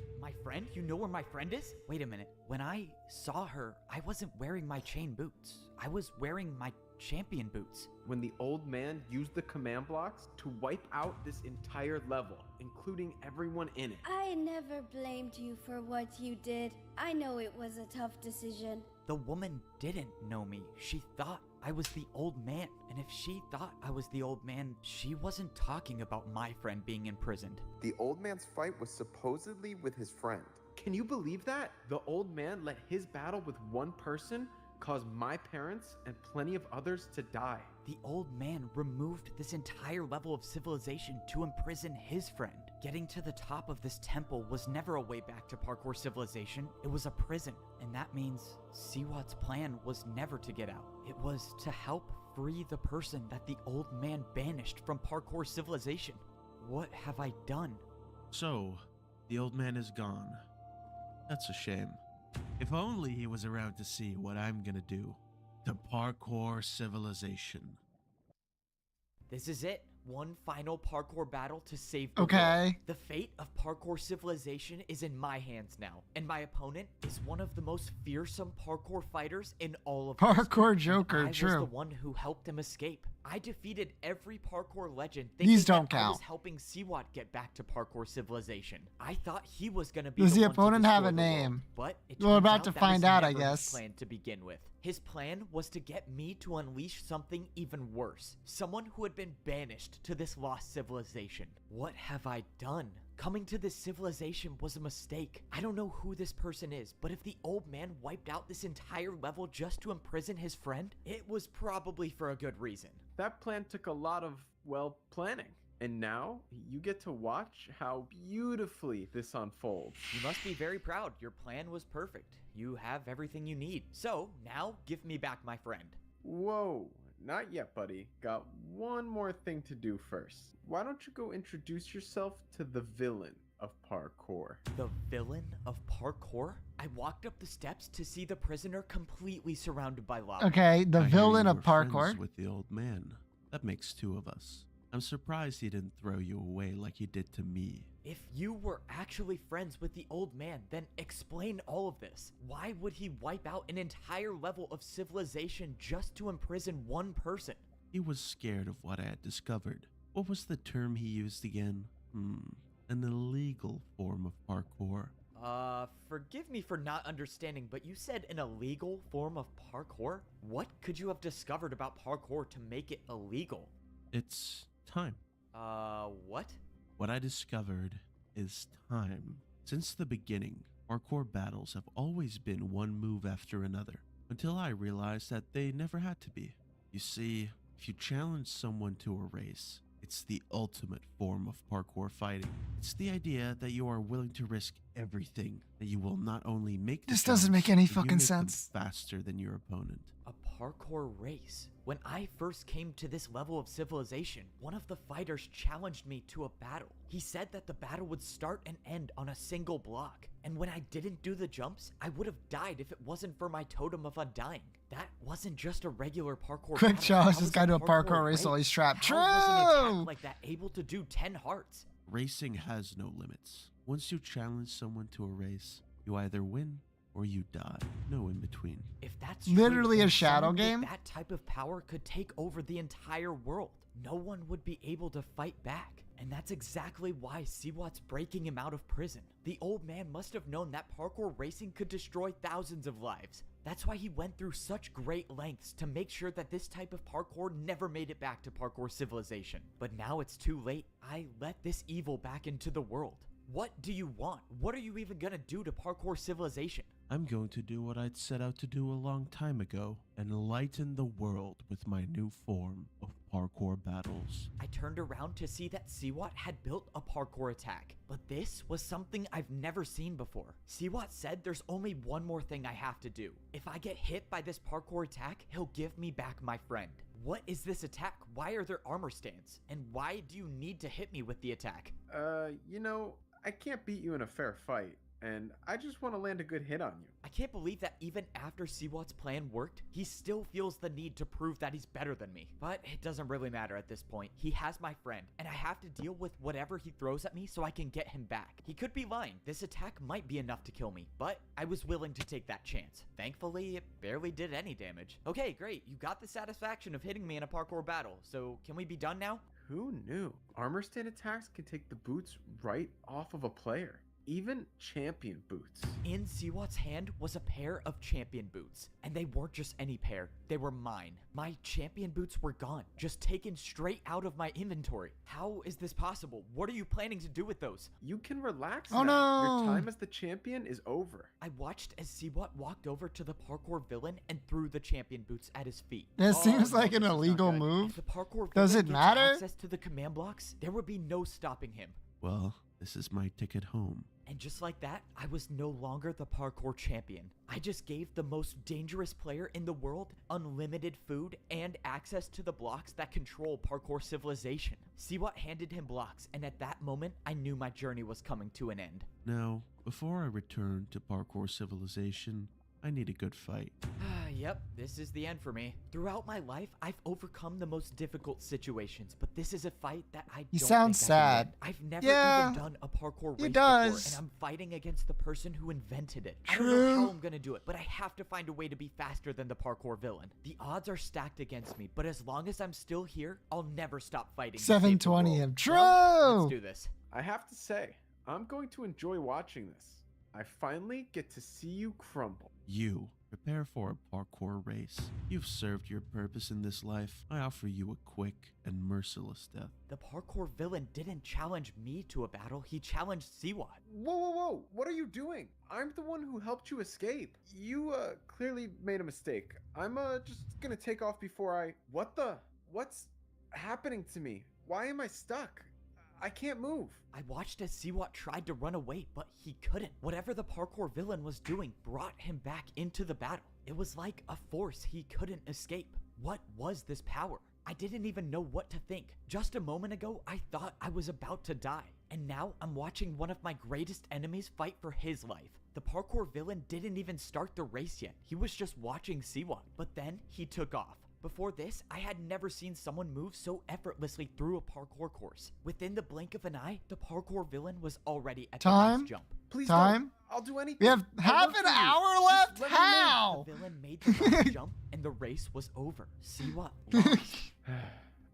friend? You know where my friend is? Wait a minute. When I saw her, I wasn't wearing my chain boots. I was wearing my champion boots. When the old man used the command blocks to wipe out this entire level, including everyone in it. I never blamed you for what you did. I know it was a tough decision. The woman didn't know me. She thought I was the old man. And if she thought I was the old man, she wasn't talking about my friend being imprisoned. The old man's fight was supposedly with his friend. Can you believe that? The old man let his battle with one person cause my parents and plenty of others to die. The old man removed this entire level of civilization to imprison his friend. Getting to the top of this temple was never a way back to parkour civilization. It was a prison. And that means Siwat's plan was never to get out. It was to help free the person that the old man banished from parkour civilization. What have I done? So, the old man is gone. That's a shame. If only he was around to see what I'm gonna do to parkour civilization. This is it. One final parkour battle to save the Okay. world. The fate of parkour civilization is in my hands now, and my opponent is one of the most fearsome parkour fighters in all of Parkour history. Joker, And I was true. the one who helped him escape. I defeated every parkour legend. These thinking don't that I was count. helping Siwat get back to parkour civilization. I thought he was gonna be Does the one to opponent have destroy a the world, name? but it We're turns about out to that find was out, I never his guess. plan to begin with. His plan was to get me to unleash something even worse. Someone who had been banished to this lost civilization. What have I done? Coming to this civilization was a mistake. I don't know who this person is, but if the old man wiped out this entire level just to imprison his friend, it was probably for a good reason. That plan took a lot of, well, planning. And now you get to watch how beautifully this unfolds. You must be very proud. Your plan was perfect. You have everything you need. So now give me back my friend. Whoa, not yet, buddy. Got one more thing to do first. Why don't you go introduce yourself to the villain of parkour? The villain of parkour? I walked up the steps to see the prisoner completely surrounded by lava. Okay, the I hear villain you of were friends parkour. with the old man. That makes two of us. I'm surprised he didn't throw you away like he did to me. If you were actually friends with the old man, then explain all of this. Why would he wipe out an entire level of civilization just to imprison one person? He was scared of what I had discovered. What was the term he used again? An illegal form of parkour. Forgive me for not understanding, but you said an illegal form of parkour? What could you have discovered about parkour to make it illegal? It's time. What? What I discovered is time. Since the beginning, parkour battles have always been one move after another, until I realized that they never had to be. You see, if you challenge someone to a race, it's the ultimate form of parkour fighting. It's the idea that you are willing to risk everything, that you will not only make the This doesn't make any jumps, but you fucking make them sense. faster than your opponent. A parkour race. When I first came to this level of civilization, one of the fighters challenged me to a battle. He said that the battle would start and end on a single block. And when I didn't do the jumps, I would have died if it wasn't for my totem of undying. That wasn't just a regular parkour Quick battle. challenge That this was guy to a parkour parkour race while he's trapped. How was an True! attack like that able to do 10 hearts? Racing has no limits. Once you challenge someone to a race, you either win or you die. No in between. If that's Literally true, a then shadow someone with game? that type of power could take over the entire world. No one would be able to fight back. And that's exactly why Siwat's breaking him out of prison. The old man must have known that parkour racing could destroy thousands of lives. That's why he went through such great lengths to make sure that this type of parkour never made it back to parkour civilization. But now it's too late. I let this evil back into the world. What do you want? What are you even gonna do to parkour civilization? I'm going to do what I'd set out to do a long time ago, enlighten the world with my new form of parkour battles. I turned around to see that Siwat had built a parkour attack, but this was something I've never seen before. Siwat said there's only one more thing I have to do. If I get hit by this parkour attack, he'll give me back my friend. What is this attack? Why are there armor stands? And why do you need to hit me with the attack? You know, I can't beat you in a fair fight, and I just want to land a good hit on you. I can't believe that even after Siwat's plan worked, he still feels the need to prove that he's better than me. But it doesn't really matter at this point. He has my friend, and I have to deal with whatever he throws at me so I can get him back. He could be lying. This attack might be enough to kill me, but I was willing to take that chance. Thankfully, it barely did any damage. Okay, great. You got the satisfaction of hitting me in a parkour battle, so can we be done now? Who knew? Armor stand attacks can take the boots right off of a player. even champion boots. In Siwat's hand was a pair of champion boots, and they weren't just any pair, they were mine. My champion boots were gone, just taken straight out of my inventory. How is this possible? What are you planning to do with those? You can relax Oh, now. no. Your time as the champion is over. I watched as Siwat walked over to the parkour villain and threw the champion boots at his feet. That Oh, seems no, like an this is not illegal good. move. If the parkour Does villain it gets matter? access to the command blocks, there would be no stopping him. Well, this is my ticket home. And just like that, I was no longer the parkour champion. I just gave the most dangerous player in the world unlimited food and access to the blocks that control parkour civilization. Siwat handed him blocks, and at that moment, I knew my journey was coming to an end. Now, before I return to parkour civilization, I need a good fight. Yep, this is the end for me. Throughout my life, I've overcome the most difficult situations, but this is a fight that I He don't sounds think I can sad. win. I've never Yeah, even done a parkour race he before, does. and I'm fighting against the person who invented it. I don't know True. how I'm gonna do it, but I have to find a way to be faster than the parkour villain. The odds are stacked against me, but as long as I'm still here, I'll never stop fighting. to save the 720 world. him. Well, True. let's do this. I have to say, I'm going to enjoy watching this. I finally get to see you crumble. You, prepare for a parkour race. You've served your purpose in this life. I offer you a quick and merciless death. The parkour villain didn't challenge me to a battle, he challenged Siwat. Whoa. What are you doing? I'm the one who helped you escape. You, clearly made a mistake. I'm, just gonna take off before I... What's happening to me? Why am I stuck? I can't move. I watched as Siwat tried to run away, but he couldn't. Whatever the parkour villain was doing brought him back into the battle. It was like a force he couldn't escape. What was this power? I didn't even know what to think. Just a moment ago, I thought I was about to die. And now I'm watching one of my greatest enemies fight for his life. The parkour villain didn't even start the race yet. He was just watching Siwat. But then he took off. Before this, I had never seen someone move so effortlessly through a parkour course. Within the blink of an eye, the parkour villain was already at the Time? last jump. Please Time? don't. I'll do anything. We have I half work an for you. hour Just left? let me live. How? The villain made the last jump, and the race was over. Siwat lost.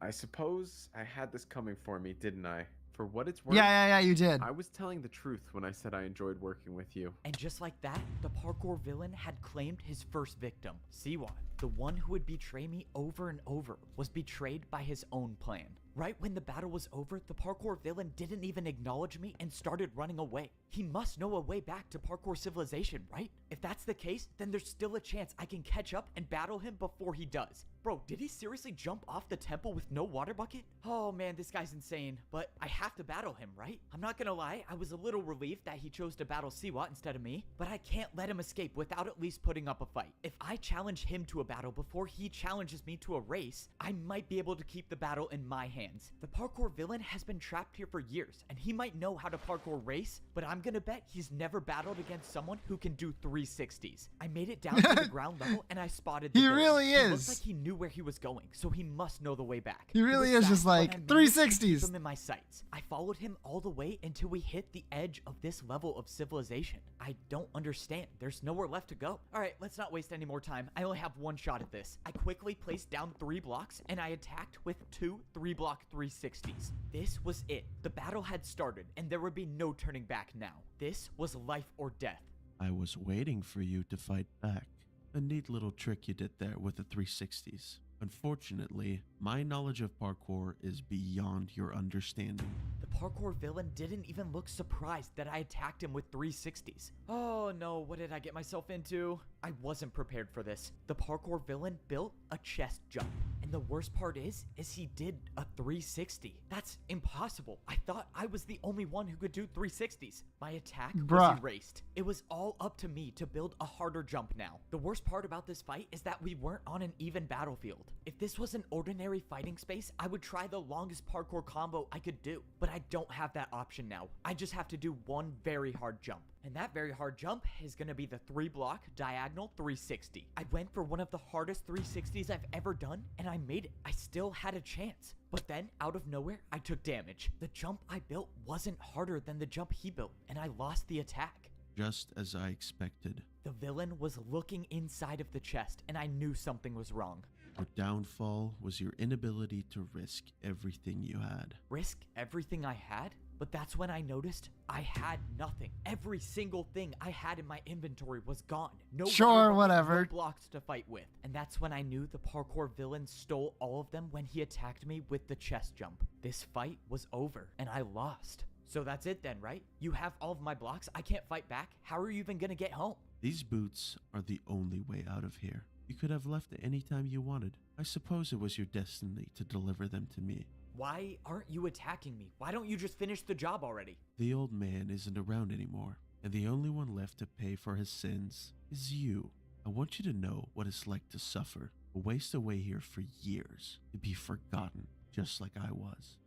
I suppose I had this coming for me, didn't I? For what it's worth, Yeah, you did. I was telling the truth when I said I enjoyed working with you. And just like that, the parkour villain had claimed his first victim. Siwat, the one who would betray me over and over, was betrayed by his own plan. Right when the battle was over, the parkour villain didn't even acknowledge me and started running away. He must know a way back to parkour civilization, right? If that's the case, then there's still a chance I can catch up and battle him before he does. Bro, did he seriously jump off the temple with no water bucket? Oh man, this guy's insane, but I have to battle him, right? I'm not gonna lie, I was a little relieved that he chose to battle Siwat instead of me, but I can't let him escape without at least putting up a fight. If I challenge him to a battle before he challenges me to a race, I might be able to keep the battle in my hands. The parkour villain has been trapped here for years, and he might know how to parkour race, but I'm gonna bet he's never battled against someone who can do 360s. I made it down to the ground level, and I spotted the He villain. really He is. looked like he knew where he was going, so he must know the way back. He really was is just fast, but like, I managed to 360s. keep him in my sights. I followed him all the way until we hit the edge of this level of civilization. I don't understand. There's nowhere left to go. All right, let's not waste any more time. I only have one shot at this. I quickly placed down 3 blocks, and I attacked with 2 3-block 360s. This was it. The battle had started, and there would be no turning back now. This was life or death. I was waiting for you to fight back. A neat little trick you did there with the 360s. Unfortunately, my knowledge of parkour is beyond your understanding. The parkour villain didn't even look surprised that I attacked him with 360s. Oh no, what did I get myself into? I wasn't prepared for this. The parkour villain built a chest jump. And the worst part is he did a 360. That's impossible. I thought I was the only one who could do 360s. My attack was Bruh. erased. It was all up to me to build a harder jump now. The worst part about this fight is that we weren't on an even battlefield. If this was an ordinary fighting space, I would try the longest parkour combo I could do. But I don't have that option now. I just have to do one very hard jump. And that very hard jump is gonna be the 3-block diagonal 360. I went for one of the hardest 360s I've ever done, and I made it. I still had a chance. But then, out of nowhere, I took damage. The jump I built wasn't harder than the jump he built, and I lost the attack. Just as I expected. The villain was looking inside of the chest, and I knew something was wrong. Your downfall was your inability to risk everything you had. Risk everything I had? But that's when I noticed I had nothing. Every single thing I had in my inventory was gone. No Sure, water bucket, whatever. no blocks to fight with. And that's when I knew the parkour villain stole all of them when he attacked me with the chest jump. This fight was over, and I lost. So that's it then, right? You have all of my blocks, I can't fight back. How are you even gonna get home? These boots are the only way out of here. You could have left any time you wanted. I suppose it was your destiny to deliver them to me. Why aren't you attacking me? Why don't you just finish the job already? The old man isn't around anymore, and the only one left to pay for his sins is you. I want you to know what it's like to suffer, to waste away here for years, to be forgotten, just like I was.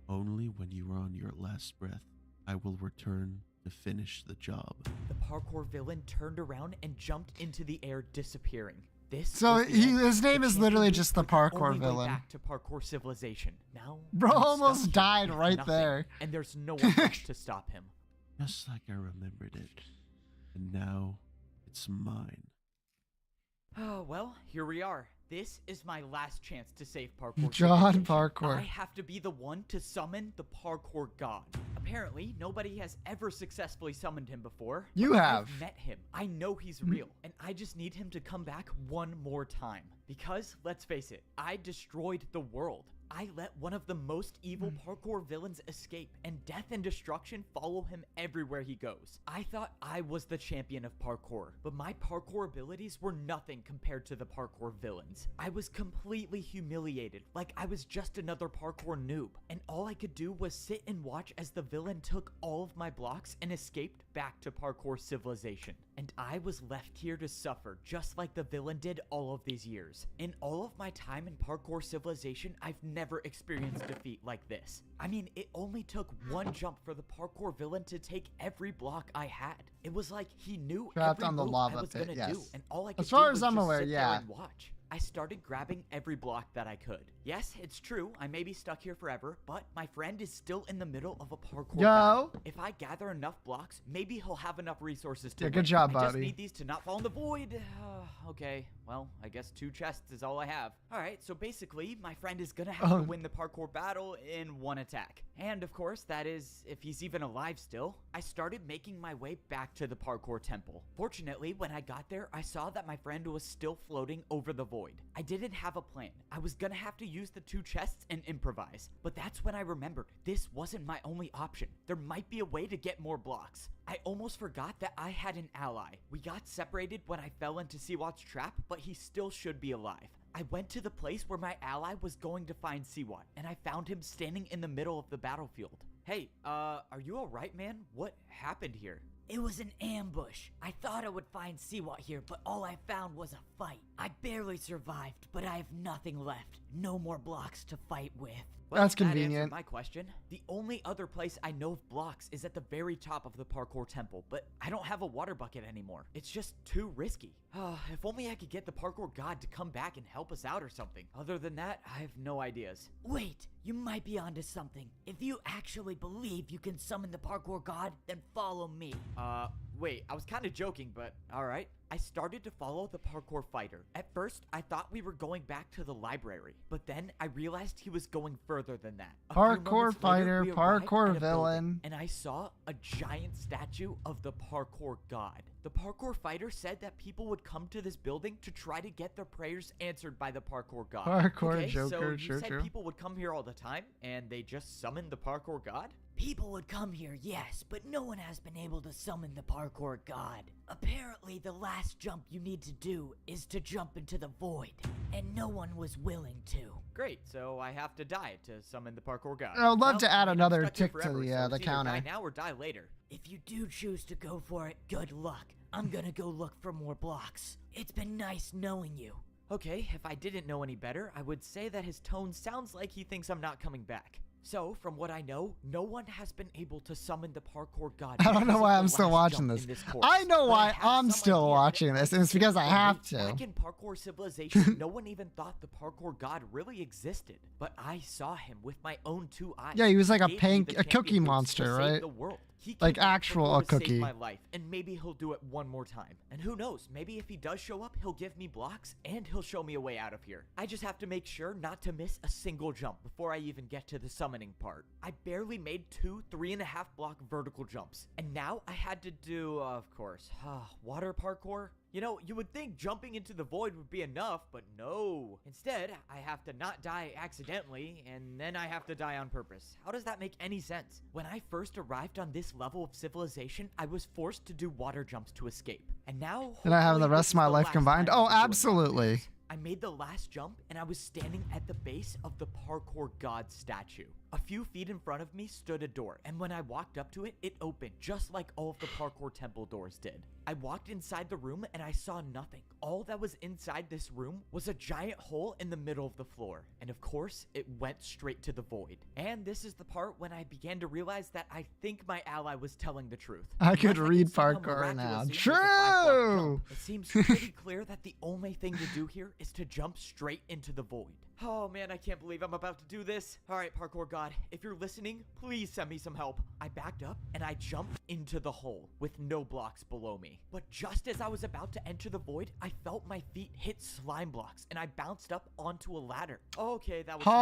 Only when you are on your last breath, I will return to finish the job. The parkour villain turned around and jumped into the air, disappearing. This So was the end. his name The is literally champion just the was parkour only way villain. Back to parkour civilization. Now, Bro I'm almost stuck here died with right nothing, there. and there's no one left to stop him. Just like I remembered it. And now, it's mine. Oh, well, here we are. This is my last chance to save parkour. John civilization. Parkour. I have to be the one to summon the parkour god. Apparently, nobody has ever successfully summoned him before. You but have. I've met him. I know he's real, and I just need him to come back one more time. Because, let's face it, I destroyed the world. I let one of the most evil parkour villains escape, and death and destruction follow him everywhere he goes. I thought I was the champion of parkour, but my parkour abilities were nothing compared to the parkour villains. I was completely humiliated, like I was just another parkour noob, and all I could do was sit and watch as the villain took all of my blocks and escaped back to parkour civilization. And I was left here to suffer, just like the villain did all of these years. In all of my time in parkour civilization, I've never experienced defeat like this. I mean, it only took one jump for the parkour villain to take every block I had. It was like he knew Trapped every on the move lava I was pit, gonna yes. do, and all I could As far do as was I'm just aware, sit yeah. there and watch. I started grabbing every block that I could. Yes, it's true, I may be stuck here forever, but my friend is still in the middle of a parkour battle. If I gather enough blocks, maybe he'll have enough resources to Yeah, good win. job, I just buddy. need these to not fall in the void. Okay, well, I guess 2 chests is all I have. Alright, so basically, my friend is gonna have to win the parkour battle in 1 attack. And of course, that is, if he's even alive still. I started making my way back to the parkour temple. Fortunately, when I got there, I saw that my friend was still floating over the void. I didn't have a plan. I was gonna have to use the 2 chests and improvise. But that's when I remembered, this wasn't my only option. There might be a way to get more blocks. I almost forgot that I had an ally. We got separated when I fell into Seawat's trap, but he still should be alive. I went to the place where my ally was going to find Seawat, and I found him standing in the middle of the battlefield. Hey, are you alright, man? What happened here? It was an ambush. I thought I would find Seawat here, but all I found was a fight. I barely survived, but I have nothing left. No more blocks to fight with. Well, That's that answered convenient. my question. The only other place I know of blocks is at the very top of the parkour temple, but I don't have a water bucket anymore. It's just too risky. If only I could get the parkour god to come back and help us out or something. Other than that, I have no ideas. Wait, you might be onto something. If you actually believe you can summon the parkour god, then follow me. Wait, I was kind of joking, but alright. I started to follow the parkour fighter. At first, I thought we were going back to the library, but then I realized he was going further than that. A few Parkour moments later, fighter, we arrived parkour at a building, villain. and I saw a giant statue of the parkour god. The parkour fighter said that people would come to this building to try to get their prayers answered by the parkour god. Parkour okay, so Joker, you sure, said true. people would come here all the time, and they just summoned the parkour god? People would come here, yes, but no one has been able to summon the parkour god. Apparently, the last jump you need to do is to jump into the void, and no one was willing to. Great, so I have to die to summon the parkour god. I would love to add I mean, I'm another stuck here tick to forever, the, so the it's either counter. Die now or die later. If you do choose to go for it, good luck. I'm gonna go look for more blocks. It's been nice knowing you. Okay, if I didn't know any better, I would say that his tone sounds like he thinks I'm not coming back. So, from what I know, no one has been able to summon the parkour god. I don't know because why of I'm the still last watching jump this. in course. I know But why have I'm some still idea watching that this, and it's because I have to. Back in parkour civilization, no one even thought the parkour god really existed. But I saw him with my own 2 eyes. Yeah, he was like a Gave me the cookie champion boots to monster, save right? The world. He Like came out actual before a to save cookie. my life, and maybe he'll do it one more time. And who knows, maybe if he does show up, he'll give me blocks, and he'll show me a way out of here. I just have to make sure not to miss a single jump before I even get to the summoning part. I barely made 2 3.5 block vertical jumps, and now I had to do, of course, water parkour. You know, you would think jumping into the void would be enough, but no. Instead, I have to not die accidentally, and then I have to die on purpose. How does that make any sense? When I first arrived on this level of civilization, I was forced to do water jumps to escape. And now, Did I have the hopefully, rest this of my is the life last combined? time Oh, I'll be doing water absolutely. jumps. I made the last jump, and I was standing at the base of the parkour god statue. A few feet in front of me stood a door, and when I walked up to it, it opened, just like all of the parkour temple doors did. I walked inside the room, and I saw nothing. All that was inside this room was a giant hole in the middle of the floor, and of course, it went straight to the void. And this is the part when I began to realize that I think my ally was telling the truth. I could Unless read somehow parkour now. miraculously make a 5-block True. jump, it seems pretty clear that the only thing to do here is to jump straight into the void. Oh man, I can't believe I'm about to do this. All right, parkour god, if you're listening, please send me some help. I backed up and I jumped into the hole with no blocks below me. But just as I was about to enter the void, I felt my feet hit slime blocks and I bounced up onto a ladder. Okay, that was not what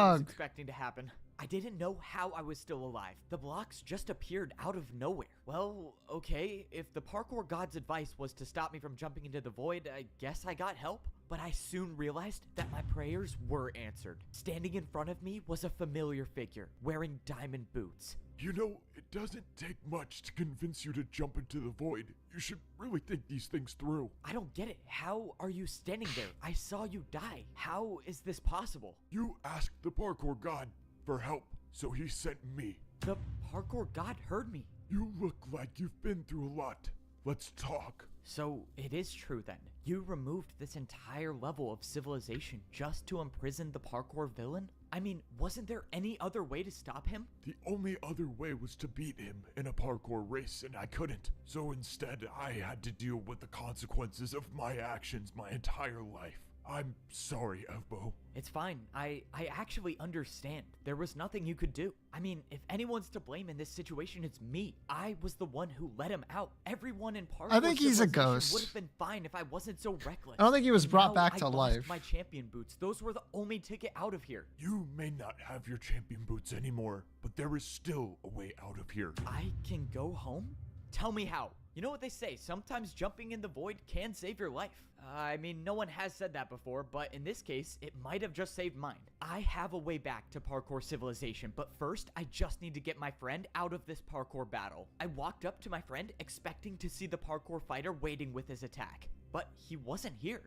I was expecting to happen. I didn't know how I was still alive. The blocks just appeared out of nowhere. Well, okay, if the parkour god's advice was to stop me from jumping into the void, I guess I got help. But I soon realized that my prayers were answered. Standing in front of me was a familiar figure, wearing diamond boots. You know, it doesn't take much to convince you to jump into the void. You should really think these things through. I don't get it. How are you standing there? I saw you die. How is this possible? You asked the parkour god for help, so he sent me. The parkour god heard me. You look like you've been through a lot. Let's talk. So it is true then. You removed this entire level of civilization just to imprison the parkour villain? I mean, wasn't there any other way to stop him? The only other way was to beat him in a parkour race, and I couldn't. So instead, I had to deal with the consequences of my actions my entire life. I'm sorry, Evbo. It's fine. I actually understand. There was nothing you could do. I mean, if anyone's to blame in this situation, it's me. I was the one who let him out. Everyone in parkour I think he's a civilization ghost. would have been fine if I wasn't so reckless. I don't think he was brought Now back I to lost life. my champion boots. Those were the only ticket out of here. You may not have your champion boots anymore, but there is still a way out of here. I can go home? Tell me how. You know what they say, sometimes jumping in the void can save your life. I mean, no one has said that before, but in this case, it might have just saved mine. I have a way back to parkour civilization, but first, I just need to get my friend out of this parkour battle. I walked up to my friend expecting to see the parkour fighter waiting with his attack, but he wasn't here.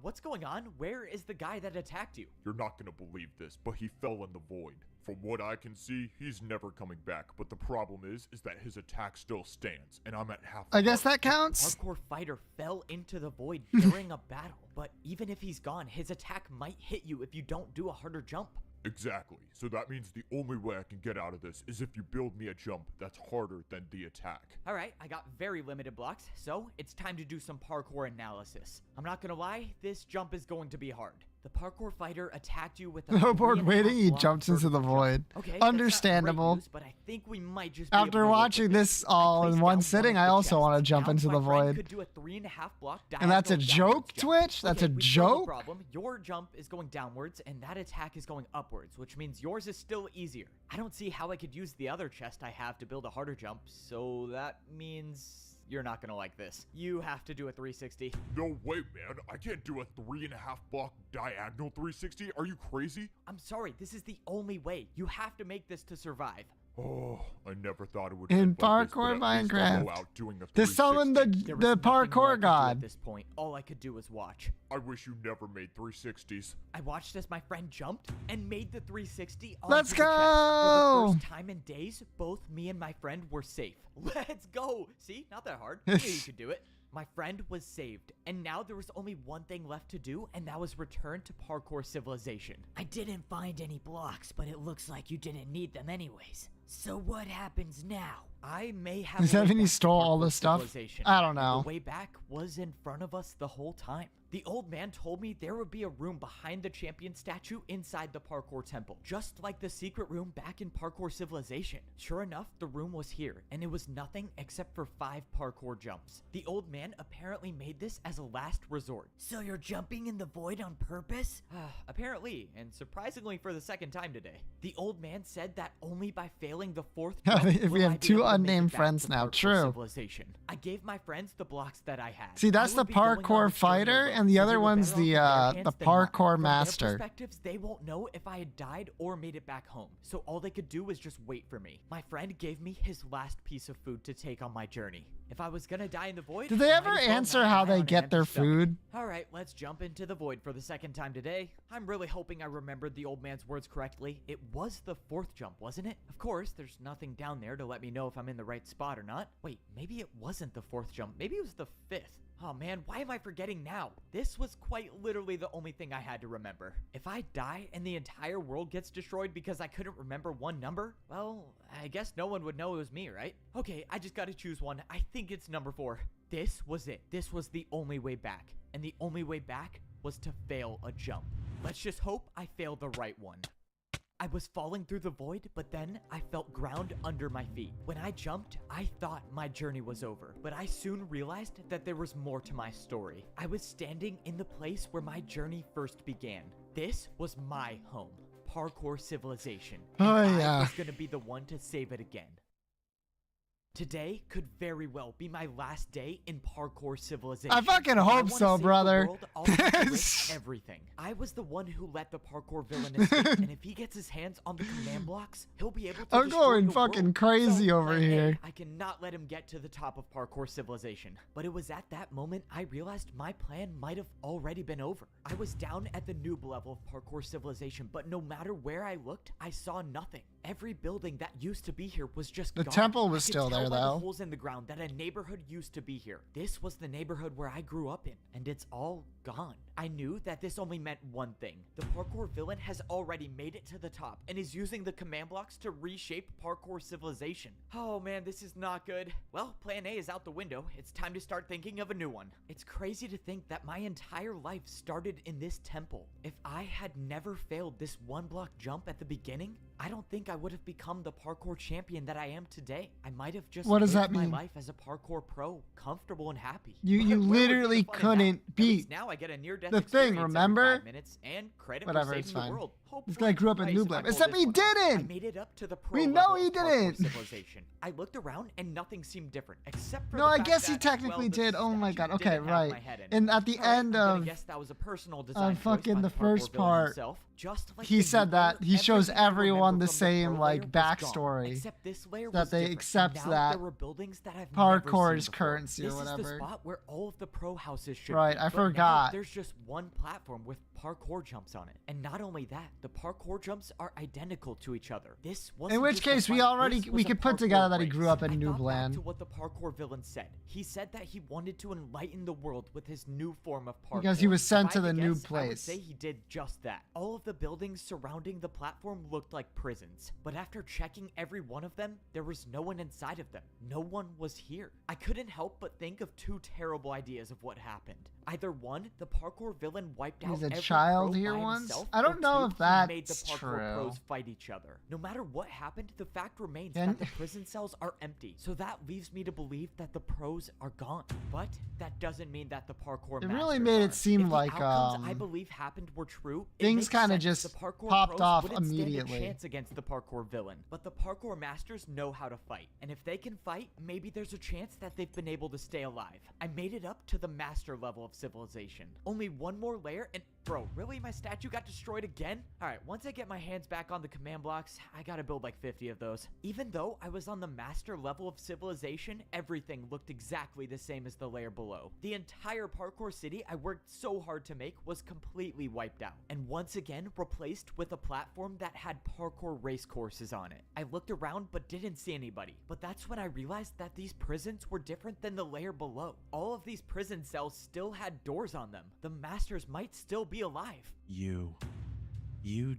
What's going on? Where is the guy that attacked you? You're not gonna believe this, but he fell in the void. From what I can see, he's never coming back, but the problem is that his attack still stands, and I'm at half. I guess that counts. Parkour fighter fell into the void during a battle, but even if he's gone, his attack might hit you if you don't do a harder jump. Exactly. So that means the only way I can get out of this is if you build me a jump that's harder than the attack. All right, I got very limited blocks, so it's time to do some parkour analysis. I'm not gonna lie, this jump is going to be hard. The parkour fighter attacked you with a No board 3.5 waiting, he block jumps into the vertical void. jump. Okay, that's not great Understandable. news, but I think we might just be able to After work watching with this all in placed one down sitting, of I the also want to chests. jump Now into the my friend void. could do a 3.5 block And that's a diagonal joke, downwards jump. Twitch? That's Okay, a we solved the joke? problem. Your jump is going downwards, and that attack is going upwards, which means yours is still easier. I don't see how I could use the other chest I have to build a harder jump, so that means you're not gonna like this. You have to do a 360. No way, man. I can't do a 3.5 block diagonal 360. Are you crazy? I'm sorry, this is the only way. You have to make this to survive. Oh, I never thought it would In end like this, but parkour at least I'll go Minecraft. out doing a To summon the 360. There was the nothing more I parkour could do god. At this point, all I could do was watch. I wish you never made 360s. I watched as my friend jumped and made the 360 onto Let's the chest. go! For the first time in days, both me and my friend were safe. Let's go! See? Not that hard. I knew you could do it. My friend was saved, and now there was only one thing left to do, and that was return to parkour civilization. I didn't find any blocks, but it looks like you didn't need them anyways. So what happens now? I may have Does a that way mean he back to stole all parkour this stuff? civilization. I don't know. The way back was in front of us the whole time. The old man told me there would be a room behind the champion statue inside the parkour temple, just like the secret room back in Parkour Civilization. Sure enough, the room was here, and it was nothing except for 5 parkour jumps. The old man apparently made this as a last resort. So you're jumping in the void on purpose? Apparently, and surprisingly for the second time today. The old man said that only by failing the 4th jump If we will I have be 2 able to make it unnamed back friends to now, Parkour true. Civilization. I gave my friends the blocks that I had. See, that's I the would be going on parkour this journey fighter, alone, and the so other they were one's better off the with their hands than mine. parkour From master. their perspectives, they won't know if I had died or made it back home, so all they could do was just wait for me. My friend gave me his last piece of food to take on my journey. If I was gonna die in the void, Did they I ever might as well answer not how die they on an get empty their stomach. food? All right, let's jump into the void for the second time today. I'm really hoping I remembered the old man's words correctly. It was the 4th jump, wasn't it? Of course, there's nothing down there to let me know if I'm in the right spot or not. Wait, maybe it wasn't the 4th jump. Maybe it was the 5th. Oh man, why am I forgetting now? This was quite literally the only thing I had to remember. If I die and the entire world gets destroyed because I couldn't remember one number, well, I guess no one would know it was me, right? Okay, I just gotta choose one. I think it's number 4. This was it. This was the only way back. And the only way back was to fail a jump. Let's just hope I fail the right one. I was falling through the void, but then I felt ground under my feet. When I jumped, I thought my journey was over, but I soon realized that there was more to my story. I was standing in the place where my journey first began. This was my home, Parkour Civilization. And I was gonna be the one to save it again. Today could very well be my last day in Parkour Civilization. I fucking If hope wanna so, save the brother. world, I'll have to risk everything. I was the one who let the parkour villain escape, and if he gets his hands on the command blocks, he'll be able to I'm destroy going the fucking world. crazy So, over plan A, here. I cannot let him get to the top of Parkour Civilization. But it was at that moment I realized my plan might have already been over. I was down at the noob level of Parkour Civilization, but no matter where I looked, I saw nothing. Every building that used to be here was just The gone. temple was I could still tell there, by the though. holes in the ground that a neighborhood used to be here. This was the neighborhood where I grew up in, and it's all gone. I knew that this only meant one thing. The parkour villain has already made it to the top and is using the command blocks to reshape Parkour Civilization. Oh man, this is not good. Well, plan A is out the window. It's time to start thinking of a new one. It's crazy to think that my entire life started in this temple. If I had never failed this 1-block jump at the beginning, I don't think I would have become the parkour champion that I am today. I might have just What does lived that mean? my life as a parkour pro, comfortable and happy. You But where would be literally the fun in that? couldn't At beat least now I get a near-death the thing, experience every remember? 5 minutes and credit Whatever, for it's saving the fine. world. This guy grew up in Nice if Noob I Lab. pull Except this he one off. I didn't! made it up to the pro We know level he of Parkour didn't! Civilization. I looked around and nothing seemed different, except for No, the I fact guess he that, technically well, the did. Oh my statue god. Okay, didn't have right. my head in it. And at the All right, end I'm gonna of guess that was a personal design choice fucking by the parkour first villain part, himself. Just like he the said noob that layer, he shows everything I everyone remember the from same pro layer like was gone, backstory, except this layer that was they different. accept Now that there were buildings that I've never parkour seen is before. currency or This is the whatever. spot where all of the pro houses should Right, be, I but now forgot. there's just one platform with parkour jumps on it. And not only that, the parkour jumps are identical to each other. This wasn't In which just a case, we fight, already this we was a could put parkour together that he race. grew up in I Noob thought back Land. to what the parkour villain said. He said that he wanted to enlighten the world with his new form of parkour. Because he was sent If to I the had noob guess, I would place. say he did just that. All of the buildings surrounding the platform looked like prisons, but after checking every one of them, there was no one inside of them. No one was here. I couldn't help but think of 2 terrible ideas of what happened. Either 1, the parkour villain wiped out He's a every child pro here by once? himself, I don't or know 2, if he that's made the parkour true. pros fight each other. No matter what happened, the fact remains And- that the prison cells are empty, so that leaves me to believe that the pros are gone. But that doesn't mean that the parkour It really masters made it are. seem If the like, outcomes I believe happened were true, it things makes kinda sense just the parkour popped pros off wouldn't immediately. stand a chance against the parkour villain. But the parkour masters know how to fight, and if they can fight, maybe there's a chance that they've been able to stay alive. I made it up to the master level of civilization. Only one more layer and bro, really? My statue got destroyed again? Alright, once I get my hands back on the command blocks, I gotta build like 50 of those. Even though I was on the master level of civilization, everything looked exactly the same as the layer below. The entire parkour city I worked so hard to make was completely wiped out, and once again replaced with a platform that had parkour race courses on it. I looked around but didn't see anybody, but that's when I realized that these prisons were different than the layer below. All of these prison cells still had doors on them. The masters might still be alive. You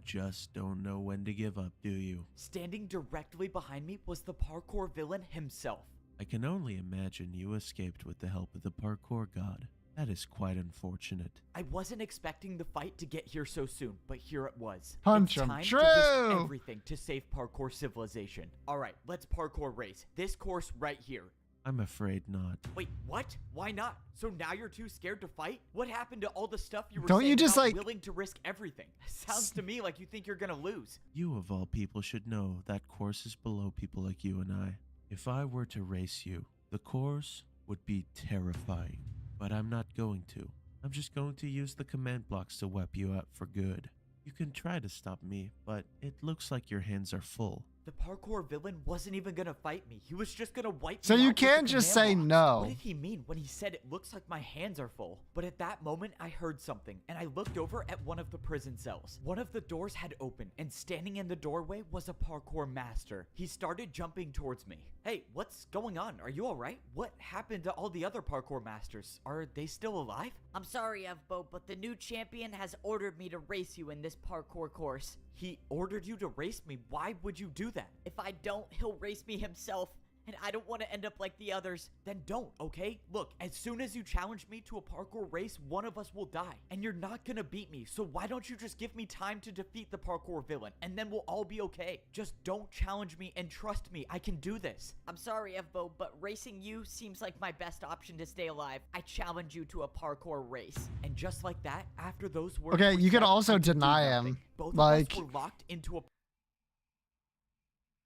just don't know when to give up, do you? Standing directly behind me was the parkour villain himself. I can only imagine you escaped with the help of the parkour god. That is quite unfortunate. I wasn't expecting the fight to get here so soon, but here it was. Punch it's him. time True. to risk everything to save parkour civilization. All right, let's parkour race. This course right here. I'm afraid not. Wait, what? Why not? So now you're too scared to fight? What happened to all the stuff you were Don't saying you just, about like- willing to risk everything? Sounds to me like you think you're gonna lose. You of all people should know that course is below people like you and I. If I were to race you, the course would be terrifying. But I'm not going to. I'm just going to use the command blocks to wipe you out for good. You can try to stop me, but it looks like your hands are full. The parkour villain wasn't even gonna fight me. He was just gonna wipe So me you out with the can't just command say blocks. no. What did he mean when he said it looks like my hands are full? But at that moment, I heard something, and I looked over at one of the prison cells. One of the doors had opened, and standing in the doorway was a parkour master. He started jumping towards me. Hey, what's going on? Are you alright? What happened to all the other parkour masters? Are they still alive? I'm sorry, Evbo, but the new champion has ordered me to race you in this parkour course. He ordered you to race me. Why would you do that? If I don't, he'll race me himself, and I don't want to end up like the others. Then don't, okay? Look, as soon as you challenge me to a parkour race, one of us will die. And you're not gonna beat me, so why don't you just give me time to defeat the parkour villain, and then we'll all be okay. Just don't challenge me, and trust me, I can do this. I'm sorry, Evbo, but racing you seems like my best option to stay alive. I challenge you to a parkour race. And just like that, after those words Okay, were you could said, also I could do deny nothing. him. Both Like, of us were locked into a...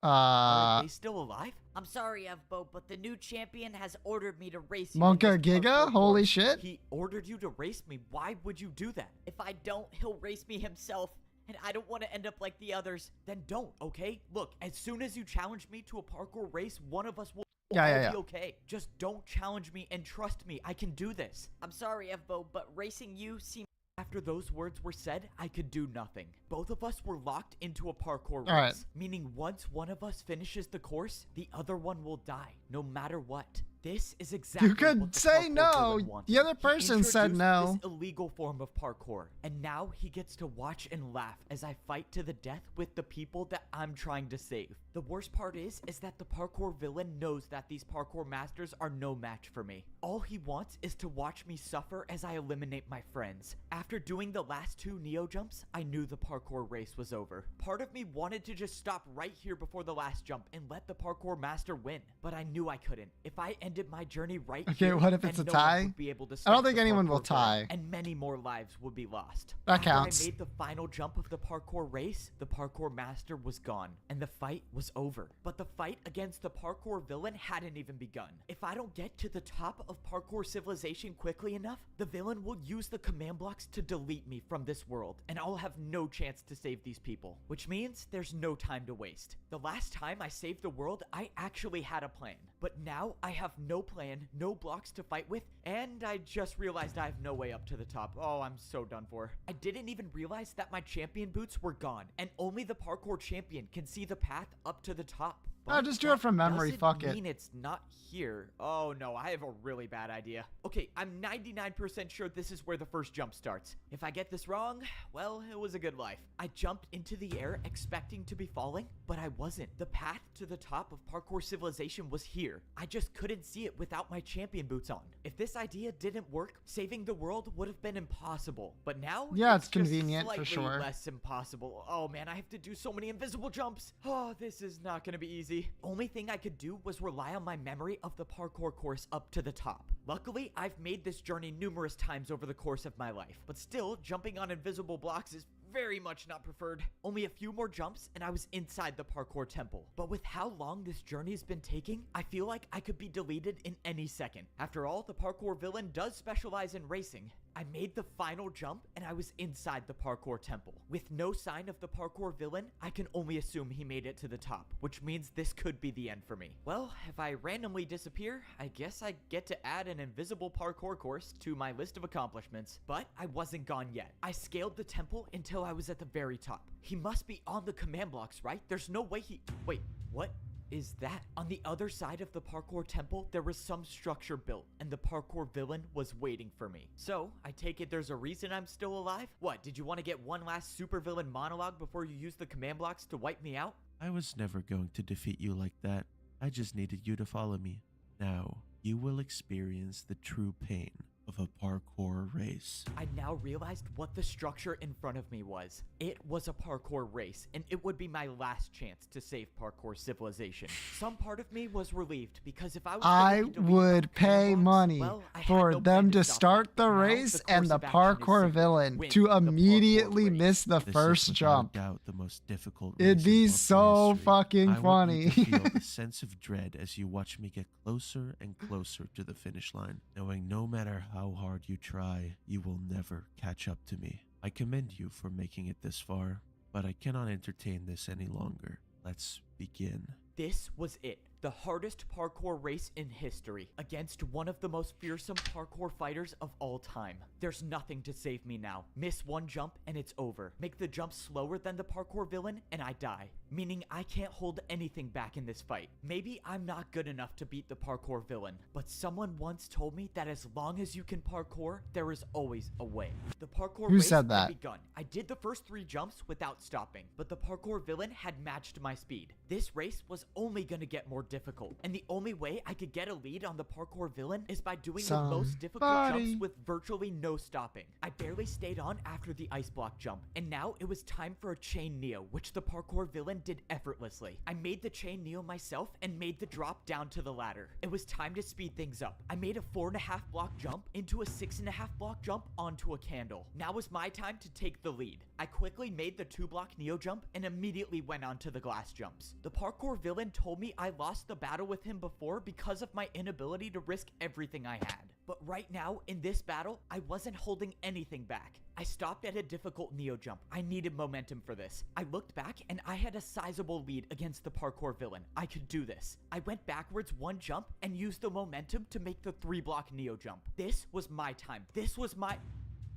Are uh, they still alive? I'm sorry, Evbo, but the new champion has ordered me to race you. Monka in this Giga? parkour Holy course. shit. He ordered you to race me. Why would you do that? If I don't, he'll race me himself, and I don't want to end up like the others. Then don't, okay? Look, as soon as you challenge me to a parkour race, one of us will Yeah. be okay. Just don't challenge me, and trust me, I can do this. I'm sorry, Evbo, but racing you seems... After those words were said, I could do nothing. Both of us were locked into a parkour race, Alright. meaning once one of us finishes the course, the other one will die, no matter what. This is exactly You could what the say parkour no. villain wanted. The other He person said introduced no. This illegal form of parkour, and now he gets to watch and laugh as I fight to the death with the people that I'm trying to save. The worst part is that the parkour villain knows that these parkour masters are no match for me. All he wants is to watch me suffer as I eliminate my friends. After doing the last 2 Neo jumps, I knew the parkour race was over. Part of me wanted to just stop right here before the last jump and let the parkour master win, but I knew I couldn't. If I ended my journey right Okay, here, what if then it's a no tie? one would be able to I don't stop think the anyone will parkour villain, tie. and many more lives would be lost. That After counts. I made the final jump of the parkour race, the parkour master was gone, and the fight was over. But the fight against the parkour villain hadn't even begun. If I don't get to the top of parkour civilization quickly enough, the villain will use the command blocks to delete me from this world, and I'll have no chance to save these people. Which means there's no time to waste. The last time I saved the world, I actually had a plan. But now I have no plan, no blocks to fight with, and I just realized I have no way up to the top. Oh, I'm so done for. I didn't even realize that my champion boots were gone, and only the parkour champion can see the path up to the top. Oh, just do it from memory, doesn't fuck it. mean it's not here. Oh no, I have a really bad idea. Okay, I'm 99% sure this is where the first jump starts. If I get this wrong, well, it was a good life. I jumped into the air expecting to be falling, but I wasn't. The path to the top of parkour civilization was here. I just couldn't see it without my champion boots on. If this idea didn't work, saving the world would have been impossible. But now, Yeah, it's just convenient for slightly sure. less impossible. Oh man, I have to do so many invisible jumps. Oh, this is not gonna be easy. Only thing I could do was rely on my memory of the parkour course up to the top. Luckily, I've made this journey numerous times over the course of my life, but still, jumping on invisible blocks is very much not preferred. Only a few more jumps and I was inside the parkour temple. But with how long this journey has been taking, I feel like I could be deleted in any second. After all, the parkour villain does specialize in racing. I made the final jump and I was inside the parkour temple. With no sign of the parkour villain, I can only assume he made it to the top, which means this could be the end for me. Well, if I randomly disappear, I guess I get to add an invisible parkour course to my list of accomplishments. But I wasn't gone yet. I scaled the temple until I was at the very top. He must be on the command blocks, right? There's no way he... Wait, what is that? On the other side of the parkour temple, there was some structure built, and the parkour villain was waiting for me. So, I take it there's a reason I'm still alive? What, did you want to get one last supervillain monologue before you use the command blocks to wipe me out? I was never going to defeat you like that. I just needed you to follow me. Now, you will experience the true pain of a parkour race. I now realized what the structure in front of me was. It was a parkour race, and it would be my last chance to save parkour civilization. Some part of me was relieved because if I was I going to delete would the pay box, money well, I had for no them plan to stop start it. the Now, race the and course the of action is parkour simple. villain Win to the parkour immediately race. miss the This first is jump. without doubt the most difficult It'd race be in parkour so history. fucking I want you funny. to feel the sense of dread as you watch me get closer and closer to the finish line, knowing no matter how hard you try, you will never catch up to me. I commend you for making it this far, but I cannot entertain this any longer. Let's begin. This was it. The hardest parkour race in history against one of the most fearsome parkour fighters of all time. There's nothing to save me now. Miss one jump and it's over. Make the jump slower than the parkour villain and I die. Meaning I can't hold anything back in this fight. Maybe I'm not good enough to beat the parkour villain, but someone once told me that as long as you can parkour, there is always a way. The parkour Who race said had that? begun. I did the first 3 jumps without stopping, but the parkour villain had matched my speed. This race was only gonna get more difficult, and the only way I could get a lead on the parkour villain is by doing the most difficult Somebody. jumps with virtually no stopping. I barely stayed on after the ice block jump, and now it was time for a chain neo, which the parkour villain did effortlessly. I made the chain neo myself and made the drop down to the ladder. It was time to speed things up. I made a 4.5 block jump into a 6.5 block jump onto a candle. Now was my time to take the lead. I quickly made the 2 block neo jump and immediately went onto the glass jumps. The parkour villain told me I lost the battle with him before because of my inability to risk everything I had. But right now, in this battle, I wasn't holding anything back. I stopped at a difficult neo jump. I needed momentum for this. I looked back and I had a sizable lead against the parkour villain. I could do this. I went backwards 1 jump and used the momentum to make the 3 block neo jump. This was my time. This was my...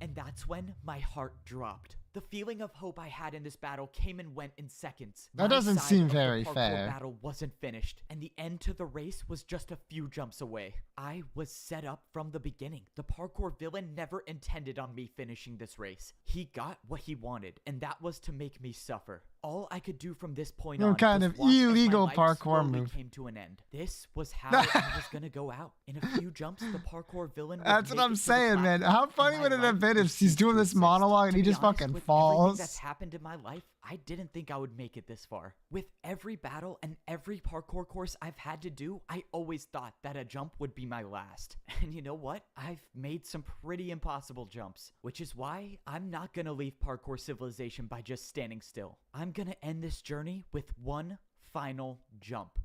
And that's when my heart dropped. The feeling of hope I had in this battle came and went in seconds. That My doesn't side seem of the very parkour fair. battle wasn't finished, and the end to the race was just a few jumps away. I was set up from the beginning. The parkour villain never intended on me finishing this race. He got what he wanted, and that was to make me suffer. All I could do from this point What on kind was of watch as my illegal life parkour slowly move? came to an end. This was how I was gonna go out. In a few jumps, the parkour villain would That's what make I'm it to the saying, man. platform, How and funny my would it have life been if would he's cease doing to this exist. monologue and To he be just honest, fucking with everything that's falls? happened in my life, I didn't think I would make it this far. With every battle and every parkour course I've had to do, I always thought that a jump would be my last. And you know what? I've made some pretty impossible jumps, which is why I'm not gonna leave parkour civilization by just standing still. I'm gonna end this journey with one final jump.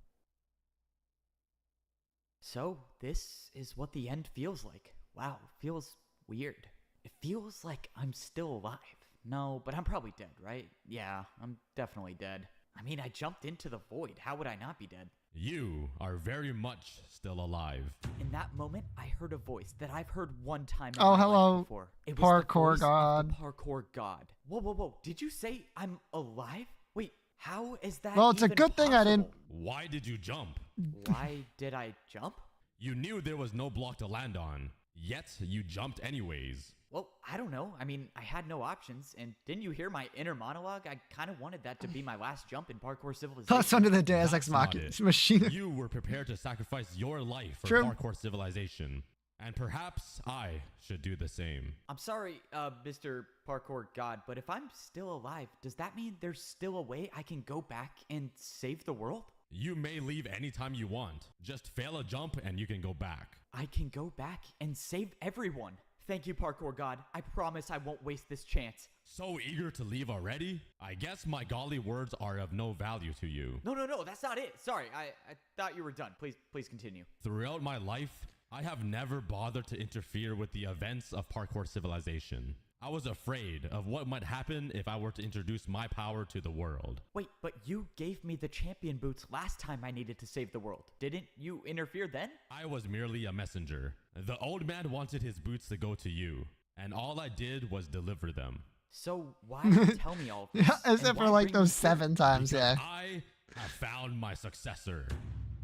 So, this is what the end feels like. Wow, feels weird. It feels like I'm still alive. No, but I'm probably dead, right? Yeah, I'm definitely dead. I mean, I jumped into the void. How would I not be dead? You are very much still alive. In that moment, I heard a voice that I've heard one time in Oh, my hello, life before. It was parkour the voice of god. the parkour god. Whoa, whoa, whoa. Did you say I'm alive? Wait, how is that Well, it's a even good thing I didn't. possible? Why did you jump? Why did I jump? You knew there was no block to land on, yet you jumped anyways. Well, I don't know. I mean, I had no options, and didn't you hear my inner monologue? I kind of wanted that to be my last jump in parkour civilization. Plus under the Deus Ex That's not Machina it. machine. You were prepared to sacrifice your life for True. parkour civilization. And perhaps I should do the same. I'm sorry, Mr. Parkour God, but if I'm still alive, does that mean there's still a way I can go back and save the world? You may leave anytime you want. Just fail a jump and you can go back. I can go back and save everyone. Thank you, Parkour God. I promise I won't waste this chance. So eager to leave already? I guess my golly words are of no value to you. No, that's not it. Sorry, I thought you were done. Please continue. Throughout my life, I have never bothered to interfere with the events of parkour civilization. I was afraid of what might happen if I were to introduce my power to the world. Wait, but you gave me the champion boots last time I needed to save the world. Didn't you interfere then? I was merely a messenger. The old man wanted his boots to go to you, and all I did was deliver them. So why tell me all of this? Yeah, except And for why like bring me those 7 times, Because yeah. I have found my successor.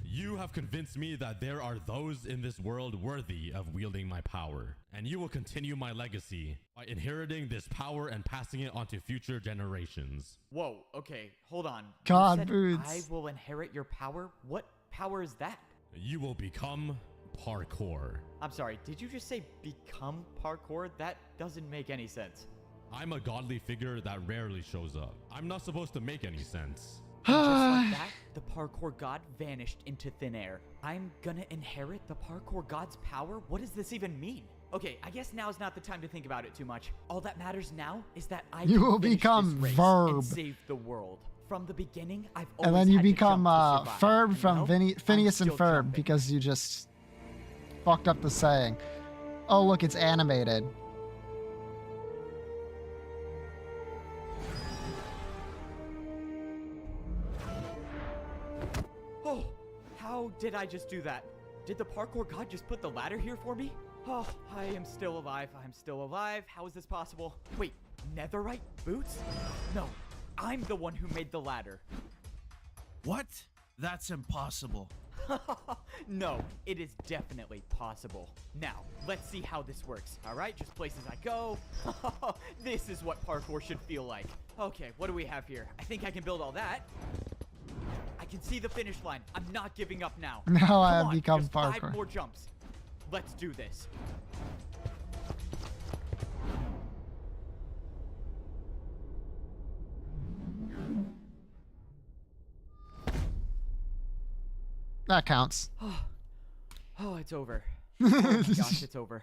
You have convinced me that there are those in this world worthy of wielding my power, and you will continue my legacy by inheriting this power and passing it on to future generations. Whoa, okay, hold on. God, you said boots. I will inherit your power? What power is that? You will become parkour. I'm sorry, did you just say become parkour? That doesn't make any sense. I'm a godly figure that rarely shows up. I'm not supposed to make any sense. And just like that, the parkour god vanished into thin air. I'm gonna inherit the parkour god's power? What does this even mean? Okay, I guess now's not the time to think about it too much. All that matters now is that I You can will finish become this race Verb. and save the world. From the beginning, I've always And then you had to become jump to survive. Ferb And from well, Phineas I'm and still Ferb jumping. because you just fucked up the saying. Oh, look, it's animated. Oh, how did I just do that? Did the parkour god just put the ladder here for me? Oh, I am still alive. I'm still alive. How is this possible? Wait, netherite boots? No, I'm the one who made the ladder. What? That's impossible. No, it is definitely possible. Now, let's see how this works. All right, just places I go. This is what parkour should feel like. Okay, what do we have here? I think I can build all that. I can see the finish line. I'm not giving up now. Now I have Come on, become just parkour. 5 more jumps. Let's do this. That counts. Oh, it's over. Oh my gosh, it's over.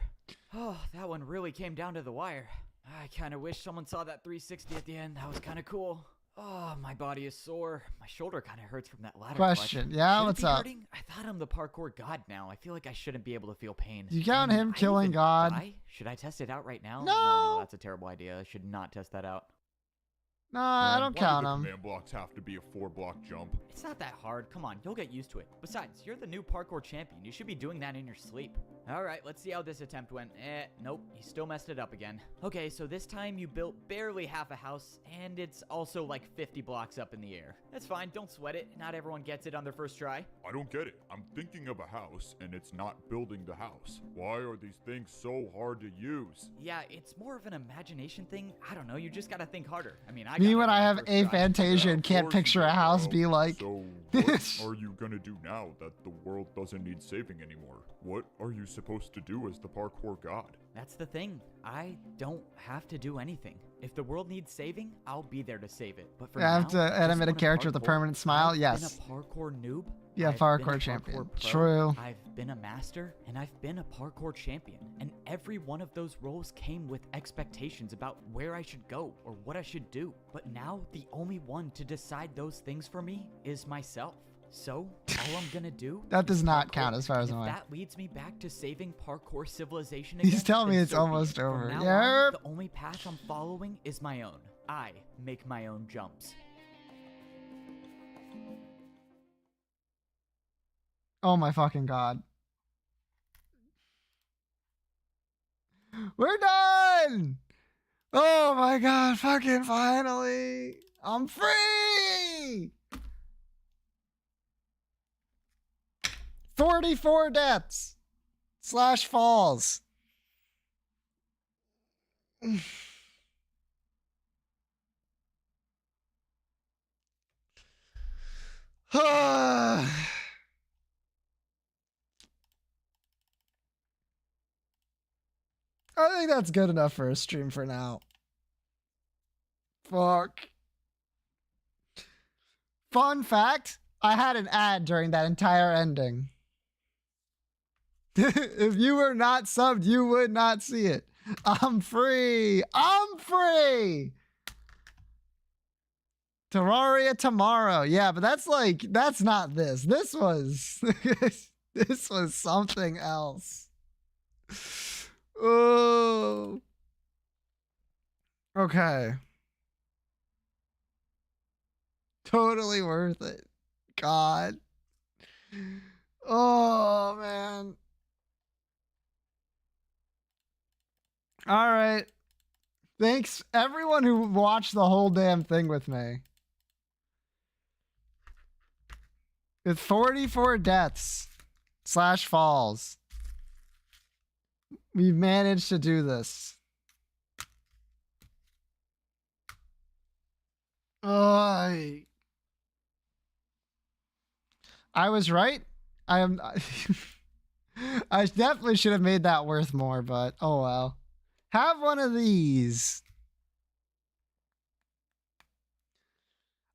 Oh, that one really came down to the wire. I kind of wish someone saw that 360 at the end. That was kind of cool. Oh, my body is sore. My shoulder kind of hurts from that ladder Question. clutch. Yeah, Should it what's be up? hurting? I thought I'm the parkour god now. I feel like I shouldn't be able to feel pain. You count Can him I killing even God? die? Should I test it out right now? No. No, that's a terrible idea. I should not test that out. Nah, I don't Why count do the him. command blocks have to be a 4-block jump? It's not that hard. Come on, you'll get used to it. Besides, you're the new parkour champion. You should be doing that in your sleep. All right, let's see how this attempt went. Nope, you still messed it up again. Okay, so this time you built barely half a house, and it's also like 50 blocks up in the air. That's fine, don't sweat it. Not everyone gets it on their first try. I don't get it. I'm thinking of a house, and it's not building the house. Why are these things so hard to use? Yeah, it's more of an imagination thing. I don't know, you just gotta think harder. I mean, Me got when it I on have first a try. Fantasia and Of can't course you picture a don't house know. be like. So what are you gonna do now that the world doesn't need saving anymore? What are you supposed to do as the parkour god? That's the thing. I don't have to do anything. If the world needs saving, I'll be there to save it. But for I have now, to just animate a wanna character with a parkour. permanent smile? I've Yes. been a parkour noob. Yeah, I've been a parkour champion. pro, True. I've been a master, and I've been a parkour champion. And every one of those roles came with expectations about where I should go or what I should do. But now, the only one to decide those things for me is myself. So, all I'm gonna do That does is not parkour, count as far as and I'm if aware. that leads me back to saving parkour civilization He's again, telling me then it's so be almost it. over. From now Yep. on, the only path I'm following is my own. I make my own jumps. Oh my fucking god. We're done! Oh my god, fucking finally! I'm free! 44 deaths / falls. I think that's good enough for a stream for now. Fuck. Fun fact, I had an ad during that entire ending. If you were not subbed, you would not see it. I'm free. I'm free. Terraria tomorrow. Yeah, but that's like, that's not this. This was, this was something else. Oh. Okay. Totally worth it. God. Oh, man. All right. Thanks, everyone who watched the whole damn thing with me. With 44 deaths / falls, we've managed to do this. I was right. I am. I definitely should have made that worth more, but oh well. Have one of these.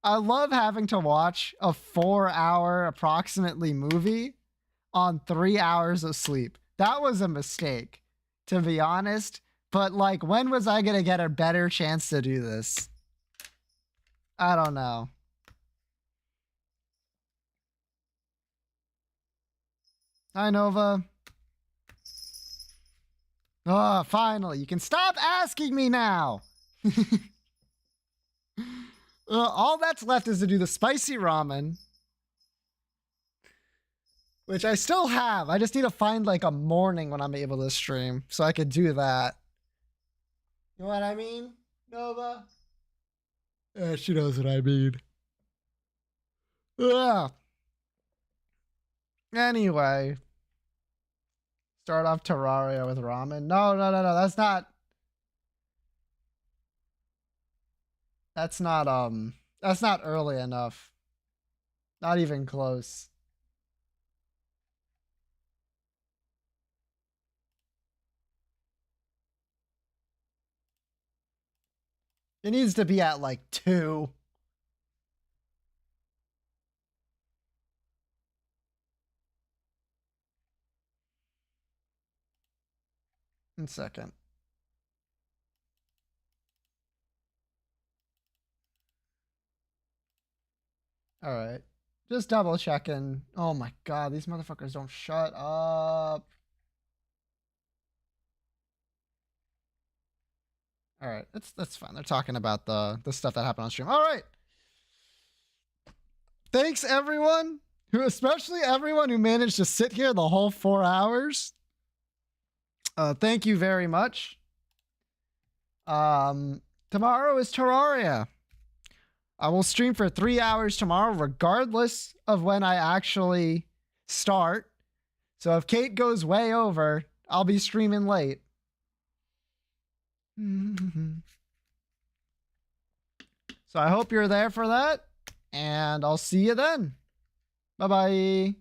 I love having to watch a 4-hour approximately movie on 3 hours of sleep. That was a mistake, to be honest. But like, when was I gonna get a better chance to do this? I don't know. Hi, Nova. Oh, finally. You can stop asking me now. All that's left is to do the spicy ramen, which I still have. I just need to find like a morning when I'm able to stream so I could do that. You know what I mean, Nova? She knows what I mean. Ugh. Anyway. Start off Terraria with ramen. No. That's not. That's not early enough. Not even close. It needs to be at like 2. One second. All right. Just double checking. Oh my god, these motherfuckers don't shut up. All right, that's fine. They're talking about the stuff that happened on stream. All right. Thanks everyone, especially everyone who managed to sit here the whole 4 hours. Thank you very much. Tomorrow is Terraria. I will stream for 3 hours tomorrow, regardless of when I actually start. So if Kate goes way over, I'll be streaming late. So I hope you're there for that, and I'll see you then. Bye-bye.